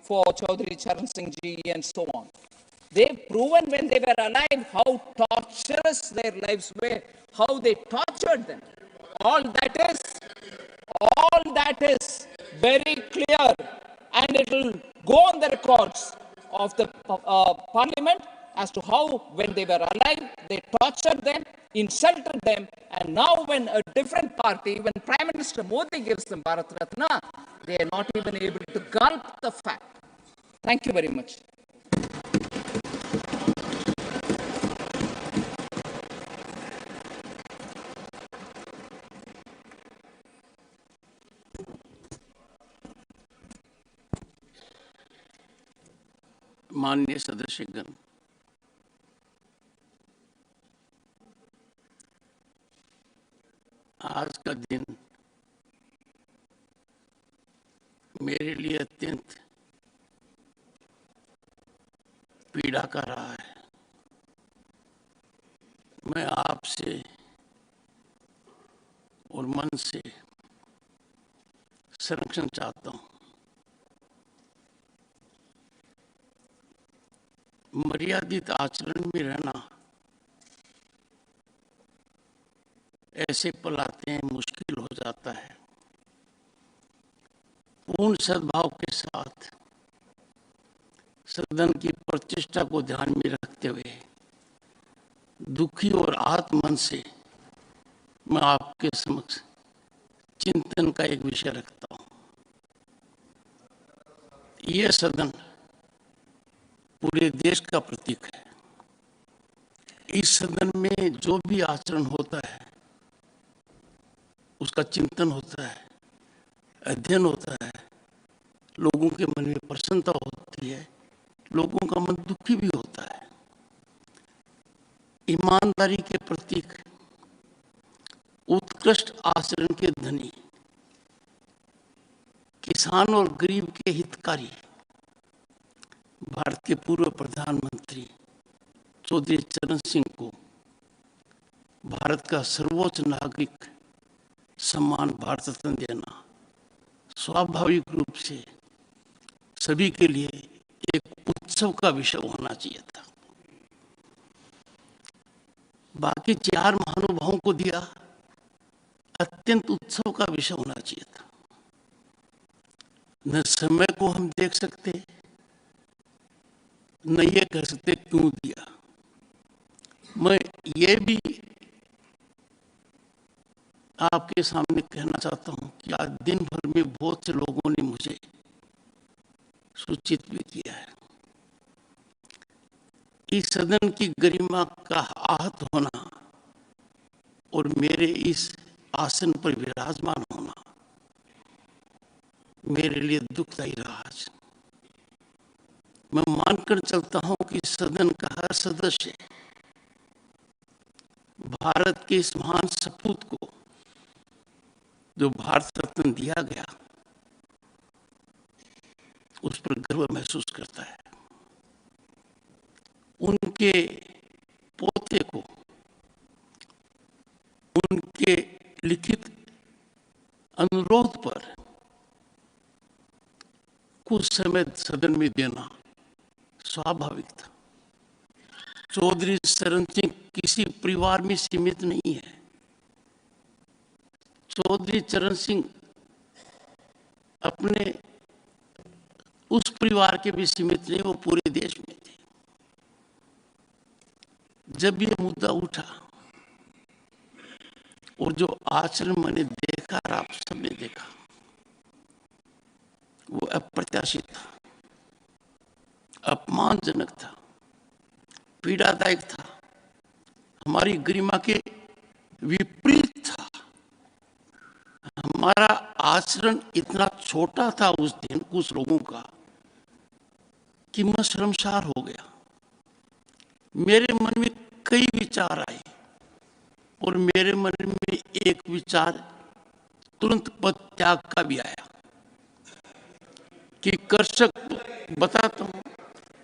Speaker 8: for Chaudhry Charan Singh Ji, and so on. They've proven when they were alive how torturous their lives were, how they tortured them. All that is very clear, and it will go on the records of the parliament as to how, when they were alive, they tortured them, insulted them, and now when a different party, when Prime Minister Modi gives them Bharat Ratna, they are not even able to gulp the fact. Thank you very much.
Speaker 2: माननीय सदस्यगण, आज का दिन मेरे लिए अत्यंत पीड़ा का रहा है। मैं आपसे और मन से संरक्षण चाहता हूं। मर्यादित आचरण में रहना, ऐसे पल आते हैं, मुश्किल हो जाता है। पूर्ण सद्भाव के साथ सदन की प्रतिष्ठा को ध्यान में रखते हुए दुखी और आत्मन से मैं आपके समक्ष चिंतन का एक विषय रखता हूं। यह सदन पूरे देश का प्रतीक है। इस सदन में जो भी आचरण होता है, उसका चिंतन होता है, अध्ययन होता है, लोगों के मन में प्रसन्नता होती है, लोगों का मन दुखी भी होता है। ईमानदारी के प्रतीक, उत्कृष्ट आचरण के धनी, किसान और गरीब के हितकारी, भारत के पूर्व प्रधानमंत्री चौधरी चरण सिंह को भारत का सर्वोच्च नागरिक सम्मान भारत रत्न देना स्वाभाविक रूप से सभी के लिए एक उत्सव का विषय होना चाहिए था। बाकी 4 महानुभावों को दिया, अत्यंत उत्सव का विषय होना चाहिए था। न समय को हम देख सकते, न ये कह सकते क्यों दिया। मैं ये भी आपके सामने कहना चाहता हूं कि आज दिन भर में बहुत से लोगों ने मुझे सूचित भी किया है। इस सदन की गरिमा का आहत होना और मेरे इस आसन पर विराजमान होना मेरे लिए दुखदायी रहा आज। मैं मानकर चलता हूं कि सदन का हर सदस्य भारत के इस महान सपूत को जो भारत रत्न दिया गया उस पर गर्व महसूस करता है। उनके पोते को उनके लिखित अनुरोध पर कुछ समय सदन में देना स्वाभाविक था। चौधरी चरण सिंह किसी परिवार में सीमित नहीं है। चौधरी चरण सिंह अपने उस परिवार के भी सीमित नहीं, वो पूरे देश में थे। जब ये मुद्दा उठा और जो आचरण मैंने देखा और आप सबने देखा वो अप्रत्याशित था, अपमानजनक था, पीड़ादायक था, हमारी गरिमा के विपरीत था। हमारा आचरण इतना छोटा था उस दिन कुछ लोगों का कि मैं शर्मसार हो गया। मेरे मन में कई विचार आए और मेरे मन में एक विचार तुरंत पद त्याग का भी आया कि कृषक, बताता हूं,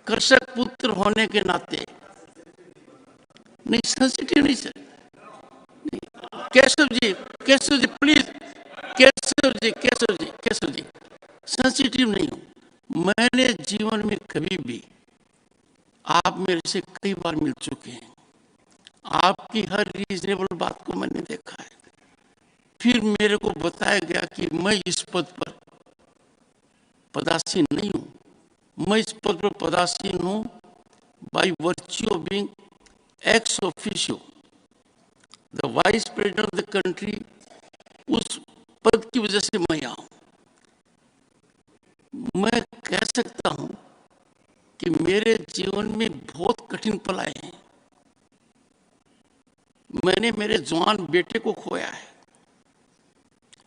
Speaker 2: कृषक पुत्र होने के नाते नहीं, सेंसिटिव नहीं sir, Keshav ji please, Keshav ji sensitive नहीं हूं। मैंने जीवन में कभी भी, आप मेरे से कई बार मिल चुके हैं, आपकी हर रीजनेबल बात को मैंने देखा है। फिर मेरे को बताया गया कि मैं इस पद पर पदासीन नहीं हूं। मैं इस पद पर पदासीन हूं by virtue of being ex officio the vice president of the country. उस पद की वजह से मैं यहां हूं। मैं कह सकता हूं कि मेरे जीवन में बहुत कठिन पल आए हैं। मैंने मेरे जवान बेटे को खोया है,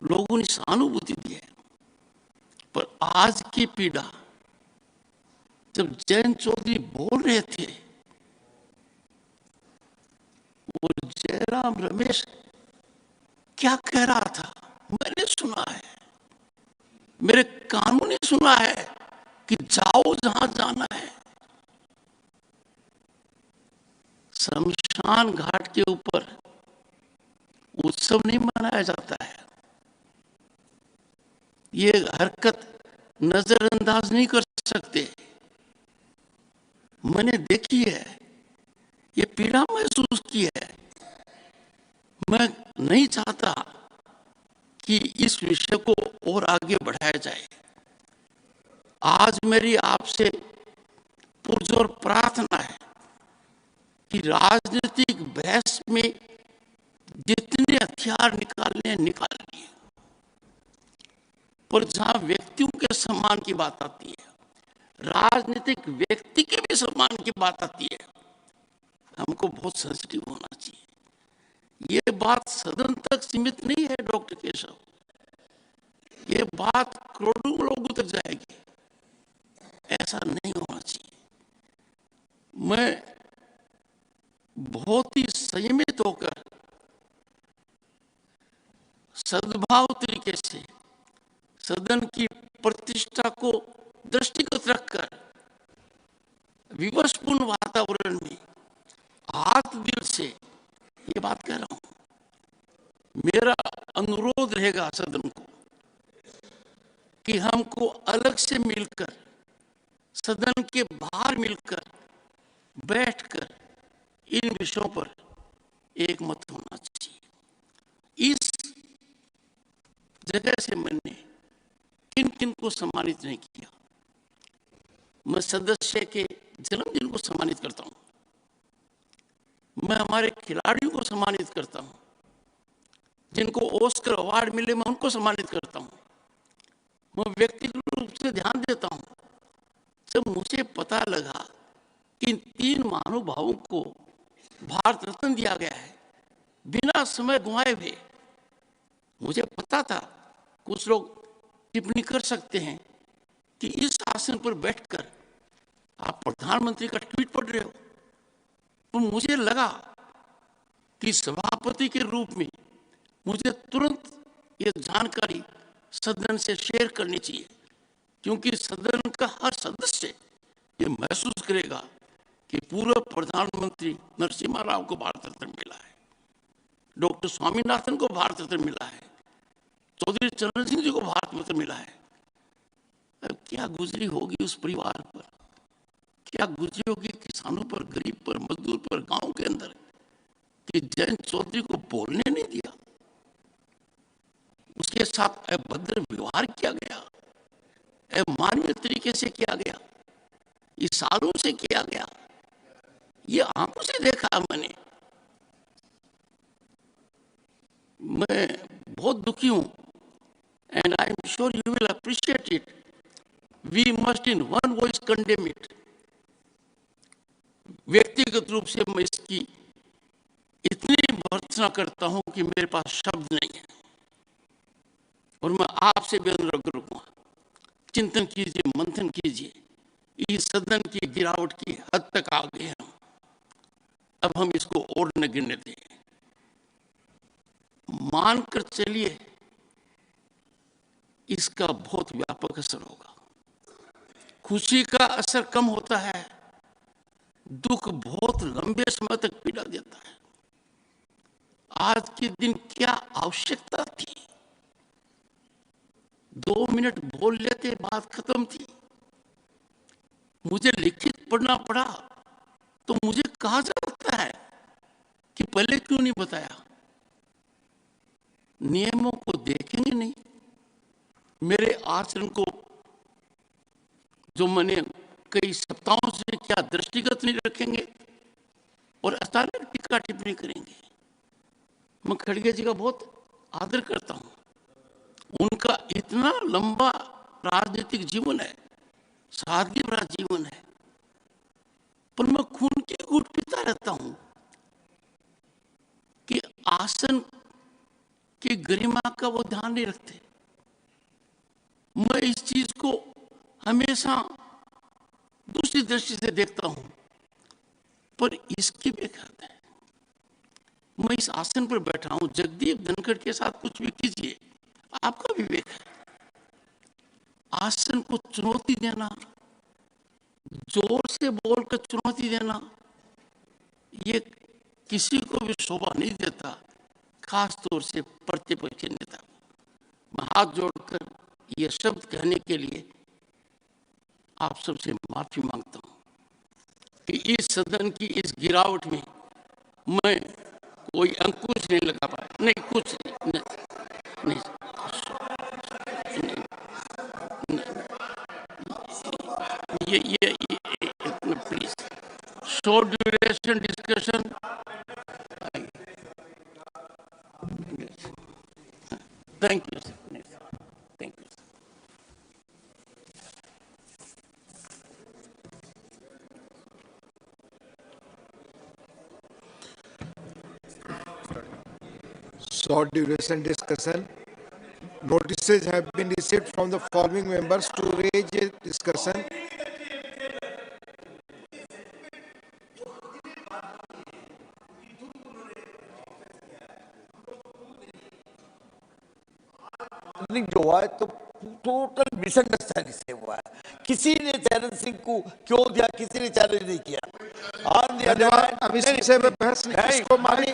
Speaker 2: लोगों ने सहानुभूति दी है, पर आज की पीड़ा, जब जयंत चौधरी बोल रहे थे वो जयराम रमेश क्या कह रहा था मैंने सुना है, मेरे कानों ने सुना है कि जाओ जहां जाना है। शमशान घाट के ऊपर उत्सव नहीं मनाया जाता है। ये हरकत नजरअंदाज नहीं कर सकते। मैंने देखी है, ये पीड़ा महसूस की है। मैं नहीं चाहता कि इस विषय को और आगे बढ़ाया जाए। आज मेरी आपसे पुरजोर प्रार्थना है कि राजनीतिक बहस में जितने हथियार निकालने निकाल लिए, पर जहां व्यक्तियों के सम्मान की बात आती है, राजनीतिक व्यक्ति के भी सम्मान की बात आती है, हमको बहुत सेंसिटिव होना चाहिए। ये बात सदन तक सीमित नहीं है डॉक्टर केशव, ये बात करोड़ों लोगों तक जाएगी। ऐसा नहीं होना चाहिए। मैं बहुत ही संयमित होकर सद्भाव तरीके से सदन की प्रतिष्ठा को दृष्टिगत रखकर विवशपूर्ण वातावरण में हाथ दिल से ये बात कह रहा हूं। मेरा अनुरोध रहेगा सदन को कि हमको अलग से मिलकर, सदन के बाहर मिलकर, बैठकर इन विषयों पर एक मत होना चाहिए। इस जगह से मैंने किन किन को सम्मानित नहीं किया। मैं सदस्य के जन्मदिन को सम्मानित करता हूं, मैं हमारे खिलाड़ियों को सम्मानित करता हूं, जिनको ऑस्कर अवार्ड मिले मैं उनको सम्मानित करता हूं। मैं व्यक्तिगत रूप से ध्यान देता हूं। जब मुझे पता लगा कि इन 3 महानुभावों को भारत रत्न दिया गया है बिना समय गंवाए हुए, मुझे पता था कुछ लोग टिप्पणी कर सकते हैं कि इस आसन पर बैठकर आप प्रधानमंत्री का ट्वीट पढ़ रहे हो, तो मुझे लगा कि सभापति के रूप में मुझे तुरंत ये जानकारी सदन से शेयर करनी चाहिए, क्योंकि सदन का हर सदस्य ये महसूस करेगा कि पूर्व प्रधानमंत्री नरसिम्हा राव को भारत रत्न मिला है, डॉक्टर स्वामीनाथन को भारत रत्न मिला है, चौधरी चरण सिंह जी को भारत रत्न मिला है। अब क्या गुजरी होगी उस परिवार पर, क्या गुजरी होगी किसानों पर, गरीब पर, मजदूर पर, गांव के अंदर, कि जयंत चौधरी को बोलने नहीं दिया, उसके साथ अभद्र व्यवहार किया गया, अमानवीय तरीके से किया गया, इशारों से किया गया। ये आंखों से देखा मैंने। मैं बहुत दुखी हूं, and I am sure you will appreciate it. We must in one voice condemn it. व्यक्तिगत रूप से मैं इसकी इतनी भर्त्सना करता हूं कि मेरे पास शब्द नहीं है, और मैं आपसे भी अनुरोध करूंगा, चिंतन कीजिए, मंथन कीजिए। इस सदन की गिरावट की हद तक आ गए हम, अब हम इसको और न गिरने दें। मानकर चलिए इसका बहुत व्यापक असर होगा। खुशी का असर कम होता है, दुख बहुत लंबे समय तक पीड़ा देता है। आज के दिन क्या आवश्यकता थी? 2 मिनट बोल लेते, बात खत्म थी। मुझे लिखित पढ़ना पड़ा तो मुझे कहा जाता है कि पहले क्यों नहीं बताया। नियमों को देखेंगे नहीं, मेरे आचरण को जो मैंने कई सप्ताहों से क्या दृष्टिगत नहीं रखेंगे और अचानक टीका टिप्पणी करेंगे। मैं खड़गे जी का बहुत आदर करता हूं, उनका इतना लंबा राजनीतिक जीवन है, सादगी भरा जीवन है, पर मैं खून की घूंट पीता रहता हूं कि आसन की गरिमा का वो ध्यान नहीं रखते। मैं इस चीज को हमेशा दूसरी दृष्टि से देखता हूं, पर इसकी भी हद है। मैं इस आसन पर बैठा हूं, जगदीप धनखड़ के साथ कुछ भी कीजिए, आपका विवेक है। आसन को चुनौती देना, जोर से बोलकर चुनौती देना, ये किसी को भी शोभा नहीं देता, खास तौर से प्रतिपक्ष नेता। मैं हाथ जोड़कर ये शब्द कहने के लिए आप सबसे माफी मांगता हूं कि इस सदन की इस गिरावट में मैं कोई अंकुश नहीं लगा पाया। नहीं, कुछ नहीं, नहीं, ये please, short duration discussion. Thank you, thank you.
Speaker 5: Short duration discussion. Notices have been received from the following members to raise a discussion.
Speaker 15: जो हुआ है तो टोटल मिसअंडरस्टैंडिंग से हुआ है। किसी ने चरण सिंह को क्यों दिया, किसी ने चैलेंज नहीं किया।
Speaker 5: धन्यवाद। अब इस विषय में बहस इसको मानी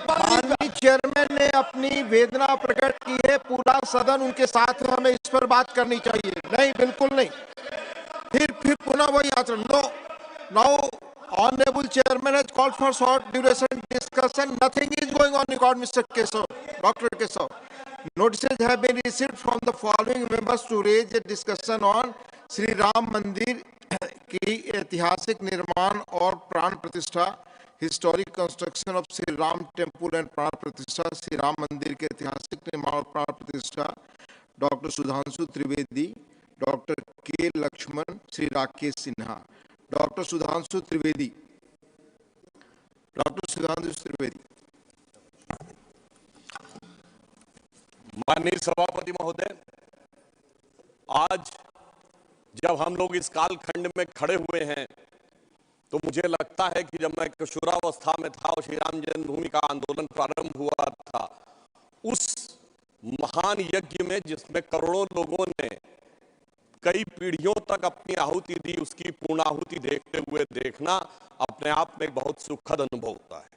Speaker 5: माननीय चेयरमैन ने अपनी वेदना प्रकट की है, पूरा सदन उनके साथ है, हमें इस पर बात करनी चाहिए। नहीं, बिल्कुल नहीं। फिर पुनः वही आचरण। No, now Honorable Chairman has called for short duration discussion. Nothing is going on record, Mr. Kesav, Dr. Kesav. Notices have been received from the following members to raise a discussion on Shri Ram मंदिर की ऐतिहासिक निर्माण और प्राण प्रतिष्ठा, historic construction of Shri Ram temple and प्राण प्रतिष्ठा, श्री राम मंदिर के ऐतिहासिक निर्माण और प्राण प्रतिष्ठा, डॉक्टर सुधांशु त्रिवेदी, डॉक्टर के लक्ष्मण, श्री राकेश सिन्हा। डॉक्टर सुधांशु त्रिवेदी।
Speaker 4: माननीय सभापति महोदय, आज जब हम लोग इस कालखंड में खड़े हुए हैं तो मुझे लगता है कि जब मैं किशोरावस्था में था और श्री राम जन्मभूमि का आंदोलन प्रारंभ हुआ था, उस महान यज्ञ में जिसमें करोड़ों लोगों ने कई पीढ़ियों तक अपनी आहुति दी, उसकी पूर्णाहुति देखते हुए देखना अपने आप में एक बहुत सुखद अनुभव होता है।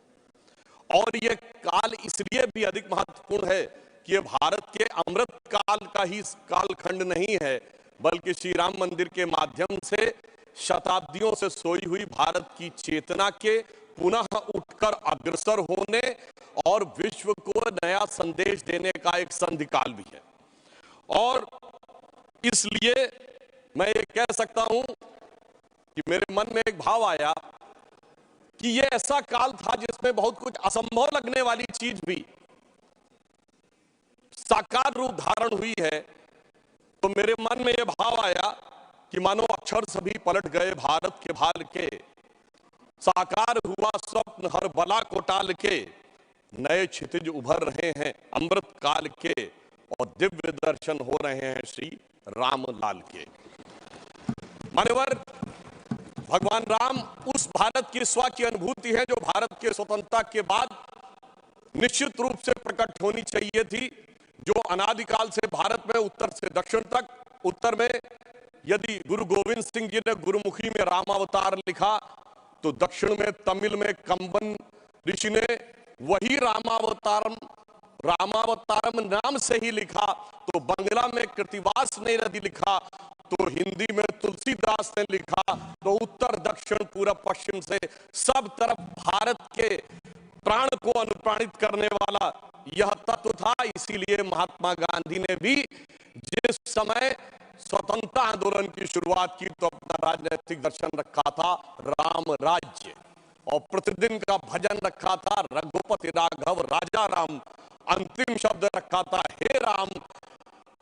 Speaker 4: और ये काल इसलिए भी अधिक महत्वपूर्ण है कि ये भारत के अमृत काल का ही कालखंड नहीं है, बल्कि श्री राम मंदिर के माध्यम से शताब्दियों से सोई हुई भारत की चेतना के पुनः उठकर अग्रसर होने और विश्व को नया संदेश देने का एक संधिकाल भी है। और इसलिए मैं ये कह सकता हूं कि मेरे मन में एक भाव आया कि ये ऐसा काल था जिसमें बहुत कुछ असंभव लगने वाली चीज भी साकार रूप धारण हुई है। तो मेरे मन में ये भाव आया कि मानो अक्षर सभी पलट गए भारत के भाल के, साकार हुआ स्वप्न हर बला को टाल के, नए क्षितिज उभर रहे हैं अमृत काल के और दिव्य दर्शन हो रहे हैं श्री राम लाल के। मान्यवर, भगवान राम उस भारत की स्व की अनुभूति है जो भारत के स्वतंत्रता के बाद निश्चित रूप से प्रकट होनी चाहिए थी, जो अनादिकाल से भारत में उत्तर से दक्षिण तक, उत्तर में यदि गुरु गोविंद सिंह जी ने गुरुमुखी में रामावतार लिखा तो दक्षिण में तमिल में कंबन ऋषि ने वही रामावतारम नाम से ही लिखा, तो बंगला में कृतिवास ने यदि लिखा, तो हिंदी में तुलसीदास ने लिखा, तो उत्तर दक्षिण पूर्व पश्चिम से सब तरफ भारत के प्राण को अनुप्राणित करने वाला यह तत्व था। इसीलिए महात्मा गांधी ने भी जिस समय स्वतंत्रता आंदोलन की शुरुआत की तो अपना राजनीतिक दर्शन रखा था राम राज्य, और प्रतिदिन का भजन रखा था रघुपति राघव राजा राम, अंतिम शब्द रखा था हे राम।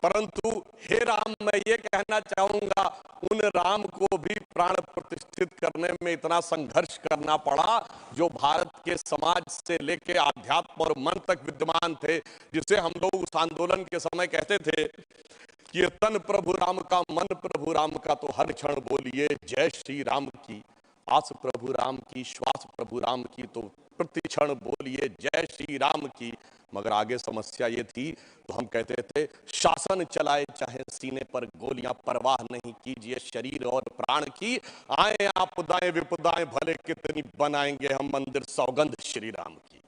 Speaker 4: परंतु हे राम मैं ये कहना चाहूंगा, उन राम को भी प्राण प्रतिष्ठित करने में इतना संघर्ष करना पड़ा जो भारत के समाज से लेके आध्यात्म और मन तक विद्यमान थे, जिसे हम लोग उस आंदोलन के समय कहते थे कि तन प्रभु राम का, मन प्रभु राम का, तो हर क्षण बोलिए जय श्री राम की, आस प्रभु राम की, श्वास प्रभु राम की, तो प्रति क्षण बोलिए जय श्री राम की। मगर आगे समस्या ये थी, तो हम कहते थे शासन चलाए चाहे सीने पर गोलियां, परवाह नहीं कीजिए शरीर और प्राण की, आए आपदाएं विपदाएं भले कितनी, बनाएंगे हम मंदिर सौगंध श्री राम की।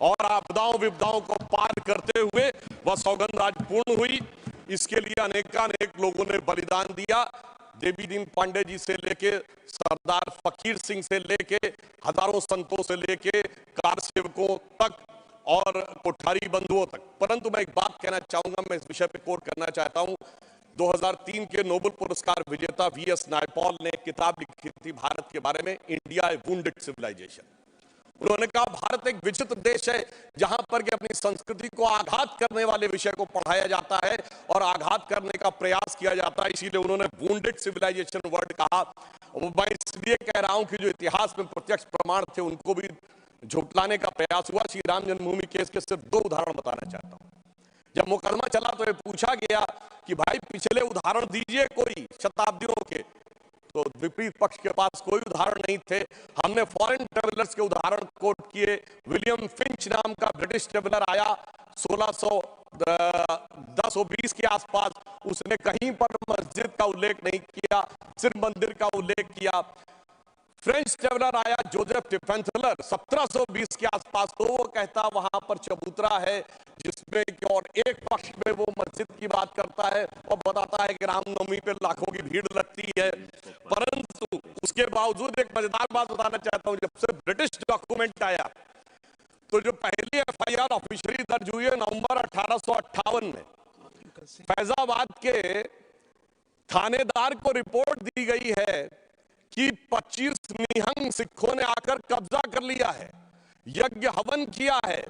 Speaker 4: और आपदाओं विपदाओं को पार करते हुए वह सौगंध आज पूर्ण हुई। इसके लिए अनेकानेक लोगों ने बलिदान दिया, देवी दीन पांडे जी से लेके सरदार फकीर सिंह से लेके हजारों संतों से लेके कार सेवकों तक और कोठारी बंधुओं तक। परंतु मैं एक बात कहना चाहूंगा, मैं इस विषय पे कोट करना चाहता हूं। 2003 के नोबेल पुरस्कार विजेता वीएस नायपॉल ने एक किताब लिखी थी भारत के बारे में, इंडिया ए वुंडेड सिविलाइजेशन। उन्होंने कहा भारत एक विचित्र देश है जहां पर कि अपनी संस्कृति को आघात करने वाले विषय को पढ़ाया जाता है और आघात करने का प्रयास किया जाता है, इसीलिए उन्होंने वुंडेड सिविलाइजेशन वर्ड कहा। मैं इसलिए कह रहा हूं कि जो इतिहास में प्रत्यक्ष प्रमाण थे उनको भी झुटलाने का प्रयास हुआ। श्री राम जन्मभूमि केस के सिर्फ 2 उदाहरण बताना चाहता हूं। जब मुकदमा चला तो ये पूछा गया कि भाई पिछले उदाहरण दीजिए कोई शताब्दियों के, तो विपरीत पक्ष के पास कोई उदाहरण नहीं थे। हमने फॉरेन ट्रेवलर्स के उदाहरण कोट किए। विलियम फिंच नाम का ब्रिटिश ट्रेवलर आया 1600 10 और 20 के आसपास उसने कहीं पर मस्जिद का उल्लेख नहीं किया, सिर्फ मंदिर का उल्लेख किया। फ्रेंच ट्रेवलर आया जोसेफ टिफेंथलर 1720 के आसपास, तो वो कहता वहां पर चबूतरा है जिसमें कि और एक पक्ष में वो मस्जिद की बात करता है और बताता है कि रामनवमी पे लाखों की भीड़ लगती है। परंतु उसके बावजूद एक मजेदार बात बताना चाहता हूं, जब से ब्रिटिश डॉक्यूमेंट आया तो जो पहली एफआईआर ऑफिशियली दर्ज हुई है नवंबर 1858 में, फैजाबाद के थानेदार को रिपोर्ट दी गई है कि 25 निहंग सिखों ने आकर कब्जा कर लिया है, यज्ञ हवन किया है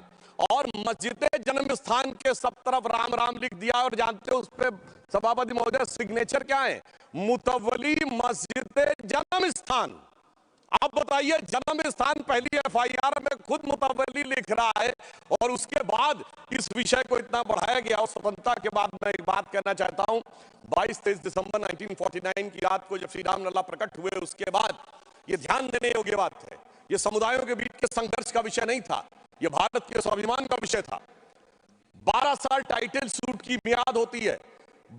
Speaker 4: और मस्जिद जन्म स्थान के सब तरफ राम राम लिख दिया। और जानते हो उस पे सभापति महोदय सिग्नेचर क्या है? मुतवली मस्जिद जन्म स्थान। आप बताइए, जन्म स्थान पहली एफआईआर में खुद मुतवली लिख रहा है और उसके बाद इस विषय को इतना बढ़ाया गया। और स्वतंत्रता के बाद मैं एक बात कहना चाहता हूं, 22-23 दिसंबर 1949 की रात को जब श्री राम लला प्रकट हुए, उसके बाद ये ध्यान देने योग्य बात है, ये समुदायों के बीच के संघर्ष का विषय नहीं था, ये भारत के स्वाभिमान का विषय था। 12 साल टाइटल सूट की मियाद होती है,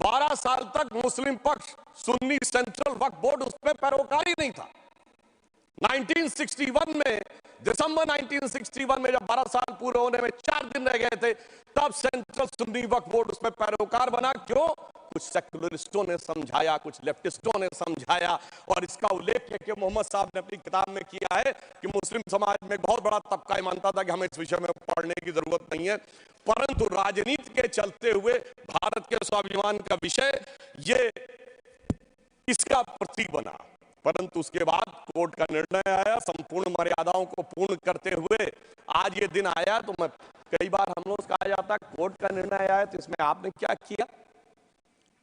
Speaker 4: 12 साल तक मुस्लिम पक्ष सुन्नी सेंट्रल वक्फ बोर्ड उस पर पैरोकारी नहीं था। 1961 में, दिसंबर 1961 में जब 12 साल पूरे होने में 4 दिन रह गए थे, तब सेंट्रल सुन्नी वक्फ बोर्ड उसमें पैरोकार बना। क्यों? कुछ सेक्युलरिस्टों ने समझाया, कुछ लेफ्टिस्टों ने समझाया। और इसका उल्लेख है कि मोहम्मद साहब ने अपनी किताब में किया है कि मुस्लिम समाज में बहुत बड़ा तबका मानता था कि हमें इस विषय में पढ़ने की जरूरत नहीं है, परंतु राजनीति के चलते हुए भारत के स्वाभिमान का विषय ये इसका प्रतीक बना। परंतु उसके बाद कोर्ट का निर्णय आया, संपूर्ण मर्यादाओं को पूर्ण करते हुए आज ये दिन आया। तो मैं कई बार हम लोग कहा जाता कोर्ट का निर्णय आया तो इसमें आपने क्या किया,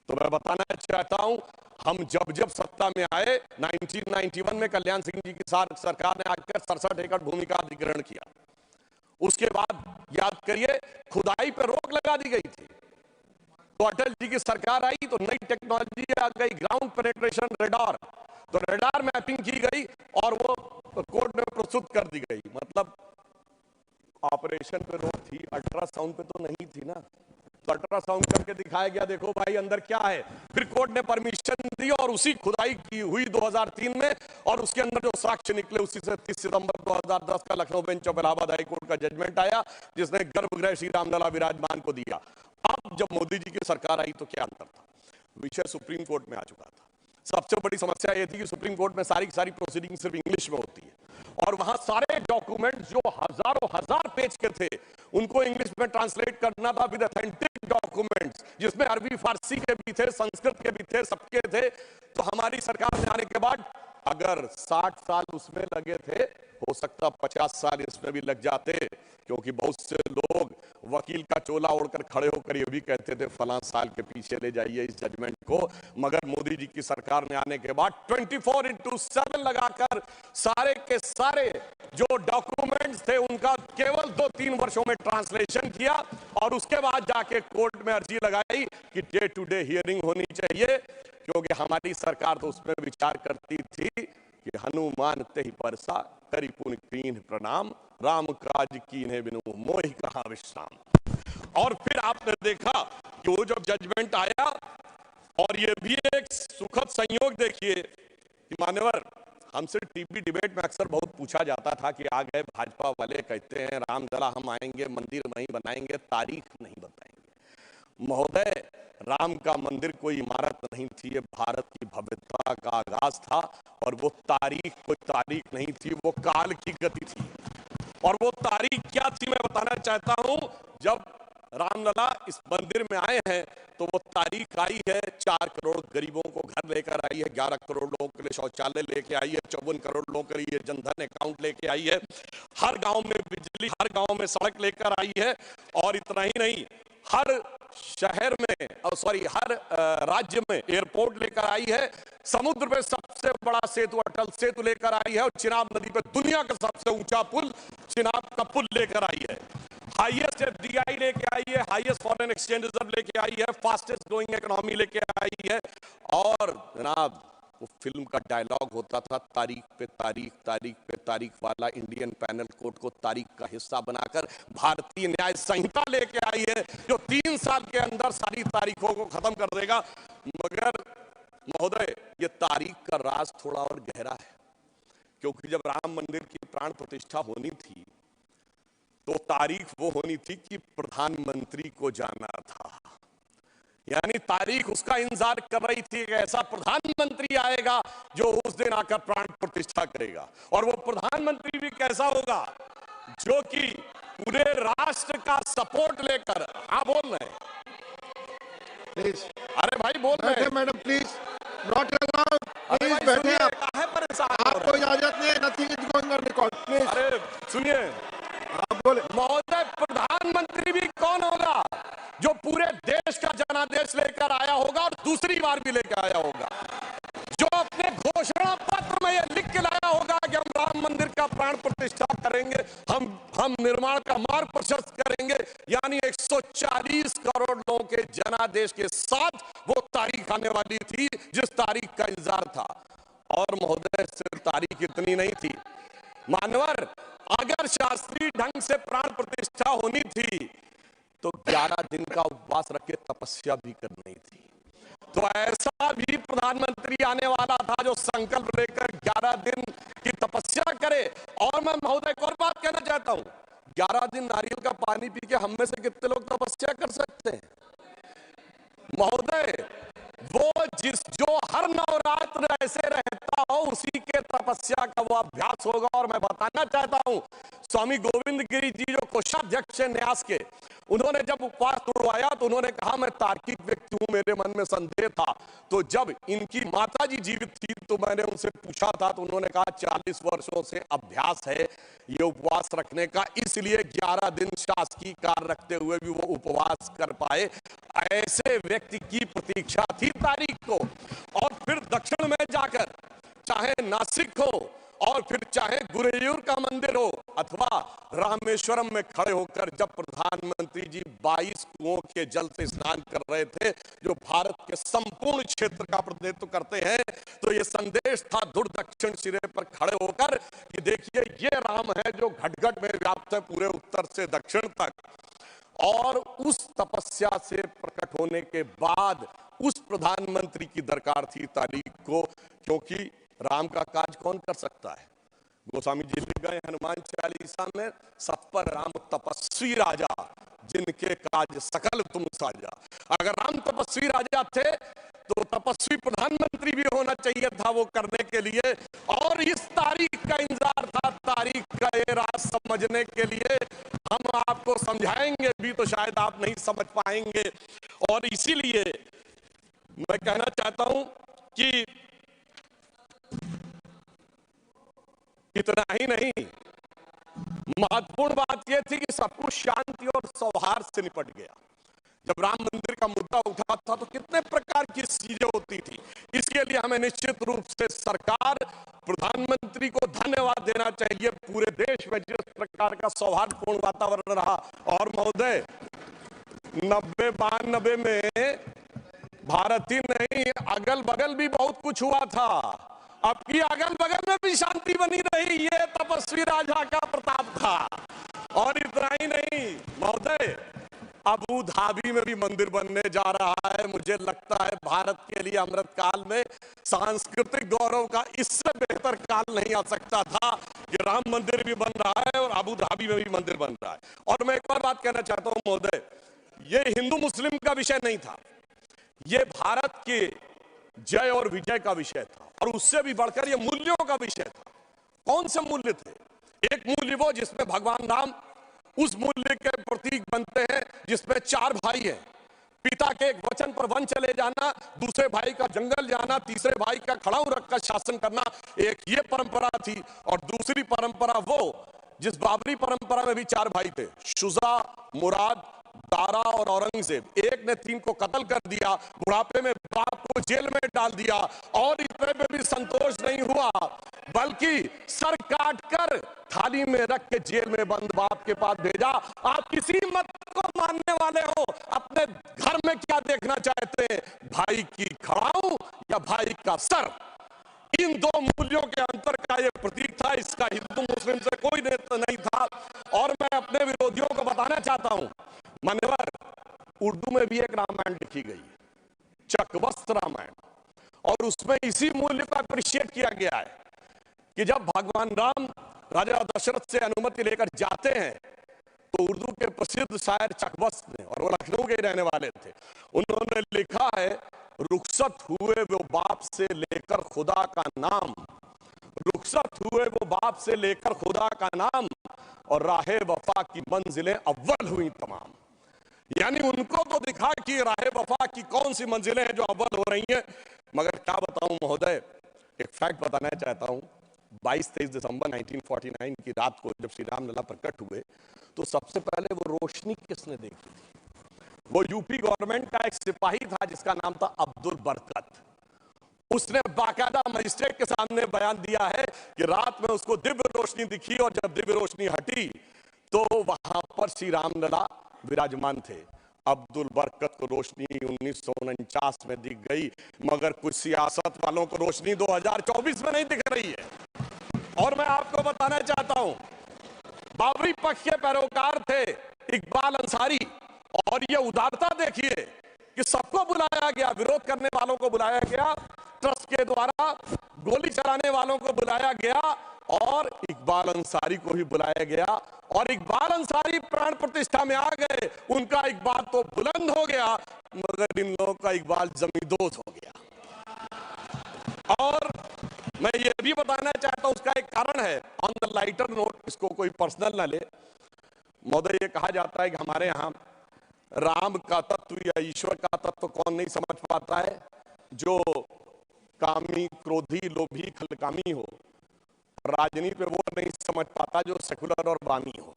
Speaker 4: तो मैं बताना चाहता हूं, हम जब जब सत्ता में आए 1991 में कल्याण सिंह जी की सरकार ने आकर 67 एकड़ भूमि का अधिग्रहण किया। उसके बाद याद करिए खुदाई पर रोक लगा दी गई थी। तो अटल जी की सरकार आई तो नई टेक्नोलॉजी आ गई, ग्राउंड पेनिट्रेशन रेडार, तो रेडार मैपिंग की गई और वो कोर्ट में प्रस्तुत कर दी गई। मतलब ऑपरेशन पे रोक थी, अल्ट्रासाउंड पे तो नहीं थी ना, तो अल्ट्रासाउंड करके दिखाया गया, देखो भाई अंदर क्या है। फिर कोर्ट ने परमिशन दी और उसी खुदाई की हुई 2003 में, और उसके अंदर जो साक्ष्य निकले उसी से 30 सितंबर 2010 का Lucknow bench of Allahabad high court का जजमेंट आया, जिसने गर्भगृह श्री रामलला विराजमान को दिया। अब जब मोदी जी की सरकार आई तो क्या अंतर था? विषय सुप्रीम कोर्ट में आ चुका था। सबसे बड़ी समस्या यह थी कि सुप्रीम कोर्ट में सारी की सारी प्रोसीडिंग सिर्फ इंग्लिश में होती है और वहां सारे डॉक्यूमेंट्स जो हजारों हजार पेज के थे उनको इंग्लिश में ट्रांसलेट करना था विद ऑथेंटिक डॉक्यूमेंट्स, जिसमें अरबी फारसी के भी थे, संस्कृत के भी थे, सबके थे। तो हमारी सरकार में आने के बाद अगर 60 साल उसमें लगे थे, हो सकता 50 साल इसमें भी लग जाते, क्योंकि बहुत से लोग वकील का चोला ओढ़कर खड़े होकर ये भी कहते थे फलां साल के पीछे ले जाइए इस जजमेंट को। मगर मोदी जी की सरकार ने आने के बाद 24/7 लगाकर सारे के सारे जो डॉक्यूमेंट्स थे उनका केवल 2-3 वर्षों में ट्रांसलेशन किया और उसके बाद जाके कोर्ट में अर्जी लगाई कि डे टू डे हियरिंग होनी चाहिए, क्योंकि हमारी सरकार तो उसमें विचार करती थी कि हनुमान तेहि परसा करी पुनि कीन्ह प्रणाम, राम काज कीन्हे बिनु मोहि कहा विश्राम। और फिर आपने देखा कि वो जब जजमेंट आया, और ये भी एक सुखद संयोग देखिए कि मान्यवर, हमसे टीवी डिबेट में अक्सर बहुत पूछा जाता था कि आ गए भाजपा वाले, कहते हैं रामलला हम आएंगे, मंदिर वहीं बनाएंगे, तारीख नहीं बताएंगे। महोदय, राम का मंदिर कोई इमारत नहीं थी, ये भारत की भव्यता का आगाज था, और वो तारीख कोई तारीख नहीं थी, वो काल की गति थी। और वो तारीख क्या थी मैं बताना चाहता हूं। जब रामलला इस मंदिर में आए हैं तो वो तारीख आई है 4 करोड़ गरीबों को घर लेकर आई है, 11 करोड़ लोगों के लिए शौचालय लेके आई है, 54 करोड़ लोगों के लिए जनधन अकाउंट लेके आई है, हर गांव में बिजली, हर गांव में सड़क लेकर आई है। और इतना ही नहीं, हर शहर में हर राज्य में एयरपोर्ट लेकर आई है, समुद्र पे सबसे बड़ा सेतु अटल सेतु लेकर आई है, और चिनाब नदी पे दुनिया का सबसे ऊंचा पुल चिनाब का पुल लेकर आई है, हाईएस्ट एफडीआई लेके आई है, हाईएस्ट फॉरेन एक्सचेंज रिजर्व लेके आई है, फास्टेस्ट ग्रोइंग इकोनॉमी लेके आई है। और जनाब वो फिल्म का डायलॉग होता था, तारीख पे तारीख, तारीख पे तारीख वाला इंडियन पैनल कोड को तारीख का हिस्सा बनाकर भारतीय न्याय संहिता लेके आई है, जो 3 साल के अंदर सारी तारीखों को खत्म कर देगा। मगर महोदय, ये तारीख का राज थोड़ा और गहरा है, क्योंकि जब राम मंदिर की प्राण प्रतिष्ठा होनी थी तो तारीख वो होनी थी कि प्रधानमंत्री को जाना था, यानी तारीख उसका इंतजार कर रही थी कि ऐसा प्रधानमंत्री आएगा जो उस दिन आकर प्राण प्रतिष्ठा करेगा। और वो प्रधानमंत्री भी कैसा होगा, जो कि पूरे राष्ट्र का सपोर्ट लेकर, हाँ बोल रहे हैं,
Speaker 5: प्लीज,
Speaker 4: अरे भाई बोल रहे हैं,
Speaker 5: madam please, not allowed, please बैठे आप, आपको इजाजत नहीं है, nothing is going on record, please.
Speaker 4: अरे सुनिए,
Speaker 5: आप बोले।
Speaker 4: महोदय, प्रधानमंत्री भी कौन होगा, जो पूरे देश का जनादेश लेकर आया होगा और दूसरी बार भी लेकर आया होगा, जो अपने घोषणा पत्र में ये लिख के लाया होगा कि हम राम मंदिर का प्राण प्रतिष्ठा करेंगे, हम निर्माण का मार्ग प्रशस्त करेंगे, यानी 140 करोड़ लोगों के जनादेश के साथ वो तारीख आने वाली थी जिस तारीख का इंतजार था। और महोदय, सिर्फ तारीख इतनी नहीं थी, मानवर, अगर शास्त्रीय ढंग से प्राण प्रतिष्ठा होनी थी तो 11 दिन का उपवास रख के तपस्या भी करनी थी। तो ऐसा भी प्रधानमंत्री आने वाला था जो संकल्प लेकर 11 दिन की तपस्या करे। और मैं महोदय एक और बात कहना चाहता हूं, 11 दिन नारियल का पानी पी के हम में से कितने लोग तपस्या कर सकते हैं महोदय? वो जो हर नवरात्र ऐसे रहता हो, उसी के तपस्या का वो अभ्यास होगा। और मैं बताना चाहता हूं, स्वामी गोविंद गिरी जी जो कोषाध्यक्ष हैं न्यास के, उन्होंने जब उपवास तोड़वाया तो उन्होंने कहा, मैं तार्किक व्यक्ति हूं, मेरे मन में संदेह था। तो जब इनकी माता जी जीवित थी तो मैंने उनसे पूछा था, तो उन्होंने कहा 40 वर्षों से अभ्यास है ये उपवास रखने का, इसलिए 11 दिन शासकीय कार्य रखते हुए भी वो उपवास कर पाए। ऐसे व्यक्ति की प्रतीक्षा थी तारीख को। और फिर दक्षिण में जाकर, चाहे नासिक हो और फिर चाहे गुरुयूर का मंदिर हो अथवा रामेश्वरम में खड़े होकर जब प्रधानमंत्री जी 22 कुओं के जल से स्नान कर रहे थे, जो भारत के संपूर्ण क्षेत्र का प्रतिनिधित्व करते हैं, तो ये संदेश था दूर दक्षिण सिरे पर खड़े होकर कि देखिए ये राम है जो घट-घट में व्याप्त है पूरे उत्तर से दक्षिण तक। और उस तपस्या से प्रकट होने के बाद उस प्रधानमंत्री की दरकार थी तारीख को, क्योंकि राम का काज कौन कर सकता है? गोस्वामी जी लिख गए हनुमान चालीसा में, सब पर राम तपस्वी राजा, जिनके काज सकल तुम साजा। अगर राम तपस्वी राजा थे तो तपस्वी प्रधानमंत्री भी होना चाहिए था वो करने के लिए। और इस तारीख का इंतजार था, तारीख का ये राज समझने के लिए हम आपको समझाएंगे भी तो शायद आप नहीं समझ पाएंगे। और इसीलिए मैं कहना चाहता हूं कि इतना ही नहीं, महत्वपूर्ण बात यह थी कि सब कुछ शांति और सौहार्द से निपट गया। जब राम मंदिर का मुद्दा उठा था तो कितने प्रकार की चीजें होती थी। इसके लिए हमें निश्चित रूप से सरकार, प्रधानमंत्री को धन्यवाद देना चाहिए। पूरे देश में जिस प्रकार का सौहार्दपूर्ण वातावरण रहा, और महोदय 90-92 में भारत ही नहीं, अगल बगल भी बहुत कुछ हुआ था। अब की अगल बगल में भी शांति बनी रही, ये तपस्वी राजा का प्रताप था। और इतना ही नहीं महोदय, अबू धाबी में भी मंदिर बनने जा रहा है। मुझे लगता है भारत के लिए अमृत काल में सांस्कृतिक गौरव का इससे बेहतर काल नहीं आ सकता था कि राम मंदिर भी बन रहा है और अबू धाबी में भी मंदिर बन रहा है। और मैं एक और बात कहना चाहता हूं महोदय, ये हिंदू मुस्लिम का विषय नहीं था, ये भारत के जय और विजय का विषय था। और उससे भी बढ़कर ये मूल्यों का विषय था। कौन से मूल्य थे? एक मूल्य वो जिसमें भगवान राम उस मूल्य के प्रतीक बनते हैं जिसमें 4 भाई हैं। पिता के एक वचन पर वन चले जाना, दूसरे भाई का जंगल जाना, तीसरे भाई का खड़ाऊ रखकर शासन करना, एक ये परंपरा थी। और दूसरी परंपरा वो जिस बाबरी परंपरा में भी 4 भाई थे, शुजा, मुराद, दारा और औरंगजेब। एक ने 3 को कत्ल कर दिया, बुढ़ापे में बाप को जेल में डाल दिया। और इतने पे भी संतोष नहीं हुआ, बल्कि सर काट कर थाली में रख के जेल में बंद बाप के पास भेजा। आप किसी मत को मानने वाले हो, अपने घर में क्या देखना चाहते हैं, भाई की खड़ाऊ या भाई का सर? इन दो मूल्यों के अंतर का ये प्रतीक था। इसका हिंदू मुस्लिम से कोई नहीं था। और मैं अपने विरोधियों को बताना चाहता हूं, मान्यवर, उर्दू में भी एक रामायण लिखी गई, चकवस्त रामायण, और उसमें इसी मूल्य को अप्रिशिएट किया गया है कि जब भगवान राम राजा दशरथ से अनुमति लेकर जाते हैं तो उर्दू के प्रसिद्ध शायर चकवस्त ने, और वो लखनऊ के रहने वाले थे, उन्होंने लिखा है, रुखसत हुए वो बाप से लेकर खुदा का नाम, रुखसत हुए वो बाप से लेकर खुदा का नाम, और राहे वफा की मंजिलें अव्वल हुई तमाम। यानी उनको तो दिखा कि राहे वफा की कौन सी मंजिलें हैं जो अव्वल हो रही हैं। मगर क्या बताऊं महोदय, एक फैक्ट बताना चाहता हूं। 22-23 दिसंबर 1949 की रात को जब श्री राम लला प्रकट हुए तो सबसे पहले वो रोशनी किसने देखी थी? वो यूपी गवर्नमेंट का एक सिपाही था जिसका नाम था अब्दुल बरकत। उसने बाकायदा मजिस्ट्रेट के सामने बयान दिया है कि रात में उसको दिव्य रोशनी दिखी, और जब दिव्य रोशनी हटी तो वहां पर श्री राम लला विराजमान थे। अब्दुल बरकत को रोशनी 1949 में दिख गई, मगर कुछ सियासत वालों को रोशनी 2024 में नहीं दिख रही है। और मैं आपको बताना चाहता हूं, बाबरी पक्ष के पैरोकार थे इकबाल अंसारी, और ये उदारता देखिए कि सबको बुलाया गया, विरोध करने वालों को बुलाया गया, ट्रस्ट के द्वारा गोली चलाने वालों को बुलाया गया, और इकबाल अंसारी को भी बुलाया गया, और इकबाल अंसारी प्राण प्रतिष्ठा में आ गए। उनका इकबाल तो बुलंद हो गया, मगर इन लोगों का इकबाल जमींदोज हो गया। और मैं ये भी बताना चाहता हूं, उसका एक कारण है। ऑन द लाइटर नोट, इसको कोई पर्सनल ना ले महोदय, ये कहा जाता है कि हमारे यहाँ राम का तत्व या ईश्वर का तत्व कौन नहीं समझ पाता है? जो कामी, क्रोधी, लोभी, खलकामी हो। राजनीति पे वो नहीं समझ पाता जो सेकुलर और वामी हो।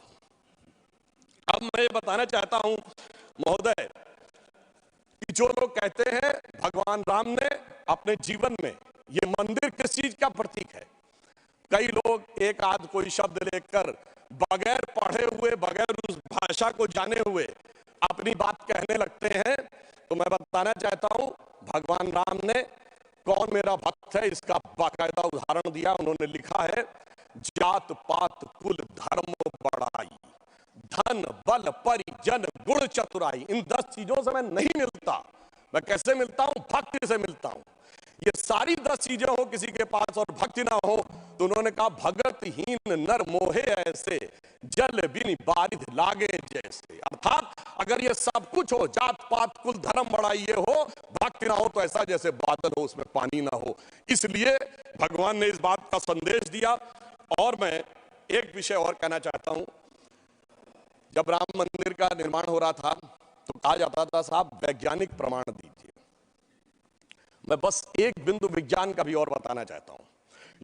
Speaker 4: अब मैं ये बताना चाहता हूं महोदय कि जो लोग कहते हैं भगवान राम ने अपने जीवन में, ये मंदिर किस चीज का प्रतीक है? कई लोग एक आध कोई शब्द लेकर बगैर पढ़े हुए, बगैर उस भाषा को जाने हुए अपनी बात कहने लगते हैं। तो मैं बताना चाहता हूं, भगवान राम ने कौन मेरा भक्त है इसका बाकायदा उदाहरण दिया। उन्होंने लिखा है, जात पात कुल धर्म बड़ाई, धन बल परिजन गुण चतुराई। इन 10 चीजों से मैं नहीं मिलता। मैं कैसे मिलता हूं? भक्ति से मिलता हूं। ये सारी 10 चीजें हो किसी के पास और भक्ति ना हो, तो उन्होंने कहा, भगतहीन नर मोहे ऐसे, जल बिन बारिध लागे जैसे। अर्थात अगर ये सब कुछ हो, जात पात कुल धर्म बड़ाई ये हो, भक्ति ना हो तो ऐसा जैसे बादल हो उसमें पानी ना हो। इसलिए भगवान ने इस बात का संदेश दिया। और मैं एक विषय और कहना चाहता हूं, जब राम मंदिर का निर्माण हो रहा था तो कहा जाता था, साहब वैज्ञानिक प्रमाण दीजिए। मैं बस एक बिंदु विज्ञान का भी और बताना चाहता हूं।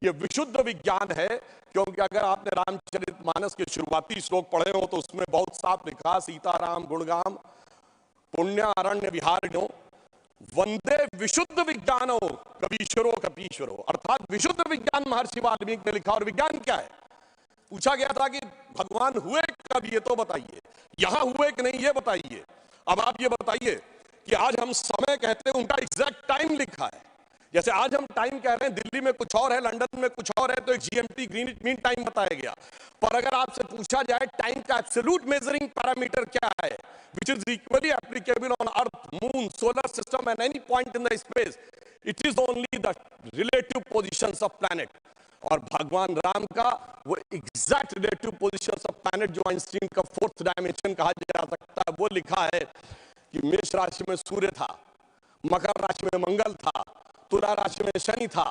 Speaker 4: यह विशुद्ध विज्ञान है, क्योंकि अगर आपने रामचरितमानस के शुरुआती श्लोक पढ़े हो तो उसमें बहुत साफ लिखा, सीताराम गुणगाम पुण्य अरण्य विहारिणो वंदे विशुद्ध विज्ञानो कबीश्वरो कपीश्वरो। अर्थात विशुद्ध विज्ञान महर्षि वाल्मीकि ने लिखा। और विज्ञान क्या है? पूछा गया था कि भगवान हुए कब, ये तो बताइए, यहां हुए कि नहीं ये बताइए। अब आप ये बताइए कि आज हम समय कहते हैं, उनका एग्जैक्ट टाइम लिखा है। जैसे आज हम टाइम कह रहे हैं, दिल्ली में कुछ और है, लंदन में कुछ और है, तो एक जीएमटी ग्रीनिच मीन टाइम बताया गया। पर अगर आपसे पूछा जाए टाइम का एब्सोल्यूट मेजरिंग पैरामीटर क्या है, which is equally applicable on Earth, Moon, solar system and any point in the space, it is only the relative positions of planet. और भगवान राम का वो exact relative positions of planet, जो Einstein का 4th dimension कहा जा सकता है, वो लिखा है कि मेष राशि में सूर्य था, मकर राशि में मंगल था, तुला राशि में शनि था,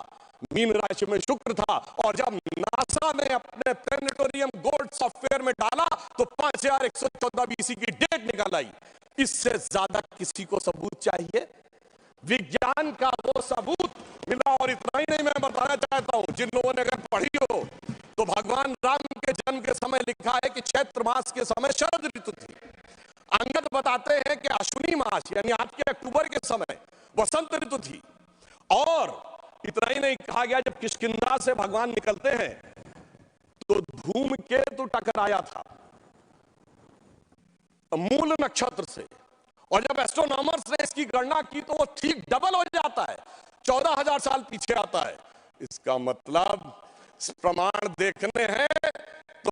Speaker 4: मीन राशि में शुक्र था। और जब नासा ने अपने प्लेनेटोरियम गोल्ड सॉफ्टवेयर में डाला तो 5114 बीसी की डेट निकल आई। इससे ज्यादा किसी को सबूत चाहिए? विज्ञान का वो सबूत मिला। और इतना ही नहीं, मैं बताना चाहता हूं, जिन लोगों ने अगर पढ़ी हो तो भगवान राम के जन्म के समय लिखा है कि चैत्र मास के समय शरद ऋतु थी। अंगद बताते हैं कि अश्विनी मास यानी आज के अक्टूबर के समय वसंत ऋतु थी। और इतना ही नहीं, कहा गया जब किष्किंधा से भगवान निकलते हैं तो धूमकेतु टकराया था मूल नक्षत्र से, और जब एस्ट्रोनॉमर्स ने इसकी गणना की तो वो ठीक डबल हो जाता है, 14,000 साल पीछे आता है। इसका मतलब प्रमाण देखने हैं तो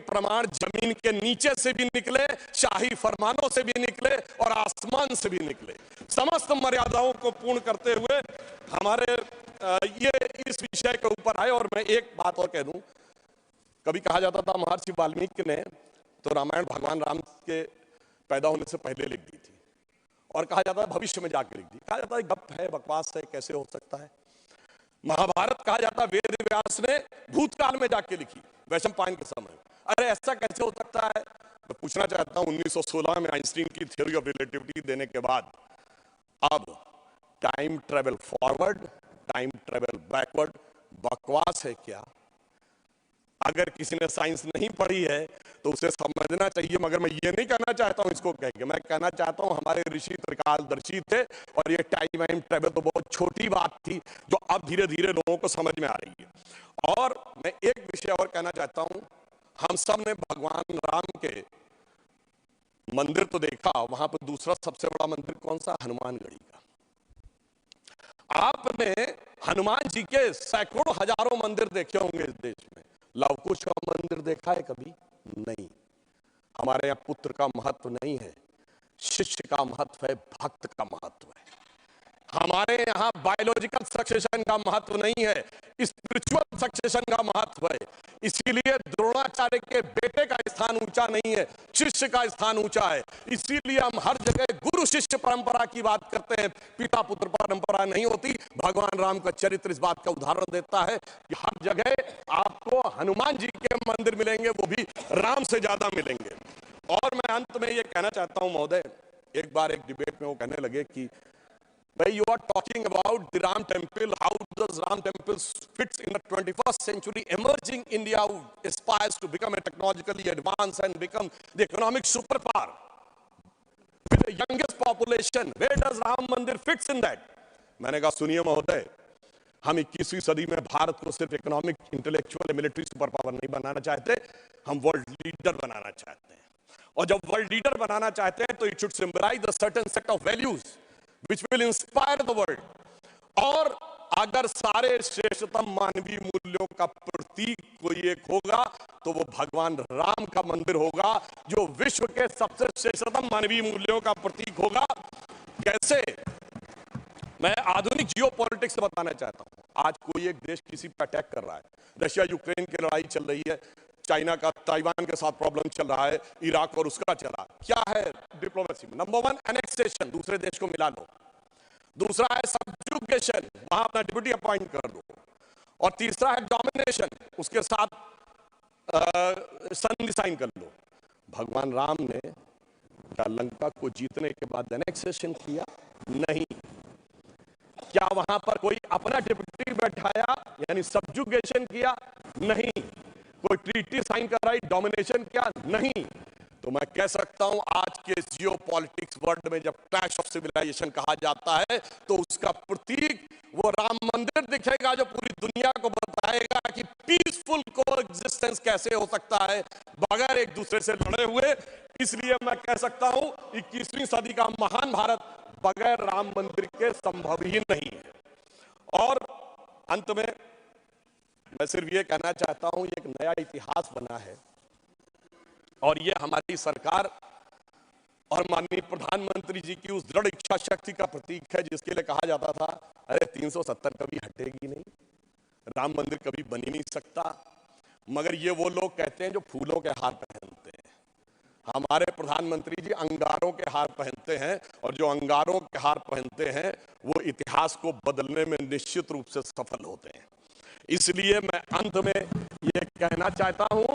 Speaker 4: प्रमाण जमीन के नीचे से भी निकले, शाही फरमानों से भी निकले और आसमान से भी निकले। समस्त मर्यादाओं को पूर्ण करते हुए हमारे ये इस विषय के ऊपर आए। और मैं एक बात और कह दूं, कभी कहा जाता था महर्षि वाल्मीकि ने तो रामायण भगवान राम के पैदा होने से पहले लिख दी थी, और कहा जाता है भविष्य में जाकर लिख दी। कहा जाता है गप है, बकवास है, कैसे हो सकता है। महाभारत कहा जाता है वेद व्यास ने भूतकाल में जाके लिखी, वैशंपायन के समय। अरे ऐसा कैसे हो सकता है? मैं पूछना चाहता हूं 1916 में आइंस्टीन की थ्योरी ऑफ रिलेटिविटी देने के बाद अब time travel forward, time travel backward बकवास है क्या? अगर किसी ने साइंस नहीं पढ़ी है तो उसे समझना चाहिए, मगर मैं ये नहीं कहना चाहता हूं इसको कह के। मैं कहना चाहता हूं हमारे ऋषि त्रिकालदर्शी थे, और ये टाइम एंड ट्रेवल तो बहुत छोटी बात थी जो अब धीरे धीरे लोगों को समझ में आ रही है। और मैं एक विषय और कहना चाहता हूं, हम सब ने भगवान राम के मंदिर तो देखा, वहां पर दूसरा सबसे बड़ा मंदिर कौन सा? हनुमानगढ़ी का। आपने हनुमान जी के सैकड़ों हजारों मंदिर देखे होंगे इस देश में, लव कुश का मंदिर देखा है कभी? नहीं। हमारे यहाँ पुत्र का महत्व नहीं है, शिष्य का महत्व है, भक्त का महत्व है। हमारे यहाँ बायोलॉजिकल सक्सेशन का महत्व नहीं है, स्पिरिचुअल सक्सेशन का महत्व है। इसीलिए द्रोणाचार्य के बेटे का स्थान ऊंचा नहीं है, शिष्य का स्थान ऊंचा है। इसीलिए हम हर जगह गुरु शिष्य परंपरा की बात करते हैं, पिता पुत्र परंपरा नहीं होती। भगवान राम का चरित्र इस बात का उदाहरण देता है कि हर जगह आपको हनुमान जी के मंदिर मिलेंगे, वो भी राम से ज्यादा मिलेंगे। और मैं अंत में ये कहना चाहता हूं महोदय, एक बार एक डिबेट में वो कहने लगे कि भाई you are talking about the Ram temple, how does Ram temple fits in the 21st century emerging India who aspires to become a technologically advanced and become the economic superpower with the youngest population, where does Ram Mandir fits in that? मैंने कहा सुनिए महोदय, हम 21वीं सदी में भारत को सिर्फ economic, intellectual, military super power नहीं बनाना चाहते, हम वर्ल्ड लीडर बनाना चाहते हैं। और जब वर्ल्ड लीडर बनाना चाहते हैं तो it should symbolize a certain set of values which will inspire the world। और अगर सारे श्रेष्ठतम मानवीय मूल्यों का प्रतीक कोई एक होगा तो वो भगवान राम का मंदिर होगा, जो विश्व के सबसे श्रेष्ठतम मानवीय मूल्यों का प्रतीक होगा। कैसे? मैं आधुनिक जियोपॉलिटिक्स बताना चाहता हूं। आज कोई एक देश किसी पर अटैक कर रहा है, रशिया यूक्रेन की लड़ाई चल रही है, चाइना का ताइवान के साथ प्रॉब्लम चल रहा है, इराक और उसका चल रहा है। क्या है डिप्लोमेसी में? नंबर 1 एनेक्सेशन, दूसरे देश को मिला लो। दूसरा है सबजुगेशन, वहां अपना डिप्यूटी अपॉइंट कर दो। और तीसरा है डोमिनेशन, उसके साथ संधि साइन कर लो। भगवान राम ने क्या लंका को जीतने के बाद एनेक्सेशन किया? नहीं। क्या वहां पर कोई अपना डिप्यूटी बैठाया यानी सबजुगेशन किया? नहीं। कोई ट्रीटी साइन कराई, डोमिनेशन किया? नहीं। तो मैं कह सकता हूं आज के जियोपॉलिटिक्स वर्ल्ड में जब क्लैश ऑफ सिविलाइजेशन कहा जाता है तो उसका प्रतीक वो राम मंदिर दिखेगा, जो पूरी दुनिया को बताएगा कि पीसफुल कोएग्जिस्टेंस कैसे हो सकता है बगैर एक दूसरे से लड़े हुए। इसलिए मैं कह सकता हूं 21वीं सदी का महान भारत बगैर राम मंदिर के संभव ही नहीं है। और अंत में मैं सिर्फ ये कहना चाहता हूं, एक नया इतिहास बना है और ये हमारी सरकार और माननीय प्रधानमंत्री जी की उस दृढ़ इच्छा शक्ति का प्रतीक है जिसके लिए कहा जाता था अरे 370 कभी हटेगी नहीं, राम मंदिर कभी बन ही नहीं सकता। मगर ये वो लोग कहते हैं जो फूलों के हार पहनते हैं। हमारे प्रधानमंत्री जी अंगारों के हार पहनते हैं, और जो अंगारों के हार पहनते हैं वो इतिहास को बदलने में निश्चित रूप से सफल होते हैं। इसलिए मैं अंत में ये कहना चाहता हूं,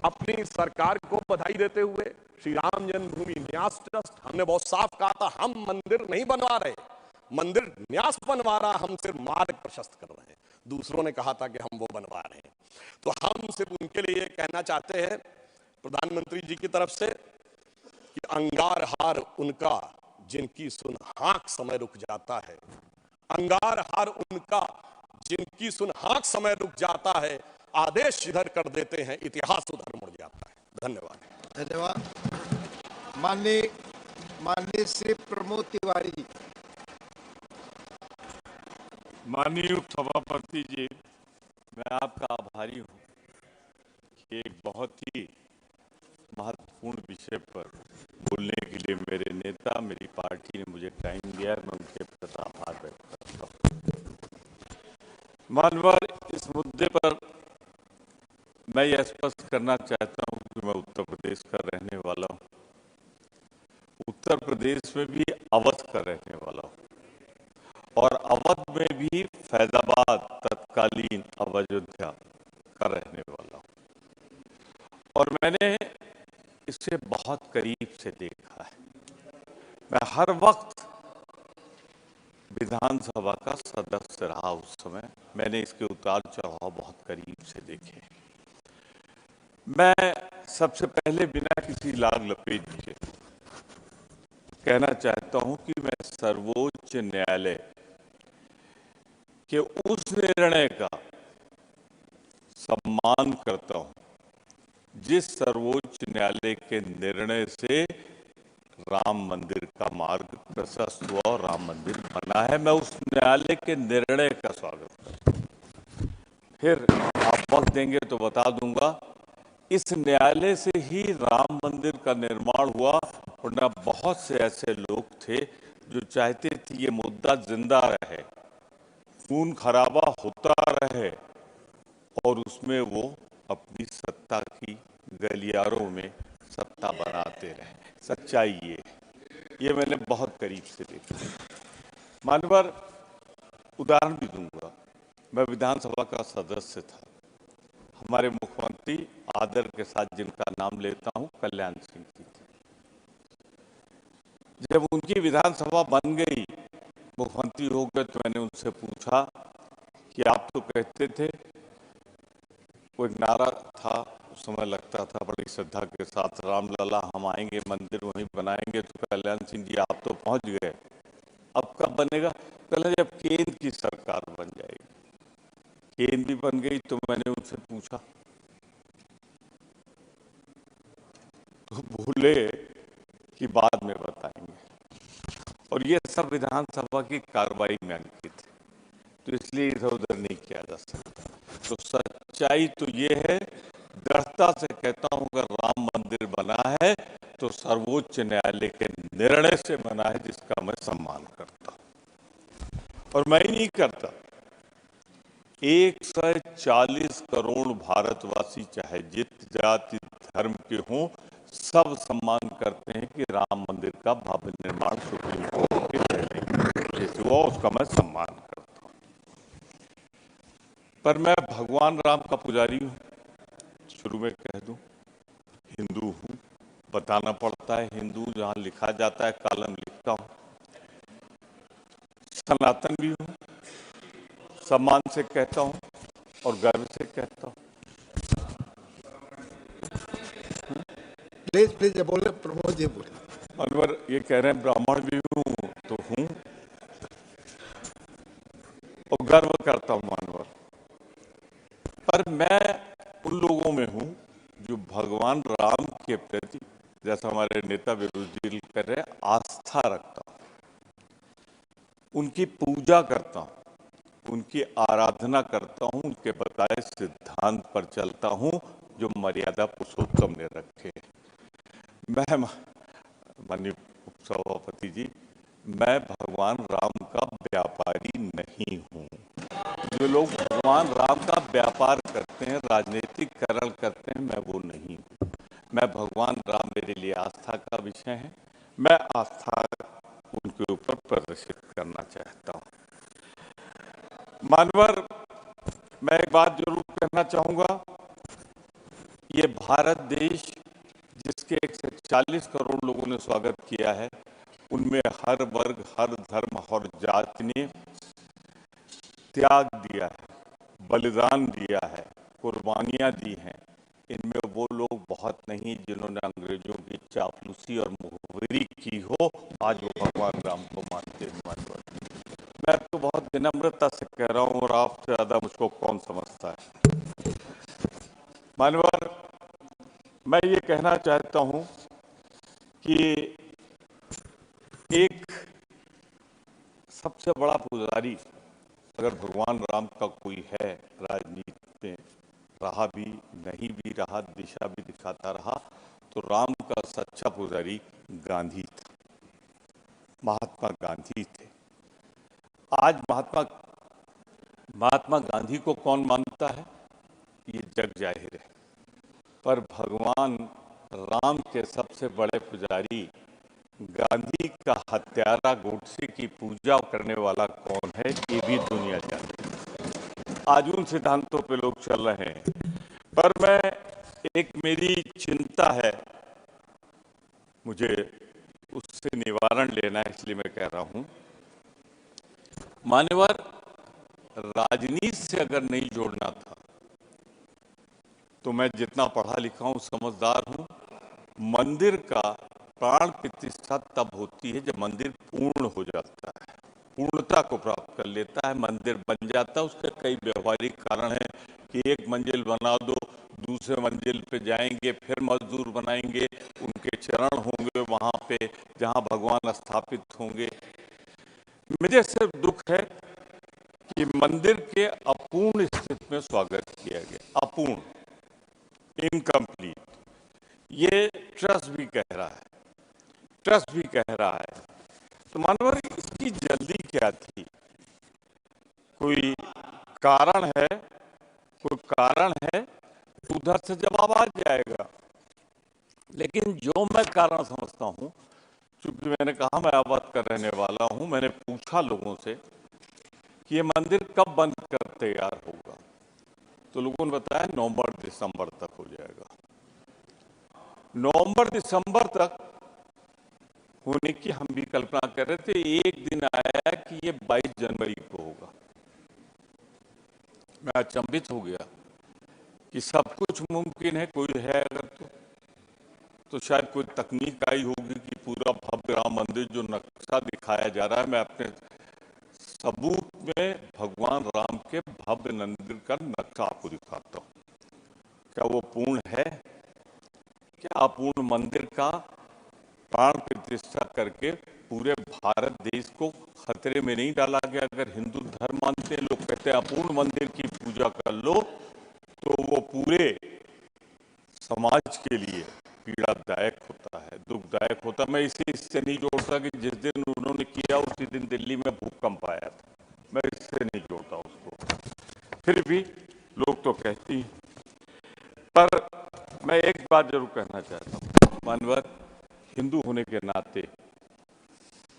Speaker 4: अपनी सरकार को बधाई देते हुए, श्री राम जन्मभूमि न्यास ट्रस्ट, हमने बहुत साफ कहा था हम मंदिर नहीं बनवा रहे, मंदिर न्यास बनवा रहा, हम सिर्फ मार्ग प्रशस्त कर रहे हैं। दूसरों ने कहा था कि हम वो बनवा रहे हैं, तो हम सिर्फ उनके लिए कहना चाहते हैं प्रधानमंत्री जी की तरफ से कि अंगार हार उनका जिनकी सुन हाँक समय रुक जाता है, अंगार हार उनका जिनकी सुन हाँक समय रुक जाता है, आदेश इधर कर देते हैं इतिहास उधर मुड़ जाता है। धन्यवाद।
Speaker 5: धन्यवाद। माननीय श्री प्रमोद तिवारी जी।
Speaker 1: माननीय सभापति जी, मैं आपका आभारी हूँ कि एक बहुत ही महत्वपूर्ण विषय पर बोलने के लिए मेरे नेता, मेरी पार्टी ने मुझे टाइम दिया। मैं उनके प्रति आभार व्यक्त करता हूँ। मानवर, इस मुद्दे पर मैं यह स्पष्ट करना चाहता हूँ कि मैं उत्तर प्रदेश का रहने वाला हूँ, उत्तर प्रदेश में भी अवध का रहने वाला हूँ और अवध में भी फैजाबाद, तत्कालीन अब अयोध्या का रहने वाला हूँ और मैंने इसे बहुत करीब से देखा है। मैं हर वक्त विधानसभा का सदस्य रहा। उस समय मैंने इसके उतार चढ़ाव बहुत करीब से देखे। मैं सबसे पहले बिना किसी लाग लपेट के कहना चाहता हूं कि मैं सर्वोच्च न्यायालय के उस निर्णय का सम्मान करता हूं जिस सर्वोच्च न्यायालय के निर्णय से राम मंदिर का मार्ग प्रशस्त हुआ और राम मंदिर बना है। मैं उस न्यायालय के निर्णय का स्वागत करता हूं। फिर आप वक्त देंगे तो बता दूंगा, इस न्यायालय से ही राम मंदिर का निर्माण हुआ, वरना बहुत से ऐसे लोग थे जो चाहते थे ये मुद्दा जिंदा रहे, खून खराबा होता रहे और उसमें वो अपनी सत्ता की गलियारों में सत्ता बनाते रहे। सच्चाई ये मैंने बहुत करीब से देखा। मानवर, उदाहरण भी दूंगा। मैं विधानसभा का सदस्य था। हमारे मुख्यमंत्री, आदर के साथ जिनका नाम लेता हूं, कल्याण सिंह जी थे। जब उनकी विधानसभा बन गई, मुख्यमंत्री हो गए, तो मैंने उनसे पूछा कि आप तो कहते थे, कोई नारा था उस समय लगता था बड़ी श्रद्धा के साथ, रामलला हम आएंगे, मंदिर वहीं बनाएंगे। तो कल्याण सिंह जी आप तो पहुंच गए, अब कब बनेगा? पहले जब केंद्र की सरकार बन जाएगी। केंद्र भी बन गई तो मैंने उनसे पूछा तो भूले कि बाद में बताएंगे, और ये सब विधानसभा की कार्रवाई में अंकित है, तो इसलिए इधर उधर नहीं किया जा सकता। तो सच्चाई तो ये है, दृढ़ता से कहता हूं, अगर राम मंदिर बना है तो सर्वोच्च न्यायालय के निर्णय से बना है, जिसका मैं सम्मान करता हूं। और मैं ही नहीं करता, 140 करोड़ भारतवासी चाहे जित जाति धर्म के हों, सब सम्मान करते हैं कि राम मंदिर का भव्य निर्माण सुप्रीम कोर्ट के निर्णय से हुआ, उसका मैं सम्मान करता हूं। पर मैं भगवान राम का पुजारी हूं, शुरू में कह दूं, हिंदू हूं, बताना पड़ता है, हिंदू जहां लिखा जाता है कॉलम लिखता हूं। सनातन भी हूं, सम्मान से कहता हूं और गर्व से कहता हूं।
Speaker 5: प्लीज प्लीज बोले, प्रमोद जी बोले।
Speaker 1: अनवर ये कह रहे हैं ब्राह्मण भी हूं तो हूं और गर्व करता हूं अनवर। पर मैं उन लोगों में हूं जो भगवान राम के प्रति, जैसा हमारे नेता विरोधी कर रहे हैं, आस्था रखता हूं, उनकी पूजा करता हूं, उनकी आराधना करता हूं, उनके बताए सिद्धांत पर चलता हूं जो मर्यादा पुरुषोत्तम ने रखे। मैं, माननीय उपसभापति जी, मैं भगवान राम का व्यापारी नहीं हूं। जो लोग भगवान राम का व्यापार करते हैं, राजनीतिकरण करते हैं, मैं वो नहीं हूं। मैं भगवान राम, मेरे लिए आस्था का विषय है, मैं आस्था उनके ऊपर प्रदर्शित करना चाहता हूं। मानवर, मैं एक बात जरूर कहना चाहूंगा, ये भारत देश जिसके 140 करोड़ लोगों ने स्वागत किया है, उनमें हर वर्ग, हर धर्म और जाति ने त्याग दिया है, बलिदान दिया है, कुर्बानियां दी हैं। इनमें वो लोग बहुत नहीं जिन्होंने अंग्रेजों की चापलूसी और मुखबिरी की हो, आज वो भगवान राम को मानते हैं। मैं तो बहुत विनम्रता से कह रहा हूं, और आपसे ज्यादा मुझको कौन समझता है। मानवर, मैं ये कहना चाहता हूं कि एक सबसे बड़ा पुजारी
Speaker 6: अगर भगवान राम का कोई है राजनीति में, रहा भी नहीं भी रहा, दिशा भी दिखाता रहा, तो राम का सच्चा पुजारी गांधी था, महात्मा गांधी थे। आज महात्मा गांधी को कौन मानता है ये जग जाहिर है, पर भगवान राम के सबसे बड़े पुजारी गांधी का हत्यारा गोडसे की पूजा करने वाला कौन है ये भी दुनिया जानती है। आज उन सिद्धांतों पे लोग चल रहे हैं, पर मेरी चिंता है, मुझे उससे निवारण लेना है, इसलिए मैं कह रहा हूं, मान्यवर, राजनीति से अगर नहीं जोड़ना था तो मैं जितना पढ़ा लिखा हूं, समझदार हूं, मंदिर का प्राण प्रतिष्ठा तब होती है जब मंदिर पूर्ण हो जाता है, पूर्णता को प्राप्त कर लेता है, मंदिर बन जाता है। उसके कई व्यवहारिक कारण हैं कि एक मंजिल बना दो, दूसरे मंजिल पे जाएंगे, फिर मजदूर बनाएंगे, उनके चरण होंगे वहां पे जहां भगवान स्थापित होंगे। मुझे सिर्फ दुख है कि मंदिर के अपूर्ण स्थिति में स्वागत किया गया, अपूर्ण, इनकम्प्लीट। ये ट्रस्ट भी कह रहा है, तो मानवर इसकी जल्दी क्या थी? कोई कारण है तो उधर से जवाब आ जाएगा, लेकिन जो मैं कारण समझता हूं, चूंकि मैंने कहा मैं अवध का रहने वाला हूं, मैंने पूछा लोगों से कि ये मंदिर कब बंद कर तैयार होगा, तो लोगों ने बताया नवंबर दिसंबर तक हो जाएगा। नवंबर दिसंबर तक होने की हम भी कल्पना कर रहे थे। एक दिन आया कि ये 22 जनवरी को होगा। मैं अचंभित हो गया कि सब कुछ मुमकिन है, कोई है अगर तो शायद कोई तकनीक आई होगी कि पूरा भव्य राम मंदिर जो नक्शा दिखाया जा रहा है, मैं अपने सबूत में भगवान राम के भव्य मंदिर का नक्शा आपको दिखाता हूँ। क्या वो पूर्ण है? क्या अपूर्ण मंदिर का प्राण प्रतिष्ठा करके पूरे भारत देश को खतरे में नहीं डाला गया? अगर हिंदू धर्म मानते हैं, लोग कहते हैं अपूर्ण मंदिर की पूजा कर लो, तो वो पूरे समाज के लिए पीड़ादायक होता है, दुखदायक होता है। मैं इससे नहीं जोड़ता कि जिस दिन उन्होंने किया उसी दिन दिल्ली में भूकंप आया था, मैं इससे नहीं जोड़ता उसको। फिर भी लोग तो कहती हैं, पर मैं एक बात जरूर कहना चाहता हूँ, मानवर, हिंदू होने के नाते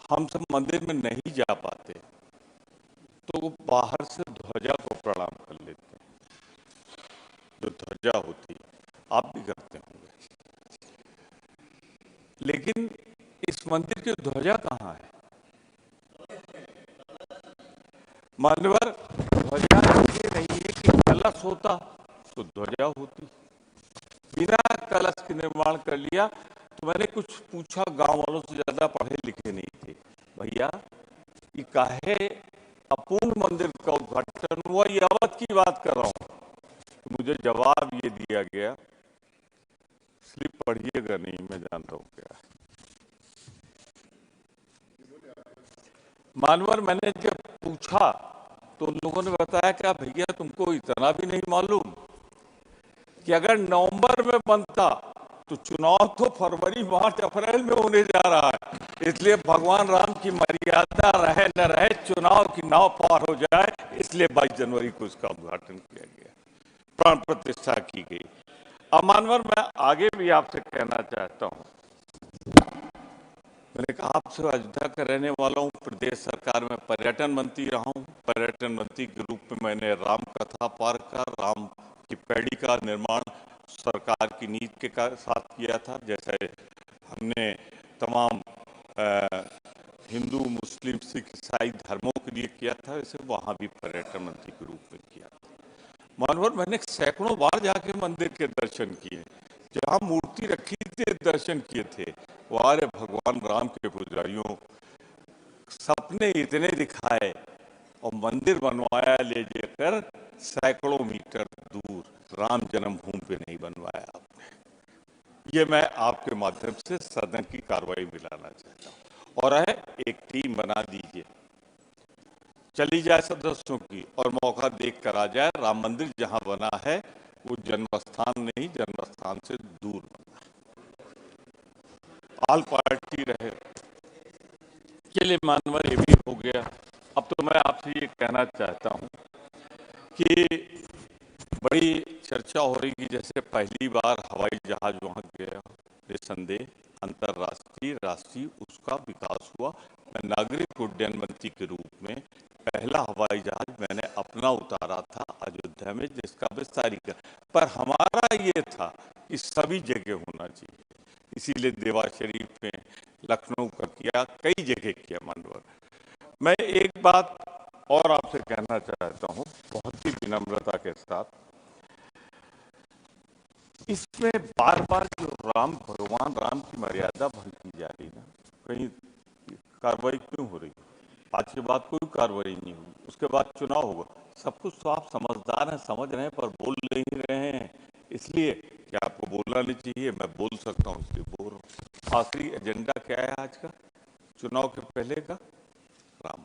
Speaker 6: हम सब मंदिर में नहीं जा पाते तो वो बाहर से ध्वजा को प्रणाम कर लेते हैं, जो ध्वजा होती है, आप भी करते होंगे। लेकिन इस मंदिर की ध्वजा कहाँ है? मान्यवर, ध्वजा ये नहीं है कि कलश होता तो ध्वजा होती, बिना कलश के निर्माण कर लिया। तो मैंने कुछ पूछा, गांव वालों से, ज्यादा पढ़े लिखे नहीं थे, भैया ये काहे अपूर्ण मंदिर का उद्घाटन हुआ? ये अवध की बात कर रहा हूं। तो मुझे जवाब ये दिया गया, स्लिप पढ़िएगा नहीं, मैं जानता हूं क्या है। मानवर, मैंने जब पूछा तो उन लोगों ने बताया क्या भैया तुमको इतना भी नहीं मालूम कि अगर नवंबर में बनता तो चुनाव तो फरवरी मार्च अप्रैल में होने जा रहा है, इसलिए भगवान राम की मर्यादा रहे न रहे, चुनाव की नाव पार हो जाए, इसलिए 22 जनवरी को इसका उद्घाटन किया गया, प्राण प्रतिष्ठा की गई। अब मानवर, मैं आगे भी आपसे कहना चाहता हूं, मैंने कहा आपसे अयोध्या का रहने वाला हूँ, प्रदेश सरकार में पर्यटन मंत्री रहा हूँ। पर्यटन मंत्री के रूप में मैंने राम कथा पार्क का, राम की पैड़ी का निर्माण सरकार की नीति के साथ किया था। जैसे हमने तमाम हिंदू, मुस्लिम, सिख, ईसाई धर्मों के लिए किया था, वैसे वहाँ भी पर्यटन मंत्री के रूप में किया था। मानवर, मैंने सैकड़ों बार जाके मंदिर के दर्शन किए, जहाँ मूर्ति रखी थी दर्शन किए थे। वारे भगवान राम के पुजारियों, सपने इतने दिखाए और मंदिर बनवाया ले जाकर सैकड़ों मीटर दूर, राम जन्मभूमि पे नहीं बनवाया आपने। ये मैं आपके माध्यम से सदन की कार्रवाई में लाना चाहता हूँ। और है, एक टीम बना दीजिए,
Speaker 7: चली जाए सदस्यों की और मौका देख कर आ जाए। राम मंदिर जहां बना है वो जन्मस्थान नहीं, जन्मस्थान से दूर बना। ऑल पार्टी रहे के लिए मानवर ये भी हो गया। अब तो मैं आपसे ये कहना चाहता हूं कि बड़ी चर्चा हो रही कि जैसे पहली बार हवाई जहाज वहां गया, निसंदेह अंतर्राष्ट्रीय राष्ट्रीय उसका विकास हुआ। मैं नागरिक उड्डयन मंत्री के रूप में पहला हवाई जहाज मैंने अपना उतारा था अयोध्या में, जिसका विस्तारीकरण पर हमारा ये था कि सभी जगह होना चाहिए। इसीलिए देवा शरीफ में, लखनऊ का किया, कई जगह किया मानवर। मैं एक बात और आपसे कहना चाहता हूं बहुत ही विनम्रता के साथ, इसमें बार बार जो भगवान राम की मर्यादा भंग की जा रही ना, कहीं कार्रवाई क्यों हो रही? आज के बाद कोई कार्रवाई नहीं हुई, उसके बाद चुनाव होगा। सब कुछ तो आप समझदार हैं, समझ रहे हैं, पर बोल नहीं रहे हैं। इसलिए क्या आपको बोलना नहीं चाहिए? मैं बोल सकता हूँ इसलिए बोल रहा हूँ। आखिरी एजेंडा क्या है आज का, चुनाव के पहले का? राम।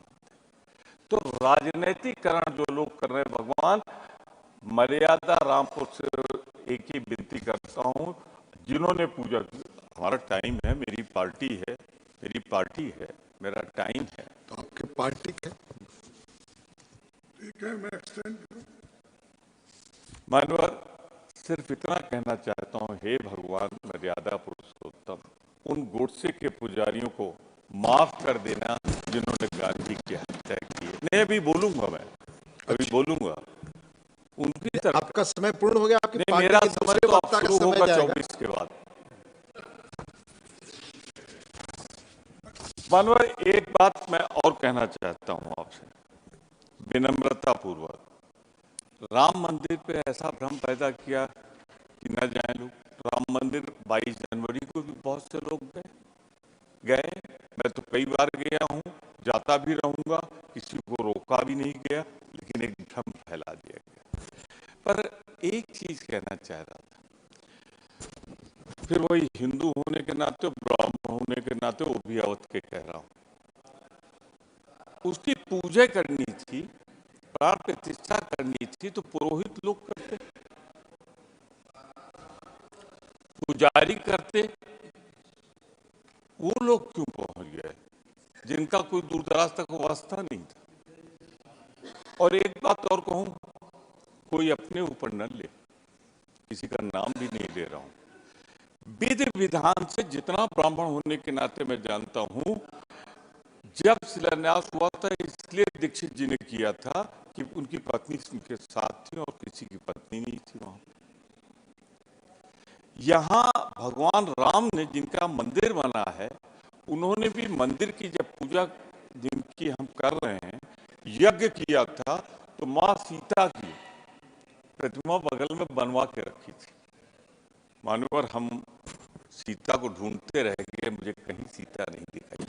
Speaker 7: तो राजनीतिकरण जो लोग कर रहे हैं, भगवान मर्यादा राम को एक ही विनती करता हूं, जिन्होंने पूजा की, हमारा टाइम है, मेरी पार्टी है, मेरा टाइम है।
Speaker 18: तो आपके पार्टी के ठीक है, मैं एक्सटेंड करूं।
Speaker 7: मानवर सिर्फ इतना कहना चाहता हूं, हे भगवान मर्यादा पुरुषोत्तम, उन गोडसे के पुजारियों को माफ कर देना जिन्होंने गांधी की हत्या की है। नहीं, अभी बोलूंगा मैं, अभी बोलूंगा। उनकी तरफ
Speaker 5: आपका समय पूर्ण हो गया। आपकी
Speaker 7: नहीं,
Speaker 5: पार्टी
Speaker 7: मेरा
Speaker 5: के
Speaker 7: समय
Speaker 5: दूसरे
Speaker 7: तो अब
Speaker 5: वक्ता का
Speaker 7: शुरू
Speaker 5: समय
Speaker 7: होगा
Speaker 5: जाएगा।
Speaker 7: 24 के बाद। मानवर एक बात मैं और कहना चाहता हूं आपसे विनम्रता पूर्वक, राम मंदिर पे ऐसा भ्रम पैदा किया कि न जाए लोग। राम मंदिर 22 जनवरी को भी बहुत से लोग गए, मैं तो कई बार गया हूं, जाता भी रहूंगा, किसी को रोका भी नहीं गया, लेकिन एक भ्रम फैला दिया गया। पर एक चीज कहना चाह रहा था, फिर वही हिंदू होने के नाते, ब्राह्मण होने के नाते, वो भी अवध के कह रहा हूं, उसकी पूजा करनी थी, प्राण प्रतिष्ठा करनी थी, तो पुरोहित लोग करते, पुजारी करते, वो लोग क्यों पहुंच गए जिनका कोई दूर दराज तक वास्ता नहीं था? और एक बात और कहूं, कोई अपने ऊपर न ले, किसी का नाम भी नहीं ले रहा हूं। विधि विधान से जितना ब्राह्मण होने के नाते मैं जानता हूं, जब शिलान्यास हुआ था इसलिए दीक्षित जी ने किया था कि उनकी पत्नी उनके साथ थी और किसी की पत्नी नहीं थी वहां। यहां भगवान राम ने जिनका मंदिर बना है, उन्होंने भी मंदिर की जब पूजा जिनकी हम कर रहे हैं, यज्ञ किया था, तो मां सीता की प्रतिमा बगल में बनवा के रखी थी। मानवर हम सीता को ढूंढते रह गए, मुझे कहीं सीता नहीं दिखाई।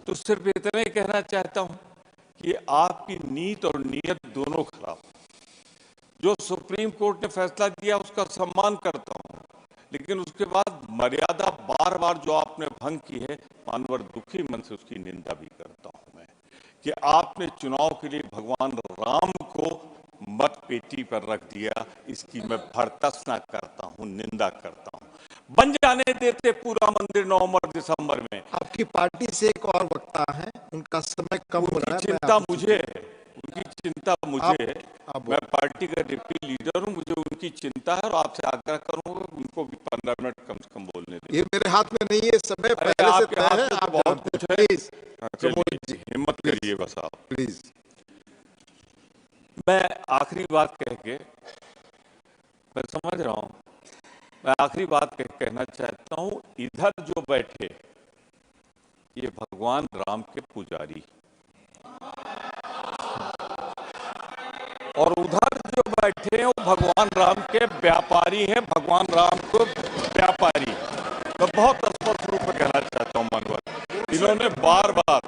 Speaker 7: तो सिर्फ इतना ही कहना चाहता हूं कि आपकी नीत और नीयत दोनों खराब। जो सुप्रीम कोर्ट ने फैसला दिया उसका सम्मान करता हूं, लेकिन उसके बाद मर्यादा बार बार जो आपने भंग की है, मानवर दुखी मन से उसकी निंदा भी करता हूं मैं, कि आपने चुनाव के लिए भगवान राम को मत पेटी पर रख दिया। इसकी मैं भर्त्सना करता हूं, निंदा करता हूं। बन जाने देते पूरा मंदिर नवंबर दिसंबर में।
Speaker 5: आपकी पार्टी से एक और वक्ता है, उनका समय कम हो रहा है।
Speaker 7: चिंता मुझे है, उनकी चिंता मुझे है,
Speaker 5: आप
Speaker 7: मैं पार्टी का डिप्टी लीडर हूं, मुझे उनकी चिंता है और आपसे आग्रह करूंगा उनको भी 15 मिनट कम से कम बोलने दें।
Speaker 5: ये मेरे हाथ में नहीं है, समय पहले से
Speaker 7: आपके
Speaker 5: तय
Speaker 7: हाथ
Speaker 5: है।
Speaker 7: में तो
Speaker 5: आप
Speaker 7: बहुत
Speaker 5: जानते
Speaker 7: कुछ
Speaker 5: हैं।
Speaker 7: है।
Speaker 5: प्लीज
Speaker 7: चलिए, हिम्मत करिए बस आप।
Speaker 5: प्लीज।
Speaker 7: मैं आखिरी बात कह के, मैं समझ रहा हूं, मैं आखिरी बात कहना चाहता हूं, इधर जो बैठे ये भगवान राम के पुजारी, और उधर जो बैठे हैं वो भगवान राम के व्यापारी हैं, भगवान राम को व्यापारी। मैं बहुत स्पष्ट रूप में कहना चाहता हूं मनोहर, इन्होंने बार बार,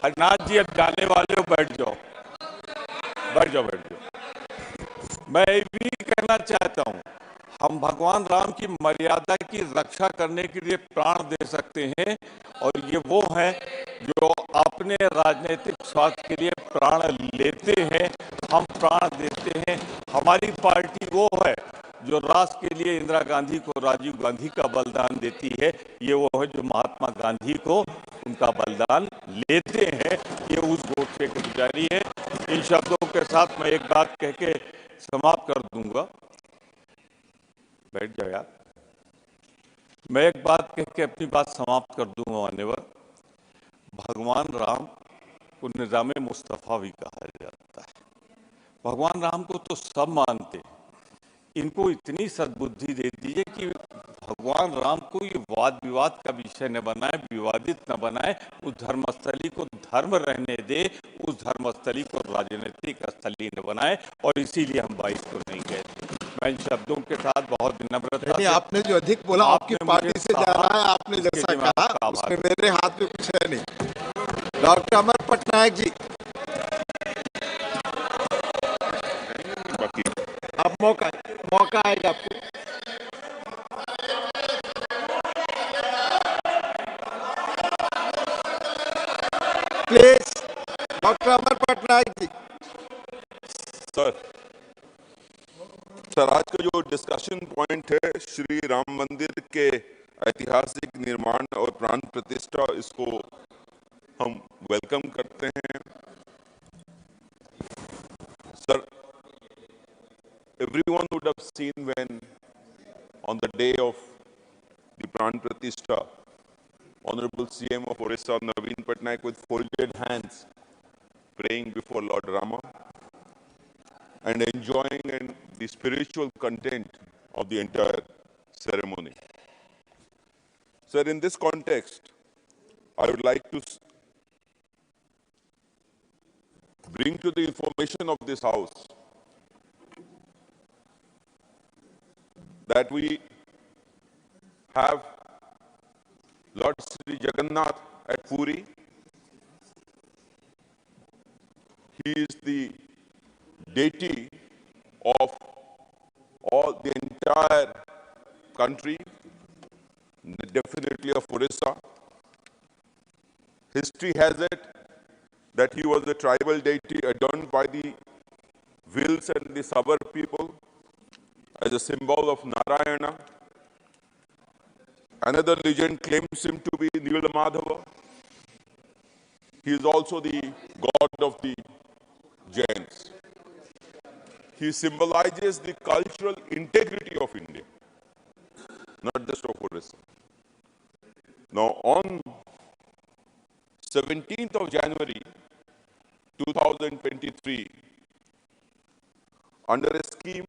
Speaker 7: हरनाथ जी अब जाने वाले हो, बैठ जाओ बैठ जाओ बैठ जाओ। मैं भी कहना चाहता हूं, हम भगवान राम की मर्यादा की रक्षा करने के लिए प्राण दे सकते हैं, और ये वो हैं जो अपने राजनीतिक स्वार्थ के लिए प्राण लेते हैं, हम प्राण देते हैं। हमारी पार्टी वो है जो राष्ट्र के लिए इंदिरा गांधी को राजीव गांधी का बलिदान देती है। ये वो है जो महात्मा गांधी को उनका बलिदान लेते हैं। ये उस गोष्ठी की पुजारी है। इन शब्दों के साथ मैं एक बात कह के समाप्त कर दूंगा। बैठ जाओ यार। मैं एक बात कह के अपनी बात समाप्त कर दूंगा मान्यवर। भगवान राम को निज़ाम मुस्तफ़ा भी कहा जाता है। भगवान राम को तो सब मानते, इनको इतनी सद्बुद्धि दे दीजिए कि भगवान राम को ये वाद विवाद का विषय न बनाए, विवादित न बनाए। उस धर्मस्थली को धर्म रहने दे, उस धर्मस्थली को राजनीतिक स्थली न बनाए। और इसीलिए हम 22 को नहीं कहते। मैं इन शब्दों के साथ बहुत विनम्रता से,
Speaker 5: आपने जो अधिक बोला आपकी पार्टी से जा रहा है, आपने जैसा कहा उसमें मेरे हाथ में कुछ है नहीं। डॉक्टर अमर पटनायक जी, अब मौका आएगा आपको। Please doctor Amar Patnaik ji.
Speaker 6: Sir आज का जो डिस्कशन पॉइंट है श्री राम मंदिर के ऐतिहासिक निर्माण और प्राण प्रतिष्ठा, इसको हम वेलकम करते हैं। Sir, everyone would have seen when on the day of the Pran Pratishtha, Honorable CM of Orissa, Naveen Patnaik, with folded hands, praying before Lord Rama and enjoying the spiritual content of the entire ceremony. Sir, in this context, I would like to bring to the information of this House that we have Lord Sri Jagannath at Puri. He is the deity of all the entire country, definitely of Orissa. History has it that he was a tribal deity adorned by the Vils and the Sabar people as a symbol of Narayana. Another legend claims him to be Nilamadhava. He is also the god of the Jains. He symbolizes the cultural integrity of India, not just of Orissa. Now, on 17th of January 2023, under a scheme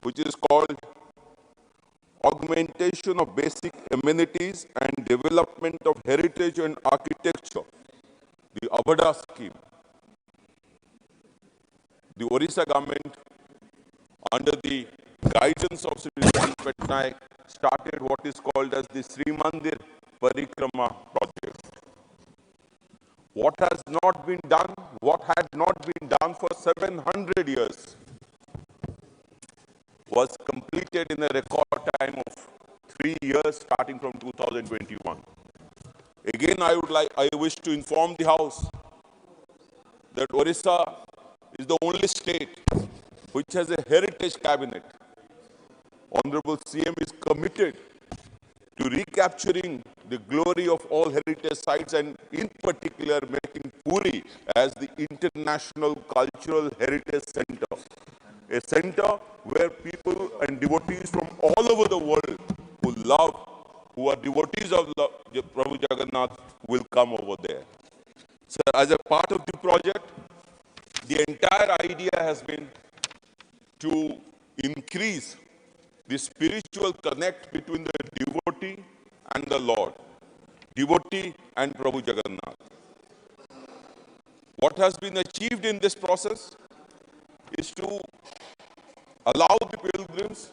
Speaker 6: which is called Augmentation of Basic Amenities and Development of Heritage and Architecture, the Abada scheme, the Orissa government, under the guidance of Sri Naveen Patnaik, started what is called as the Sri Mandir Parikrama project. What has not been done, what had not been done for 700 years, was completed in a record time of 3 years, starting from 2021. Again, I wish to inform the House that Orissa is the only state which has a heritage cabinet. Honorable CM is committed to recapturing the glory of all heritage sites and in particular making Puri as the International Cultural Heritage Center. A center where people and devotees from all over the world who are devotees of Prabhu Jagannath will come over there. So as a part of the project, the entire idea has been to increase the spiritual connect between the devotee and the Lord, devotee and Prabhu Jagannath. What has been achieved in this process is to allow the pilgrims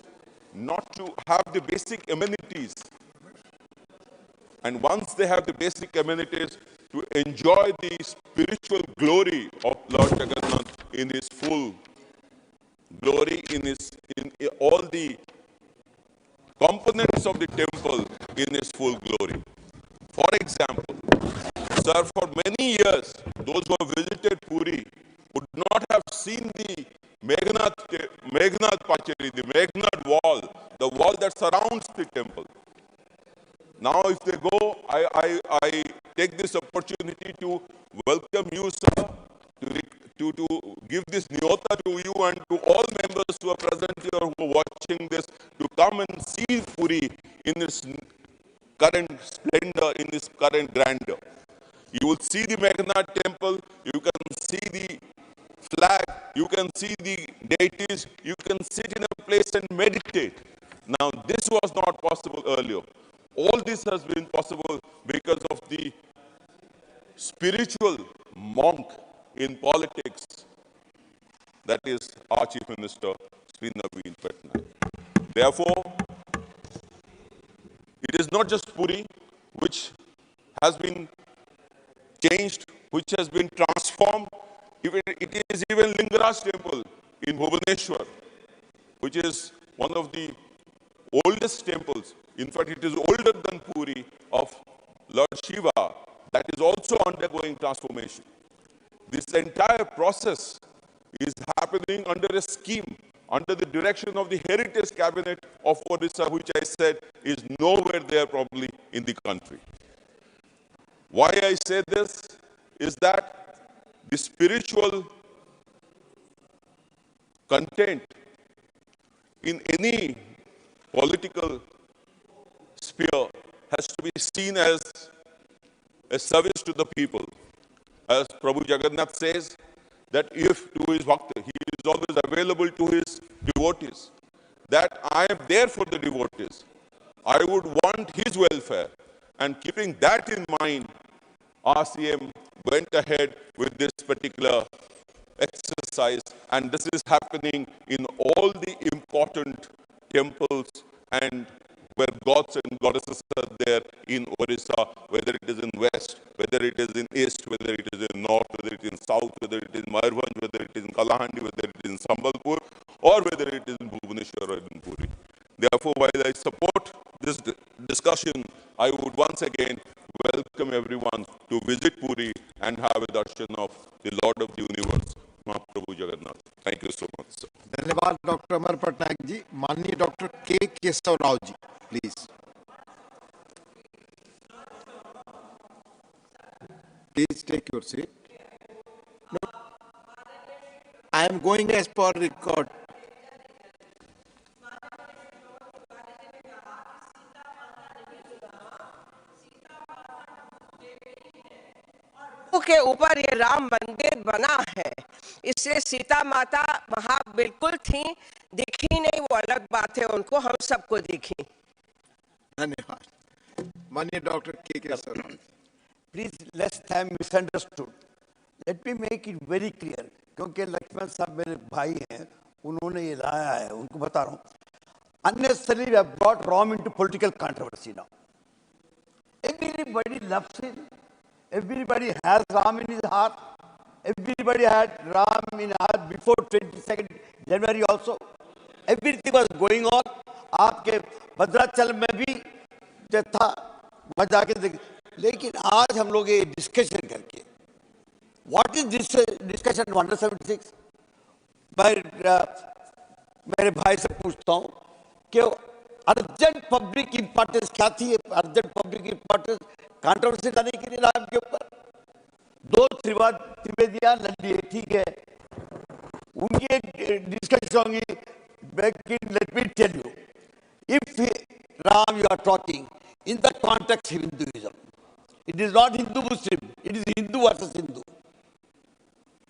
Speaker 6: not to have the basic amenities, and once they have the basic amenities, to enjoy the spiritual glory of Lord Jagannath in his full glory, in all the components of the temple in its full glory. For example, seen the Meghnad Pacheri, the Meghnad wall, the wall that surrounds the temple. Now, if they go, I take this opportunity to welcome you, sir, to give this nyota to you and to all members who are present here, who are watching this, to come and see Puri in its current splendor, in its current grandeur. You will see the Meghnad temple, you can see the flag, you can see the deities, you can sit in a place and meditate. Now, this was not possible earlier. All this has been possible because of the spiritual monk in politics, that is our Chief Minister, Sri Naveen Patnaik. Therefore, it is not just Puri which has been changed, which has been transformed. It is even Lingaraj temple in Bhubaneswar, which is one of the oldest temples. In fact, it is older than Puri of Lord Shiva, that is also undergoing transformation. This entire process is happening under a scheme, under the direction of the Heritage Cabinet of Odisha, which I said is nowhere there probably in the country. Why I say this is that the spiritual content in any political sphere has to be seen as a service to the people. As Prabhu Jagannath says, that if to his bhakta, he is always available to his devotees, that I am there for the devotees. I would want his welfare. And keeping that in mind, RCM went ahead with this particular exercise, and this is happening in all the important temples and where gods and goddesses are there in Orissa, whether it is in west, whether it is in east, whether it is in north, whether it is in south, whether it is in Mayurbhanj, whether it is in Kalahandi, whether it is in Sambalpur, or whether it is in Bhubaneswar or in Puri. Therefore, while I support this discussion, I would once again welcome everyone to visit Puri and have a darshan of the Lord of the Universe, Mahaprabhu Jagannath. Thank you so much, sir.
Speaker 5: धन्यवाद doctor Amar Patnaik ji. माननीय doctor K Keshava Rao ji, please take your seat. I am going as per record.
Speaker 19: के ऊपर ये राम मंदिर बना है, इसलिए सीता माता वहां बिल्कुल थी, दिखी नहीं वो अलग बात है, उनको हम सबको दिखी।
Speaker 5: धन्यवाद। माननीय doctor K Keshava Rao.
Speaker 15: Please, less time misunderstood. Let me make it very clear, क्योंकि लक्ष्मण साहब मेरे भाई हैं, उन्होंने ये लाया है, उनको बता रहा हूँ। Unnecessarily we have brought Ram into political controversy now. Everybody loves him. Everybody has Ram in his heart. Everybody had Ram in heart before 22nd January also. Everything was going on. आपके भद्राचल में भी जो था वहाँ जाके देख, लेकिन आज हम लोग ये डिस्कशन करके, what is this discussion 176? मेरे भाई से पूछता हूँ कि अर्जेंट पब्लिक इंपॉर्टेंस क्या थी? अर्जेंट पब्लिक इंपॉर्टेंस कंट्रोवर्सी लाने के लिए राम के ऊपर दो त्रिवेदियां लड़ी है, ठीक है, उनकी एक डिस्कशन होंगी। Let me tell you, if Ram you are talking in the context of Hinduism, it is not Hindu Muslim, it is Hindu versus Hindu.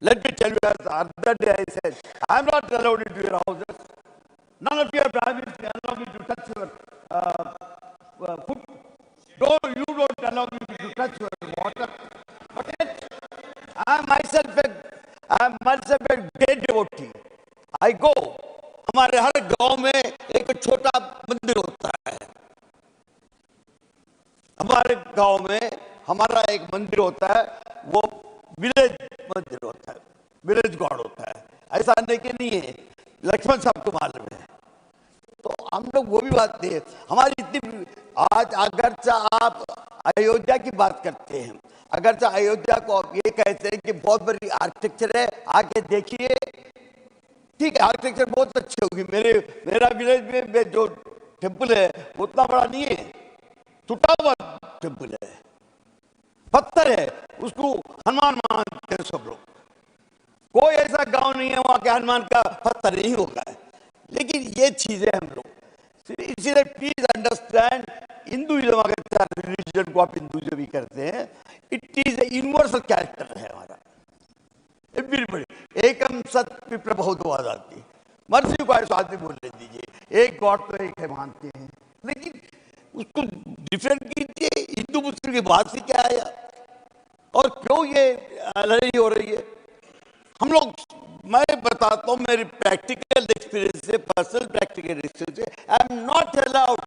Speaker 15: Let me tell you, as the other day I said, I am not allowed into your houses. None of your Brahmins can allow me to touch your food. You don't allow me to touch your water. But yet, I am myself a great devotee. I go. हमारे हर गांव में एक छोटा मंदिर होता है। हमारे गांव में हमारा एक मंदिर होता है, वो विलेज मंदिर होता है, विलेज गॉड होता है। ऐसा नहीं है, लक्ष्मण साहब को मालूम है। तो हम लोग वो भी बात है हमारी इतनी। आज अगरचा आप अयोध्या की बात करते हैं, अगरचा अयोध्या को आप ये कहते हैं कि बहुत बड़ी आर्किटेक्चर है, आके देखिए ठीक है, आर्किटेक्चर बहुत अच्छी होगी। मेरा विलेज में जो टेम्पल है उतना बड़ा नहीं है, टूटा हुआ टेम्पल है, पत्थर है, उसको हनुमान मानते हैं सब लोग। कोई ऐसा गांव नहीं है वहां के हनुमान का पत्थर नहीं होगा। लेकिन ये चीजें हम लोग इसीलिए प्लीज अंडरस्टैंड, हिंदुइज्म अगर रिलीजन को आप हिंदुइज्म भी करते हैं, it is a universal character है हमारा। एवरीबॉडी एकम सत विप्र बहुत्ववाद आती, मर्जी को ऐसा आदमी बोलने दीजिए, एक गॉड तो एक है मानते हैं, लेकिन उसको डिफरेंट कीजिए। हिंदू मुस्लिम की बात से क्या है और क्यों ये लड़ाई हो रही है? हम लोग, मैं बताता हूँ मेरी प्रैक्टिकल एक्सपीरियंस से, पर्सनल प्रैक्टिकल एक्सपीरियंस से, I am not allowed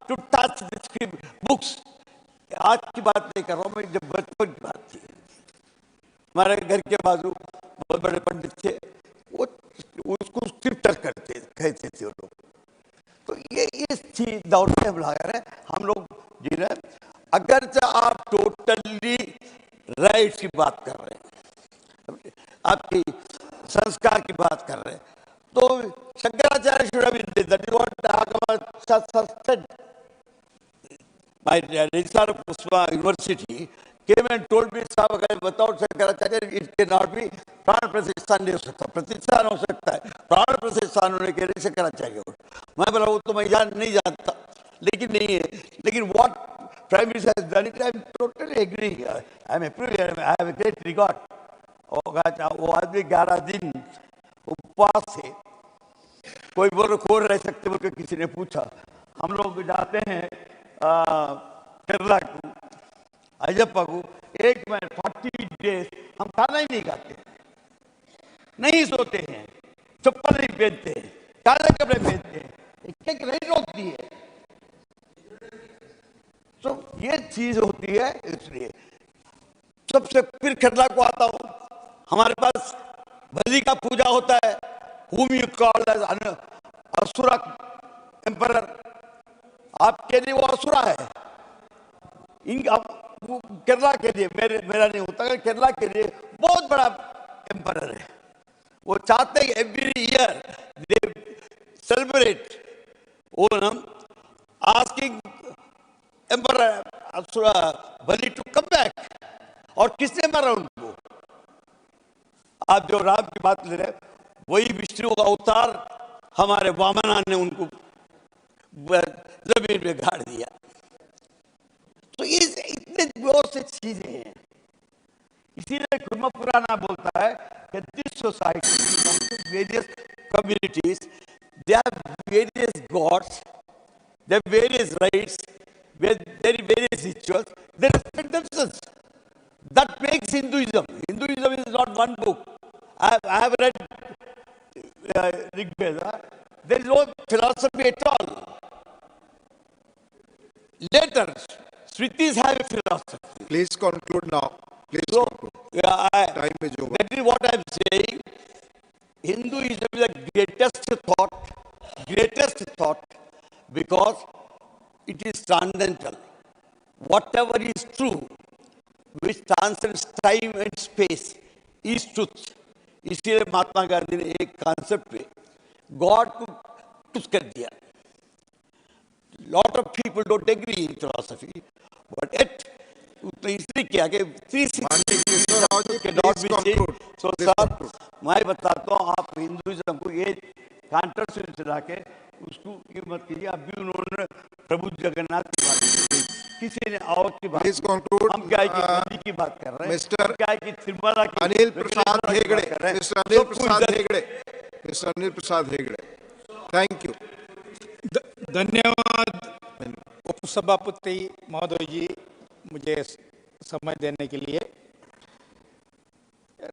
Speaker 15: to touch this books. आज की बात नहीं कर रहा हूँ मैं, जब बचपन की बात थी, हमारे घर के बाजू बहुत बड़े पंडित थे, वो उसको स्क्रिप्टर कहते थे वो लोग। तो ये इस चीज दौर से हम लोग जी रहे। अगर आप टोटली राइट्स की बात कर रहे हैं, आपकी संस्कार की बात कर रहे हैं, तो Shankaracharya should have been there, that is what Agama said. My registrar of Puspa University came and told me, साहब अगर without Shankaracharya it cannot be, प्राण प्रतिष्ठान नहीं हो सकता, प्रतिष्ठान हो सकता है, प्राण प्रतिष्ठान होने के लिए शंकराचार्य हो। मैं बोला वो तो मैं नहीं जानता, लेकिन नहीं है। लेकिन what Prime Minister has done it, I am totally agree. I am approving, I have a great regard. वो आदमी 11 दिन उपवास थे, कोई बोलो खोर रह सकते बोल के किसी ने पूछा। हम लोग जाते हैं केरला को, अजप्पा को, एक महीने 40 डेज हम खाना ही नहीं खाते, नहीं सोते हैं, चप्पल नहीं पहनते, काले कपड़े पहनते हैं, एक नहीं रोकती है। तो ये चीज होती है। इसलिए सबसे फिर केरला को आता हूं, हमारे पास बलि का पूजा होता है, whom you call as asura emperor, आपके लिए वो असुरा है। केरला के लिए मेरा नहीं होता, केरला के लिए बहुत बड़ा एम्परर है। वो चाहते हैं every year they celebrate Onam, asking emperor asura Bali to come back. और किसने मारा उनको? आप जो राम की बात ले रहे, वही विष्णु का अवतार हमारे वामना ने उनको जमीन में गाड़ दिया। तो ये इतने बहुत से चीजें हैं। इसीलिए कुर्म पुराना बोलता है कि this society, various communities, they are various gods, they are various rites, their various rituals, they respect themselves. That makes Hinduism. Hinduism is not one book. I have read Rig Veda. There is no philosophy at all. Later, Smritis have a philosophy.
Speaker 5: Please conclude now. Please conclude.
Speaker 15: Time is over. That is what I am saying. Hinduism is the greatest thought, because it is transcendental. Whatever is true, which transcends time and space, is truth. इसलिए महात्मा गांधी ने एक concept पे God को push कर दिया। Lot of people don't agree in philosophy, but it इसलिए किया कि सो सर, मैं बताता हूँ, आप हिंदुइज्म को ये कॉन्ट्रडिक्शन चला के उसको ये मत कीजिए। अभी उन्होंने प्रभु जगन्नाथ की बात की, किसी ने और की बात, हम क्या की बात कर रहे हैं, मिस्टर क्या की तिरुमला की,
Speaker 5: Anil Prasad Hegde, mister Anil Prasad Hegde, mister Anil Prasad Hegde, thank you.
Speaker 17: धन्यवाद उपसभापति महोदय जी, मुझे समय देने के लिए।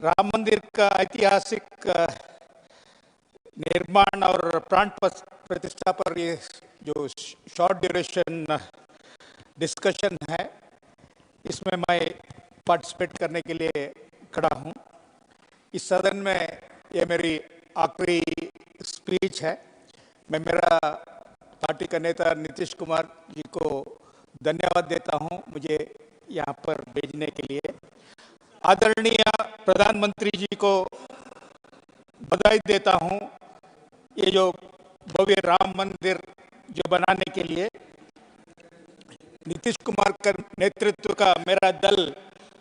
Speaker 17: राम मंदिर का ऐतिहासिक निर्माण और प्राण प्रतिष्ठा पर ये जो शॉर्ट ड्यूरेशन डिस्कशन है, इसमें मैं पार्टिसिपेट करने के लिए खड़ा हूँ। इस सदन में ये मेरी आखिरी स्पीच है। मैं मेरा पार्टी का नेता नीतीश कुमार जी को धन्यवाद देता हूँ मुझे यहाँ पर भेजने के लिए। आदरणीय प्रधानमंत्री जी को बधाई देता हूँ ये जो भव्य राम मंदिर जो बनाने के लिए नीतीश कुमार का नेतृत्व का मेरा दल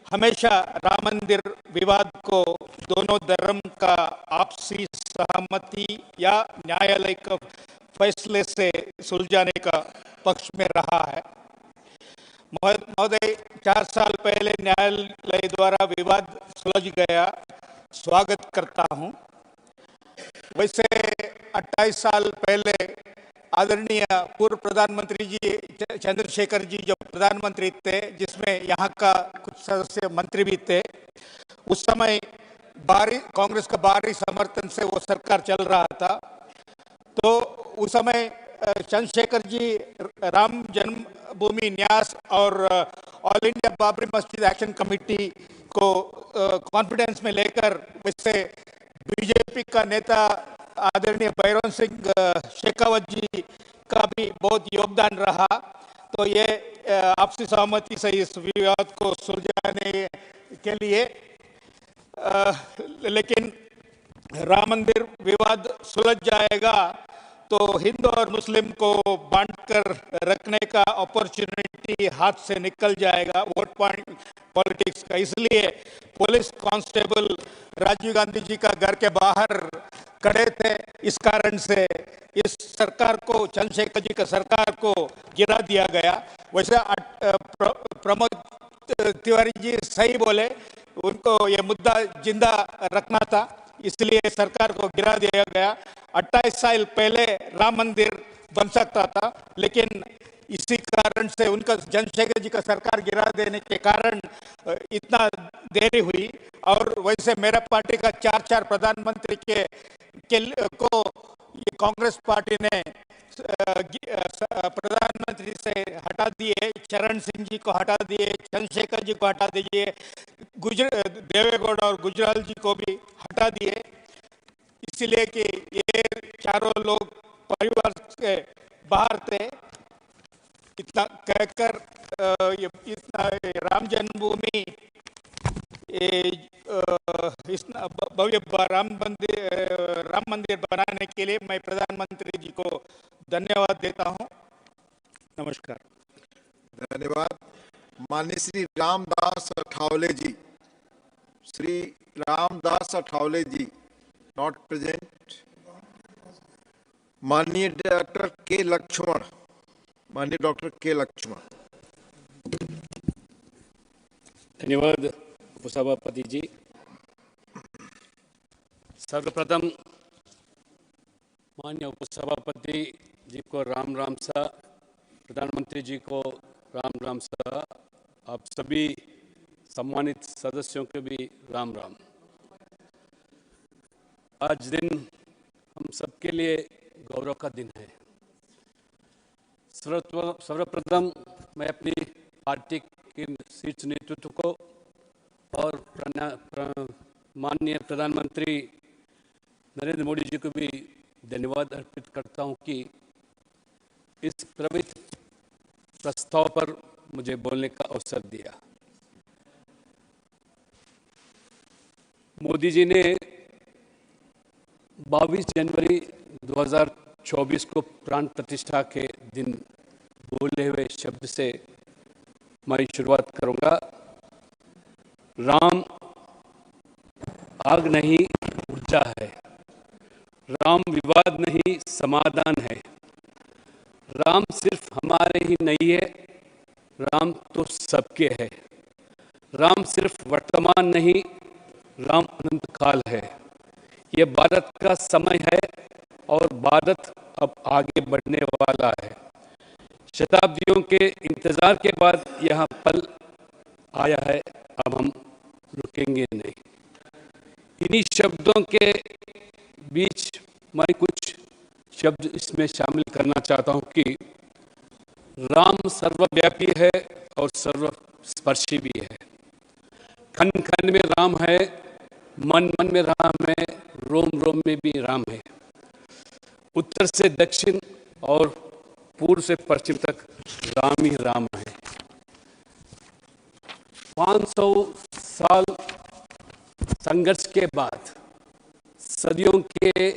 Speaker 17: हमेशा राम मंदिर विवाद को दोनों धर्म का आपसी सहमति या न्यायालय का फैसले से सुलझाने का पक्ष में रहा है। महोदय, 4 साल पहले न्यायालय द्वारा विवाद सुलझ गया, स्वागत करता हूं। वैसे 28 साल पहले आदरणीय पूर्व प्रधानमंत्री जी चंद्रशेखर जी जो प्रधानमंत्री थे, जिसमें यहाँ का कुछ सदस्य मंत्री भी थे, उस समय कांग्रेस का भारी समर्थन से वो सरकार चल रहा था। तो उस समय चंद्रशेखर जी राम जन्मभूमि न्यास और ऑल इंडिया बाबरी मस्जिद एक्शन कमेटी को कॉन्फिडेंस में लेकर, वैसे बीजेपी का नेता आदरणीय भैरव सिंह शेखावत जी का भी बहुत योगदान रहा। तो ये आपसी सहमति से इस विवाद को सुलझाने के लिए लेकिन राम मंदिर विवाद सुलझ जाएगा तो हिंदू और मुस्लिम को बांटकर रखने का अपॉर्चुनिटी हाथ से निकल जाएगा, वोट बैंक पॉलिटिक्स का। इसलिए पुलिस कांस्टेबल राजीव गांधी जी का घर के बाहर खड़े थे। इस कारण से इस सरकार को, चंद्रशेखर जी का सरकार को गिरा दिया गया। वैसे प्रमोद तिवारी जी सही बोले, उनको ये मुद्दा जिंदा रखना था, इसलिए सरकार को गिरा दिया गया। 28 साल पहले राम मंदिर बन सकता था, लेकिन इसी कारण से उनका चंद्रशेखर जी का सरकार गिरा देने के कारण इतना देरी हुई। और वैसे मेरा पार्टी का 4 प्रधानमंत्री को ये कांग्रेस पार्टी ने प्रधानमंत्री से हटा दिए। चरण सिंह जी को हटा दिए, चंद्रशेखर जी को हटा दिए, देवेगौड़ा और गुजराल जी को भी हटा दिए, इसलिए कि ये चारों लोग परिवार के बाहर थे। इतना कहकर इतना राम जन्मभूमि इस भव्य राम मंदिर बनाने के लिए मैं प्रधानमंत्री जी को धन्यवाद देता हूं। नमस्कार।
Speaker 5: धन्यवाद। माननीय श्री रामदास अठावले जी, श्री रामदास अठावले जी नॉट प्रेजेंट। माननीय डॉक्टर के लक्ष्मण, माननीय डॉक्टर के लक्ष्मण।
Speaker 9: धन्यवाद उपसभापति जी। सर्वप्रथम माननीय उपसभापति जी को राम राम सा, प्रधानमंत्री जी को राम राम सा, आप सभी सम्मानित सदस्यों के भी राम राम। आज दिन हम सबके लिए गौरव का दिन है। सर्वप्रथम मैं अपनी पार्टी के शीर्ष नेतृत्व को और माननीय प्रधानमंत्री नरेंद्र मोदी जी को भी धन्यवाद अर्पित करता हूं कि इस पवित्र प्रस्ताव पर मुझे बोलने का अवसर दिया। मोदी जी ने 22 जनवरी 2024 को प्राण प्रतिष्ठा के दिन बोले हुए शब्द से मैं शुरुआत करूंगा। राम आग नहीं ऊर्जा है, राम विवाद नहीं समाधान है, राम सिर्फ हमारे ही नहीं है, राम तो सबके है, राम सिर्फ वर्तमान नहीं, राम अनंत काल है। ये भारत का समय है और भारत अब आगे बढ़ने वाला है। शताब्दियों के इंतजार के बाद यह पल आया है, अब हम रुकेंगे नहीं। इन्हीं शब्दों के बीच मैं कुछ शब्द इसमें शामिल करना चाहता हूं कि राम सर्वव्यापी है और सर्वस्पर्शी भी है। खन खन में राम है, मन मन में राम है, रोम रोम में भी राम है। उत्तर से दक्षिण और पूर्व से पश्चिम तक राम ही राम है। 500 साल संघर्ष के बाद, सदियों के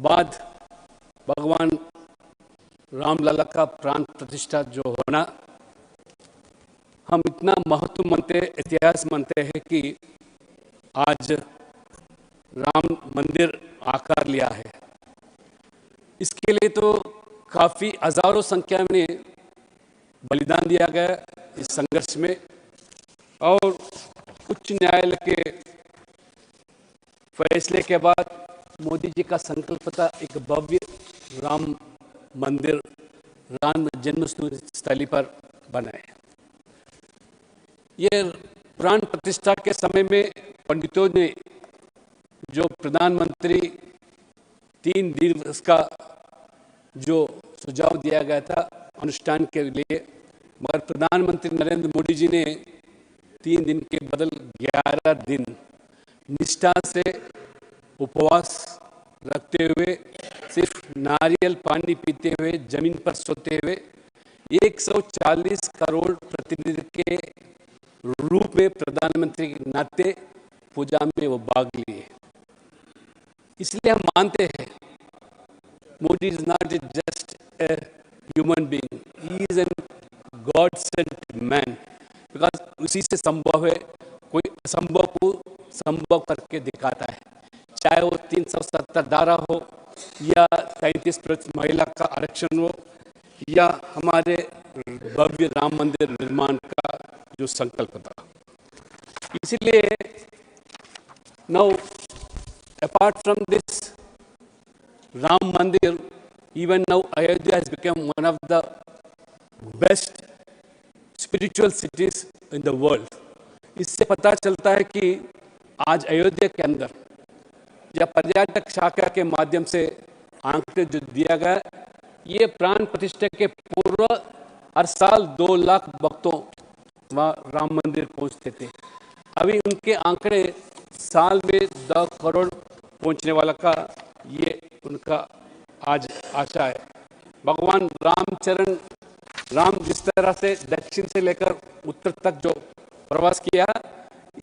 Speaker 9: बाद भगवान रामलला का प्राण प्रतिष्ठा जो होना, हम इतना महत्व मानते, इतिहास मानते हैं कि आज राम मंदिर आकार लिया है। इसके लिए तो काफ़ी हजारों संख्या में बलिदान दिया गया इस संघर्ष में, और उच्च न्यायालय के फैसले के बाद मोदी जी का संकल्प था एक भव्य राम मंदिर राम जन्मस्थली स्थली पर बनाए। ये प्राण प्रतिष्ठा के समय में पंडितों ने जो प्रधानमंत्री 3 दिवस का जो सुझाव दिया गया था अनुष्ठान के लिए, मगर प्रधानमंत्री नरेंद्र मोदी जी ने 3 दिन के बदल 11 दिन निष्ठा से उपवास रखते हुए, सिर्फ नारियल पानी पीते हुए, जमीन पर सोते हुए 140 करोड़ प्रतिनिधि के रूप में प्रधानमंत्री के नाते पूजा में वो भाग लिए। इसलिए हम मानते हैं Modi is not just a human being, he is an god sent man, because उसी से संभव है, कोई असंभव को संभव करके दिखाता है। चाहे वो 370 धारा हो या 37% महिला का आरक्षण हो या हमारे भव्य राम मंदिर निर्माण का जो संकल्प था। इसलिए now apart from this Ram मंदिर, even now Ayodhya has become one of the best spiritual cities in the world. इससे पता चलता है कि आज अयोध्या के अंदर या पर्यटक शाखा के माध्यम से आंकड़े जो दिया गया, ये प्राण प्रतिष्ठा के पूर्व हर साल 2 लाख भक्तों वहाँ राम मंदिर पहुँचते थे। अभी उनके आंकड़े साल में 10 करोड़ पहुँचने वाला का ये उनका आज आशा है। भगवान राम जिस तरह से दक्षिण से लेकर उत्तर तक जो प्रवास किया,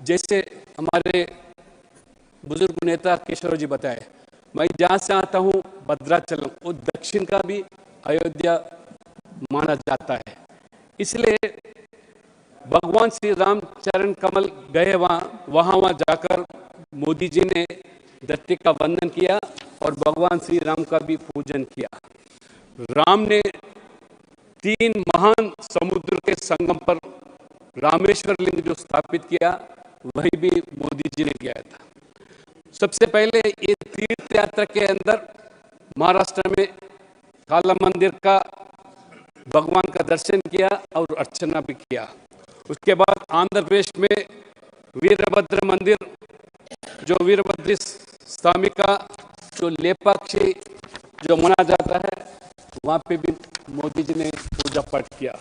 Speaker 9: जैसे हमारे बुजुर्ग नेता केशव जी बताए, मैं जहाँ से आता हूँ भद्राचलम, वो दक्षिण का भी अयोध्या माना जाता है। इसलिए भगवान श्री राम चरण कमल गए वहाँ जाकर मोदी जी ने धरती का वंदन किया और भगवान श्री राम का भी पूजन किया। राम ने 3 महान समुद्र के संगम पर रामेश्वर लिंग जो स्थापित किया, वही भी मोदी जी ने किया था। सबसे पहले ये तीर्थ यात्रा के अंदर महाराष्ट्र में काला मंदिर का भगवान का दर्शन किया और अर्चना भी किया। उसके बाद आंध्र प्रदेश में वीरभद्र मंदिर, जो वीरभद्र स्वामी का जो लेपाक्षी जो माना जाता है, वहाँ पे भी मोदी जी ने पूजा पाठ किया।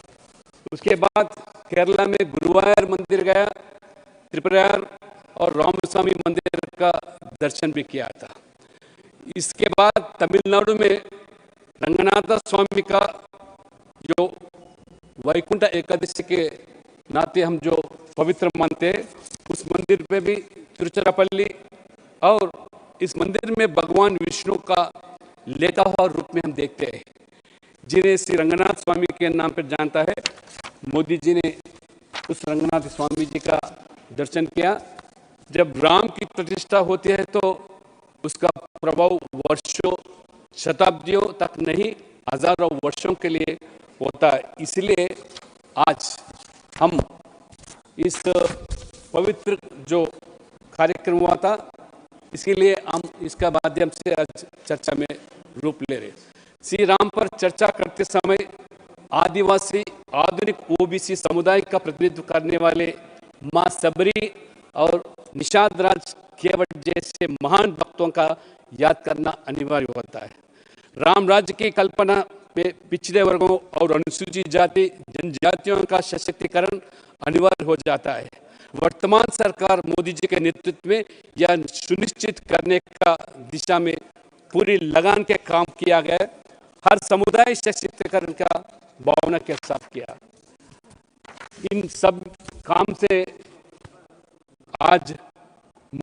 Speaker 9: उसके बाद केरला में गुरुवायूर मंदिर गया, त्रिपुरार और रामस्वामी मंदिर का दर्शन भी किया था। इसके बाद तमिलनाडु में रंगनाथ स्वामी का जो वैकुंठ एकादशी के नाते हम जो पवित्र मानते हैं, उस मंदिर पे भी तिरुचिरापल्ली, और इस मंदिर में भगवान विष्णु का लेटा हुआ रूप में हम देखते हैं, जिन्हें श्री रंगनाथ स्वामी के नाम पर जानता है। मोदी जी ने उस रंगनाथ स्वामी जी का दर्शन किया। जब राम की प्रतिष्ठा होती है तो उसका प्रभाव वर्षों शताब्दियों तक नहीं, हजारों वर्षों के लिए होता है। इसलिए आज हम इस पवित्र जो कार्यक्रम हुआ था, इसके लिए हम इसका माध्यम से आज चर्चा में रूप ले रहे। श्री राम पर चर्चा करते समय आदिवासी, आधुनिक ओबीसी समुदाय का प्रतिनिधित्व करने वाले माँ सबरी और निषाद राज केवट जैसे महान भक्तों का याद करना अनिवार्य होता है। राम राज्य की कल्पना में पिछड़े वर्गों और अनुसूचित जाति जनजातियों का सशक्तिकरण अनिवार्य हो जाता है। वर्तमान सरकार मोदी जी के नेतृत्व में यह सुनिश्चित करने का दिशा में पूरी लगान के काम किया गया। हर समुदाय सशक्तिकरण का भावना के साथ किया। इन सब काम से आज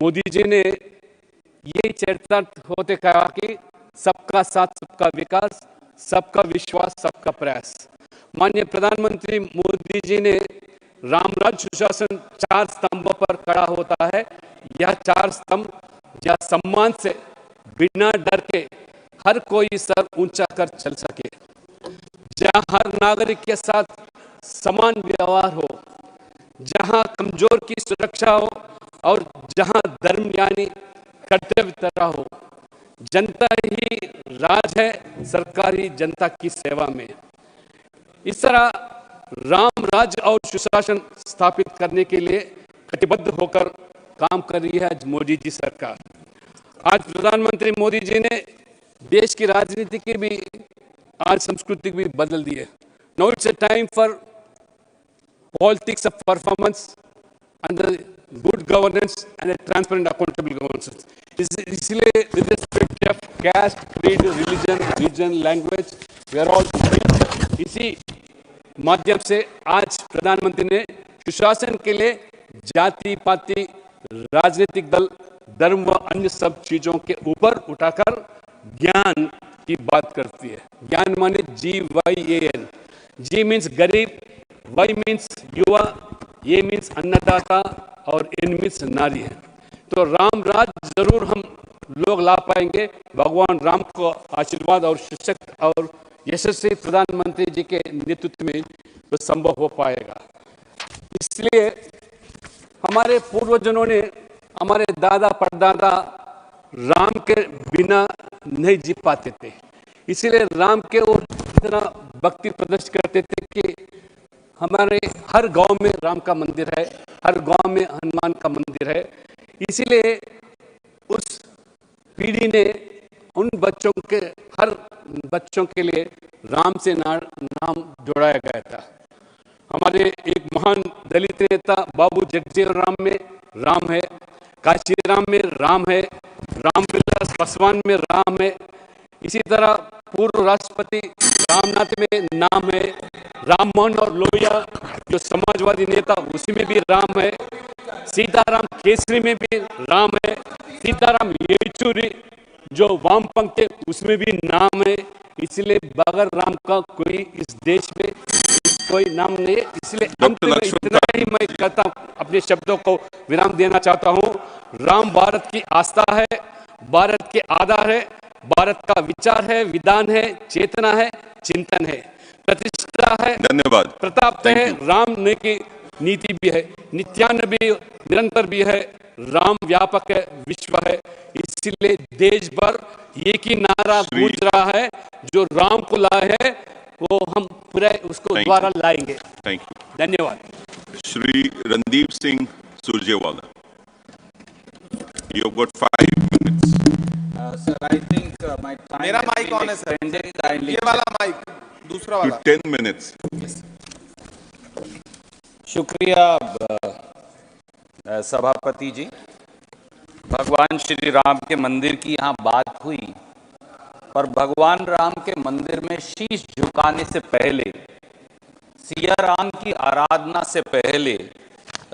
Speaker 9: मोदी जी ने ये चर्चा होते कहा कि सबका साथ, सबका विकास, सबका विश्वास, सबका प्रयास। माननीय प्रधानमंत्री मोदी जी ने रामराज सुशासन 4 स्तंभों पर खड़ा होता है। यह 4 स्तंभ या सम्मान से बिना डर के हर कोई सर ऊंचा कर चल सके, जहां हर नागरिक के साथ समान व्यवहार हो, जहां कमजोर की सुरक्षा हो और जहां धर्म यानी कर्तव्य तरह हो। जनता ही राज है, सरकार ही जनता की सेवा में। इस तरह राम राज्य और सुशासन स्थापित करने के लिए कटिबद्ध होकर काम कर रही है मोदी जी सरकार। आज प्रधानमंत्री मोदी जी ने देश की राजनीति की भी आज संस्कृति भी बदल दी है। Now it's a time for politics of performance and the good governance and a transparent accountable governance. इसलिए irrespective of caste, creed, religion, region, language, we are all equal. इसी माध्यम से आज प्रधानमंत्री ने सुशासन के लिए जाति पाति, राजनीतिक दल, धर्म व अन्य सब चीजों के ऊपर उठाकर ज्ञान की बात करती है। ज्ञान माने GYAN। G मीन्स गरीब, Y मीन्स युवा, A मीन्स अन्नदाता और N मीन्स नारी है। तो राम राज जरूर हम लोग ला पाएंगे, भगवान राम को आशीर्वाद और सशक्त और यशस्वी प्रधानमंत्री जी के नेतृत्व में तो संभव हो पाएगा। इसलिए हमारे पूर्वजों ने, हमारे दादा परदादा राम के बिना नहीं जी पाते थे, इसीलिए राम के ओर इतना भक्ति प्रदर्शित करते थे कि हमारे हर गांव में राम का मंदिर है, हर गांव में हनुमान का मंदिर है। इसीलिए उस पीढ़ी ने उन बच्चों के, हर बच्चों के लिए राम से नाम जोड़ाया गया था। हमारे एक महान दलित नेता बाबू जगजीवन राम में राम है, काशीराम में राम है, रामविलास पासवान में राम है। इसी तरह पूर्व राष्ट्रपति रामनाथ में नाम है, राम मोहन और लोहिया जो समाजवादी नेता उसी में भी राम है, सीताराम केसरी में भी राम है, सीताराम येचुरी जो वामपंथी उसमें भी नाम है। इसलिए बगैर राम का कोई इस देश में कोई नाम नहीं है। इसलिए अंत में इतना ही मैं कहता हूँ, अपने शब्दों को विराम देना चाहता हूँ। राम भारत की आस्था है, भारत के आधार है, भारत का विचार है, विधान है, चेतना है, चिंतन है, प्रतिष्ठा है,
Speaker 6: धन्यवाद,
Speaker 9: प्रताप है, राम ने की नीति भी है, नित्यान्न भी निरंतर भी है, राम व्यापक है, विश्व है। इसलिए देश भर एक ही नारा गूंज रहा है, जो राम को लाए है वो हम पूरा उसको दोबारा लाएंगे।
Speaker 6: थैंक यू,
Speaker 9: धन्यवाद।
Speaker 6: Shri Randeep Singh Surjewala, you have got 5 minutes.
Speaker 10: Sir, I think my time. मेरा माइक ऑन है सर, ये वाला माइक, दूसरा वाला।
Speaker 6: 10 minutes.
Speaker 10: शुक्रिया सभापति जी। भगवान श्री राम के मंदिर की यहाँ बात हुई, पर भगवान राम के मंदिर में शीश झुकाने से पहले, सिया राम की आराधना से पहले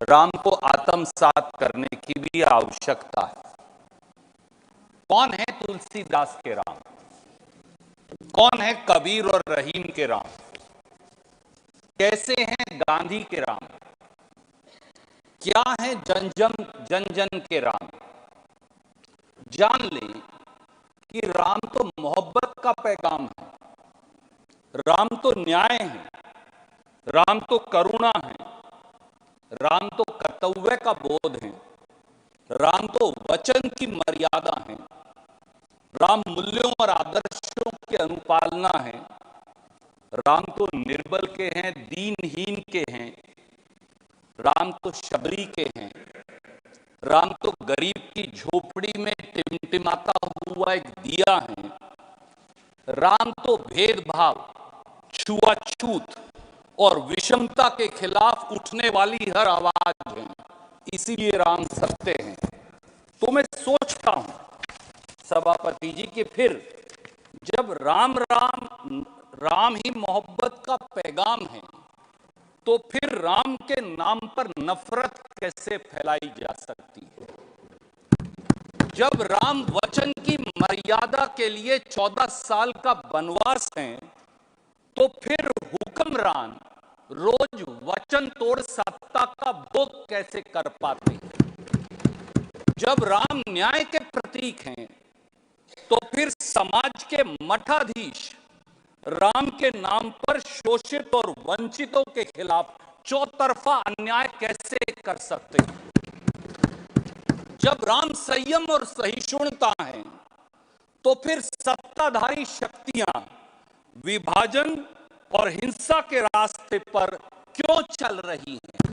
Speaker 10: राम को आत्मसात करने की भी आवश्यकता है। कौन है तुलसीदास के राम? कौन है कबीर और रहीम के राम? कैसे हैं गांधी के राम? क्या है जन जन के राम? जान लें कि राम तो मोहब्बत का पैगाम है, राम तो न्याय है, राम तो करुणा है, राम तो कर्तव्य का बोध है, राम तो वचन की मर्यादा है, राम मूल्यों और आदर्शों की अनुपालना है, राम तो निर्बल के हैं, दीनहीन के हैं, राम तो शबरी के हैं, राम तो गरीब की झोपड़ी में टिमटिमाता हुआ एक दिया है, राम तो भेदभाव, छुआछूत और विषमता के खिलाफ उठने वाली हर आवाज है। इसीलिए राम सत्य हैं। तो मैं सोचता हूं सभापति जी कि फिर जब राम ही मोहब्बत का पैगाम है, तो फिर राम के नाम पर नफरत कैसे फैलाई जा सकती है? जब राम वचन की मर्यादा मर्यादा के लिए 14 साल का वनवास है, तो फिर हुक्मरान रोज वचन तोड़ सत्ता का भोग कैसे कर पाते हैं? जब राम न्याय के प्रतीक हैं, तो फिर समाज के मठाधीश राम के नाम पर शोषित और वंचितों के खिलाफ चौतरफा अन्याय कैसे कर सकते हैं? जब राम संयम और सहिष्णुता है, तो फिर सत्ताधारी शक्तियां विभाजन और हिंसा के रास्ते पर क्यों चल रही हैं?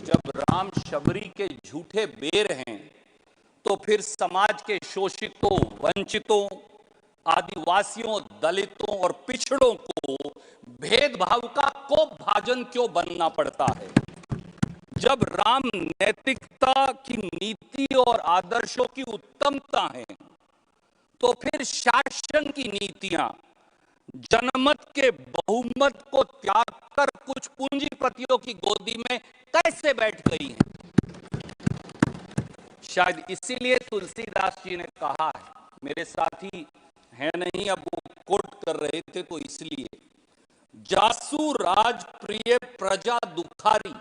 Speaker 10: जब राम शबरी के झूठे बेर हैं, तो फिर समाज के शोषितों, वंचितों, आदिवासियों, दलितों और पिछड़ों को भेदभाव का कोप भाजन क्यों बनना पड़ता है? जब राम नैतिकता की नीति और आदर्शों की उत्तमता है, तो फिर शासन की नीतियां जनमत के बहुमत को त्याग कर कुछ पूंजीपतियों की गोदी में कैसे बैठ गई हैं? शायद इसीलिए तुलसीदास जी ने कहा है, मेरे साथी हैं नहीं, अब वो कोट कर रहे थे तो इसलिए, जासु राज प्रिय प्रजा दुखारी,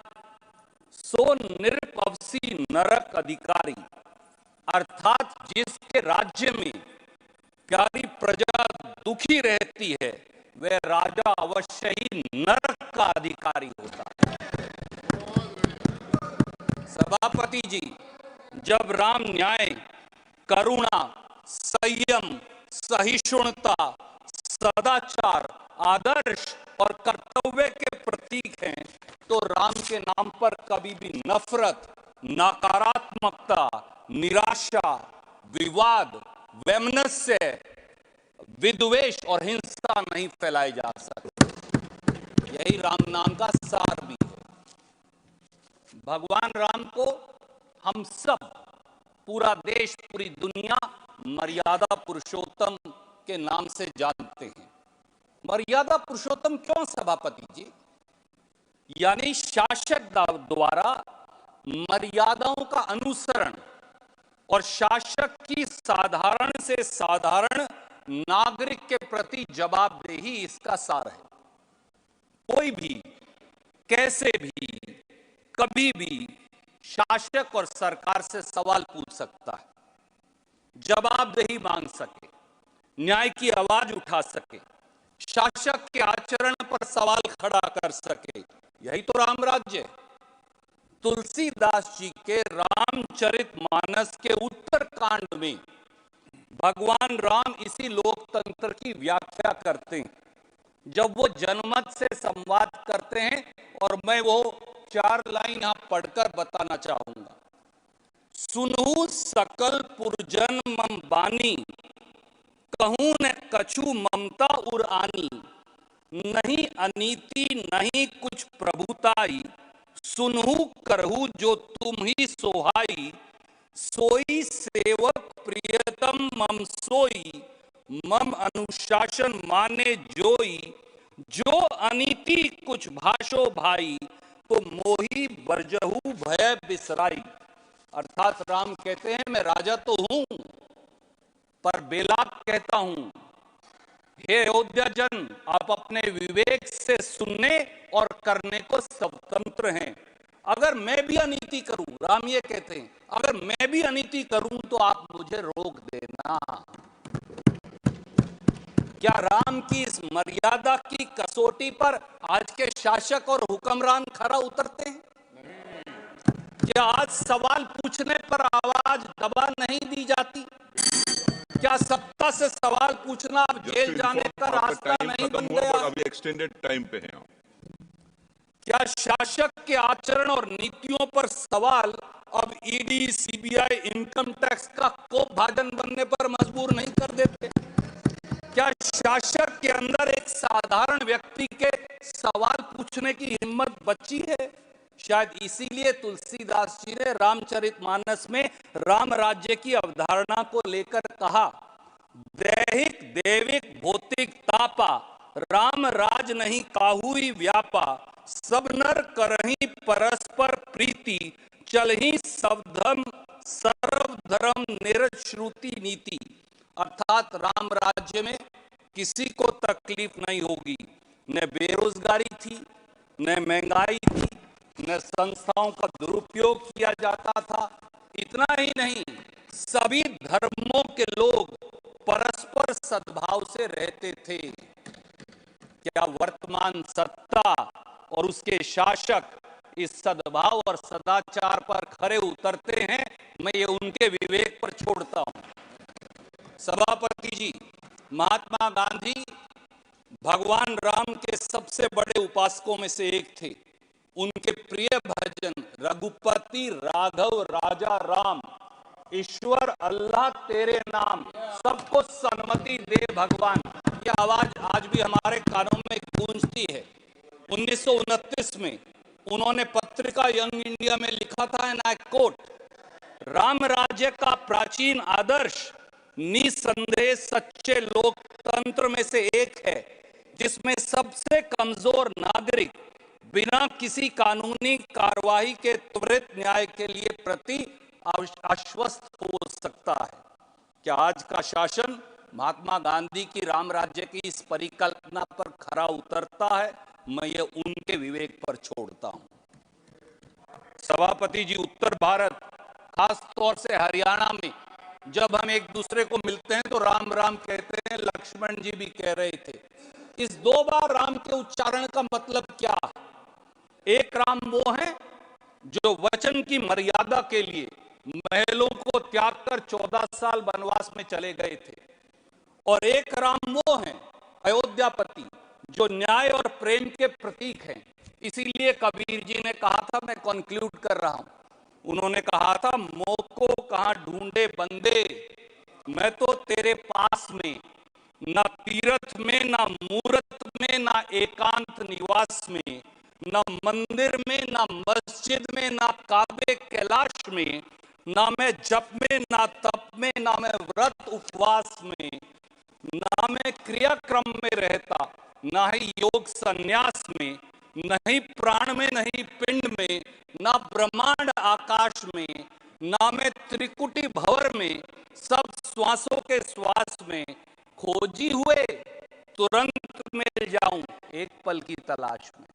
Speaker 10: सो निरपवसी नरक अधिकारी। अर्थात जिसके राज्य में प्यारी प्रजा दुखी रहती है, वह राजा अवश्य ही नरक का अधिकारी होता है। सभापति जी, जब राम न्याय, करुणा, संयम, सहिष्णुता, सदाचार, आदर्श और कर्तव्य के प्रतीक हैं, तो राम के नाम पर कभी भी नफरत, नकारात्मकता, निराशा, विवाद, वैमनस्य, विद्वेष और हिंसा नहीं फैलाई जा सकती। यही राम नाम का सार भी है। भगवान राम को हम सब, पूरा देश, पूरी दुनिया मर्यादा पुरुषोत्तम के नाम से जानते हैं। मर्यादा पुरुषोत्तम क्यों सभापति जी? यानी शासक द्वारा मर्यादाओं का अनुसरण और शासक की साधारण से साधारण नागरिक के प्रति जवाबदेही इसका सार है। कोई भी कैसे भी कभी भी शासक और सरकार से सवाल पूछ सकता है, जवाबदेही मांग सके, न्याय की आवाज उठा सके, शासक के आचरण पर सवाल खड़ा कर सके। यही तो राम राज्य है। तुलसीदास जी के रामचरितमानस के उत्तरकांड में भगवान राम इसी लोकतंत्र की व्याख्या करते हैं, जब वो जनमत से संवाद करते हैं, और मैं वो 4 लाइन यहां पढ़कर बताना चाहूंगा। सुनहु सकल पुरजन मम बानी, कहूं न कछु ममता उर आनी, नहीं अनीति नहीं कुछ प्रभुताई, सुनहु करहु जो तुम ही सोहाई, सोई सेवक प्रियतम मम सोई, मम अनुशासन माने जोई, जो अनीति कुछ भाषो भाई, तो मोही बरजहु भय बिसराई। अर्थात राम कहते हैं, मैं राजा तो हूं, पर बेलाग कहता हूं, हे अयोध्या जन, आप अपने विवेक से सुनने और करने को स्वतंत्र हैं। अगर मैं भी अनीति करूं, राम ये कहते हैं, अगर मैं भी अनीति करूं तो आप मुझे रोक देना। क्या राम की इस मर्यादा की कसौटी पर आज के शासक और हुक्मरान खरा उतरते हैं? क्या आज सवाल पूछने पर आवाज दबा नहीं दी जाती? क्या सत्ता से सवाल पूछना अब जेल जाने का रास्ता नहीं बन गया?
Speaker 6: अभी एक्सटेंडेड टाइम पे हैं।
Speaker 10: क्या शासक के आचरण और नीतियों पर सवाल अब ईडी, सीबीआई, इनकम टैक्स का कोप भाजन बनने पर मजबूर नहीं कर देते? क्या शासक के अंदर एक साधारण व्यक्ति के सवाल पूछने की हिम्मत बची है? शायद इसीलिए तुलसीदास जी ने रामचरितमानस में राम राज्य की अवधारणा को लेकर कहा, दैहिक देविक भौतिक तापा, राम राज नहीं काहुई व्यापा, सब नर करही परस्पर प्रीति, चलही सब धर्म सर्व धर्म निरश्रुति नीति। अर्थात राम राज्य में किसी को तकलीफ नहीं होगी। न बेरोजगारी थी, न महंगाई थी, न संस्थाओं का दुरुपयोग किया जाता था। इतना ही नहीं, सभी धर्मों के लोग परस्पर सद्भाव से रहते थे। क्या वर्तमान सत्ता और उसके शासक इस सद्भाव और सदाचार पर खरे उतरते हैं? मैं ये उनके विवेक पर छोड़ता हूं। सभापति जी, महात्मा गांधी भगवान राम के सबसे बड़े उपासकों में से एक थे। उनके प्रिय भजन रघुपति राघव राजा राम, ईश्वर अल्लाह तेरे नाम, सबको सन्मति दे भगवान, यह आवाज आज भी हमारे कानों में गूंजती है। 1929 में उन्होंने पत्रिका यंग इंडिया में लिखा था, एंड आई कोट, राम राज्य का प्राचीन आदर्श निसंदेह सच्चे लोकतंत्र में से एक है, जिसमें सबसे कमजोर नागरिक बिना किसी कानूनी कार्रवाई के त्वरित न्याय के लिए प्रति आश्वस्त हो सकता है। क्या आज का शासन महात्मा गांधी की राम राज्य की इस परिकल्पना पर खरा उतरता है? मैं ये उनके विवेक पर छोड़ता हूं। सभापति जी, उत्तर भारत, खास तौर से हरियाणा में जब हम एक दूसरे को मिलते हैं तो राम राम कहते हैं। लक्ष्मण जी भी कह रहे थे। इस 2 बार राम के उच्चारण का मतलब क्या? एक राम वो है जो वचन की मर्यादा के लिए महलों को त्याग कर 14 साल वनवास में चले गए थे, और एक राम वो है अयोध्यापति जो न्याय और प्रेम के प्रतीक हैं। इसीलिए कबीर जी ने कहा था, मैं कंक्लूड कर रहा हूं, उन्होंने कहा था, मोह को कहां ढूंढे बंदे, मैं तो तेरे पास में, ना तीर्थ में, ना मूरत में, ना एकांत निवास में, ना मंदिर में, ना मस्जिद में, ना काबे कैलाश में, ना मैं जप में, ना तप में, ना मैं व्रत उपवास में, ना मैं क्रियाक्रम में रहता, ना ही योग संन्यास में, नहीं प्राण में, नहीं पिंड में, ना ब्रह्मांड आकाश में, ना मैं त्रिकुटी भंवर में, सब श्वासों के श्वास में, खोजी हुए तुरंत मिल जाऊं एक पल की तलाश में।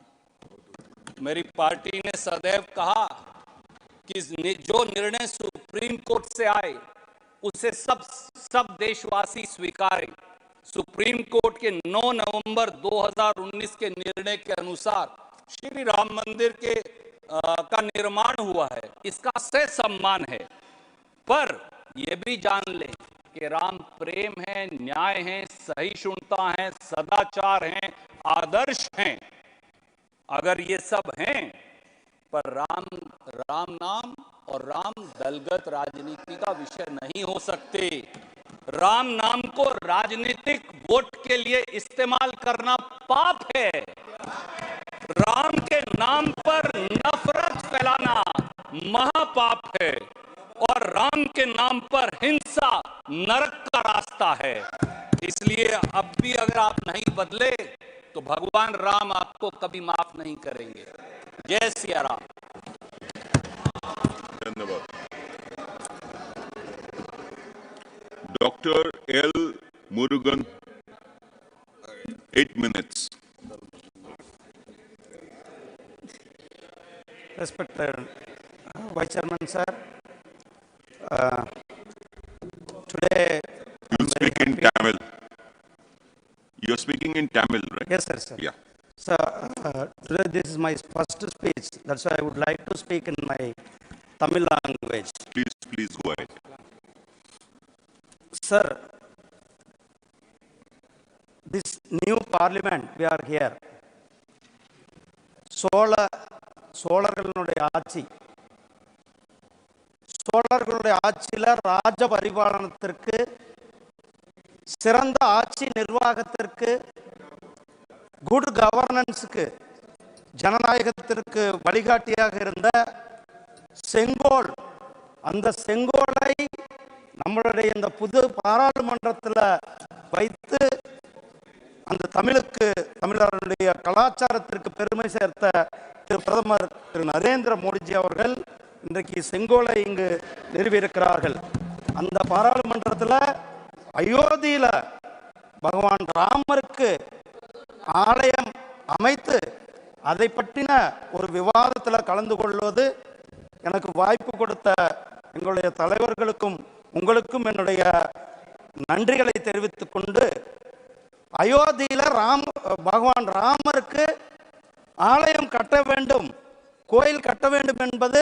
Speaker 10: मेरी पार्टी ने सदैव कहा कि जो निर्णय सुप्रीम कोर्ट से आए उसे सब देशवासी स्वीकारें। सुप्रीम कोर्ट के 9 नवंबर 2019 के निर्णय के अनुसार श्री राम मंदिर का निर्माण हुआ है, इसका सह सम्मान है। पर यह भी जान ले कि राम प्रेम है, न्याय है, सहिष्णुता है, सदाचार है, आदर्श हैं। अगर ये सब हैं, पर राम नाम और राम दलगत राजनीति का विषय नहीं हो सकते। राम नाम को राजनीतिक वोट के लिए इस्तेमाल करना पाप है। राम के नाम पर नफरत फैलाना महापाप है, और राम के नाम पर हिंसा नरक का रास्ता है। इसलिए अब भी अगर आप नहीं बदले तो भगवान राम आपको कभी माफ नहीं करेंगे। जय सिया राम।
Speaker 6: धन्यवाद। Doctor L Murugan, 8 minutes.
Speaker 11: Respected Vice Chairman sir, today
Speaker 6: you speak in Tamil. You're speaking in Tamil, right?
Speaker 11: Yes, sir.
Speaker 6: Yeah.
Speaker 11: So today this is my first speech. That's why I would like to speak in my Tamil language.
Speaker 6: Please go ahead.
Speaker 11: Sir, this new parliament we are here. சோழர்களுடைய ஆட்சியில் ராஜ பரிபாலனத்திற்கு, சிறந்த ஆட்சி நிர்வாகத்திற்கு, good கவர்னன்ஸுக்கு, ஜனநாயகத்திற்கு வழிகாட்டியாக இருந்த செங்கோல், அந்த செங்கோலை நம்மளுடைய இந்த புது பாராளுமன்றத்தில் வைத்து அந்த தமிழர்களுடைய கலாச்சாரத்திற்கு பெருமை சேர்த்த திரு பிரதமர் திரு நரேந்திர மோடிஜி அவர்கள் இன்றைக்கு செங்கோலை இங்கு நிறுவியிருக்கிறார்கள். அந்த பாராளுமன்றத்தில் அயோத்தியில பகவான் ராமருக்கு ஆலயம் அமைத்து அதை பற்றின ஒரு விவாதத்தில் கலந்து கொள்வது எனக்கு வாய்ப்பு கொடுத்த எங்களுடைய தலைவர்களுக்கும் உங்களுக்கும் என்னுடைய நன்றிகளை தெரிவித்துக் கொண்டு, அயோத்தியில பகவான் ராமருக்கு ஆலயம் கட்ட வேண்டும், கோயில் கட்ட வேண்டும் என்பது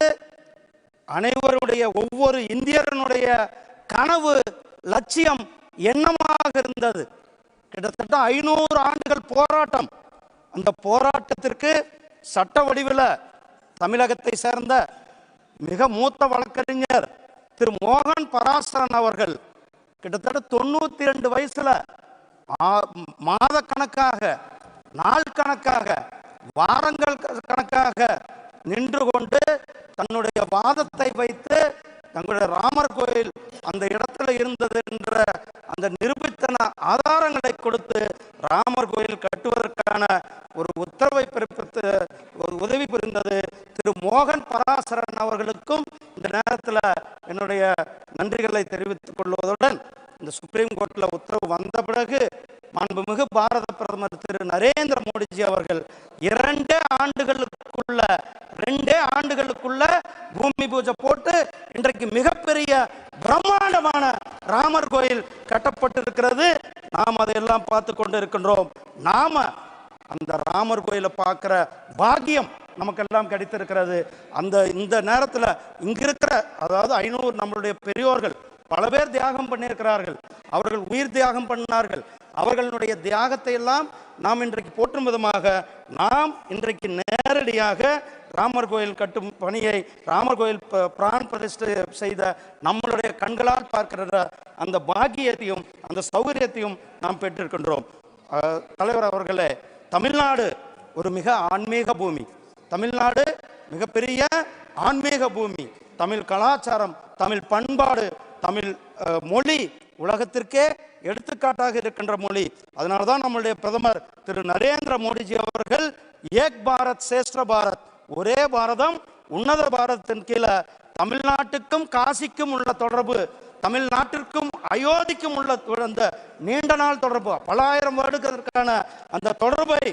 Speaker 11: அனைவருடைய ஒவ்வொரு இந்தியனுடைய கனவு, லட்சியம், எண்ணமாக இருந்தது. கிட்டத்தட்ட 500 ஆண்டுகள் போராட்டம். அந்த போராட்டத்திற்கு சட்ட வடிவில் தமிழகத்தை சேர்ந்த மிக மூத்த வழக்கறிஞர் திரு மோகன் பராசரன் அவர்கள் கிட்டத்தட்ட 92 வயசுல மாத கணக்காக, நாள் கணக்காக, வாரங்கள் கணக்காக நின்று கொண்டு தன்னுடைய வாதத்தை வைத்து தங்களுடைய ராமர் கோயில் அந்த இடத்துல இருந்தது என்ற அந்த நிரூபித்தன ஆதாரங்களை கொடுத்து ராமர் கோயில் கட்டுவதற்கான ஒரு உத்தரவை பிறப்பித்து ஒரு உதவி புரிந்தது திரு மோகன் பராசரன் அவர்களுக்கும் இந்த நேரத்தில் என்னுடைய நன்றிகளை தெரிவித்துக் கொள்வதுடன், இந்த சுப்ரீம் கோர்ட்டில் உத்தரவு வந்த பிறகு மாண்புமிகு பாரத பிரதமர் திரு நரேந்திர மோடிஜி அவர்கள் 2 ஆண்டுகளுக்குள்ள பூமி பூஜை போட்டு இன்றைக்கு மிகப்பெரிய பிரம்மாண்டமான ராமர் கோயில் கட்டப்பட்டிருக்கிறது. நாம் அதையெல்லாம் பார்த்து கொண்டு இருக்கின்றோம். நாம அந்த ராமர் கோயிலை பார்க்கிற பாக்கியம் நமக்கெல்லாம் கிடைத்திருக்கிறது. இந்த நேரத்தில் இங்க இருக்கிற, அதாவது 500 நம்மளுடைய பெரியோர்கள் பல பேர் தியாகம் பண்ணியிருக்கிறார்கள். அவர்கள் உயிர் தியாகம் பண்ணார்கள். அவர்களுடைய தியாகத்தை எல்லாம் நாம் இன்றைக்கு போற்றும் விதமாக நாம் இன்றைக்கு நேரடியாக ராமர் கோயில் கட்டும் பணியை, ராமர் கோயில் பிரான் பிரதிஷ்டை செய்த நம்மளுடைய கண்களால் பார்க்கிற அந்த பாக்கியத்தையும் அந்த சௌகரியத்தையும் நாம் பெற்றிருக்கின்றோம். தலைவர் அவர்களே, தமிழ்நாடு ஒரு மிக ஆன்மீக பூமி. தமிழ்நாடு மிகப்பெரிய ஆன்மீக பூமி. தமிழ் கலாச்சாரம், தமிழ் பண்பாடு, தமிழ் மொழி உலகத்திற்கே எடுத்துக்காட்டாக இருக்கின்ற மொழி. அதனால தான் நம்முடைய பிரதமர் திரு நரேந்திர மோடிஜி அவர்கள் ஏக் பாரத் சேஷ்ட பாரத், ஒரே பாரதம் உன்னத பாரதத்தின் கீழே தமிழ்நாட்டுக்கும் காசிக்கும் உள்ள தொடர்பு, தமிழ்நாட்டிற்கும் அயோத்திக்கும் உள்ள அந்த நீண்ட நாள் தொடர்பு, பல ஆயிரம் வருடங்களுக்கான அந்த தொடர்பை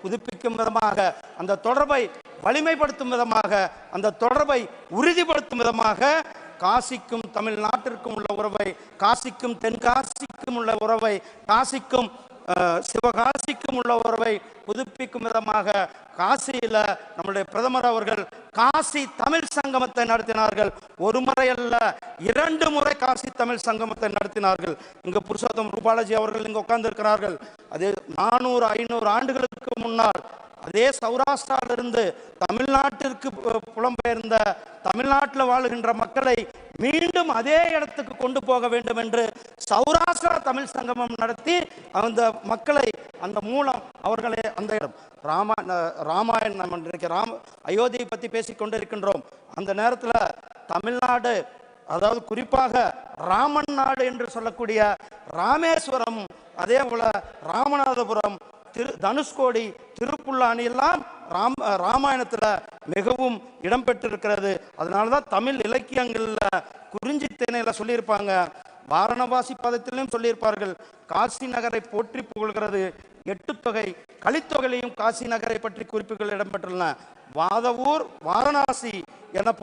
Speaker 11: புதுப்பிக்கும் விதமாக, அந்த தொடர்பை வலிமைப்படுத்தும் விதமாக, அந்த தொடர்பை உறுதிப்படுத்தும் விதமாக காசிக்கும் தமிழ்நாட்டிற்கும் உள்ள உறவை, காசிக்கும் தென்காசிக்கும் உள்ள உறவை, காசிக்கும் சிவகாசிக்கும் உள்ள உறவை புதுப்பிக்கும் விதமாக காசியில் நம்முடைய பிரதமர் அவர்கள் காசி தமிழ் சங்கமத்தை நடத்தினார்கள். ஒரு முறை அல்ல, 2 முறை காசி தமிழ் சங்கமத்தை நடத்தினார்கள். இங்கு புருஷோத்தம் ரூபாலஜி அவர்கள் இங்கு உட்கார்ந்து இருக்கிறார்கள். அதே 400-500 ஆண்டுகளுக்கு முன்னால் அதே சௌராஷ்டிராவிலிருந்து தமிழ்நாட்டிற்கு புலம்பெயர்ந்த தமிழ்நாட்டில் வாழுகின்ற மக்களை மீண்டும் அதே இடத்துக்கு கொண்டு போக வேண்டும் என்று சௌராஷ்டிரா தமிழ் சங்கமம் நடத்தி அந்த மக்களை, அந்த மூலம் அவர்களை அந்த இடம் ராமாயணம் இன்றைக்கு அயோத்தியை பற்றி பேசிக்கொண்டு இருக்கின்றோம். அந்த நேரத்தில் தமிழ்நாடு, அதாவது குறிப்பாக ராமன் நாடு என்று சொல்லக்கூடிய ராமேஸ்வரம், அதே போல ராமநாதபுரம், தனுஷ்கோடி, திருப்புல்லானி எல்லாம் ராமாயணத்தில் மிகவும் இடம்பெற்றிருக்கிறது. அதனால தான் தமிழ் இலக்கியங்களில் குறிஞ்சி தேனையில் சொல்லியிருப்பாங்க, வாரணவாசி பதத்திலும் சொல்லியிருப்பார்கள், காசி நகரை போற்றி புகழ்கிறது 8 தொகை, கலித்தொகையிலையும் காசி நகரை பற்றி குறிப்புகள் இடம்பெற்றுள்ளன. வாதவூர் வாரணாசி என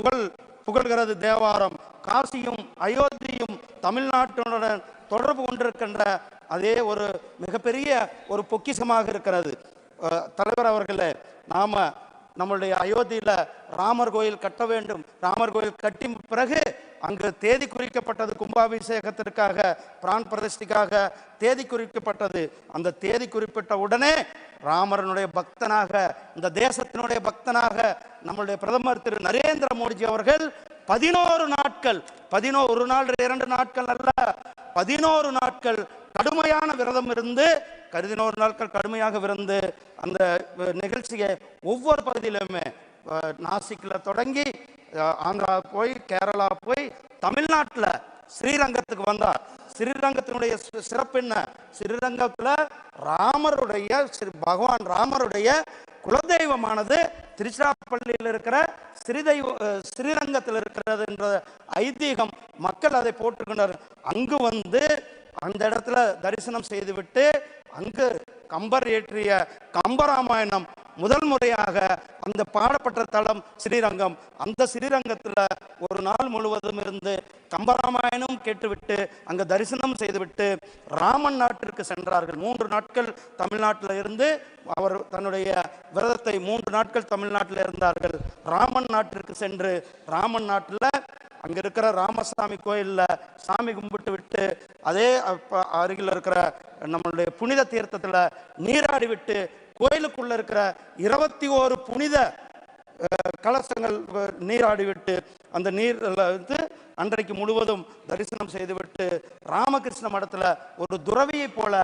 Speaker 11: புகழ்கிறது தேவாரம். காசியும் அயோத்தியும் தமிழ்நாட்டுடன் தொடர்பு கொண்டிருக்கின்ற அதே ஒரு மிகப்பெரிய ஒரு பொக்கிஷமாக இருக்கிறது. தலைவர் அவர்களே, நம்மளுடைய அயோத்தியில் ராமர் கோயில் கட்ட வேண்டும். ராமர் கோயில் கட்டி பிறகு அங்கு தேதி குறிக்கப்பட்டது, கும்பாபிஷேகத்திற்காக, பிரான் பிரதிஷ்டைக்காக தேதி குறிக்கப்பட்டது. அந்த தேதி குறிப்பிட்ட உடனே ராமரனுடைய பக்தனாக, இந்த தேசத்தினுடைய பக்தனாக நம்மளுடைய பிரதமர் திரு நரேந்திர மோடிஜி அவர்கள் 11 நாட்கள், 1 நாள் 2 நாட்கள் அல்ல, 11 நாட்கள் கடுமையான விரதம் இருந்து, 11 நாட்கள் கடுமையாக விருந்து அந்த நிகழ்ச்சியை ஒவ்வொரு பகுதியிலுமே, நாசிக்கில் தொடங்கி ஆந்திரா போய், கேரளா போய், தமிழ்நாட்டில் ஸ்ரீரங்கத்துக்கு வந்தார். ஸ்ரீரங்கத்தினுடைய சிறப்பு என்ன? ஸ்ரீரங்கத்தில் பகவான் ராமருடைய குலதெய்வமானது திருச்சிராப்பள்ளியில் இருக்கிற ஸ்ரீரங்கத்தில் இருக்கிறது என்ற ஐதீகம். மக்கள் அதை போட்டுக்கொண்டார். அங்கு வந்து அந்த இடத்துல தரிசனம் செய்துவிட்டு அங்கு கம்பர் இயற்றிய கம்பராமாயணம் முதல் முறையாக அந்த பாடப்பட்ட தலம் ஸ்ரீரங்கம். அந்த ஸ்ரீரங்கத்தில் ஒரு நாள் முழுவதும் இருந்து கம்பராமாயணம் கேட்டுவிட்டு அங்கு தரிசனம் செய்துவிட்டு ராமன் நாட்டிற்கு சென்றார்கள். 3 நாட்கள் தமிழ்நாட்டில் இருந்து அவர் தன்னுடைய விரதத்தை 3 நாட்கள் தமிழ்நாட்டில் இருந்தார்கள். ராமன் நாட்டிற்கு சென்று ராமன் நாட்டில் அங்கே இருக்கிற ராமசாமி கோயிலில் சாமி கும்பிட்டு விட்டு அதே அருகில் இருக்கிற நம்மளுடைய புனித தீர்த்தத்தில் நீராடி விட்டு கோயிலுக்குள்ள இருக்கிற 21 புனித கலசங்கள் நீராடி விட்டு அந்த நீரில் வந்து அன்றைக்கு முழுவதும் தரிசனம் செய்துவிட்டு ராமகிருஷ்ண மடத்தில் ஒரு துறவியை போல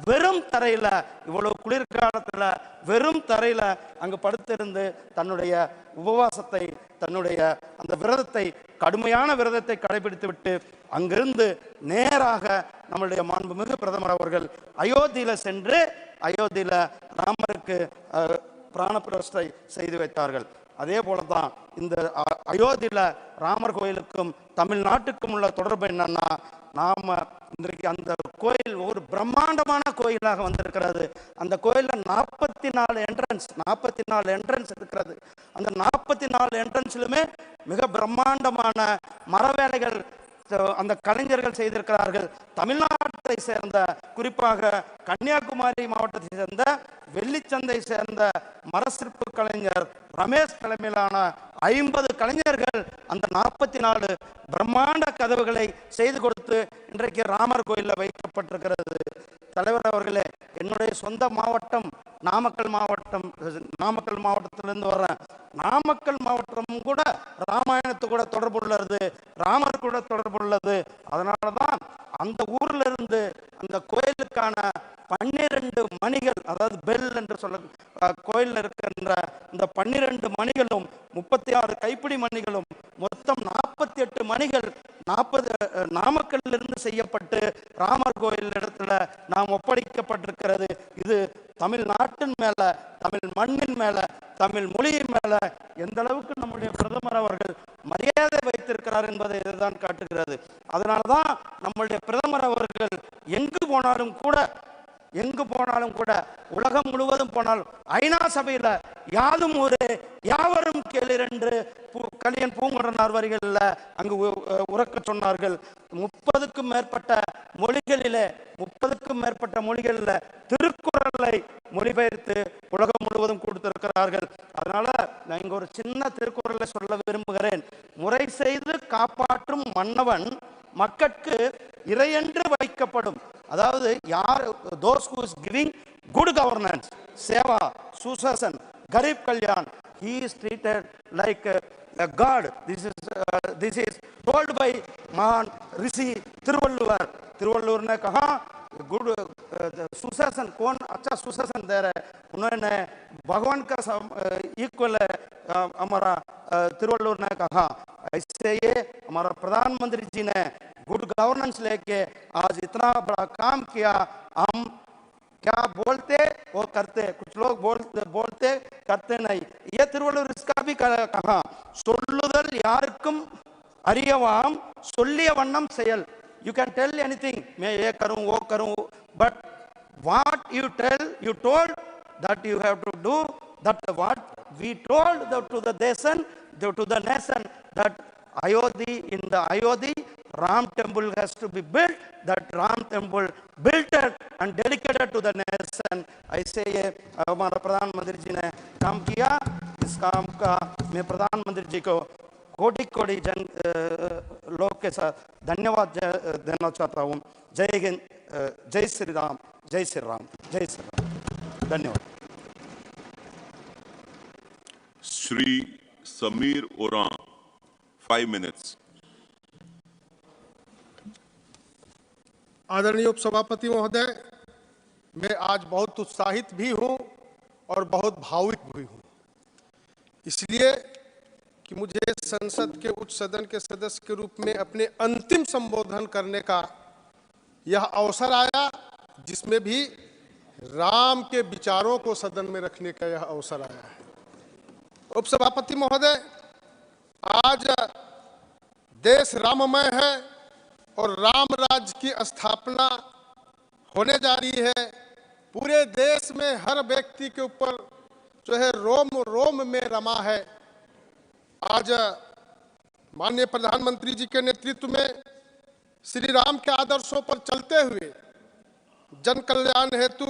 Speaker 11: வெறும் தரையில், இவ்வளவு குளிர்காலத்தில் வெறும் தரையில் அங்கு படுத்திருந்து தன்னுடைய உபவாசத்தை, தன்னுடைய அந்த விரதத்தை, கடுமையான விரதத்தை கடைபிடித்து விட்டு அங்கிருந்து நேராக நம்முடைய மாண்புமிகு பிரதமர் அவர்கள் அயோத்தியில் சென்று அயோத்தியில் ராமருக்கு பிராண பிரதிஷ்டை செய்து வைத்தார்கள். அதே போல தான் இந்த அயோத்தியில் ராமர் கோயிலுக்கும் தமிழ்நாட்டுக்கும் உள்ள தொடர்பு என்னன்னா, நாம் இன்றைக்கு அந்த கோயில் ஒரு பிரம்மாண்டமான கோயிலாக வந்திருக்கிறது. அந்த கோயிலில் 44 என்ட்ரன்ஸ் இருக்கிறது. அந்த 44 என்ட்ரன்ஸ்லுமே மிக பிரம்மாண்டமான மரவேலைகள் அந்த கலைஞர்கள் செய்திருக்கிறார்கள். தமிழ்நாட்டை சேர்ந்த, குறிப்பாக கன்னியாகுமரி மாவட்டத்தை சேர்ந்த வெள்ளிச்சந்தை சேர்ந்த மரசிற்பு கலைஞர் ரமேஷ் தலைமையிலான 50 கலைஞர்கள் அந்த 44 பிரம்மாண்ட கதவுகளை செய்து கொடுத்து இன்றைக்கு ராமர் கோயிலில் வைக்கப்பட்டிருக்கிறது. தலைவர் அவர்களே, என்னுடைய சொந்த மாவட்டம் நாமக்கல் மாவட்டத்திலிருந்து வர்றேன். நாமக்கல் மாவட்டமும் கூட ராமாயணத்து கூட தொடர்பு உள்ளது, ராமர் கூட தொடர்பு உள்ளது. அதனால தான் அந்த ஊர்ல இருந்து அந்த கோயிலுக்கான 12 மணிகள், அதாவது பெல் என்று சொல்ல கோயிலில் இருக்கின்ற இந்த 12 மணிகளும் 36 கைப்பிடி மணிகளும் மொத்தம் 48 மணிகள் 40 நாமக்கல்லிருந்து செய்யப்பட்டு ராமர் கோயில் இடத்துல நாம் ஒப்படைக்கப்பட்டிருக்கிறது. இது தமிழ்நாட்டின் மேல, தமிழ் மண்ணின் மேல, தமிழ் மொழியின் மேல எந்த அளவுக்கு நம்முடைய பிரதமர் அவர்கள் மரியாதை வைத்திருக்கிறார் என்பதை இதுதான் காட்டுகிறது. அதனால்தான் நம்முடைய பிரதமர் அவர்கள் எங்கு போனாலும் கூட உலகம் முழுவதும் போனாலும் ஐநா சபையில் யாதும் ஊரே யாவரும் கேளீர் என்று கலியன் பூங்குன்றனார் வரிகளில் அங்கு உறக்க சொன்னார்கள். 30க்கும் மேற்பட்ட மொழிகளில் திருக்குறளை மொழிபெயர்த்து உலகம் முழுவதும் கொடுத்திருக்கிறார்கள். அதனால நான் இங்க ஒரு சின்ன திருக்குறளை சொல்ல விரும்புகிறேன். முறை செய்து காப்பாற்றும் மன்னவன் மக்கட்கு இறையென்று வைக்கப்படும். அதாவது யார் those who is giving good governance, Seva, சுசாசன், kharif Kalyan, he is treated like a god. This is told by महान ऋषि तिरुवल्लुवर ने कहा गुड सुशासन कौन अच्छा सुशासन दे रहा है, उन्होंने भगवान का इक्वल है हमारा तिरुवल्लुवर ने कहा। ऐसे ये हमारा प्रधानमंत्री जी ने गुड गवर्नेंस लेके आज इतना बड़ा काम किया। हम क्या बोलते वो करते, कुछ लोग बोलते करते नहीं। ये तिरुवल्लुवर इसका भी कहा, சொல்லுதல் யாருக்கும் அறியவாம் சொல்லிய வண்ணம் செயல். You can tell anything, मैं ये करूं वो करूं, but what you told that you have to do, that what we told to the nation that in the Ayodhya Ram temple has to be built, that Ram temple built and dedicated to the nation. ऐसे ये हमारा प्रधानमंत्री जी ने काम किया। इस काम का मैं प्रधानमंत्री जी को कोटि जन लोग के साथ धन्यवाद देना चाहता हूँ। जय हिंद, जय श्री राम, जय श्री राम, जय श्री राम। धन्यवाद।
Speaker 6: श्री समीर ओरां, 5 minutes.
Speaker 13: आदरणीय उपसभापति महोदय, मैं आज बहुत उत्साहित भी हूं और बहुत भावुक भी हूं, इसलिए कि मुझे संसद के उच्च सदन के सदस्य के रूप में अपने अंतिम संबोधन करने का यह अवसर आया, जिसमें भी राम के विचारों को सदन में रखने का यह अवसर आया है। उपसभापति महोदय, आज देश राममय है और राम राज्य की स्थापना होने जा रही है। पूरे देश में हर व्यक्ति के ऊपर जो है रोम रोम में रमा है। आज माननीय प्रधानमंत्री जी के नेतृत्व में श्री राम के आदर्शों पर चलते हुए जन कल्याण हेतु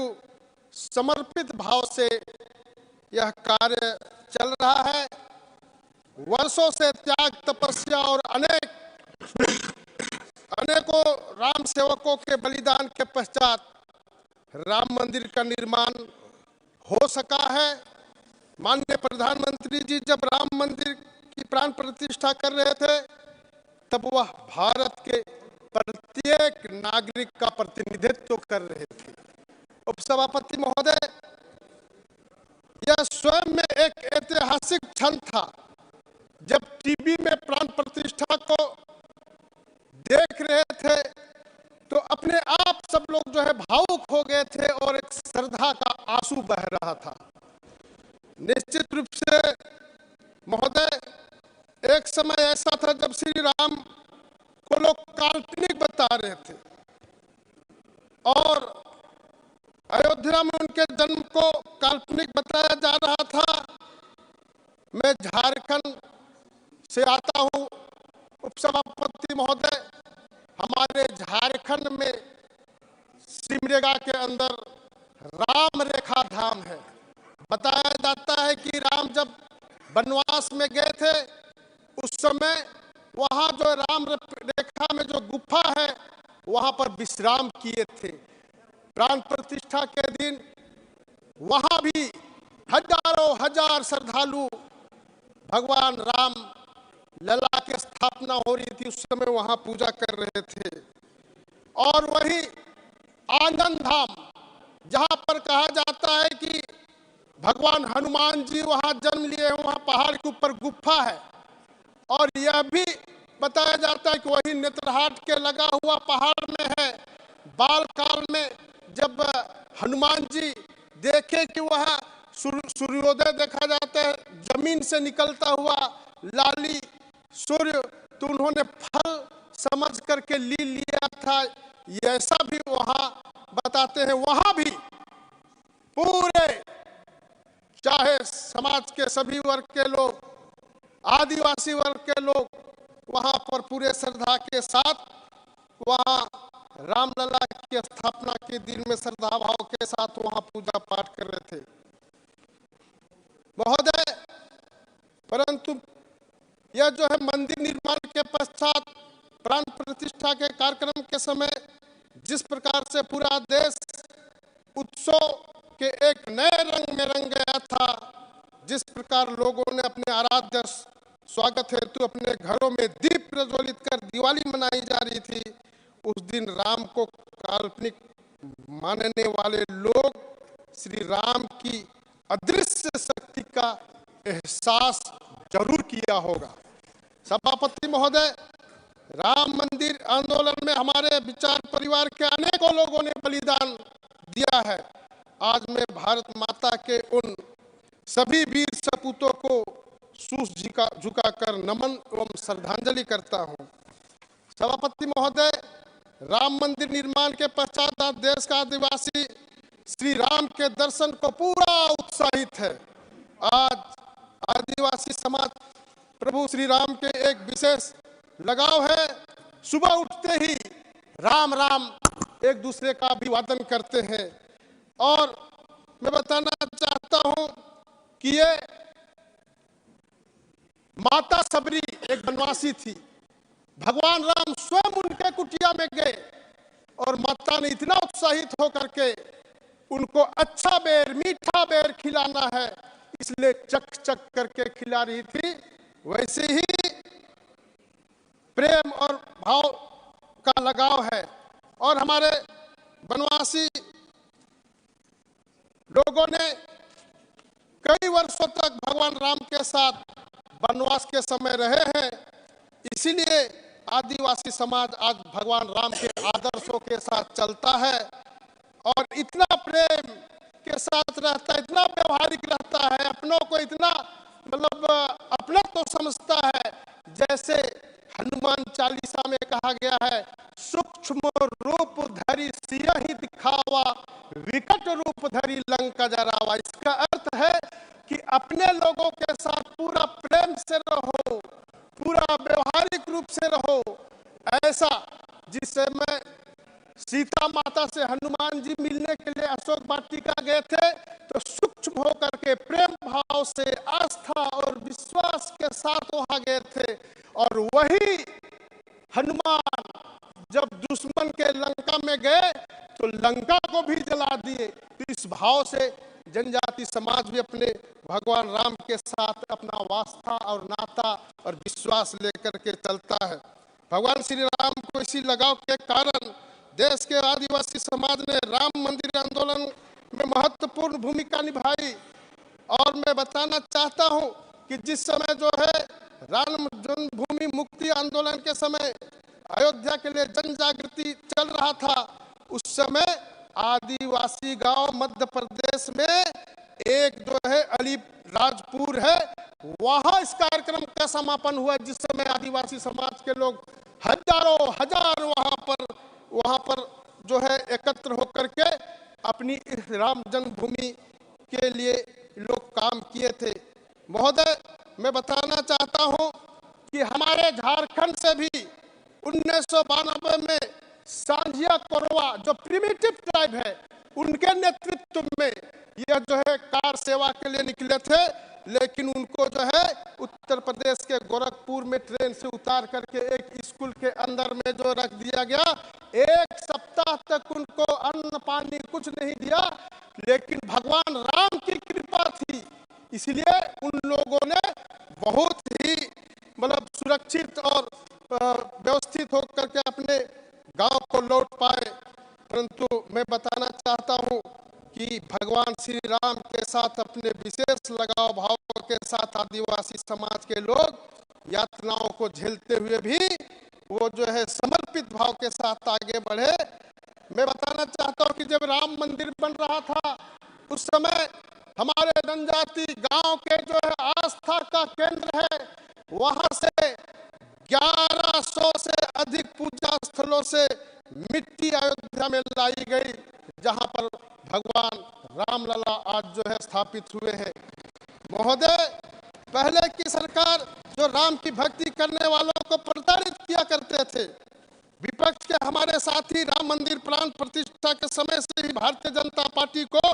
Speaker 13: समर्पित भाव से यह कार्य चल रहा है। वर्षों से त्याग, तपस्या और अनेकों राम सेवकों के बलिदान के पश्चात राम मंदिर का निर्माण हो सका है। माननीय प्रधानमंत्री जी जब राम मंदिर की प्राण प्रतिष्ठा कर रहे थे तब वह भारत के प्रत्येक नागरिक का प्रतिनिधित्व कर रहे थे। उपसभापति महोदय, यह स्वयं में एक ऐतिहासिक क्षण था जब टीवी में प्राण प्रतिष्ठा को देख रहे थे तो अपने आप सब लोग जो है भावुक हो गए थे और एक श्रद्धा का आंसू बह रहा था। निश्चित रूप से महोदय, एक समय ऐसा था जब श्री राम को लोग काल्पनिक बता रहे थे और अयोध्या में उनके जन्म को काल्पनिक बताया जा रहा था। मैं झारखंड से आता हूं उपसभापति महोदय। हमारे झारखंड में सिमडेगा के अंदर राम रेखा धाम है। बताया जाता है कि राम जब वनवास में गए थे उस समय वहां जो राम रेखा में जो गुफा है वहां पर विश्राम किए थे। प्राण प्रतिष्ठा के दिन वहां भी हजारों हजार श्रद्धालु भगवान राम लला की स्थापना हो रही थी, उस समय वहां पूजा कर रहे थे। और वही आनंद धाम जहां पर कहा जाता है कि भगवान हनुमान जी वहां जन्म लिए, वहां पहाड़ के ऊपर गुफा है। और यह भी बताया जाता है कि वही नेत्रहाट के लगा हुआ पहाड़ में है। बाल काल में जब हनुमान जी देखे कि वह सूर्योदय देखा जाता है, जमीन से निकलता हुआ लाली सूर्य, तो उन्होंने फल समझ करके लिया था। ऐसा भी वहां बताते हैं। वहां भी पूरे चाहे समाज के सभी वर्ग के लोग, आदिवासी वर्ग के लोग वहां पर पूरे श्रद्धा के साथ वहां रामलला की स्थापना के दिन में श्रद्धा भाव के साथ वहां पूजा पाठ कर रहे थे महोदय। परंतु यह जो है मंदिर निर्माण के पश्चात प्राण प्रतिष्ठा के कार्यक्रम के समय जिस प्रकार से पूरा देश उत्सव के एक नए रंग में रंग गया था, जिस प्रकार लोगों ने अपने आराध्य स्वागत हेतु अपने घरों में दीप प्रज्वलित कर दिवाली मनाई जा रही थी, उस दिन राम को काल्पनिक मानने वाले लोग श्री राम की अदृश्य शक्ति का एहसास जरूर किया होगा। सभापति महोदय, राम मंदिर आंदोलन में हमारे विचार परिवार के अनेकों लोगों ने बलिदान दिया है। आज मैं भारत माता के उन सभी वीर सपूतों को शीश झुकाकर नमन एवं श्रद्धांजलि करता हूं। सभापति महोदय, राम मंदिर निर्माण के पश्चात आज देश का आदिवासी श्री राम के दर्शन को पूरा उत्साहित है। आज आदिवासी समाज प्रभु श्री राम के एक विशेष लगाव है। सुबह उठते ही राम राम एक दूसरे का अभिवादन करते हैं। और मैं बताना चाहता हूं कि ये माता सबरी एक वनवासी थी। भगवान राम स्वयं उनके कुटिया में गए और माता ने इतना उत्साहित होकर के उनको अच्छा बेर, मीठा बेर खिलाना है, इसलिए चक चक करके खिला रही थी। वैसे ही प्रेम और भाव का लगाव है। और हमारे वनवासी लोगों ने कई वर्षों तक भगवान राम के साथ वनवास के समय रहे हैं, इसीलिए आदिवासी समाज आज भगवान राम के आदर्शों के साथ चलता है और इतना प्रेम के साथ रहता है, इतना व्यवहारिक रहता है, अपनों को इतना मतलब अपना तो समझता है। जैसे हनुमान चालीसा में कहा गया है, सूक्ष्म रूप धरि सियहि दिखाओ आवा, विकट रूप धरी लंका जरावा। इसका अर्थ है कि अपने लोगों के साथ पूरा प्रेम से रहो, पूरा व्यवहारिक रूप से रहो। ऐसा जिस समय सीता माता से हनुमान जी मिलने के लिए अशोक वाटिका गए थे, तो सूक्ष्म होकर के प्रेम भाव से, आस्था और विश्वास के साथ वहां गए थे। और वही हनुमान जब दुश्मन के लंका में गए तो लंका को भी जला दिए। तो इस भाव से जनजाति समाज भी अपने भगवान राम के साथ अपना वास्ता और नाता और विश्वास लेकर के चलता है। भगवान श्री राम को इसी लगाव के कारण देश के आदिवासी समाज ने राम मंदिर आंदोलन में महत्वपूर्ण भूमिका निभाई। और मैं बताना चाहता हूं कि जिस समय जो है राम जन्मभूमि मुक्ति आंदोलन के समय अयोध्या के लिए जन जागृति चल रहा था, उस समय आदिवासी गांव मध्य प्रदेश में एक जो है अलीराजपुर है, वहां इस कार्यक्रम का समापन हुआ, जिस समय आदिवासी समाज के लोग हजारों हजार वहां पर जो है एकत्र होकर के अपनी इस राम जन्मभूमि के लिए लोग काम किए थे। महोदय, मैं बताना चाहता हूं कि हमारे झारखंड से भी 1992 में सांझिया कोरवा जो प्रिमिटिव ट्राइब है, उनके नेतृत्व में यह जो है कार सेवा के लिए निकले थे, लेकिन उनको जो है उत्तर प्रदेश के गोरखपुर में ट्रेन से उतार करके एक स्कूल के अंदर में जो रख दिया गया। एक सप्ताह तक उनको अन्न पानी कुछ नहीं दिया, लेकिन भगवान राम की कृपा थी, इसलिए उन लोगों ने बहुत ही मतलब सुरक्षित और व्यवस्थित होकर के अपने गांव को लौट पाए। परंतु मैं बताना चाहता हूं कि भगवान श्री राम के साथ अपने विशेष लगाव भाव के साथ आदिवासी समाज के लोग यातनाओं को झेलते हुए भी वो जो है समर्पित भाव के साथ आगे बढ़े। मैं बताना चाहता हूं कि जब राम मंदिर बन रहा था, उस समय हमारे जनजाति गांव के जो है आस्था का केंद्र है, वहां से 1100 से अधिक पूजा स्थलों से मिट्टी अयोध्या में लाई गई, जहां पर भगवान रामलला आज जो है स्थापित हुए हैं। महोदय, पहले की सरकार जो राम की भक्ति करने वालों को प्रताड़ित किया करते थे, विपक्ष के हमारे साथी राम मंदिर प्राण प्रतिष्ठा के समय से ही भारतीय जनता पार्टी को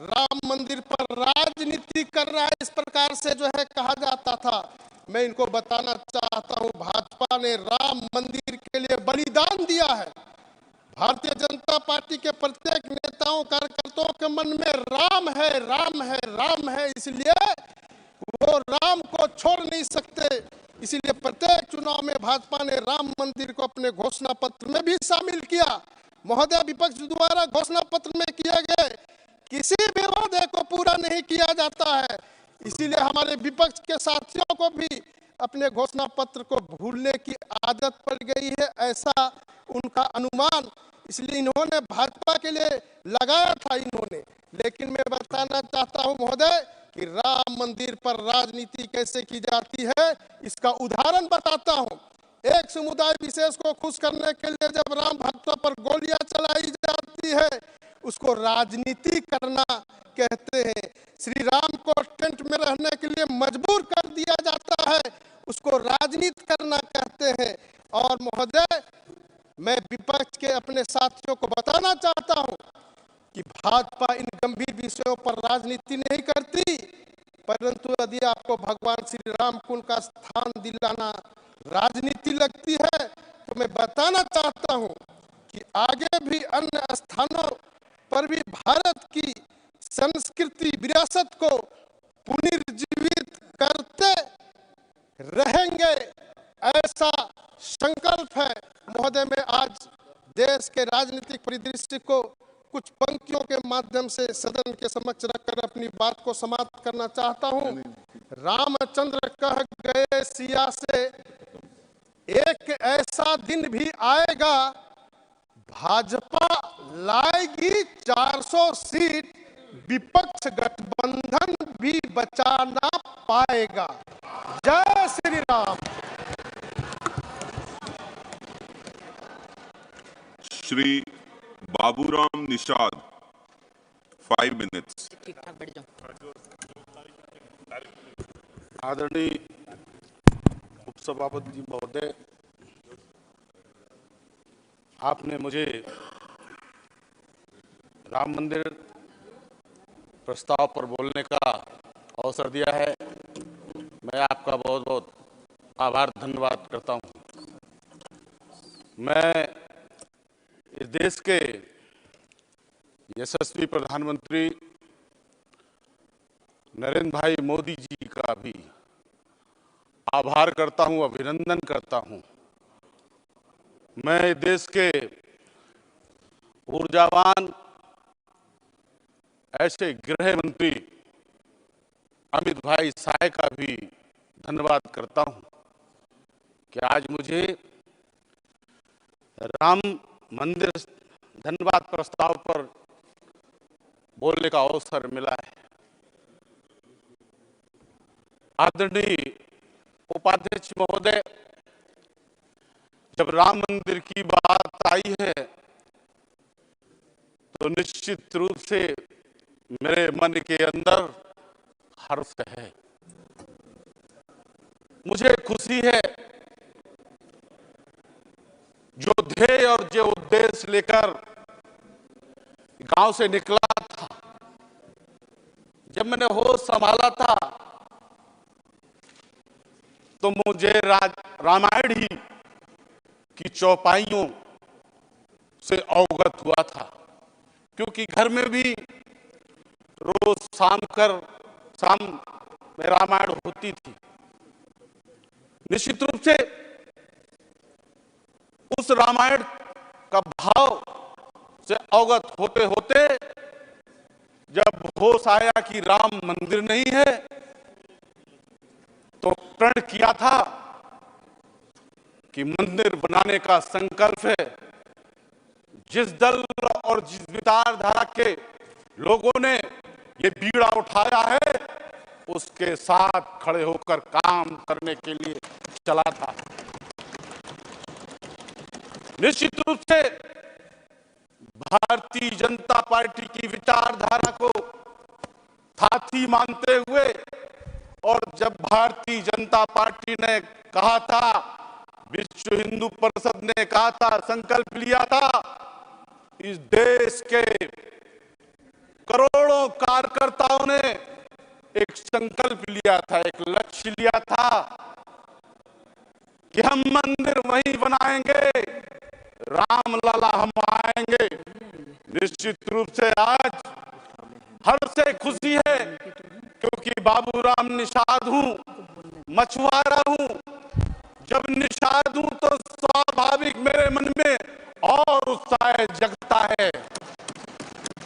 Speaker 13: राम मंदिर पर राजनीति कर रहा है, इस प्रकार से जो है कहा जाता था। मैं इनको बताना चाहता हूं, भाजपा ने राम मंदिर के लिए बलिदान दिया है। भारतीय जनता पार्टी के प्रत्येक नेताओं कार्यकर्ताओं के मन में राम है, राम है, राम है, इसलिए वो राम को छोड़ नहीं सकते। इसीलिए प्रत्येक चुनाव में भाजपा ने राम मंदिर को अपने घोषणा पत्र में भी शामिल किया। महोदय, विपक्ष द्वारा घोषणा पत्र में किए गए किसी भी वादे को पूरा नहीं किया जाता है, इसीलिए हमारे विपक्ष के साथियों को भी अपने घोषणा पत्र को भूलने की आदत पड़ गई है, ऐसा उनका अनुमान। इसलिए इन्होंने भाजपा के लिए लगाया था इन्होंने। लेकिन मैं बताना चाहता हूं महोदय कि राम मंदिर पर राजनीति कैसे की जाती है, इसका उदाहरण बताता हूं। एक समुदाय विशेष को खुश करने के लिए जब राम भक्तों पर गोलियां चलाई जाती है, उसको राजनीति करना कहते हैं। श्री राम को टेंट में रहने के लिए मजबूर कर दिया जाता है, उसको राजनीति करना कहते हैं। और महोदय, मैं विपक्ष के अपने साथियों को बताना चाहता हूं कि भाजपा इन गंभीर विषयों पर राजनीति नहीं करती, परंतु यदि आपको भगवान श्री राम को उनका स्थान दिलाना राजनीति लगती है, तो मैं बताना चाहता हूं कि आगे भी अन्य स्थानों पर भी भारत की संस्कृति विरासत को पुनर्जीवित करते रहेंगे, ऐसा संकल्प है। महोदय, मैं आज देश के राजनीतिक परिदृश्य को कुछ पंक्तियों के माध्यम से सदन के समक्ष रखकर अपनी बात को समाप्त करना चाहता हूं। रामचंद्र कह गए सिया से, एक ऐसा दिन भी आएगा भाजपा लाएगी 400 सीट, विपक्ष गठबंधन भी बचा ना पाएगा। जय Shri Ram.
Speaker 6: Shri Baburam Nishad, 5 minutes.
Speaker 11: आदरणीय उपसभापति जी महोदय, आपने मुझे राम मंदिर प्रस्ताव पर बोलने का अवसर दिया है। मैं आपका बहुत बहुत आभार धन्यवाद करता हूं। मैं इस देश के यशस्वी प्रधानमंत्री नरेंद्र भाई मोदी जी का भी आभार करता हूं, अभिनंदन करता हूं। मैं देश के ऊर्जावान ऐसे गृह मंत्री अमित भाई शाह का भी धन्यवाद करता हूं कि आज मुझे राम मंदिर धन्यवाद प्रस्ताव पर बोलने का अवसर मिला है। आदरणीय उपाध्यक्ष महोदय, जब राम मंदिर की बात आई है तो निश्चित रूप से मेरे मन के अंदर हर्ष है। मुझे खुशी है जो ध्येय और जो उद्देश्य लेकर गांव से निकला था, जब मैंने होश संभाला था तो मुझे रामायण ही की चौपाइयों से अवगत हुआ था, क्योंकि घर में भी रोज शाम में रामायण होती थी। निश्चित रूप से उस रामायण का भाव से अवगत होते होते जब होश आया कि राम मंदिर नहीं है तो प्रण किया था कि मंदिर बनाने का संकल्प है। जिस दल और जिस विचारधारा के लोगों ने ये बीड़ा उठाया है उसके साथ खड़े होकर काम करने के लिए चला था। निश्चित रूप से भारतीय जनता पार्टी की विचारधारा को साथी मानते हुए और जब भारतीय जनता पार्टी ने कहा था, विश्व हिंदू परिषद ने कहा था, संकल्प लिया था, इस देश के करोड़ों कार्यकर्ताओं ने एक संकल्प लिया था, एक लक्ष्य लिया था कि हम मंदिर वहीं बनाएंगे, राम लला हम आएंगे। निश्चित रूप से आज हर से खुशी है, क्योंकि बाबूराम निषाद हूं, मछुआरा हूं। जब निषाद हूं तो स्वाभाविक मेरे मन में और उत्साह जगता है,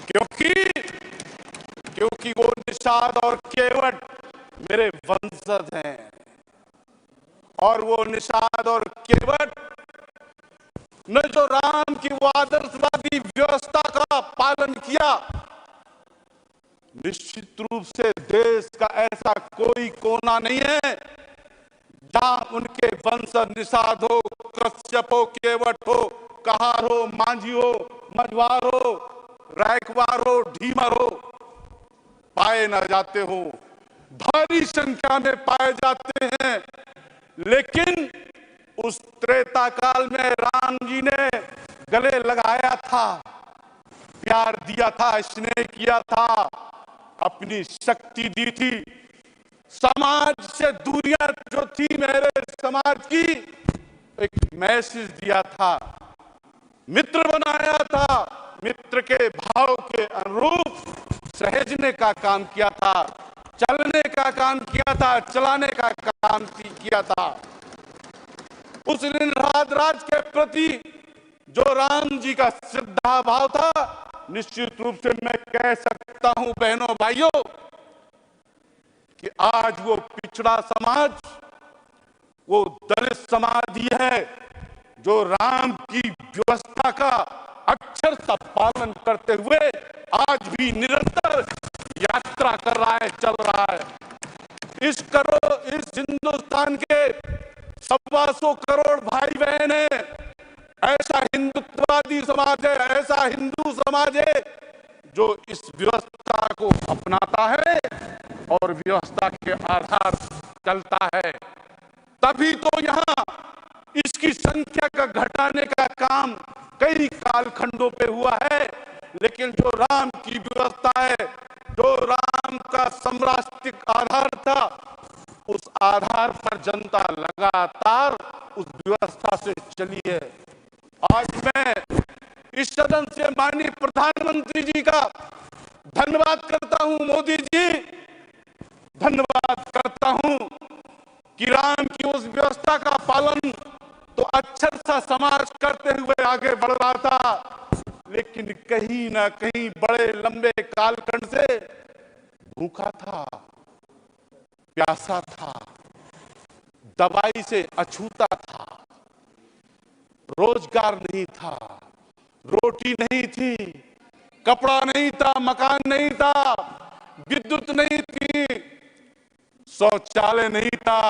Speaker 11: क्योंकि वो निषाद और केवट मेरे वंशज हैं और वो निषाद और केवट ने जो राम की वो आदर्शवादी व्यवस्था का पालन किया, निश्चित रूप से देश का ऐसा कोई कोना नहीं है जहां उनके वंशज निषाद हो, कश्यप हो, केवट हो, कहार हो, मांझी हो, मझवार हो, रायकवार हो, ढीमर हो, पाए न जाते हो। भारी संख्या में पाए जाते हैं, लेकिन उस त्रेता काल में राम जी ने गले लगाया था, प्यार दिया था, स्नेह किया था, अपनी शक्ति दी थी। समाज से दूरियां जो थी मेरे समाज की, एक मैसेज दिया था, मित्र बनाया था, मित्र के भाव के अनुरूप सहेजने का काम किया था, चलने का काम किया था, चलाने का काम किया था। उस निषाद राज के प्रति जो राम जी का श्रद्धा भाव था, निश्चित रूप से मैं कह सकता हूं बहनों भाइयों कि आज वो पिछड़ा समाज, वो दलित समाज ही है जो राम की व्यवस्था का अक्षरशः पालन करते हुए आज भी निरंतर यात्रा कर रहा है, चल रहा है। इस हिंदुस्तान के 125 करोड़ भाई बहन है, ऐसा हिंदुत्ववादी समाज है, ऐसा
Speaker 14: ऐसा हिंदू समाज है जो इस व्यवस्था को अपनाता है और व्यवस्था के आधार चलता है। तभी तो यहाँ इसकी संख्या का घटाने का काम कई कालखंडों पे हुआ है, लेकिन जो राम की व्यवस्था है, जो राम का साम्राज्यिक आधार था, उस आधार पर जनता लगातार उस व्यवस्था से चली है। आज मैं इस सदन से माननीय प्रधानमंत्री जी का धन्यवाद करता हूं, मोदी जी धन्यवाद करता हूं कि राम की उस व्यवस्था का पालन तो अक्षर सा समाज करते हुए आगे बढ़ रहा था, लेकिन कहीं ना कहीं बड़े लंबे कालखंड से भूखा था, प्यासा था, दवाई से अछूता था, रोजगार नहीं था, रोटी नहीं थी, कपड़ा नहीं था, मकान नहीं था, विद्युत नहीं थी, शौचालय नहीं था,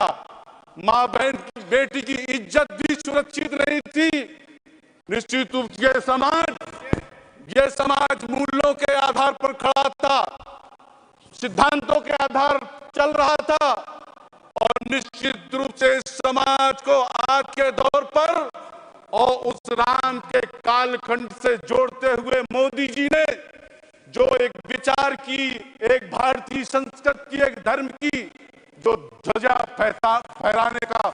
Speaker 14: माँ बहन की बेटी की इज्जत भी सुरक्षित नहीं थी। निश्चित रूप से ये समाज मूल्यों के आधार पर खड़ा था, सिद्धांतों के आधार चल रहा था, और निश्चित रूप से इस समाज को आज के दौर पर और उस राम के कालखंड से जोड़ते हुए मोदी जी ने जो एक विचार की, एक भारतीय संस्कृति, एक धर्म की जो ध्वजा फहराने का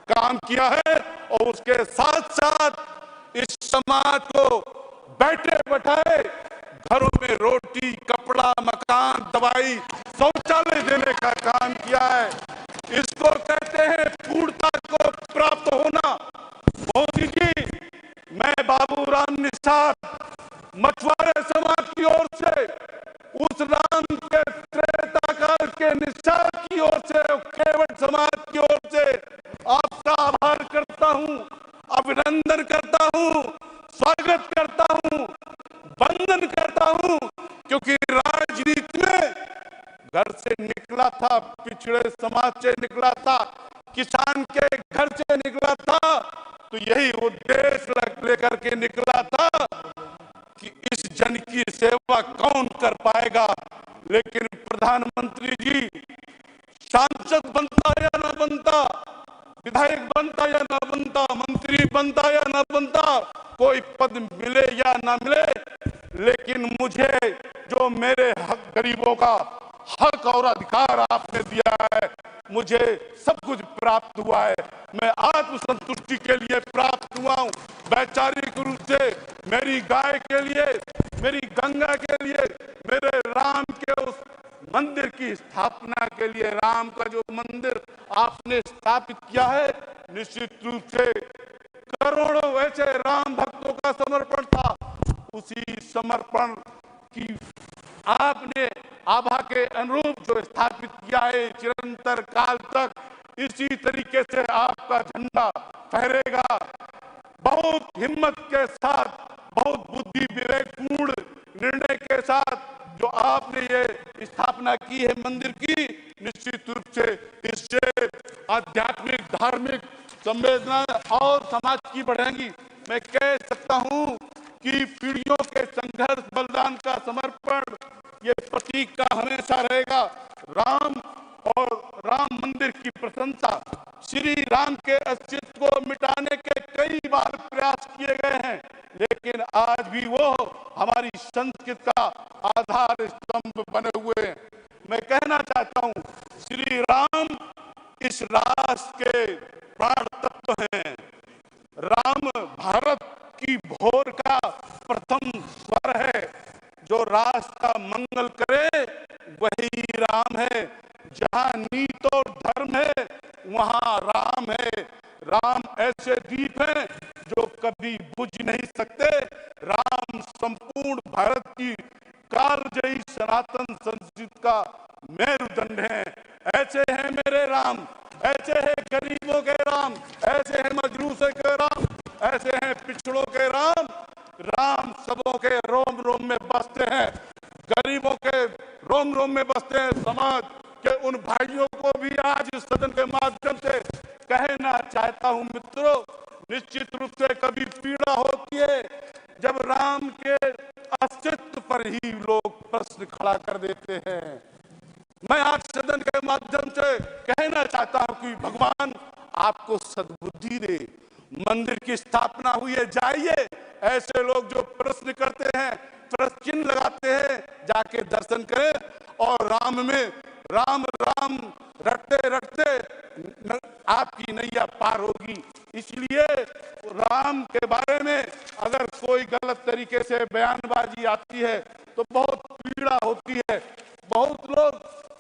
Speaker 14: काम किया है, और उसके साथ साथ इस समाज को बैठे बैठाए घरों में रोटी, कपड़ा, मकान, दवाई, शौचालय देने का काम किया है। इसको कहते हैं पूर्णता को प्राप्त होना। मोदी जी, मैं बाबू राम निषाद मछुआरे समाज की ओर से, उस राम के त्रेता काल के निषाद की ओर से, केवट समाज की ओर से आपका आभार करता हूं, अभिनंदन करता हूं, स्वागत करता हूं, वंदन करता हूं, क्योंकि राजनीति में घर से निकला था, पिछड़े समाज से निकला था, किसान के घर से निकला था, तो यही उद्देश्य लेकर के निकला था कि इस जन की सेवा कौन कर पाएगा। लेकिन प्रधानमंत्री जी, सांसद बनता या न बनता, विधायक बनता या न बनता, मंत्री बनता या न बनता, कोई पद मिले या न मिले, लेकिन मुझे जो मेरे हक, गरीबों का हक और अधिकार आपने दिया है, मुझे सब कुछ प्राप्त हुआ है। मैं आत्मसंतुष्टि के लिए प्राप्त हुआ हूँ। वैचारिक रूप से मेरी गाय के लिए, मेरी गंगा के लिए, मेरे राम के उस मंदिर की स्थापना के लिए, राम का जो मंदिर आपने स्थापित किया है, निश्चित रूप से करोड़ों ऐसे राम भक्तों का समर्पण था। उसी समर्पण की आपने आभा के अनुरूप जो स्थापित किया है, चिरंतर काल तक इसी तरीके से आपका झंडा फहरेगा। बहुत हिम्मत के साथ, बहुत बुद्धि विवेकपूर्ण निर्णय के साथ जो आपने ये स्थापना की है मंदिर की, निश्चित रूप से इससे आध्यात्मिक, धार्मिक संवेदना और समाज की बढ़ेगी। मैं कह सकता हूँ कि पीढ़ियों के संघर्ष, बलिदान का समर्पण, ये प्रतीक का हमेशा रहेगा। राम और राम मंदिर की प्रशंसा, श्री राम के अस्तित्व को मिटाने के कई बार प्रयास किए गए हैं, लेकिन आज भी वो हमारी संस्कृति का आधार स्तंभ बने हुए हैं। मैं कहना चाहता हूँ, श्री राम इस राष्ट्र के प्राण तत्व हैं। राम भारत की भोर का प्रथम स्वर है। जो राष्ट्र का मंगल करे वही राम है। जहाँ नीति और धर्म है वहाँ राम है। राम ऐसे दीप हैं जो कभी बुझ नहीं सकते। राम संपूर्ण भारत की कालजयी सनातन संस्कृति का मेरुदंड है। ऐसे हैं मेरे राम, ऐसे हैं गरीबों के राम, ऐसे हैं मजलूसों के राम, ऐसे हैं पिछड़ों के राम। राम सबों के रोम रोम में बसते हैं, गरीबों के रोम रोम में बसते हैं। समाज के उन भाइयों को भी आज इस सदन के माध्यम से कहना चाहता हूं, मित्रों, निश्चित रूप से कभी पीड़ा होती है जब राम के अस्तित्व पर ही लोग प्रश्न खड़ा कर देते हैं। मैं आज सदन के माध्यम से कहना चाहता हूं कि भगवान आपको सद्बुद्धि दे। मंदिर की स्थापना हुई है, जाइए, ऐसे लोग जो प्रश्न करते हैं, प्रश्न चिन्ह लगाते हैं, जाके दर्शन करें और राम में राम राम रटते रटते आपकी नैया पार होगी। इसलिए राम के बारे में अगर कोई गलत तरीके से बयानबाजी आती है तो बहुत पीड़ा होती है। बहुत लोग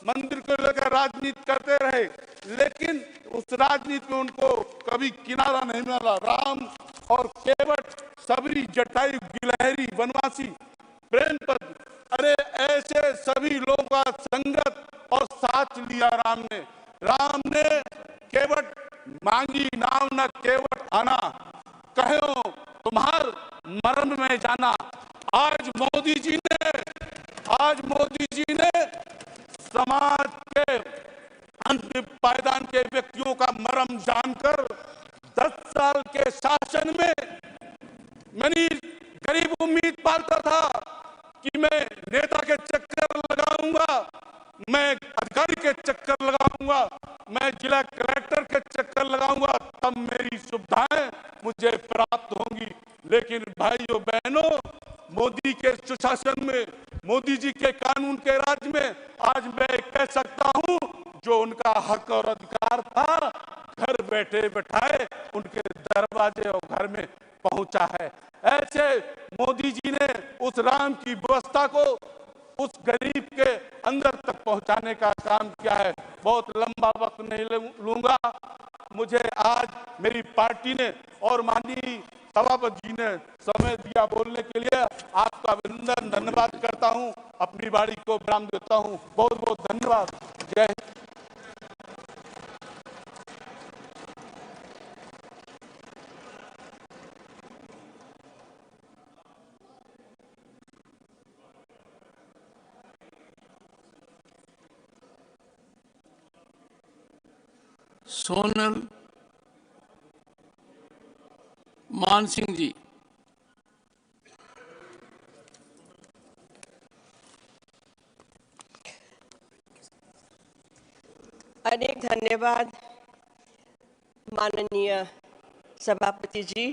Speaker 14: मंदिर को लेकर राजनीति करते रहे, लेकिन उस राजनीति में उनको कभी किनारा नहीं मिला। राम और केवट, सबरी, जटायु, गिलहरी, वनवासी, प्रेम पद, अरे ऐसे सभी लोगों का संगत और साथ लिया राम ने। राम ने केवट मांगी नाव न केवट आना, कहो तुम्हार मर्म में जाना। आज मोदी जी ने समाज के अंतिम पायदान के व्यक्तियों का मर्म जानकर 10 साल के शासन में मैंने करीब उम्मीद पालता था कि मैं नेता के चक्कर लगाऊंगा, मैं अधिकारी के चक्कर लगाऊंगा, मैं जिला कलेक्टर के चक्कर लगाऊंगा, तब मेरी सुविधाएं मुझे प्राप्त होंगी। लेकिन भाइयों बहनों, मोदी के सुशासन में, मोदी जी के कानून के राज में आज मैं कह सकता हूं, जो उनका हक और अधिकार था, घर बैठे बैठाए उनके दरवाजे और घर में पहुंचा है। ऐसे मोदी जी ने उस राम की व्यवस्था को उस गरीब के अंदर तक पहुंचाने का काम किया है। बहुत लंबा वक्त नहीं लूंगा, मुझे आज मेरी पार्टी ने और माननीय सभापति जी ने समय दिया बोलने के लिए, आपका अभिनंदन धन्यवाद करता हूं। अपनी बारी को विराम देता हूं। बहुत बहुत धन्यवाद। जय हिंद।
Speaker 2: सोनल मान सिंह जी।
Speaker 19: अनेक धन्यवाद माननीय सभापति जी।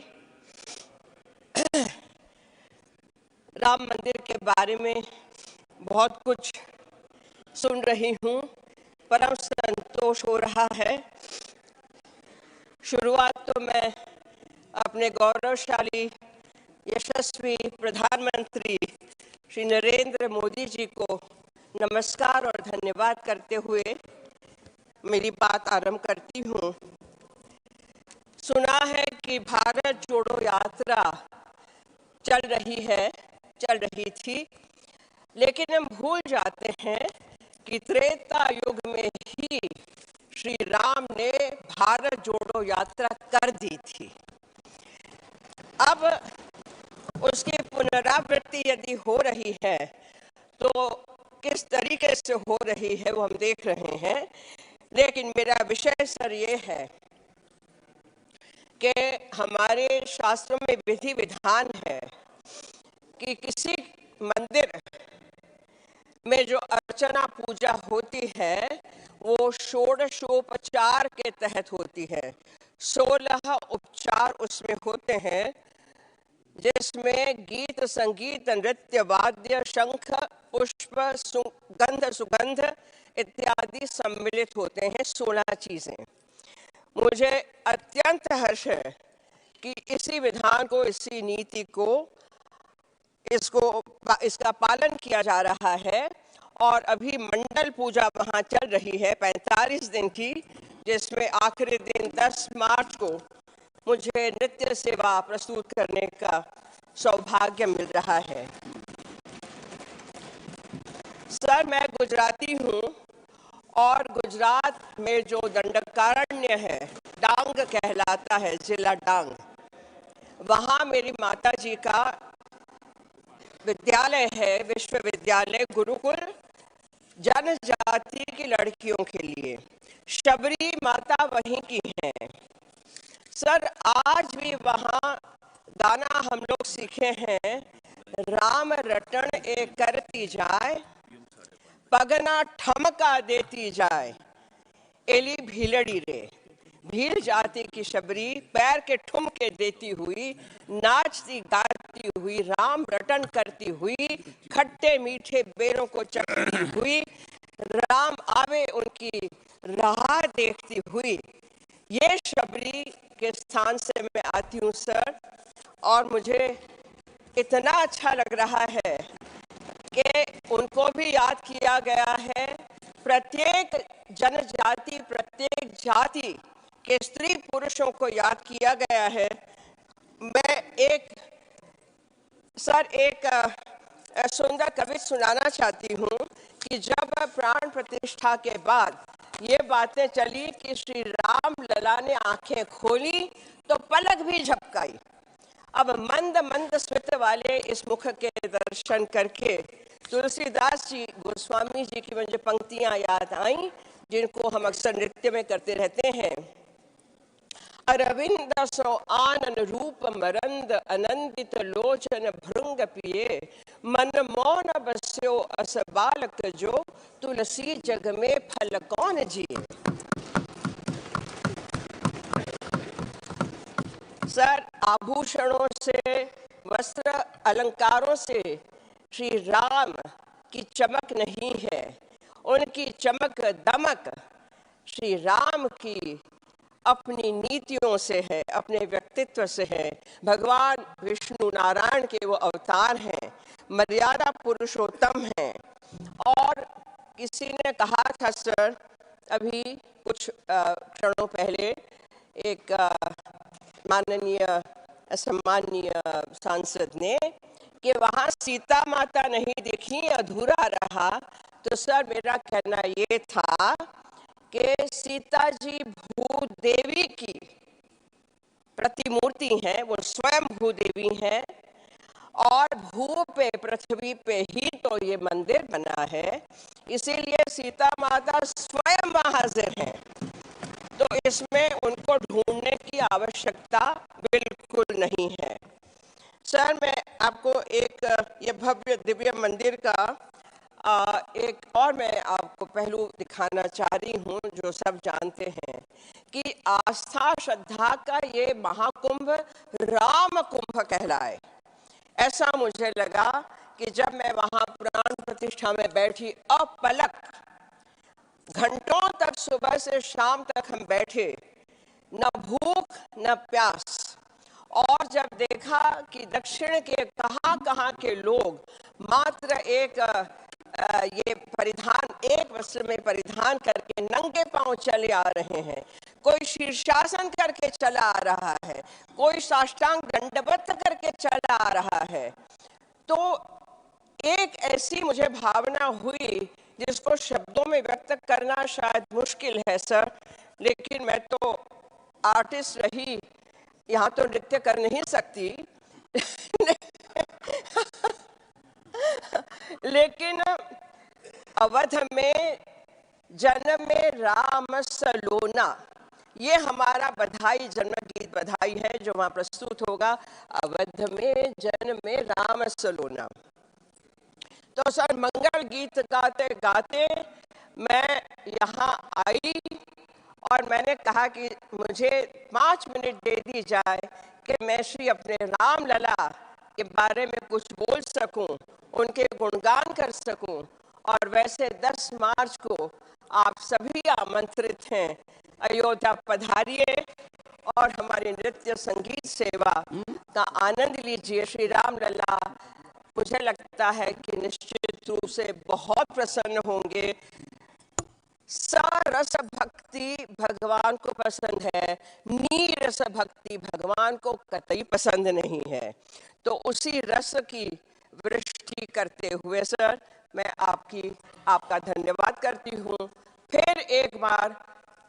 Speaker 19: राम मंदिर के बारे में बहुत कुछ सुन रही हूँ, परम संतोष हो रहा है। शुरुआत तो मैं अपने गौरवशाली यशस्वी प्रधानमंत्री श्री नरेंद्र मोदी जी को नमस्कार और धन्यवाद करते हुए मेरी बात आरंभ करती हूँ। सुना है कि भारत जोड़ो यात्रा चल रही थी, लेकिन हम भूल जाते हैं कि त्रेता युग में ही श्री राम ने भारत जोड़ो यात्रा कर दी थी। अब उसकी पुनरावृत्ति यदि हो रही है तो किस तरीके से हो रही है वो हम देख रहे हैं। लेकिन मेरा विषय सर ये है कि हमारे शास्त्रों में विधि विधान है कि किसी मंदिर में जो अर्चना पूजा होती है वो षोडशोपचार के तहत होती है। 16 उपचार उसमें होते हैं, जिसमें गीत, संगीत, नृत्य, वाद्य, शंख, पुष्प, गंध, सुगंध इत्यादि सम्मिलित होते हैं। 16 चीजें। मुझे अत्यंत हर्ष है कि इसी विधान को, इसी नीति को, इसका पालन किया जा रहा है। और अभी मंडल पूजा वहाँ चल रही है 45 दिन की, जिसमें आखिरी दिन 10 मार्च को मुझे नृत्य सेवा प्रस्तुत करने का सौभाग्य मिल रहा है। सर, मैं गुजराती हूँ और गुजरात में जो दंडकारण्य है, डांग कहलाता है, जिला डांग, वहाँ मेरी माता जी का विद्यालय है, विश्वविद्यालय, गुरुकुल, जनजाति की लड़कियों के लिए। शबरी माता वहीं की है। सर, आज भी वहाँ गाना हम लोग सीखे हैं, राम रटन ए करती जाए, पगना ठमका देती जाए, एली भीलड़ी रे, भील जाति की शबरी पैर के ठुमके देती हुई, नाचती गाती हुई, राम रटन करती हुई, खट्टे मीठे बेरों को चखती हुई, राम आवे उनकी राह देखती हुई। ये शबरी के स्थान से मैं आती हूँ सर, और मुझे इतना अच्छा लग रहा है कि उनको भी याद किया गया है। प्रत्येक जनजाति, प्रत्येक जाति के स्त्री पुरुषों को याद किया गया है। मैं एक सुंदर कविता सुनाना चाहती हूँ कि जब प्राण प्रतिष्ठा के बाद ये बातें चली कि श्री राम लला ने आंखें खोली तो पलक भी झपकाई। अब मंद मंद स्मित वाले इस मुख के दर्शन करके तुलसीदास जी गोस्वामी जी की मुझे पंक्तियां याद आई, जिनको हम अक्सर नृत्य में करते रहते हैं। अरविंद सो आनन रूप मरंद, अनंदित लोचन भृंग पिए, मन मौन बस्यो अस बालक जो, तुलसी जग में फल कौन जिए। सर, आभूषणों से, वस्त्र अलंकारों से श्री राम की चमक नहीं है, उनकी चमक दमक श्री राम की अपनी नीतियों से है, अपने व्यक्तित्व से है। भगवान विष्णु नारायण के वो अवतार हैं, मर्यादा पुरुषोत्तम हैं। और किसी ने कहा था सर अभी कुछ क्षणों पहले, एक माननीय सम्माननीय सांसद ने, कि वहाँ सीता माता नहीं दिखी, अधूरा रहा। तो सर मेरा कहना ये था कि सीता जी भूदेवी की प्रतिमूर्ति हैं, वो स्वयं भूदेवी हैं, और भू पे, पृथ्वी पे ही तो ये मंदिर बना है, इसीलिए सीता माता स्वयं हाजिर हैं। तो इसमें उनको ढूंढने की आवश्यकता बिल्कुल नहीं है। सर, मैं आपको एक ये भव्य दिव्य मंदिर का एक और मैं आपको पहलू दिखाना चाह रही हूँ, जो सब जानते हैं कि आस्था श्रद्धा का ये महाकुंभ राम कुंभ कहलाए। ऐसा मुझे लगा कि जब मैं वहाँ प्राण प्रतिष्ठा में बैठी, अपलक घंटों तक, सुबह से शाम तक हम बैठे, न भूख न प्यास, और जब देखा कि दक्षिण के कहाँ के लोग मात्र एक ये परिधान, एक वस्त्र में परिधान करके नंगे पांव चले आ रहे हैं, कोई शीर्षासन करके चला आ रहा है, कोई साष्टांग दंडवत करके चला आ रहा है, तो एक ऐसी मुझे भावना हुई जिसको शब्दों में व्यक्त करना शायद मुश्किल है सर, लेकिन मैं तो आर्टिस्ट रही, यहाँ तो नृत्य कर नहीं सकती लेकिन अवध में जन्म में राम सलोना, ये हमारा बधाई, जन्म गीत बधाई है जो वहाँ प्रस्तुत होगा। अवध में जन्म में राम सलोना। तो सर मंगल गीत गाते गाते मैं यहाँ आई और मैंने कहा कि मुझे 5 मिनट दे दी जाए कि मैं श्री अपने राम लला के बारे में कुछ बोल सकूं, उनके गुणगान कर सकूं। और वैसे 10 मार्च को आप सभी आमंत्रित हैं, अयोध्या पधारिए और हमारी नृत्य संगीत सेवा का आनंद लीजिए। श्री राम लला मुझे लगता है कि निश्चित रूप से बहुत प्रसन्न होंगे। सरस भक्ति भगवान को पसंद है, नीरस भक्ति भगवान को कतई पसंद नहीं है। तो उसी रस की वृष्टि करते हुए सर मैं आपका धन्यवाद करती हूँ। फिर एक बार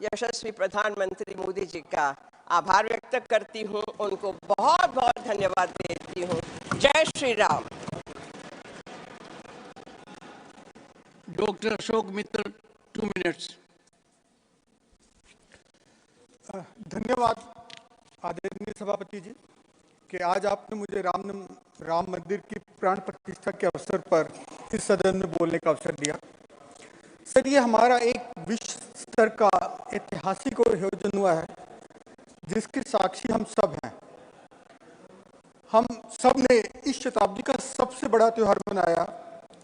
Speaker 19: यशस्वी प्रधानमंत्री मोदी जी का आभार व्यक्त करती हूँ, उनको बहुत बहुत धन्यवाद देती हूँ। जय श्री राम।
Speaker 2: डॉक्टर अशोक मित्र, 2 मिनट्स।
Speaker 12: धन्यवाद आदरणीय सभापति जी कि आज आपने मुझे राम मंदिर की प्राण प्रतिष्ठा के अवसर पर इस सदन में बोलने का अवसर दिया। सर, ये हमारा एक विश्व स्तर का ऐतिहासिक आयोजन हुआ है जिसके साक्षी हम सब हैं। हम सब ने इस शताब्दी का सबसे बड़ा त्योहार मनाया,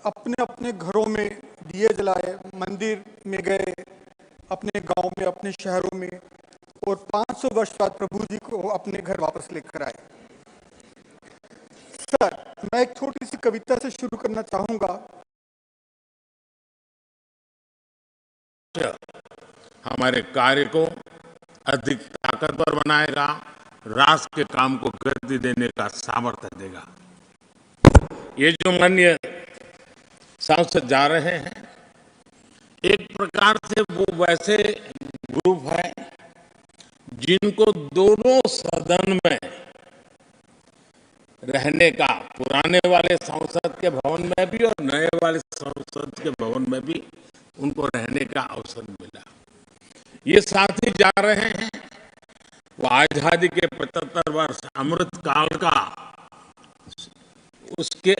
Speaker 12: अपने अपने घरों में दिए जलाए, मंदिर में गए, अपने गांव में, अपने शहरों में, और 500 वर्ष बाद प्रभु जी को अपने घर वापस लेकर आए। सर, मैं एक छोटी सी कविता से शुरू करना चाहूंगा।
Speaker 16: हमारे कार्य को अधिक ताकतवर बनाएगा, राष्ट्र के काम को गति देने का सामर्थ्य देगा। ये जो माननीय सांसद जा रहे हैं, एक प्रकार से वो वैसे ग्रुप है जिनको दोनों सदन में रहने का, पुराने वाले संसद के भवन में भी और नए वाले संसद के भवन में भी उनको रहने का अवसर मिला। ये साथी जा रहे हैं, वो आजादी के 75 वर्ष अमृत काल का, उसके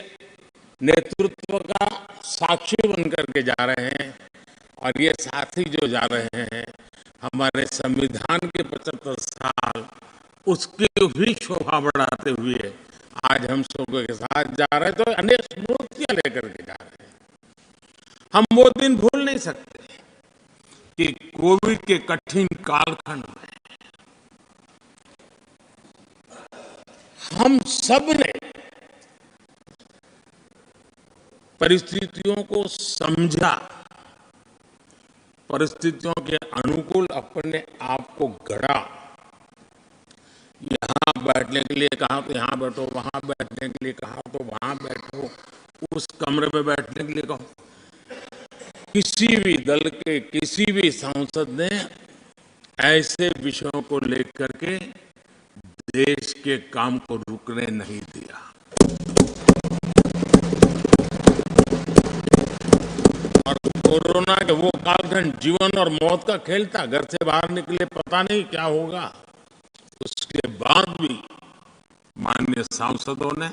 Speaker 16: नेतृत्व का साक्षी बनकर के जा रहे हैं। और ये साथी जो जा रहे हैं, हमारे संविधान के 75 साल उसकी भी शोभा बढ़ाते हुए आज हम सबके के साथ जा रहे हैं, तो अनेक स्मृतियां लेकर के जा रहे हैं। हम वो दिन भूल नहीं सकते कि कोविड के कठिन कालखंड में हम सब ने परिस्थितियों को समझा, परिस्थितियों के अनुकूल अपने आप को गढ़ा। यहाँ बैठने के लिए कहा तो यहाँ बैठो, वहां बैठने के लिए कहा तो वहां बैठो, उस कमरे में बैठने के लिए कहो। किसी भी दल के किसी भी सांसद ने ऐसे विषयों को लेकर के देश के काम को रुकने नहीं दिया। और कोरोना के वो कालखंड जीवन और मौत का खेल था, घर से बाहर निकले पता नहीं क्या होगा। उसके बाद भी माननीय सांसदों ने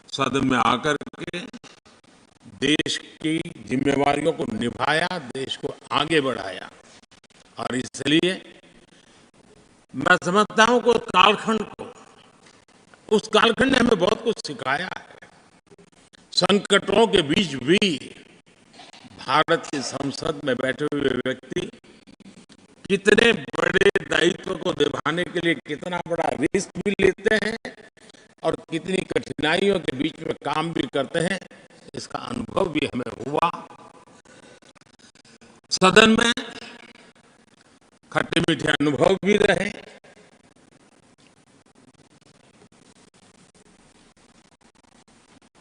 Speaker 16: सदन में आकर के देश की जिम्मेवारियों को निभाया, देश को आगे बढ़ाया। और इसलिए मैं समझता हूं कि कालखंड को, उस कालखंड ने हमें बहुत कुछ सिखाया है। संकटों के बीच भी भारत की संसद में बैठे हुए व्यक्ति कितने बड़े दायित्व को निभाने के लिए कितना बड़ा रिस्क भी लेते हैं और कितनी कठिनाइयों के बीच में काम भी करते हैं, इसका अनुभव भी हमें हुआ। सदन में खट्टे मीठे अनुभव भी रहे।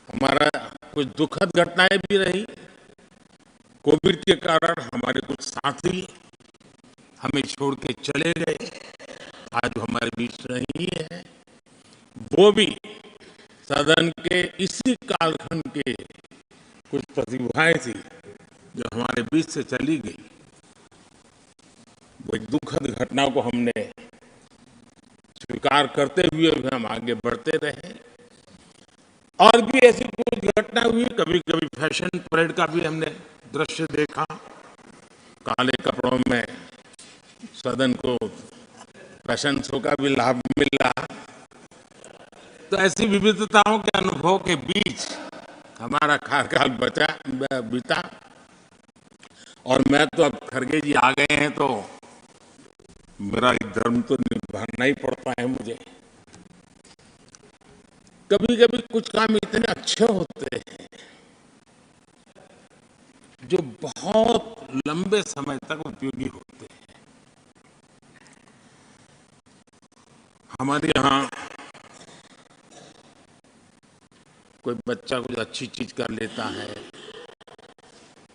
Speaker 16: हमारा कुछ दुखद घटनाएं भी रही। कोविड के कारण हमारे कुछ साथी हमें छोड़ के चले गए, आज वो हमारे बीच नहीं है। वो भी सदन के इसी कालखंड के कुछ प्रतिभाएं थी जो हमारे बीच से चली गई। वो एक दुखद घटना को हमने स्वीकार करते हुए भी हम आगे बढ़ते रहे। और भी ऐसी कुछ घटना हुई, कभी कभी फैशन परेड का भी हमने दृश्य देखा, काले कपड़ों में सदन को फैशन शो का भी लाभ मिला। तो ऐसी विविधताओं के अनुभव के बीच हमारा कार्यकाल बीता। और मैं तो अब खड़गे जी आ गए हैं तो मेरा एक धर्म तो निभाना ही पड़ता है मुझे। कभी कभी कुछ काम इतने अच्छे होते हैं जो बहुत लंबे समय तक उपयोगी होते हैं। हमारे यहाँ कोई बच्चा कुछ अच्छी चीज कर लेता है,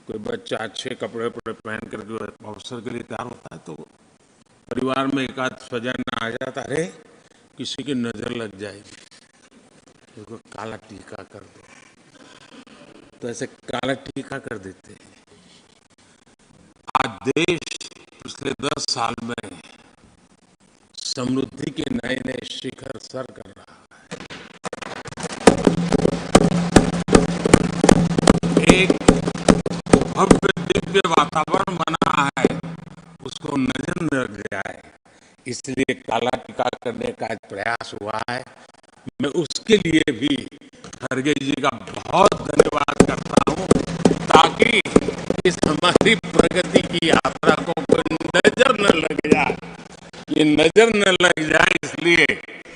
Speaker 16: कोई बच्चा अच्छे कपड़े पहन करके अवसर के लिए तैयार होता है, तो परिवार में एक आध स्वजन आ जाता है, किसी की नजर लग जाएगी, उसको काला टीका कर दो, तो ऐसे काला टीका कर देते हैं। आज देश पिछले 10 साल में समृद्धि के नए नए शिखर सर कर रहा है। एक भव्य दिव्य वातावरण बना है उसको नजर न लग जाए, इसलिए काला टीका करने का एक प्रयास हुआ है। मैं उसके लिए भी खड़गे जी का बहुत धन्यवाद करता हूँ, ताकि इस हमारी प्रगति की यात्रा को कोई नजर न लग जाए। ये नजर न लग जाए इसलिए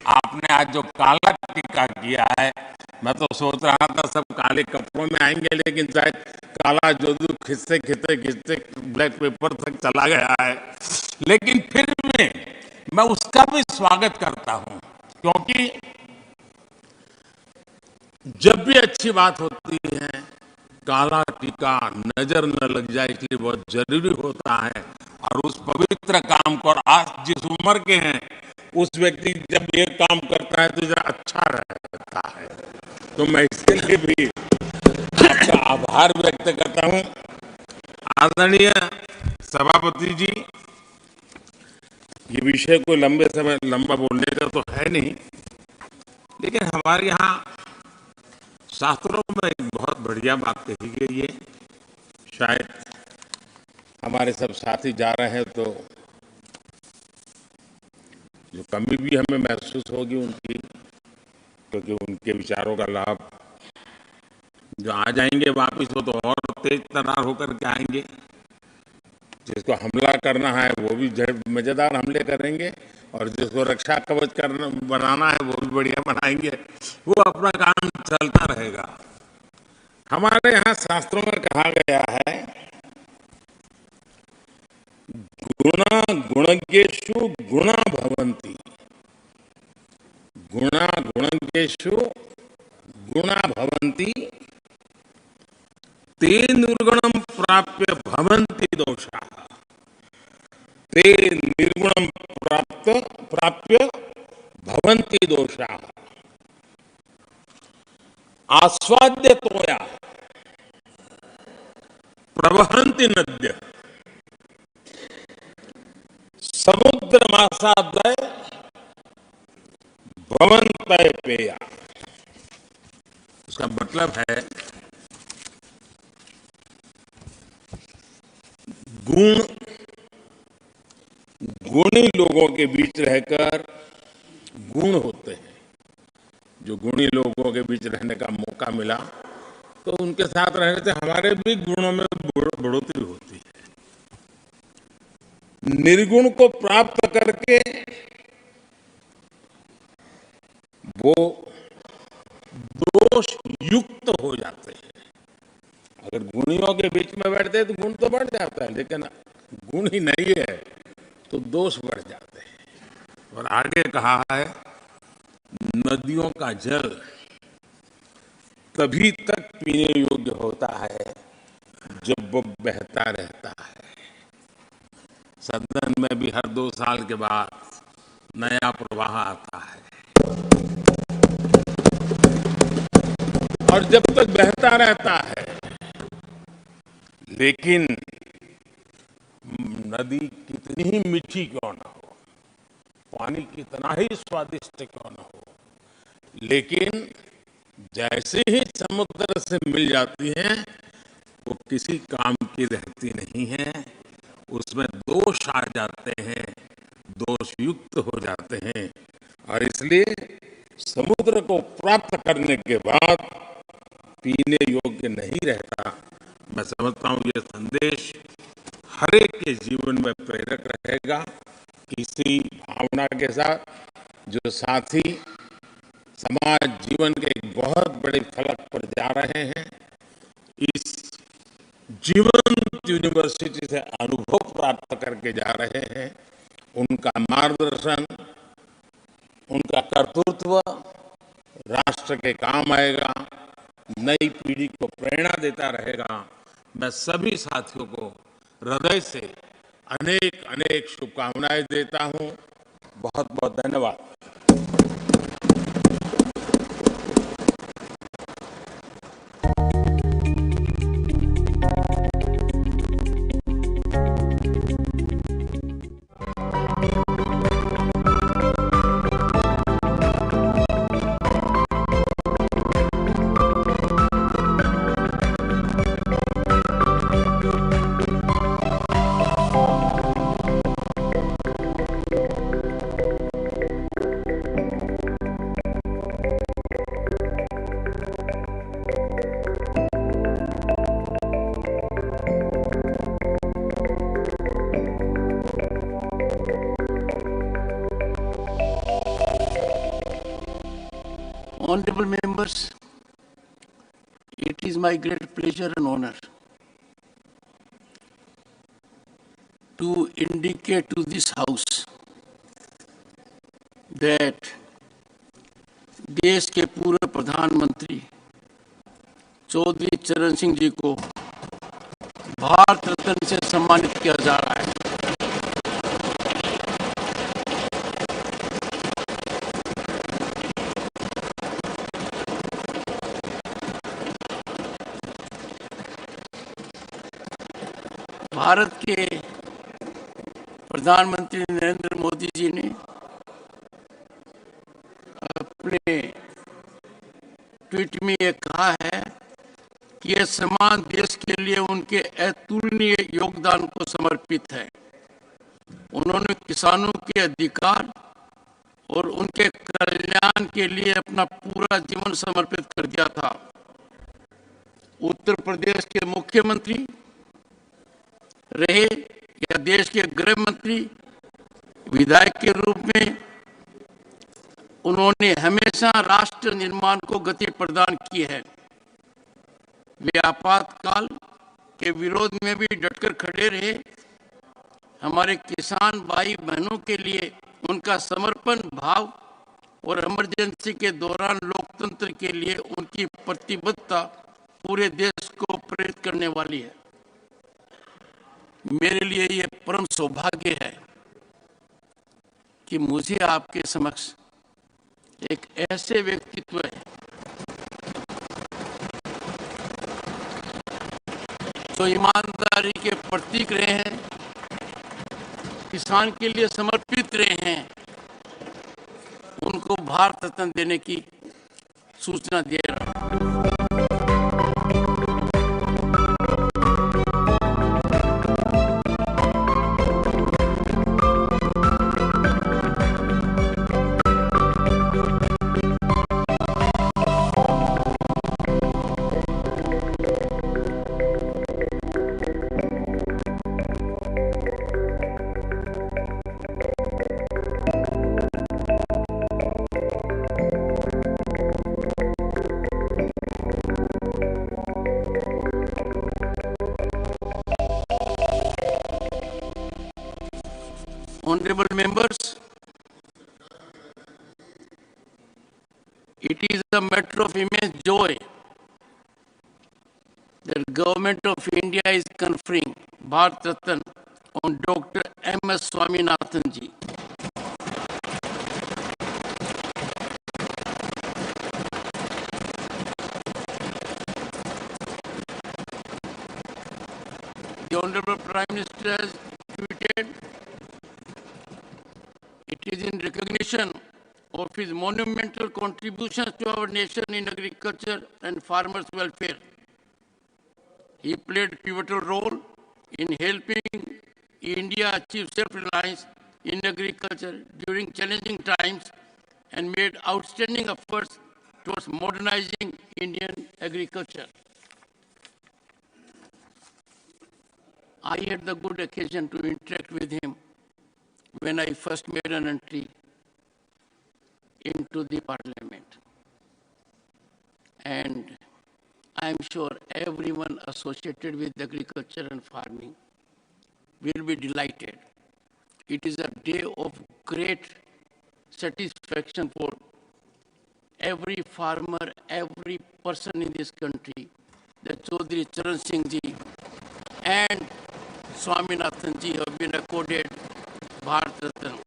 Speaker 16: आपने आज जो काला टीका किया है, मैं तो सोच रहा था सब काले कपड़ों में आएंगे, लेकिन शायद काला जादू खिंचते खिंचते खिंचते ब्लैक पेपर तक चला गया है। लेकिन फिर भी मैं उसका भी स्वागत करता हूं, क्योंकि जब भी अच्छी बात होती है काला टीका नजर न लग जाए, इसलिए बहुत जरूरी होता है। और उस पवित्र काम को, और आज जिस उम्र के हैं उस व्यक्ति जब ये काम करता है तो जरा अच्छा रहता है। तो मैं इसके लिए भी आपका आभार व्यक्त करता हूं। आदरणीय सभापति जी, ये विषय को लंबा बोलने का तो है नहीं, लेकिन हमारे यहाँ शास्त्रों में एक बहुत बढ़िया बात कही गई है। शायद हमारे सब साथी जा रहे हैं तो जो कमी भी हमें महसूस होगी उनकी, क्योंकि उनके विचारों का लाभ जो आ जाएंगे वापिस वो तो और तेज तरार होकर के आएंगे। जिसको हमला करना है वो भी मजेदार हमले करेंगे, और जिसको रक्षा कवच करना बनाना है वो भी बढ़िया बनाएंगे। वो अपना काम चलता रहेगा। हमारे यहाँ शास्त्रों में कहा गया है, गुणा गुणज्ञेषु गुणा भवन्ति, गुणा गुणज्ञेषु गुणा भवन्ति, ते निर्गुणं प्राप्य भवन्ति दोषाः, ते निर्गुणं प्राप्य भवन्ति दोषाः, आस्वाद्य तोया प्रवहन्ति नद्यः, समुद्रमासादय भवन्तः पेया। उसका मतलब है गुण गुणी लोगों के बीच रहकर गुण होते हैं। जो गुणी लोगों के बीच रहने का मौका मिला तो उनके साथ रहने से हमारे भी गुणों में बढ़ोतरी होती है। निर्गुण को प्राप्त करके वो दोष युक्त हो जाते हैं। अगर गुणियों के बीच में बैठते हैं तो गुण तो बढ़ जाता है, लेकिन गुण ही नहीं है तो दोष बढ़ जाते हैं। और आगे कहा है, नदियों का जल तभी तक पीने योग्य होता है जब वो बहता रहता है। सदन में भी हर 2 साल के बाद नया प्रवाह आता है, और जब तक बहता रहता है, लेकिन नदी कितनी ही मीठी क्यों ना हो, पानी कितना ही स्वादिष्ट क्यों ना हो, लेकिन जैसे ही समुद्र से मिल जाती है वो किसी काम की रहती नहीं है। उसमें दोष आ जाते हैं, दोष युक्त हो जाते हैं, और इसलिए समुद्र को प्राप्त करने के बाद पीने योग्य नहीं रहता। मैं समझता हूँ ये संदेश हर एक के जीवन में प्रेरक रहेगा। इसी भावना के साथ जो साथी समाज जीवन के एक बहुत बड़े फलक पर जा रहे हैं, इस जीवन यूनिवर्सिटी से अनुभव प्राप्त करके जा रहे हैं, उनका मार्गदर्शन, उनका कर्तृत्व राष्ट्र के काम आएगा, नई पीढ़ी को प्रेरणा देता रहेगा। मैं सभी साथियों को हृदय से अनेक अनेक शुभकामनाएं देता हूं। बहुत बहुत धन्यवाद।
Speaker 2: members, it is my great pleasure and honor to indicate to this House that देश के पूर्व प्रधानमंत्री चौधरी चरण सिंह जी को भारत रत्न से सम्मानित किया जा रहा है। भारत के प्रधानमंत्री नरेंद्र मोदी जी ने अपने ट्वीट में ये कहा है कि यह सम्मान देश के लिए उनके अतुलनीय योगदान को समर्पित है। उन्होंने किसानों के अधिकार और उनके कल्याण के लिए अपना पूरा जीवन समर्पित कर दिया था। उत्तर प्रदेश के मुख्यमंत्री रहे या देश के गृह मंत्री, विधायक के रूप में उन्होंने हमेशा राष्ट्र निर्माण को गति प्रदान की है। वे आपातकाल के विरोध में भी डटकर खड़े रहे। हमारे किसान भाई बहनों के लिए उनका समर्पण भाव और इमरजेंसी के दौरान लोकतंत्र के लिए उनकी प्रतिबद्धता पूरे देश को प्रेरित करने वाली है। मेरे लिए ये परम सौभाग्य है कि मुझे आपके समक्ष एक ऐसे व्यक्तित्व जो ईमानदारी के प्रतीक रहे हैं, किसान के लिए समर्पित रहे हैं, उनको भारत रत्न देने की सूचना दे रहा हूं। Honorable members, it is a matter of immense joy that Government of India is conferring Bharat Ratna on Dr. M.S. Swaminathan ji. The Honorable Prime Minister has tweeted, it is in recognition of his monumental contributions to our nation in agriculture and farmers' welfare. He played a pivotal role in helping India achieve self-reliance in agriculture during challenging times and made outstanding efforts towards modernizing Indian agriculture. I had the good occasion to interact with him when I first made an entry into the parliament. And I am sure everyone associated with agriculture and farming will be delighted. It is a day of great satisfaction for every farmer, every person in this country, that Chaudhry Charan Singh ji and Swaminathan ji have been accorded Bharat Ratna.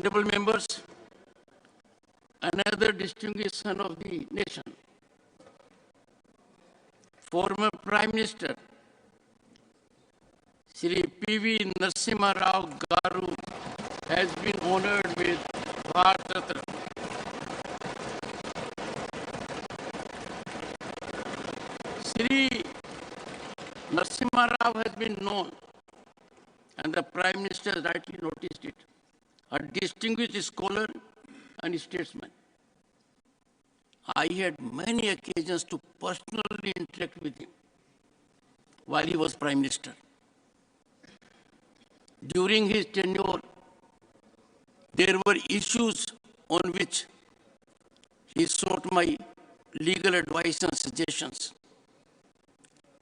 Speaker 2: Honorable members, another distinguished son of the nation, former Prime Minister Shri P.V. Narasimha Rao Garu has been honored with Bharat Ratna. Shri Narasimha Rao has been known, and the Prime Minister has rightly noticed it, a distinguished scholar and statesman. I had many occasions to personally interact with him while he was Prime Minister. During his tenure, there were issues on which he sought my legal advice and suggestions.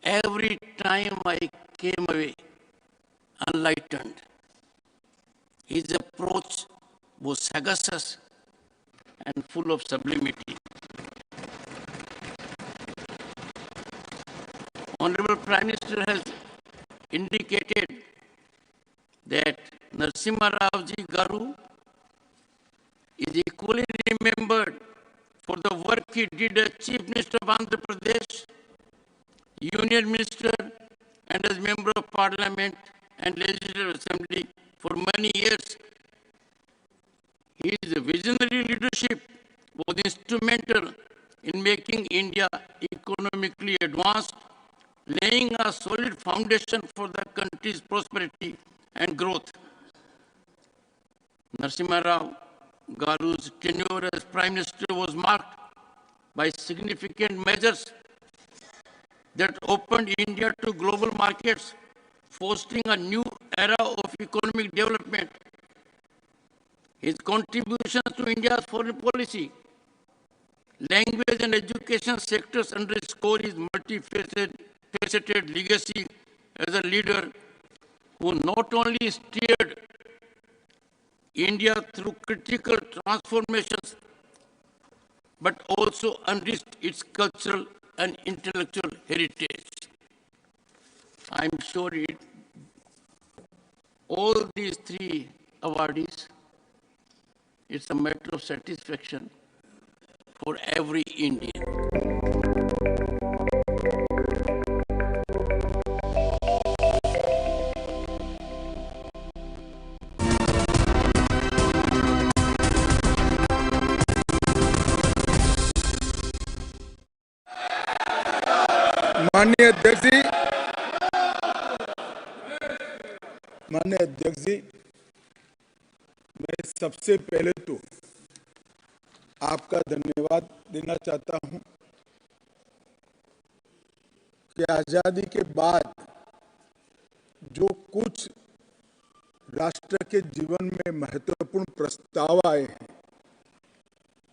Speaker 2: Every time I came away enlightened, his approach was sagacious and full of sublimity. Honorable Prime Minister has indicated that Narasimha Rao Ji Garu is equally remembered for the work he did as Chief Minister of Andhra Pradesh, Union Minister, and as Member of Parliament and Legislative Assembly for many years. His visionary leadership was instrumental in making India economically advanced, laying a solid foundation for the country's prosperity and growth. Narasimha Rao Garu's tenure as Prime Minister was marked by significant measures that opened India to global markets, fostering a new era of economic development. His contributions to India's foreign policy, language and education sectors underscore his multifaceted legacy as a leader who not only steered India through critical transformations, but also enriched its cultural and intellectual heritage. I'm sure all these three awardees, it's a matter of satisfaction for every Indian.
Speaker 20: माननीय अध्यक्ष जी, मैं सबसे पहले तो आपका धन्यवाद देना चाहता हूं कि आजादी के बाद जो कुछ राष्ट्र के जीवन में महत्वपूर्ण प्रस्ताव आए हैं,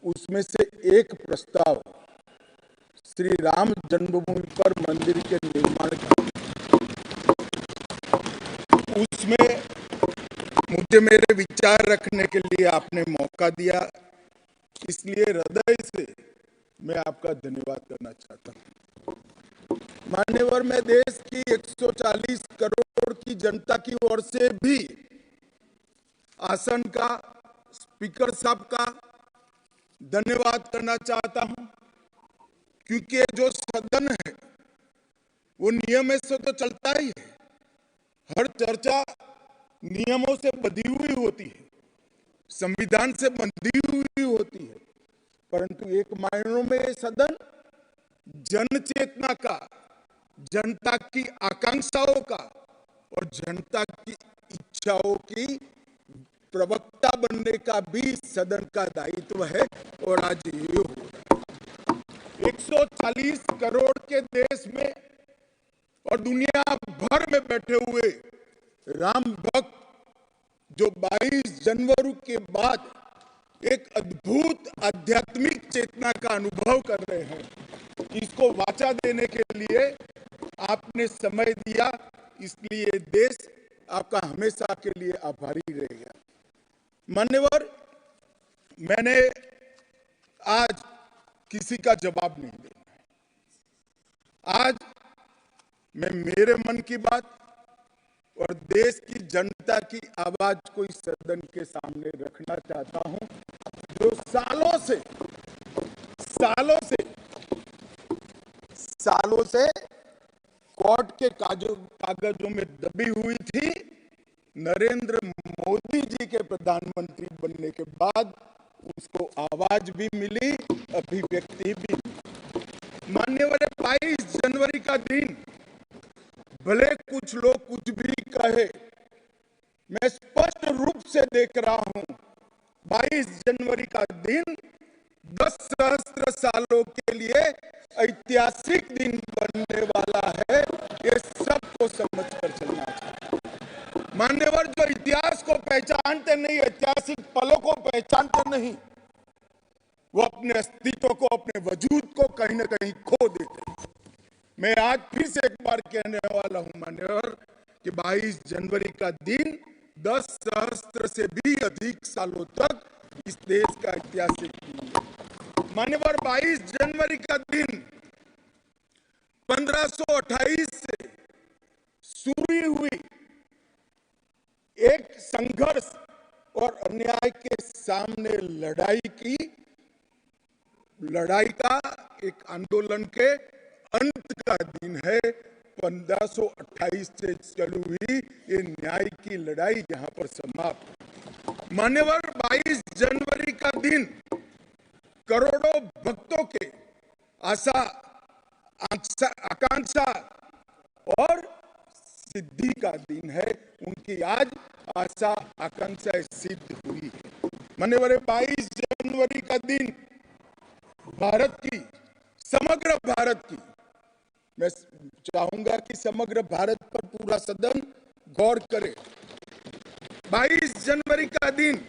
Speaker 20: उसमें से एक प्रस्ताव श्री राम जन्मभूमि पर मंदिर के निर्माण का, उसमें मुझे मेरे विचार रखने के लिए आपने मौका दिया, इसलिए हृदय से मैं आपका धन्यवाद करना चाहता हूं। मान्यवर, मैं देश की 140 करोड़ की जनता की ओर से भी आसन का, स्पीकर साहब का धन्यवाद करना चाहता हूं, क्योंकि जो सदन है वो नियम से तो चलता ही है। हर चर्चा नियमों से बंधी हुई होती है, संविधान से बंधी हुई होती है, परंतु एक मायनों में ये सदन जन चेतना का, जनता की आकांक्षाओं का और जनता की इच्छाओं की प्रवक्ता बनने का भी सदन का दायित्व है। और आज ये हो रहा है। 140 करोड़ के देश में और दुनिया भर में बैठे हुए राम भक्त जो 22 जनवरी के बाद एक अद्भुत आध्यात्मिक चेतना का अनुभव कर रहे हैं, इसको वाचा देने के लिए आपने समय दिया, इसलिए देश आपका हमेशा के लिए आभारी रहेगा। मान्यवर, मैंने आज किसी का जवाब नहीं देना है। आज मैं मेरे मन की बात और देश की जनता की आवाज को इस सदन के सामने रखना चाहता हूं, जो सालों से कोर्ट के कागजों में दबी हुई थी। नरेंद्र मोदी जी के प्रधानमंत्री बनने के बाद उसको आवाज भी मिली, अभिव्यक्ति भी मिली। मान्यवर 22 जनवरी का दिन, भले कुछ लोग कुछ भी कहे, मैं स्पष्ट रूप से देख रहा हूं 22 जनवरी का दिन 10 सहस्त्र सालों के लिए ऐतिहासिक दिन बनने वाला है। ये सबको समझकर चलना चाहिए। मान्यवर जो इतिहास को पहचानते नहीं, ऐतिहासिक पलों को पहचानते नहीं, वो अपने अस्तित्व को, अपने वजूद को कहीं ना कहीं खो देते हैं। मैं आज फिर से एक बार कहने वाला हूं मान्यवर कि 22 जनवरी का दिन 10 सहस्त्र से भी अधिक सालों तक इस देश का ऐतिहासिक दिन है। मान्यवर 22 जनवरी का दिन 1528 से शुरू हुई एक संघर्ष और अन्याय के सामने लड़ाई का एक आंदोलन के अंत का दिन है। 1528 से चली हुई ये न्याय की लड़ाई यहां पर समाप्त। मान्यवर 22 जनवरी का दिन करोड़ों भक्तों के आशा, आकांक्षा और सिद्धि का दिन है। उनकी आज आशा आकांक्षा सिद्ध हुई है। मान्यवर 22 जनवरी का दिन भारत की, समग्र भारत की, मैं चाहूंगा कि समग्र भारत पर पूरा सदन गौर करे। 22 जनवरी का दिन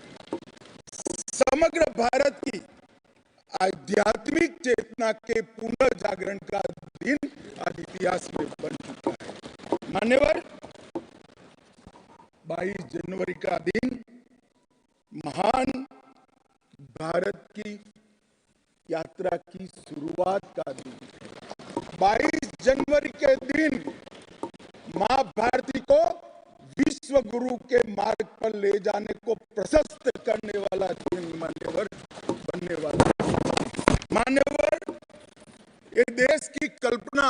Speaker 20: समग्र भारत की आध्यात्मिक चेतना के पुनर्जागरण का दिन आज इतिहास में बन चुका है। मान्यवर 22 जनवरी का दिन महान भारत की यात्रा की शुरुआत का दिन है। 22 जनवरी के दिन मां भारती को विश्व गुरु के मार्ग पर ले जाने को प्रशस्त करने वाला दिन मान्यवर बनने वाला है। मान्यवर ये देश की कल्पना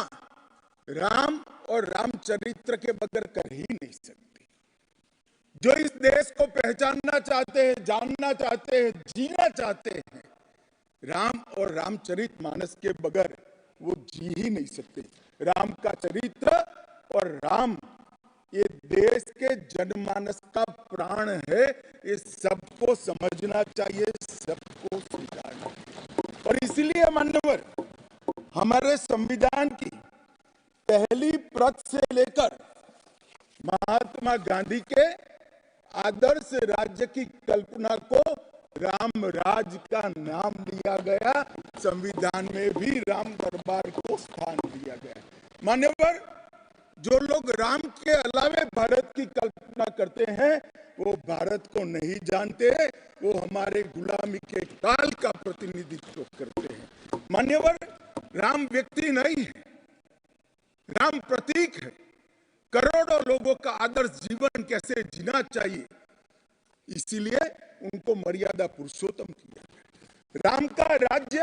Speaker 20: राम और रामचरित्र के बगैर कर ही नहीं सकती। जो इस देश को पहचानना चाहते हैं, जानना चाहते हैं, जीना चाहते हैं, राम और रामचरित मानस के बगैर वो जी ही नहीं सकते। राम का चरित्र और राम ये देश के जनमानस का प्राण है। ये सबको समझना चाहिए, सबको स्वीकारना चाहिए। और इसीलिए मान्यवर हमारे संविधान की पहली प्रत से लेकर महात्मा गांधी के आदर्श राज्य की कल्पना को राम राज का नाम दिया गया। संविधान में भी राम दरबार को स्थान दिया गया। मान्यवर जो लोग राम के अलावे भारत की कल्पना करते हैं वो भारत को नहीं जानते, वो हमारे गुलामी के काल का प्रतिनिधित्व करते हैं। मान्यवर राम व्यक्ति नहीं है, राम प्रतीक है। करोड़ों लोगों का आदर्श जीवन कैसे जीना चाहिए, इसीलिए उनको मर्यादा पुरुषोत्तम किया गया। राम का राज्य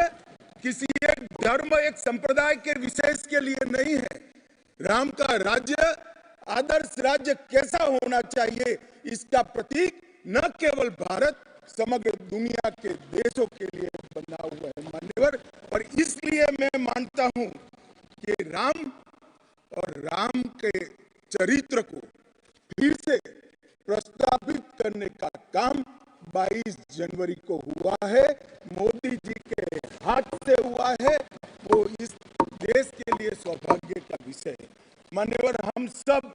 Speaker 20: किसी एक धर्म, एक संप्रदाय के विशेष के लिए नहीं है। राम का राज्य, आदर्श राज्य कैसा होना चाहिए, इसका प्रतीक न केवल भारत, समग्र दुनिया के देशों के लिए बना हुआ है मान्यवर। और इसलिए मैं मानता हूं कि राम और राम के चरित्र को फिर से प्रस्तावित करने का काम 22 जनवरी को हुआ है, मोदी जी के हाथ से हुआ है। वो इस देश के लिए सौभाग्य का विषय है मान्यवर। हम सब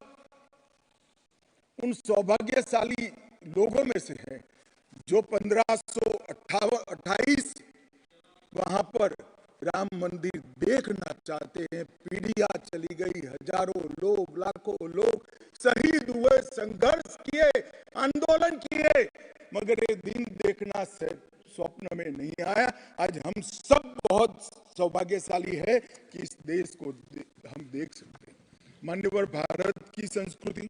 Speaker 20: उन सौभाग्यशाली लोगों में से हैं जो 1528 वहां पर राम मंदिर देखना चाहते हैं। पीढ़ियां चली गई, हजारों लोग, लाखों लोग शहीद हुए, संघर्ष किए, आंदोलन किए, मगर ये दिन देखना स्वप्न में नहीं आया। आज हम सब बहुत सौभाग्यशाली है कि इस देश को हम देख सकते हैं। मान्यवर भारत की संस्कृति,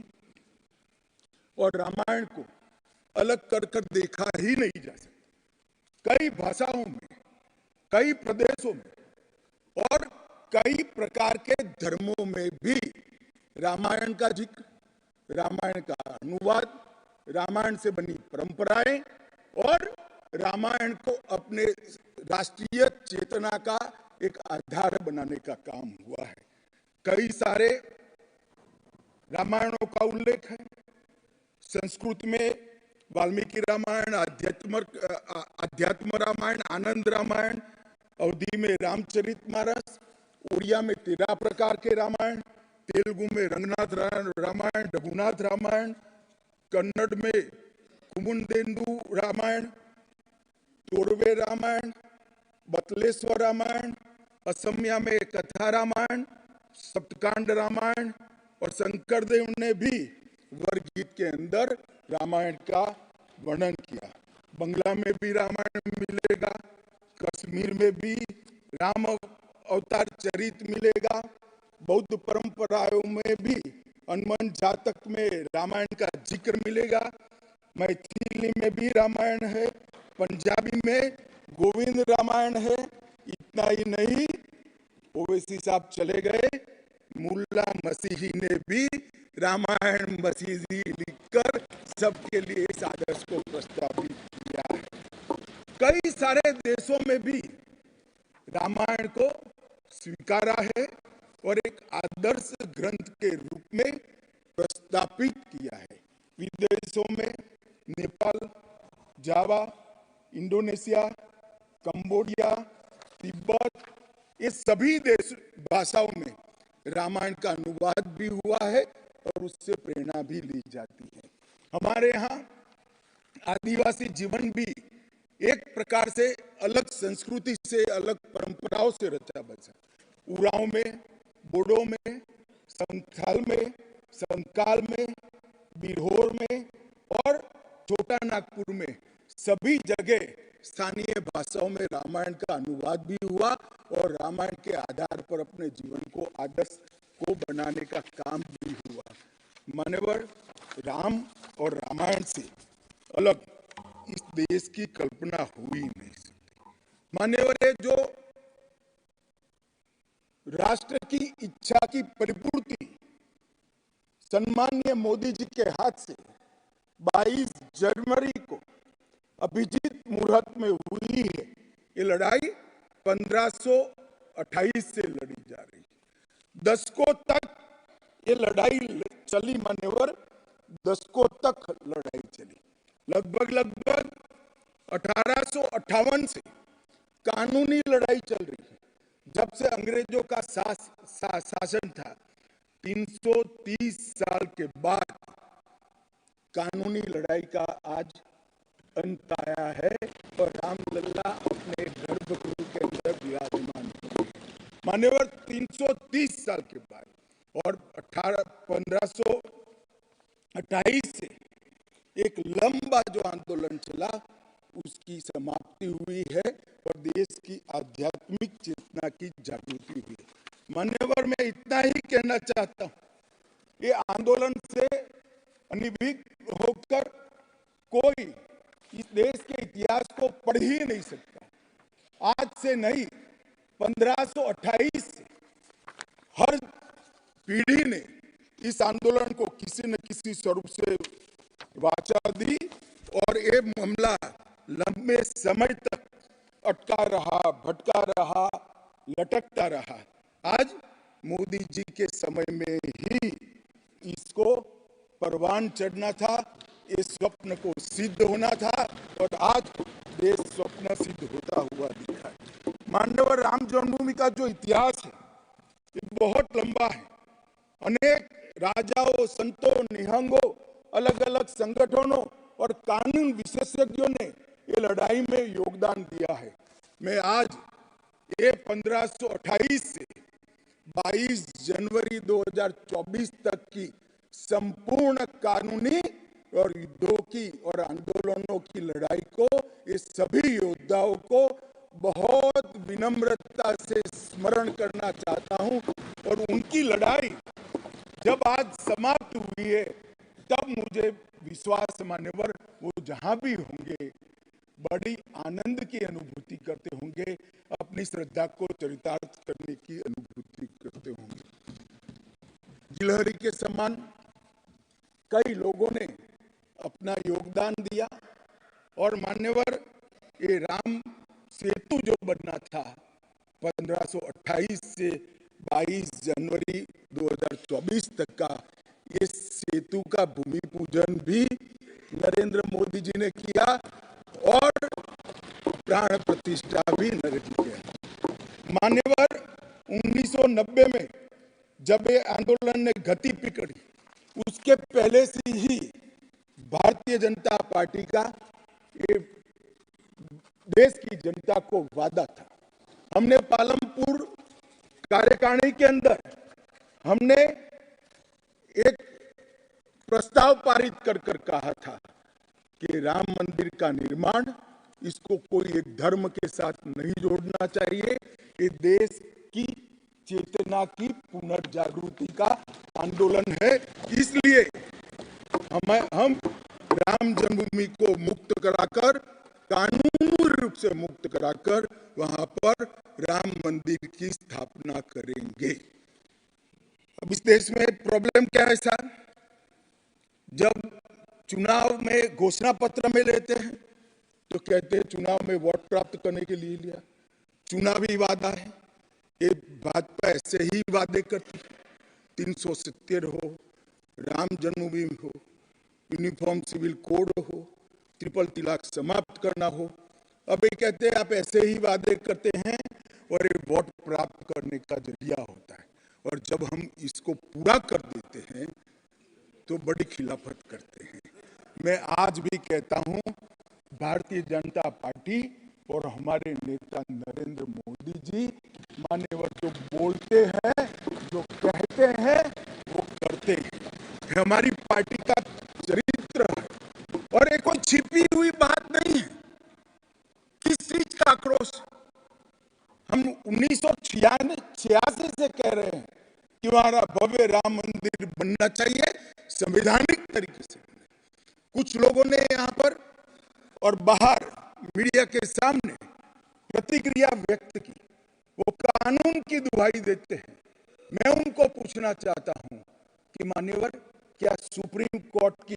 Speaker 20: और रामायण को अलग कर कर देखा ही नहीं जा सकता। कई भाषाओं में, कई प्रदेशों में और कई प्रकार के धर्मों में भी रामायण का जिक्र, रामायण का अनुवाद, रामायण से बनी परंपराएं और रामायण को अपने राष्ट्रीय चेतना का एक आधार बनाने का काम हुआ है। कई सारे रामायणों का उल्लेख है। संस्कृत में वाल्मीकि रामायण, अध्यात्म रामायण, आनंद रामायण, अवधी में रामचरितमानस, उड़िया में 13 प्रकार के रामायण, तेलुगु में रंगनाथ रामायण, रघुनाथ रामायण, कन्नड़ में कुमुदेंदु रामायण, तोरवे रामायण, बतलेश्वर रामायण, असमिया में कथा रामायण, सप्तकांड रामायण और शंकरदेव ने भी वर्गीत के अंदर रामायण का वर्णन किया। बंगला में भी रामायण मिलेगा, कश्मीर में भी राम अवतार चरित मिलेगा, बौद्ध परंपराओं में भी हनुमान जातक में रामायण का जिक्र मिलेगा, मैथिली में भी रामायण है, पंजाबी में गोविंद रामायण है। इतना ही नहीं, ओवैसी साहब चले गए, मुल्ला मसीही ने भी रामायण मसीही लिखकर सबके लिए इस आदर्श को प्रस्तावित किया है। कई सारे देशों में भी रामायण को स्वीकारा है और एक आदर्श ग्रंथ के रूप में प्रस्तावित किया है। विदेशों में नेपाल, जावा, इंडोनेशिया, कंबोडिया, तिब्बत, ये सभी देश भाषाओं में रामायण का अनुवाद भी हुआ है और उससे प्रेरणा भी ली जाती है। हमारे यहाँ आदिवासी जीवन भी एक प्रकार से अलग संस्कृति से, अलग परंपराओं से रचा बचा। उरांव में, बोडो में, संथाल में, संकाल में, बिरहोर में और छोटा नागपुर में सभी जगह स्थानीय भाषाओं में रामायण का अनुवाद भी हुआ और रामायण के आधार पर अपने जीवन को, आदर्श को बनाने का काम भी हुआ। मान्यवर, राम और रामायण से अलग इस देश की कल्पना हुई नहीं सकती। मान्यवर, ये जो राष्ट्र की इच्छा की परिपूर्ति सम्माननीय मोदी जी के हाथ से 22 जनवरी को अभिजीत मुहूर्त में हुई है। ये लड़ाई 1528 से लड़ी जा रही है। दशकों तक ये लड़ाई चली। मान्यवर, दशकों तक लड़ाई चली। लगभग 1858 से कानूनी लड़ाई चल रही है। जब से अंग्रेजों का शासन था, 330 साल के बाद कानूनी लड़ाई का आज अंत आया है और रामलला अपने गर्भगृह के अंदर विराजमान है। मान्यवर, 330 साल के बाद और 1528 से एक लंबा जो आंदोलन चला, उसकी समाप्ति हुई है और देश की आध्यात्मिक चेतना की जागृति हुई है। मान्यवर, मैं इतना ही कहना चाहता हूँ, ये आंदोलन से अनभिज्ञ होकर कोई इस देश के इतिहास को पढ़ ही नहीं सकता। आज से नहीं, 1528 से हर पीढ़ी ने इस आंदोलन को किसी न किसी स्वरूप से वाचा दी और ये मामला लंबे समय तक अटका रहा, भटका रहा, लटकता रहा। आज मोदी जी के समय में ही इसको परवान चढ़ना था, इस स्वप्न को सिद्ध होना था और आज देश स्वप्न सिद्ध होता हुआ दिखा है। मान्यवर, राम जन्मभूमि का जो इतिहास है ये बहुत लंबा है। अनेक राजाओं, संतों, निहंगों, अलग अलग संगठनों और कानून विशेषज्ञों ने ये लड़ाई में योगदान दिया है। मैं आज ये 1528 से 22 जनवरी 2024 तक की संपूर्ण कानूनी और युद्धों की और आंदोलनों की लड़ाई को, इस सभी योद्धाओं को बहुत विनम्रता से स्मरण करना चाहता हूं और उनकी लड़ाई जब आज समाप्त हुई है, तब मुझे विश्वास मान्यवर वो जहां भी होंगे बड़ी आनंद की अनुभूति करते होंगे, अपनी श्रद्धा को चरितार्थ करने की अनुभूति करते होंगे। गिलहरी के समान कई लोगों ने अपना योगदान दिया और मान्यवर ये राम सेतु जो बनना था 1528 से 22 जनवरी 2024 तक का, ये सेतु का भूमि पूजन भी नरेंद्र मोदी जी ने किया और प्राण प्रतिष्ठा भी नरेंद्र जी किया। मान्यवर 1990 में जब ये आंदोलन ने गति पकड़ी, उसके पहले से ही भारतीय जनता पार्टी का ये देश की जनता को वादा था। हमने पालमपुर कार्यकारिणी के अंदर हमने एक प्रस्ताव पारित कर कहा था कि राम मंदिर का निर्माण, इसको कोई एक धर्म के साथ नहीं जोड़ना चाहिए, ये देश की चेतना की पुनर्जागृति का आंदोलन है। इसलिए हम राम जन्मभूमि को मुक्त कराकर, कानूनी रूप से मुक्त कराकर वहां पर राम मंदिर की स्थापना करेंगे। अब इस देश में प्रॉब्लम क्या है साहब, जब चुनाव में घोषणा पत्र में लेते हैं तो कहते हैं चुनाव में वोट प्राप्त करने के लिए लिया, चुनावी वादा है। ये भाजपा ऐसे ही वादे करती है, 370 हो, राम जन्मभूमि हो, यूनिफॉर्म सिविल कोड हो, ट्रिपल तलाक समाप्त करना हो। अब ये कहते हैं आप ऐसे ही वादे करते हैं और ये वोट प्राप्त करने का जरिया होता है, और जब हम इसको पूरा कर देते हैं तो बड़ी खिलाफत करते हैं। मैं आज भी कहता हूं, भारतीय जनता पार्टी और हमारे नेता नरेंद्र मोदी जी मान्यवर जो बोलते हैं, जो कहते हैं, वो करते हैं। हमारी पार्टी का चरित्र है और ये कोई छिपी हुई बात नहीं है। किस चीज का आक्रोश? हम 1986 से कह रहे हैं कि हमारा भव्य राम मंदिर बनना चाहिए, संवैधानिक तरीके से। कुछ लोगों ने यहाँ पर और बाहर मीडिया के सामने प्रतिक्रिया व्यक्त की, वो कानून की दुहाई देते हैं। मैं उनको पूछना चाहता हूं कि मान्यवर, क्या सुप्रीम कोर्ट की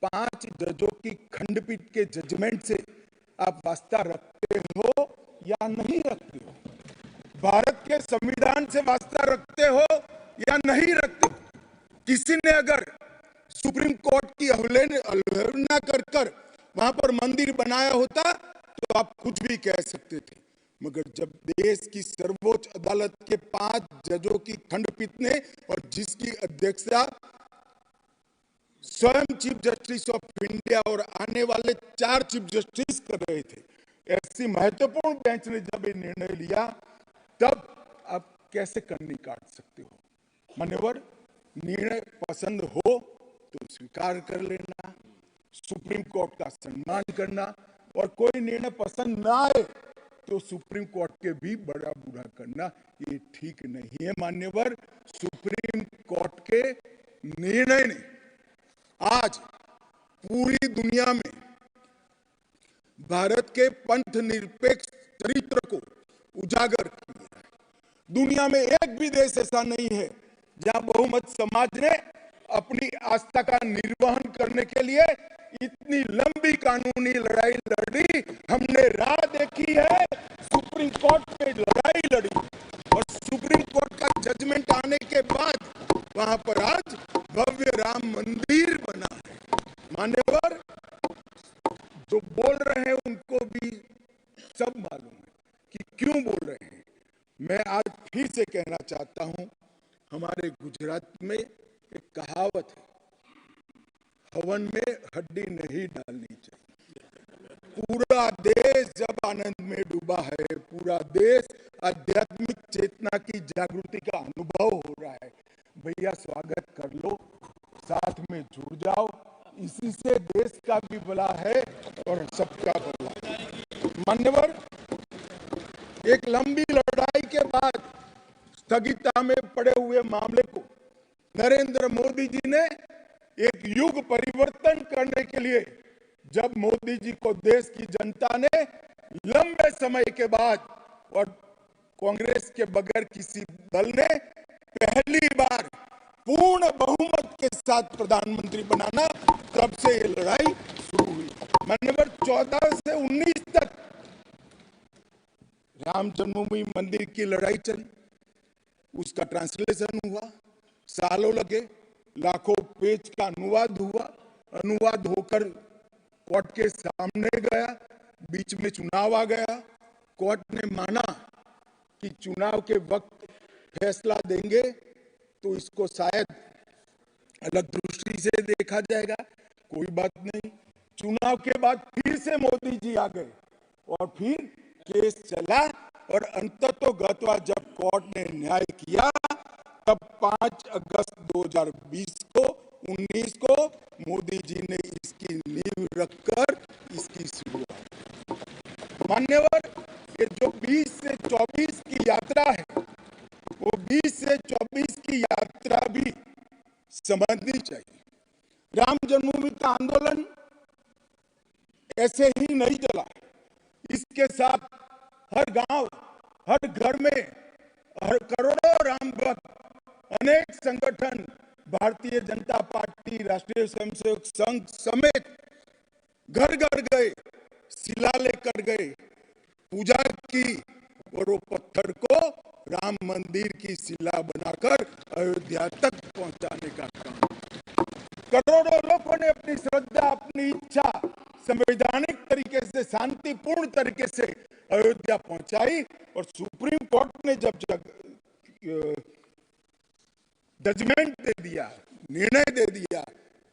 Speaker 20: 5 जजों की खंडपीठ के जजमेंट से आप वास्ता रखते हो या नहीं रखते हो? भारत के संविधान से वास्ता रखते हो या नहीं रखते हो? किसी ने अगर सुप्रीम कोर्ट की अवहेलना कर वहां पर मंदिर बनाया होता तो आप कुछ भी कह सकते थे, मगर जब देश की सर्वोच्च अदालत के 5 जजों की खंडपीठ ने, और जिसकी अध्यक्षता स्वयं चीफ जस्टिस ऑफ इंडिया और आने वाले 4 चीफ जस्टिस कर रहे थे, ऐसी महत्वपूर्ण बेंच ने जब ये निर्णय लिया, तब आप कैसे कन्नी काट सकते हो? मान्यवर, निर्णय पसंद हो तो स्वीकार कर लेना, सुप्रीम कोर्ट का सम्मान करना, और कोई निर्णय पसंद ना आए तो सुप्रीम कोर्ट के भी बड़ा बुरा करना, ये ठीक नहीं है। मान्यवर, सुप्रीम कोर्ट के निर्णय ने आज पूरी दुनिया में भारत के पंथ निरपेक्ष चरित्र को उजागर किया है। दुनिया में एक भी देश ऐसा नहीं है जहां बहुमत समाज ने अपनी आस्था का निर्वहन करने के लिए इतनी लंबी कानूनी लड़ाई लड़ी। हमने राह देखी है, सुप्रीम कोर्ट में लड़ाई लड़ी, और सुप्रीम कोर्ट का जजमेंट आने के बाद वहां पर आज भव्य राम मंदिर बना है। मान्यवर, जो बोल रहे हैं उनको भी सब मालूम है कि क्यों बोल रहे हैं। मैं आज फिर से कहना चाहता हूं, हमारे गुजरात में एक कहावत है, हवन में हड्डी नहीं डालनी चाहिए। पूरा देश जब आनंद में डूबा है, पूरा देश आध्यात्मिक चेतना की जागृति का अनुभव हो रहा है, भैया स्वागत कर लो, साथ में जुड़ जाओ, इसी से देश का भी भला है और सबका भला। मान्यवर, एक लंबी लड़ाई के बाद स्थगिता में पड़े हुए मामले को नरेंद्र मोदी जी ने एक युग परिवर्तन करने के लिए जब मोदी जी को देश की जनता ने लंबे समय के बाद और कांग्रेस के बगैर किसी दल ने पहली बार पूर्ण बहुमत के साथ प्रधानमंत्री बनाना, तब से ये लड़ाई शुरू हुई। मान्यवर 14 से 19 तक राम जन्मभूमि मंदिर की लड़ाई चली, उसका ट्रांसलेशन हुआ, सालों लगे, लाखों पेज का अनुवाद हुआ, अनुवाद होकर कोर्ट के सामने गया, बीच में चुनाव आ गया, कोर्ट ने माना कि चुनाव के वक्त फैसला देंगे तो इसको शायद अलग दृष्टि से देखा जाएगा, कोई बात नहीं। चुनाव के बाद फिर से मोदी जी आ गए और फिर केस चला और अंततोगत्वा जब कोर्ट ने न्याय किया तब 5 अगस्त 2020 को 19 को मोदी जी ने इसकी नींव रखकर इसकी शुरुआत। मान्यवर, ये जो 20 से 24 की यात्रा है, वो 20 से 24 की यात्रा भी समझनी चाहिए। राम जन्मभूमि का आंदोलन ऐसे ही नहीं चला, इसके साथ हर गांव, हर घर में हर करोड़ों राम भक्त, अनेक संगठन, भारतीय जनता पार्टी, राष्ट्रीय स्वयंसेवक संघ समेत घर घर गए, शिला लेकर गए, पूजा की और वो पत्थर को राम मंदिर की शिला बनाकर अयोध्या तक पहुंचाने का काम। करोड़ों लोगों ने अपनी श्रद्धा, अपनी इच्छा संवैधानिक तरीके से, शांतिपूर्ण तरीके से अयोध्या पहुंचाई और सुप्रीम कोर्ट ने जब जजमेंट दे दिया, निर्णय दे दिया,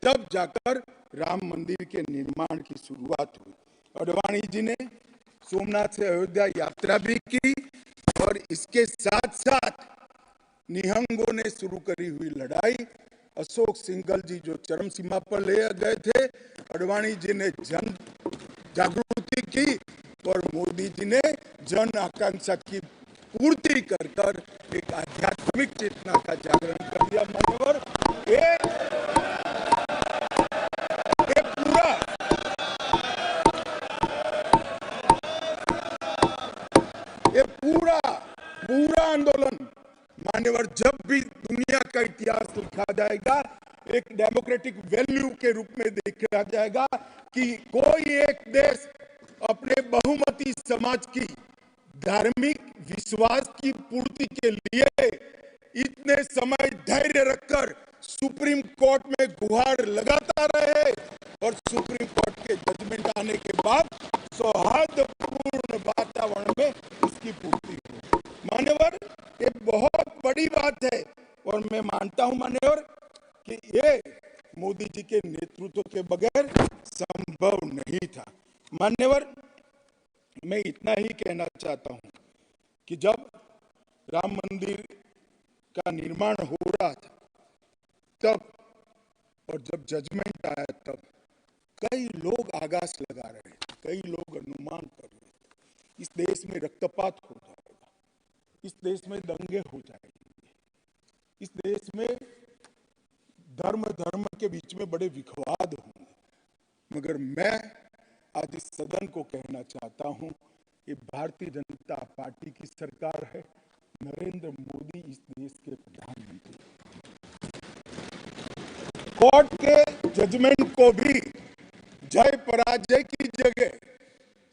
Speaker 20: तब जाकर राम मंदिर के निर्माण की शुरुआत हुई। अडवाणी जी ने सोमनाथ से अयोध्या यात्रा भी की और इसके साथ साथ निहंगों ने शुरू करी हुई लड़ाई, अशोक सिंघल जी जो चरम सीमा पर ले गए थे, अडवाणी जी ने जन जागृति की और मोदी जी ने जन आकांक्षा की पूर्ति कर कर एक आध्यात्मिक चेतना का जागरण कर दिया। मान्यवर, ये पूरा आंदोलन मान्यवर जब भी दुनिया का इतिहास लिखा जाएगा एक डेमोक्रेटिक वैल्यू के रूप में देखा जाएगा कि कोई एक देश अपने बहुमती समाज की धार्मिक विश्वास की पूर्ति के लिए इतने समय धैर्य रखकर सुप्रीम कोर्ट में गुहार लगाता रहे और सुप्रीम कोर्ट के जजमेंट आने के बाद सौहार्दपूर्ण वातावरण में इसकी पूर्ति हो। मान्यवर, ये बहुत बड़ी बात है और मैं मानता हूं मान्यवर कि ये मोदी जी के नेतृत्व के बगैर संभव नहीं था। मान्यवर, मैं इतना ही कहना चाहता हूं कि जब राम मंदिर का निर्माण हो रहा था तब और जब जजमेंट आया तब कई लोग आगाज लगा रहे थे, कई लोग अनुमान कर रहे थे इस देश में रक्तपात हो जाएगा, इस देश में दंगे हो जाएंगे, इस देश में धर्म के बीच में बड़े विवाद होंगे। मगर मैं आज इस सदन को कहना चाहता हूं, ये भारतीय जनता पार्टी की सरकार है, नरेंद्र मोदी इस देश के प्रधानमंत्री। कोर्ट के जजमेंट को भी जय पराजय की जगह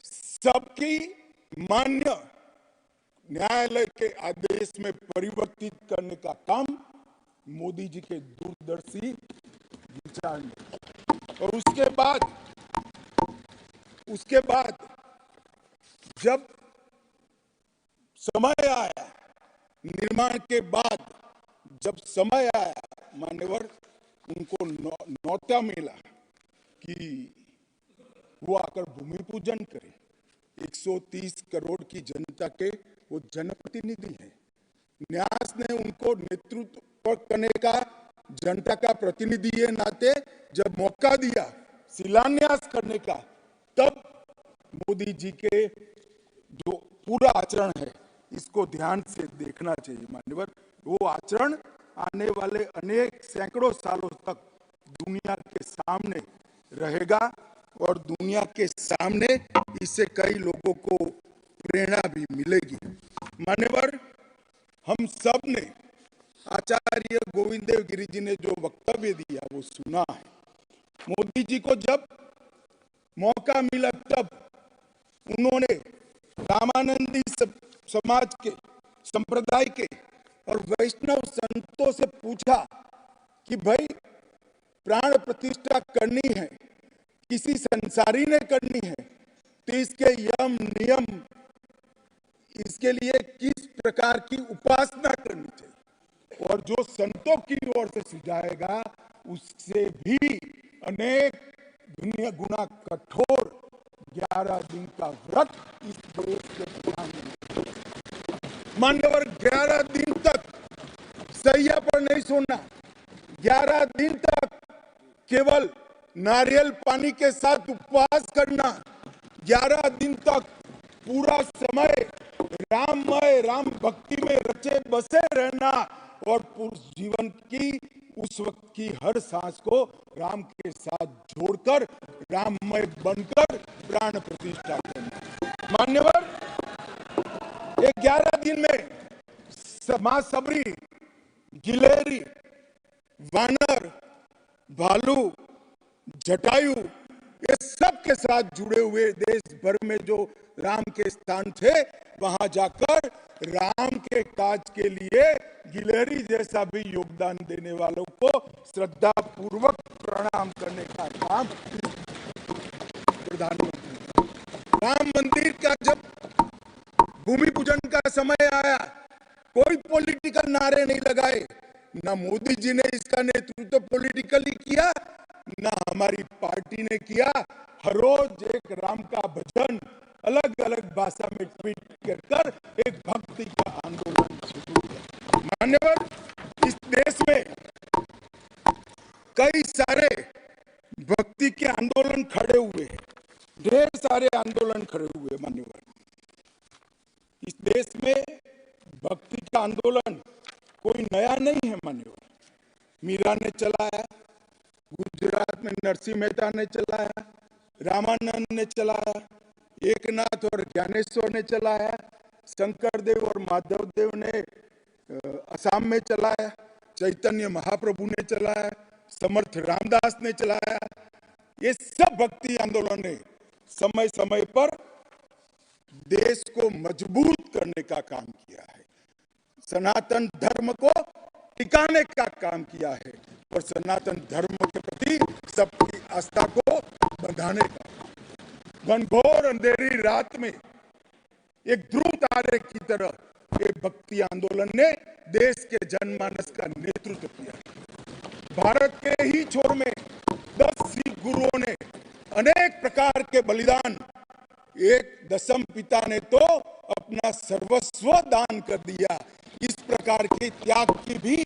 Speaker 20: सबकी मान्य न्यायालय के आदेश में परिवर्तित करने का काम मोदी जी के दूरदर्शी विचार में। और उसके बाद जब समय आया, निर्माण के बाद जब समय आया, मान्यवर उनको न्योता मिला कि वो आकर भूमि पूजन करे। 130 करोड़ की जनता के वो जनप्रतिनिधि हैं। न्यास ने उनको नेतृत्व करने का, जनता का प्रतिनिधि के नाते जब मौका दिया शिलान्यास करने का, तब मोदी जी के जो पूरा आचरण है इसको ध्यान से देखना चाहिए। मान्यवर, वो आचरण आने वाले अनेक सैकड़ों सालों तक दुनिया के सामने रहेगा और दुनिया के सामने इससे कई लोगों को प्रेरणा भी मिलेगी। मान्यवर, हम सब ने आचार्य गोविंद देव गिरि जी ने जो वक्तव्य दिया वो सुना है। मोदी जी को जब मौका मिला तब उन्होंने रामानंदी समाज के, संप्रदाय के और वैष्णव संतों से पूछा कि भाई प्राण प्रतिष्ठा करनी है, किसी संसारी ने करनी है, तो इसके यम नियम, इसके लिए किस प्रकार की उपासना करनी चाहिए, और जो संतों की ओर से सुझाएगा उससे भी अनेक दुनिया गुना कठोर 11 दिन का व्रत इस देश के प्रधानमंत्री। मान्यवर, 11 दिन तक सैया पर नहीं सोना, 11 दिन तक केवल नारियल पानी के साथ उपवास करना, 11 दिन तक पूरा समय राममय, राम भक्ति में रचे बसे रहना और पूरे जीवन की उस वक्त की हर सांस को राम के साथ जोड़कर राममय बनकर प्राण प्रतिष्ठा करना। मान्यवर, ये 11 दिन में मां सबरी, गिलेरी, वानर, भालू, जटायु, ये सब के साथ जुड़े हुए देश भर में जो राम के स्थान थे वहां जाकर राम के काज के लिए गिलेरी जैसा भी योगदान देने वालों को श्रद्धा पूर्वक प्रणाम करने का काम प्रधानमंत्री। राम मंदिर का जब भूमि पूजन का समय आया, कोई पॉलिटिकल नारे नहीं लगाए, ना मोदी जी ने इसका नेतृत्व पॉलिटिकली किया, ना हमारी पार्टी ने किया। हर रोज एक राम का भजन अलग अलग भाषा में ट्वीट कर एक भक्ति का आंदोलन शुरू किया। मान्यवर, इस देश में कई सारे भक्ति के आंदोलन खड़े हुए हैं, ढेर सारे आंदोलन खड़े हुए। मान्यवर, इस देश में भक्ति का आंदोलन कोई नया नहीं है। मान्यवर, मीरा ने चलाया, गुजरात में नरसिंह मेहता ने चलाया, रामानंद ने चलाया, एकनाथ और ज्ञानेश्वर ने चलाया, शंकर देव और माधव देव ने असम में चलाया, चैतन्य महाप्रभु ने चलाया, समर्थ रामदास ने चलाया। ये सब भक्ति आंदोलन ने समय समय पर देश को मजबूत करने का काम किया है, सनातन धर्म को टिकाने का काम किया है और सनातन धर्म के प्रति सबकी आस्था को बढ़ाने का। घनघोर अंधेरी रात में एक ध्रुव तारे की तरह एक भक्ति आंदोलन ने देश के जनमानस का नेतृत्व किया। भारत के ही छोर में 10 सिख गुरुओं ने अनेक प्रकार के बलिदान, एक दशम पिता ने तो अपना सर्वस्व दान कर दिया। इस प्रकार के त्याग की भी